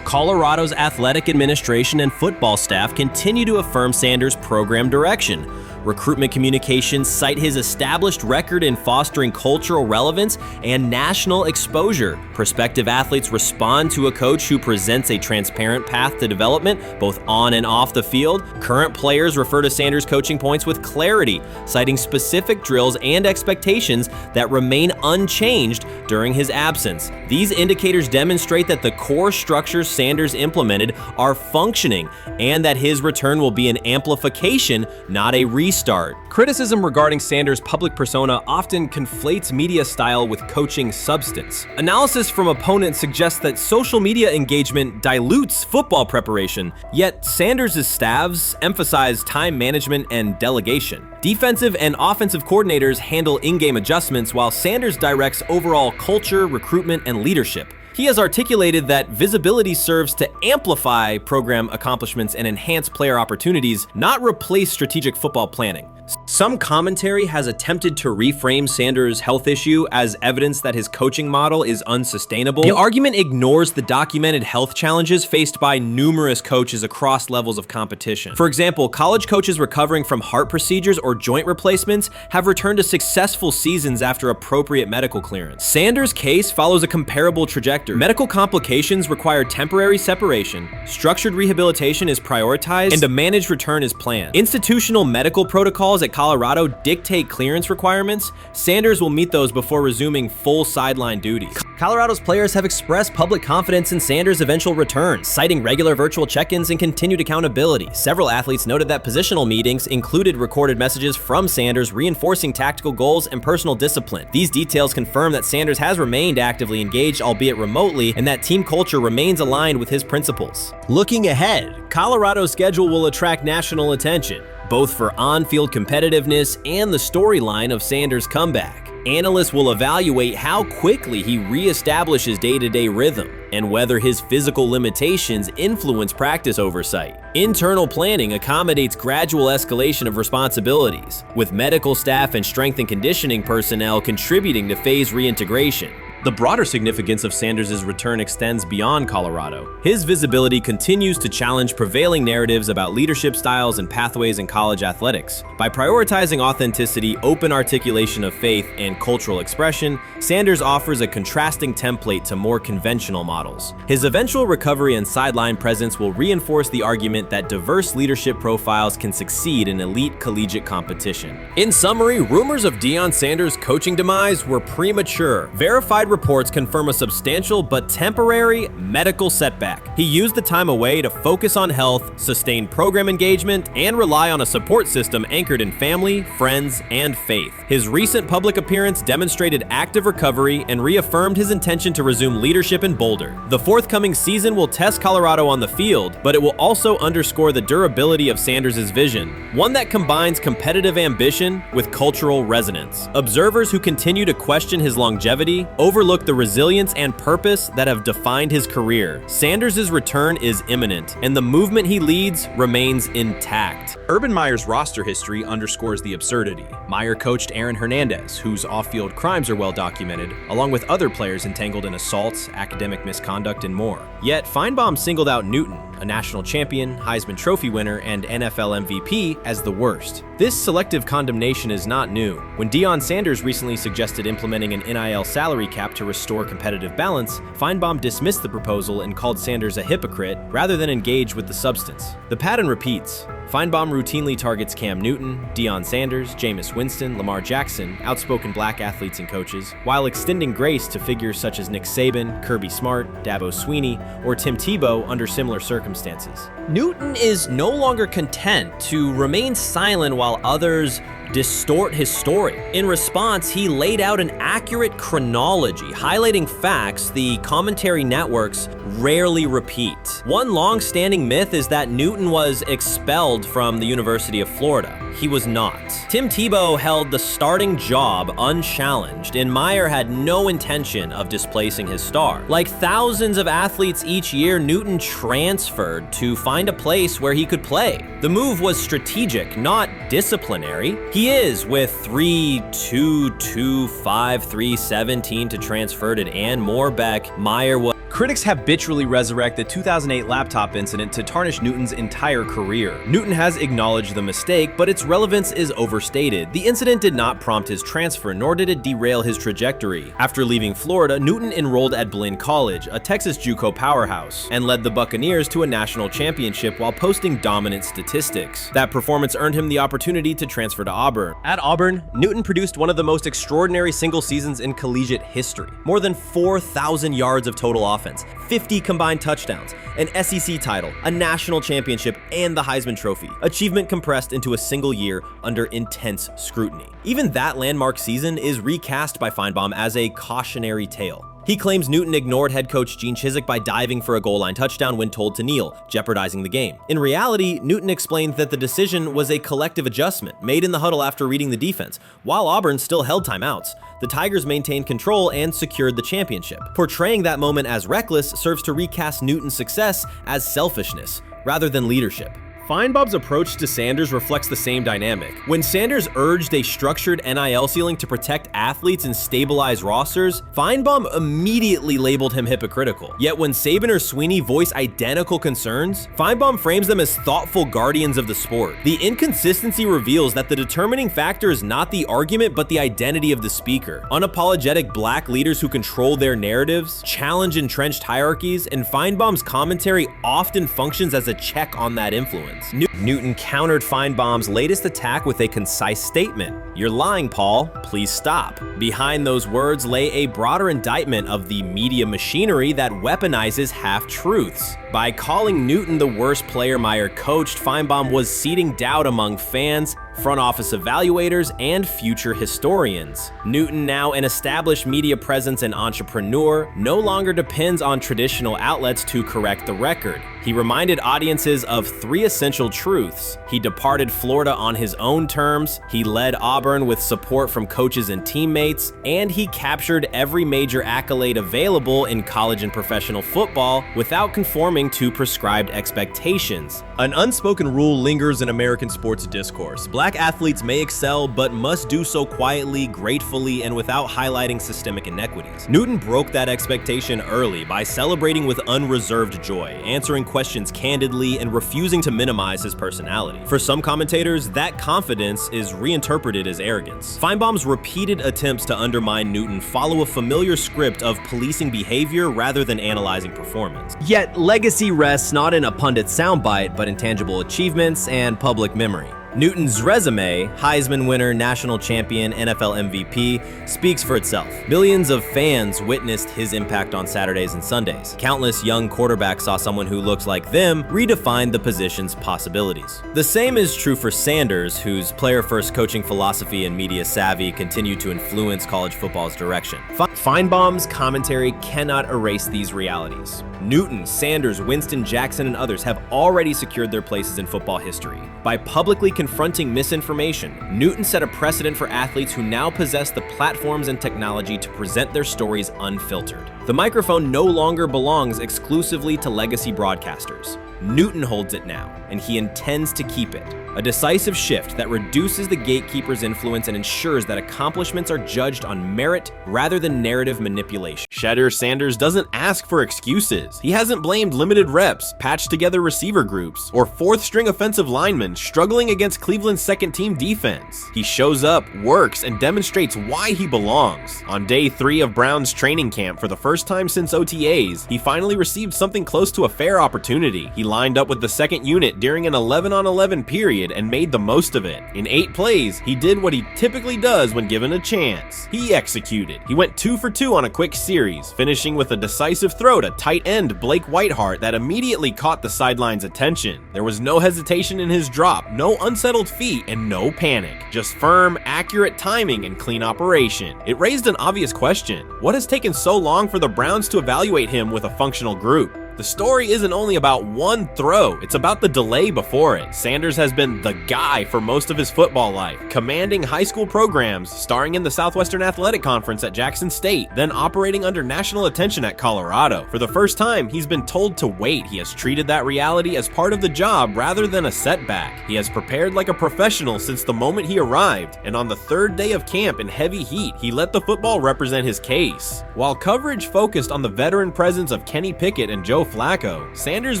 Speaker 3: Colorado's athletic administration and football staff continue to affirm Sanders' program direction. Recruitment communications cite his established record in fostering cultural relevance and national exposure. Prospective athletes respond to a coach who presents a transparent path to development, both on and off the field. Current players refer to Sanders' coaching points with clarity, citing specific drills and expectations that remain unchanged during his absence. These indicators demonstrate that the core structures Sanders implemented are functioning and that his return will be an amplification, not a restart. Criticism regarding Sanders' public persona often conflates media style with coaching substance. Analysis from opponents suggests that social media engagement dilutes football preparation, yet Sanders' staffs emphasize time management and delegation. Defensive and offensive coordinators handle in-game adjustments, while Sanders directs overall culture, recruitment, and leadership. He has articulated that visibility serves to amplify program accomplishments and enhance player opportunities, not replace strategic football planning. Some commentary has attempted to reframe Sanders' health issue as evidence that his coaching model is unsustainable. The argument ignores the documented health challenges faced by numerous coaches across levels of competition. For example, college coaches recovering from heart procedures or joint replacements have returned to successful seasons after appropriate medical clearance. Sanders' case follows a comparable trajectory. Medical complications require temporary separation, structured rehabilitation is prioritized, and a managed return is planned. Institutional medical protocols at Colorado dictate clearance requirements. Sanders will meet those before resuming full sideline duties. Colorado's players have expressed public confidence in Sanders' eventual return, citing regular virtual check-ins and continued accountability. Several athletes noted that positional meetings included recorded messages from Sanders reinforcing tactical goals and personal discipline. These details confirm that Sanders has remained actively engaged, albeit remotely, and that team culture remains aligned with his principles. Looking ahead, Colorado's schedule will attract national attention, both for on-field competitiveness and the storyline of Sanders' comeback. Analysts will evaluate how quickly he reestablishes day-to-day rhythm and whether his physical limitations influence practice oversight. Internal planning accommodates gradual escalation of responsibilities, with medical staff and strength and conditioning personnel contributing to phase reintegration. The broader significance of Sanders' return extends beyond Colorado. His visibility continues to challenge prevailing narratives about leadership styles and pathways in college athletics. By prioritizing authenticity, open articulation of faith, and cultural expression, Sanders offers a contrasting template to more conventional models. His eventual recovery and sideline presence will reinforce the argument that diverse leadership profiles can succeed in elite collegiate competition. In summary, rumors of Deion Sanders' coaching demise were premature. Verified reports confirm a substantial but temporary medical setback. He used the time away to focus on health, sustain program engagement, and rely on a support system anchored in family, friends, and faith. His recent public appearance demonstrated active recovery and reaffirmed his intention to resume leadership in Boulder. The forthcoming season will test Colorado on the field, but it will also underscore the durability of Sanders' vision, one that combines competitive ambition with cultural resonance. Observers who continue to question his longevity overlook the resilience and purpose that have defined his career. Sanders' return is imminent, and the movement he leads remains intact. Urban Meyer's roster history underscores the absurdity. Meyer coached Aaron Hernandez, whose off-field crimes are well documented, along with other players entangled in assaults, academic misconduct, and more. Yet Feinbaum singled out Newton, a national champion, Heisman Trophy winner, and NFL MVP, as the worst. This selective condemnation is not new. When Deion Sanders recently suggested implementing an NIL salary cap to restore competitive balance, Feinbaum dismissed the proposal and called Sanders a hypocrite rather than engage with the substance. The pattern repeats. Feinbaum routinely targets Cam Newton, Deion Sanders, Jameis Winston, Lamar Jackson, outspoken black athletes and coaches, while extending grace to figures such as Nick Saban, Kirby Smart, Dabo Swinney, or Tim Tebow under similar circumstances. Newton is no longer content to remain silent while others distort his story. In response, he laid out an accurate chronology, highlighting facts the commentary networks rarely repeat. One long-standing myth is that Newton was expelled from the University of Florida. He was not. Tim Tebow held the starting job unchallenged, and Meyer had no intention of displacing his star. Like thousands of athletes each year, Newton transferred to find a place where he could play. The move was strategic, not disciplinary. He is with 3-2-2-5-3-17 to transfer to Ann Moorbeck. Meyer was. Critics habitually resurrect the 2008 laptop incident to tarnish Newton's entire career. Newton has acknowledged the mistake, but its relevance is overstated. The incident did not prompt his transfer, nor did it derail his trajectory. After leaving Florida, Newton enrolled at Blinn College, a Texas JUCO powerhouse, and led the Buccaneers to a national championship while posting dominant statistics. That performance earned him the opportunity to transfer to Auburn. At Auburn, Newton produced one of the most extraordinary single seasons in collegiate history. More than 4,000 yards of total offense, 50 combined touchdowns, an SEC title, a national championship, and the Heisman Trophy. Achievement compressed into a single year under intense scrutiny. Even that landmark season is recast by Feinbaum as a cautionary tale. He claims Newton ignored head coach Gene Chizik by diving for a goal line touchdown when told to kneel, jeopardizing the game. In reality, Newton explained that the decision was a collective adjustment made in the huddle after reading the defense. While Auburn still held timeouts, the Tigers maintained control and secured the championship. Portraying that moment as reckless serves to recast Newton's success as selfishness rather than leadership. Feinbaum's approach to Sanders reflects the same dynamic. When Sanders urged a structured NIL ceiling to protect athletes and stabilize rosters, Feinbaum immediately labeled him hypocritical. Yet when Saban or Swinney voice identical concerns, Feinbaum frames them as thoughtful guardians of the sport. The inconsistency reveals that the determining factor is not the argument but the identity of the speaker. Unapologetic black leaders who control their narratives, challenge entrenched hierarchies, and Feinbaum's commentary often functions as a check on that influence. fans. Newton countered Feinbaum's latest attack with a concise statement. "You're lying, Paul. Please stop." Behind those words lay a broader indictment of the media machinery that weaponizes half-truths. By calling Newton the worst player Meyer coached, Feinbaum was seeding doubt among fans, front office evaluators, and future historians. Newton, now an established media presence and entrepreneur, no longer depends on traditional outlets to correct the record. He reminded audiences of 3 essential truths. He departed Florida on his own terms, he led Auburn with support from coaches and teammates, and he captured every major accolade available in college and professional football without conforming to prescribed expectations. An unspoken rule lingers in American sports discourse. Black athletes may excel, but must do so quietly, gratefully, and without highlighting systemic inequities. Newton broke that expectation early by celebrating with unreserved joy, answering questions candidly, and refusing to minimize his personality. For some commentators, that confidence is reinterpreted as arrogance. Feinbaum's repeated attempts to undermine Newton follow a familiar script of policing behavior rather than analyzing performance. Yet, legacy rests not in a pundit soundbite, but in tangible achievements and public memory. Newton's resume, Heisman winner, national champion, NFL MVP, speaks for itself. Millions of fans witnessed his impact on Saturdays and Sundays. Countless young quarterbacks saw someone who looks like them redefine the position's possibilities. The same is true for Sanders, whose player-first coaching philosophy and media savvy continue to influence college football's direction. Feinbaum's commentary cannot erase these realities. Newton, Sanders, Winston, Jackson, and others have already secured their places in football history. By publicly confronting misinformation, Newton set a precedent for athletes who now possess the platforms and technology to present their stories unfiltered. The microphone no longer belongs exclusively to legacy broadcasters. Newton holds it now, and he intends to keep it. A decisive shift that reduces the gatekeeper's influence and ensures that accomplishments are judged on merit rather than narrative manipulation. Shedeur Sanders doesn't ask for excuses. He hasn't blamed limited reps, patched together receiver groups, or fourth-string offensive linemen struggling against Cleveland's second-team defense. He shows up, works, and demonstrates why he belongs. On day 3 of Brown's training camp, for the first time since OTAs, he finally received something close to a fair opportunity. He lined up with the second unit during an 11-on-11 period and made the most of it. In 8 plays, he did what he typically does when given a chance. He executed. He went 2 for 2 on a quick series, finishing with a decisive throw to tight end Blake Whiteheart that immediately caught the sideline's attention. There was no hesitation in his drop, no unsettled feet, and no panic. Just firm, accurate timing and clean operation. It raised an obvious question. What has taken so long for the Browns to evaluate him with a functional group? The story isn't only about one throw, it's about the delay before it. Sanders has been the guy for most of his football life, commanding high school programs, starring in the Southwestern Athletic Conference at Jackson State, then operating under national attention at Colorado. For the first time, he's been told to wait. He has treated that reality as part of the job rather than a setback. He has prepared like a professional since the moment he arrived, and on the 3rd day of camp in heavy heat, he let the football represent his case. While coverage focused on the veteran presence of Kenny Pickett and Joe Flacco, Sanders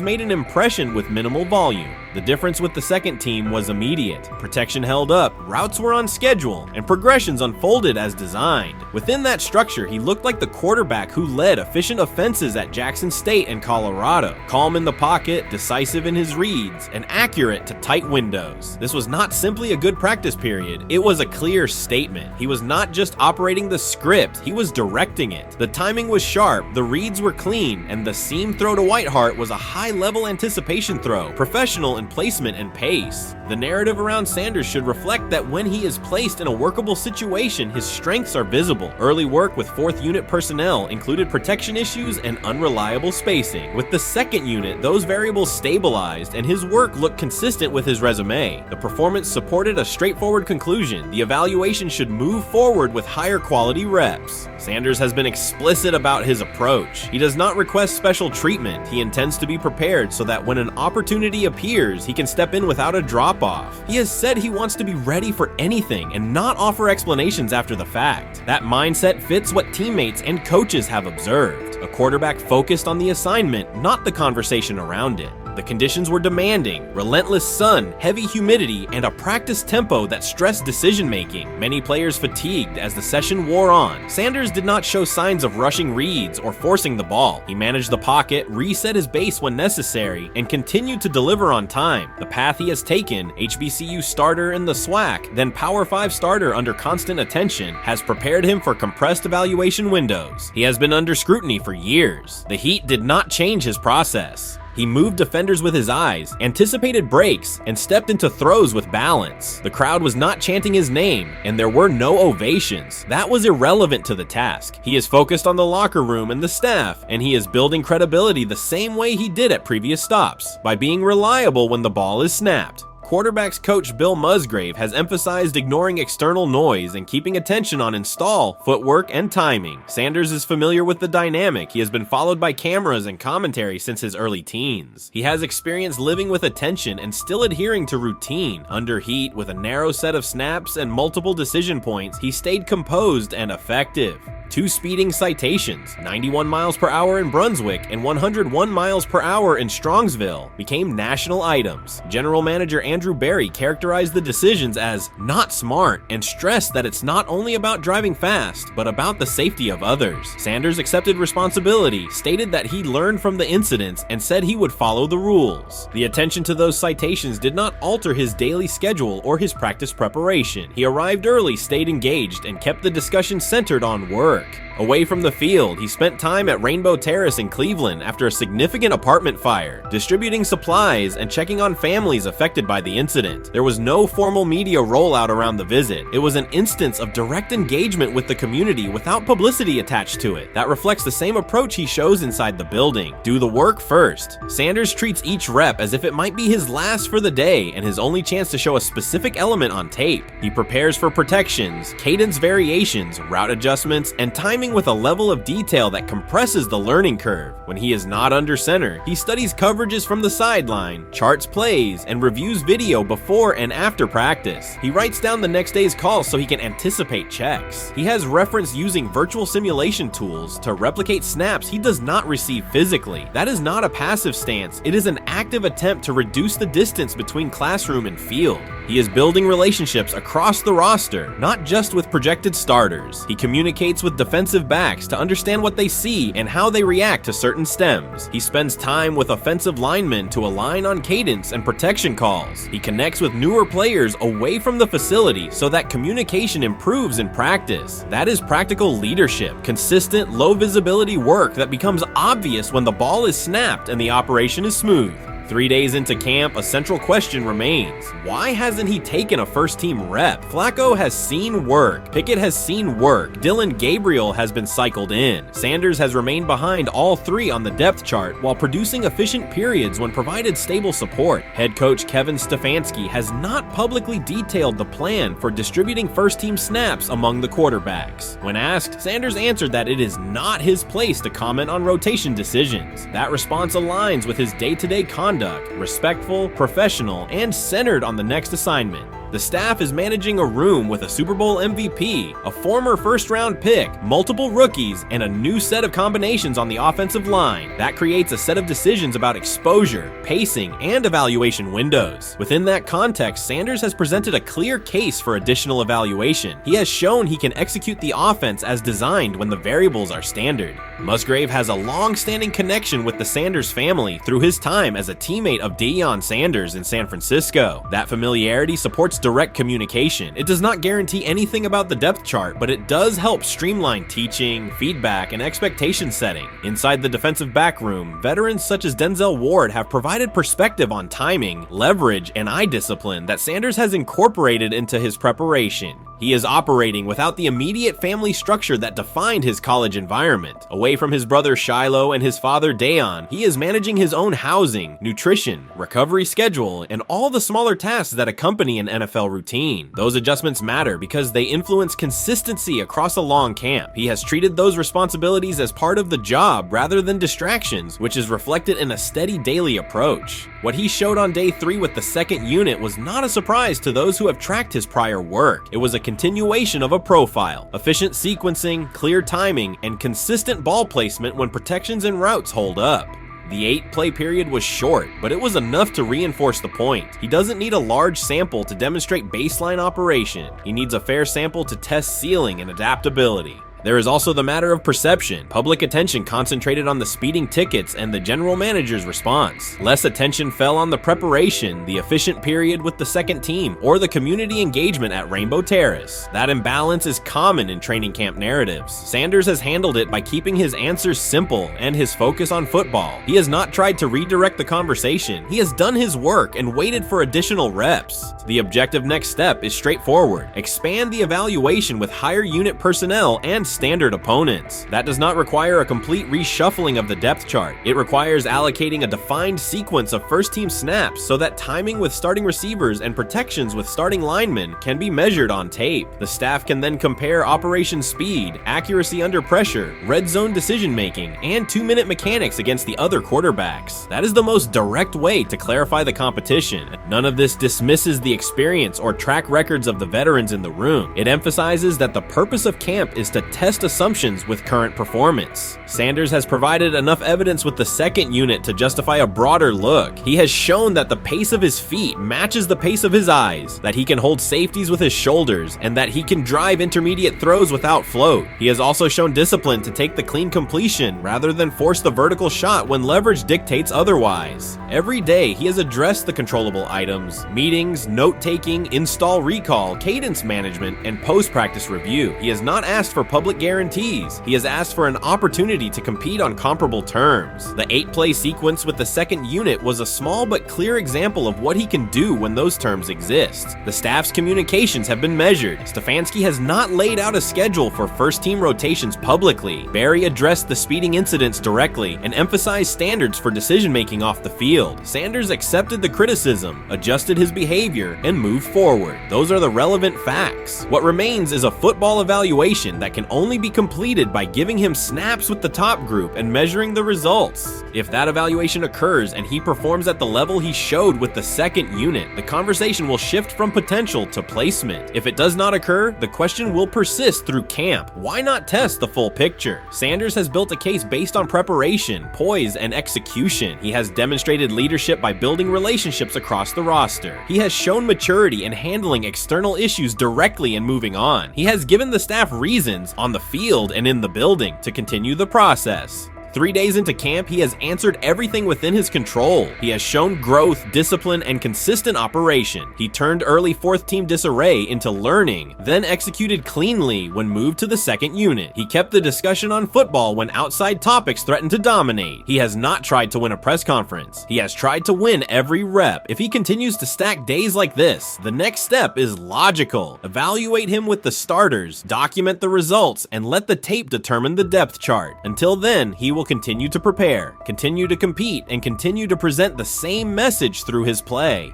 Speaker 3: made an impression with minimal volume. The difference with the second team was immediate. Protection held up, routes were on schedule, and progressions unfolded as designed. Within that structure, he looked like the quarterback who led efficient offenses at Jackson State and Colorado. Calm in the pocket, decisive in his reads, and accurate to tight windows. This was not simply a good practice period, it was a clear statement. He was not just operating the script, he was directing it. The timing was sharp, the reads were clean, and the seam throw to Whiteheart was a high-level anticipation throw, professional in placement and pace. The narrative around Sanders should reflect that when he is placed in a workable situation, his strengths are visible. Early work with 4th unit personnel included protection issues and unreliable spacing. With the 2nd unit, those variables stabilized and his work looked consistent with his resume. The performance supported a straightforward conclusion. The evaluation should move forward with higher quality reps. Sanders has been explicit about his approach. He does not request special treatment. He intends to be prepared so that when an opportunity appears, he can step in without a drop-off. He has said he wants to be ready for anything and not offer explanations after the fact. That mindset fits what teammates and coaches have observed. A quarterback focused on the assignment, not the conversation around it. The conditions were demanding: relentless sun, heavy humidity, and a practice tempo that stressed decision-making. Many players fatigued as the session wore on. Sanders did not show signs of rushing reads or forcing the ball. He managed the pocket, reset his base when necessary, and continued to deliver on time. The path he has taken, HBCU starter in the SWAC, then Power 5 starter under constant attention, has prepared him for compressed evaluation windows. He has been under scrutiny for years. The heat did not change his process. He moved defenders with his eyes, anticipated breaks, and stepped into throws with balance. The crowd was not chanting his name, and there were no ovations. That was irrelevant to the task. He is focused on the locker room and the staff, and he is building credibility the same way he did at previous stops, by being reliable when the ball is snapped. Quarterbacks coach Bill Musgrave has emphasized ignoring external noise and keeping attention on install, footwork, and timing. Sanders is familiar with the dynamic. He has been followed by cameras and commentary since his early teens. He has experience living with attention and still adhering to routine. Under heat, with a narrow set of snaps and multiple decision points, he stayed composed and effective. 2 speeding citations, 91 miles per hour in Brunswick and 101 miles per hour in Strongsville, became national items. General Manager Andrew Berry characterized the decisions as not smart and stressed that it's not only about driving fast, but about the safety of others. Sanders accepted responsibility, stated that he learned from the incidents, and said he would follow the rules. The attention to those citations did not alter his daily schedule or his practice preparation. He arrived early, stayed engaged, and kept the discussion centered on work. Away from the field, he spent time at Rainbow Terrace in Cleveland after a significant apartment fire, distributing supplies and checking on families affected by the incident. There was no formal media rollout around the visit. It was an instance of direct engagement with the community without publicity attached to it. That reflects the same approach he shows inside the building. Do the work first. Sanders treats each rep as if it might be his last for the day and his only chance to show a specific element on tape. He prepares for protections, cadence variations, route adjustments, and timing with a level of detail that compresses the learning curve. When he is not under center, he studies coverages from the sideline, charts plays, and reviews video before and after practice. He writes down the next day's calls so he can anticipate checks. He has referenced using virtual simulation tools to replicate snaps he does not receive physically. That is not a passive stance, it is an active attempt to reduce the distance between classroom and field. He is building relationships across the roster, not just with projected starters. He communicates with defensive backs to understand what they see and how they react to certain stems. He spends time with offensive linemen to align on cadence and protection calls. He connects with newer players away from the facility so that communication improves in practice. That is practical leadership, consistent, low visibility work that becomes obvious when the ball is snapped and the operation is smooth. 3 days into camp, a central question remains. Why hasn't he taken a first-team rep? Flacco has seen work. Pickett has seen work. Dillon Gabriel has been cycled in. Sanders has remained behind all 3 on the depth chart while producing efficient periods when provided stable support. Head coach Kevin Stefanski has not publicly detailed the plan for distributing first-team snaps among the quarterbacks. When asked, Sanders answered that it is not his place to comment on rotation decisions. That response aligns with his day-to-day conduct, respectful, professional, and centered on the next assignment. The staff is managing a room with a Super Bowl MVP, a former first-round pick, multiple rookies, and a new set of combinations on the offensive line. That creates a set of decisions about exposure, pacing, and evaluation windows. Within that context, Sanders has presented a clear case for additional evaluation. He has shown he can execute the offense as designed when the variables are standard. Musgrave has a long-standing connection with the Sanders family through his time as a teammate of Deion Sanders in San Francisco. That familiarity supports direct communication. It does not guarantee anything about the depth chart, but it does help streamline teaching, feedback, and expectation setting. Inside the defensive back room, veterans such as Denzel Ward have provided perspective on timing, leverage, and eye discipline that Sanders has incorporated into his preparation. He is operating without the immediate family structure that defined his college environment. Away from his brother Shiloh and his father Dayon, he is managing his own housing, nutrition, recovery schedule, and all the smaller tasks that accompany an NFL routine. Those adjustments matter because they influence consistency across a long camp. He has treated those responsibilities as part of the job rather than distractions, which is reflected in a steady daily approach. What he showed on day 3 with the second unit was not a surprise to those who have tracked his prior work. It was a continuation of a profile: efficient sequencing, clear timing, and consistent ball placement when protections and routes hold up. The 8-play period was short, but it was enough to reinforce the point. He doesn't need a large sample to demonstrate baseline operation. He needs a fair sample to test ceiling and adaptability. There is also the matter of perception. Public attention concentrated on the speeding tickets and the general manager's response. Less attention fell on the preparation, the efficient period with the second team, or the community engagement at Rainbow Terrace. That imbalance is common in training camp narratives. Sanders has handled it by keeping his answers simple and his focus on football. He has not tried to redirect the conversation. He has done his work and waited for additional reps. The objective next step is straightforward. Expand the evaluation with higher unit personnel and standard opponents. That does not require a complete reshuffling of the depth chart. It requires allocating a defined sequence of first-team snaps so that timing with starting receivers and protections with starting linemen can be measured on tape. The staff can then compare operation speed, accuracy under pressure, red zone decision-making, and 2-minute mechanics against the other quarterbacks. That is the most direct way to clarify the competition. None of this dismisses the experience or track records of the veterans in the room. It emphasizes that the purpose of camp is to test assumptions with current performance. Sanders has provided enough evidence with the second unit to justify a broader look. He has shown that the pace of his feet matches the pace of his eyes, that he can hold safeties with his shoulders, and that he can drive intermediate throws without float. He has also shown discipline to take the clean completion rather than force the vertical shot when leverage dictates otherwise. Every day, he has addressed the controllable items, meetings, note-taking, install recall, cadence management, and post-practice review. He has not asked for public guarantees. He has asked for an opportunity to compete on comparable terms. The 8-play sequence with the second unit was a small but clear example of what he can do when those terms exist. The staff's communications have been measured. Stefanski has not laid out a schedule for first-team rotations publicly. Barry addressed the speeding incidents directly and emphasized standards for decision-making off the field. Sanders accepted the criticism, adjusted his behavior, and moved forward. Those are the relevant facts. What remains is a football evaluation that can only be completed by giving him snaps with the top group and measuring the results. If that evaluation occurs and he performs at the level he showed with the second unit, the conversation will shift from potential to placement. If it does not occur, the question will persist through camp. Why not test the full picture? Sanders has built a case based on preparation, poise, and execution. He has demonstrated leadership by building relationships across the roster. He has shown maturity in handling external issues directly and moving on. He has given the staff reasons on the field and in the building to continue the process. 3 days into camp, he has answered everything within his control. He has shown growth, discipline, and consistent operation. He turned early fourth-team disarray into learning, then executed cleanly when moved to the second unit. He kept the discussion on football when outside topics threatened to dominate. He has not tried to win a press conference. He has tried to win every rep. If he continues to stack days like this, the next step is logical. Evaluate him with the starters, document the results, and let the tape determine the depth chart. Until then, he will continue to prepare, continue to compete, and continue to present the same message through his play.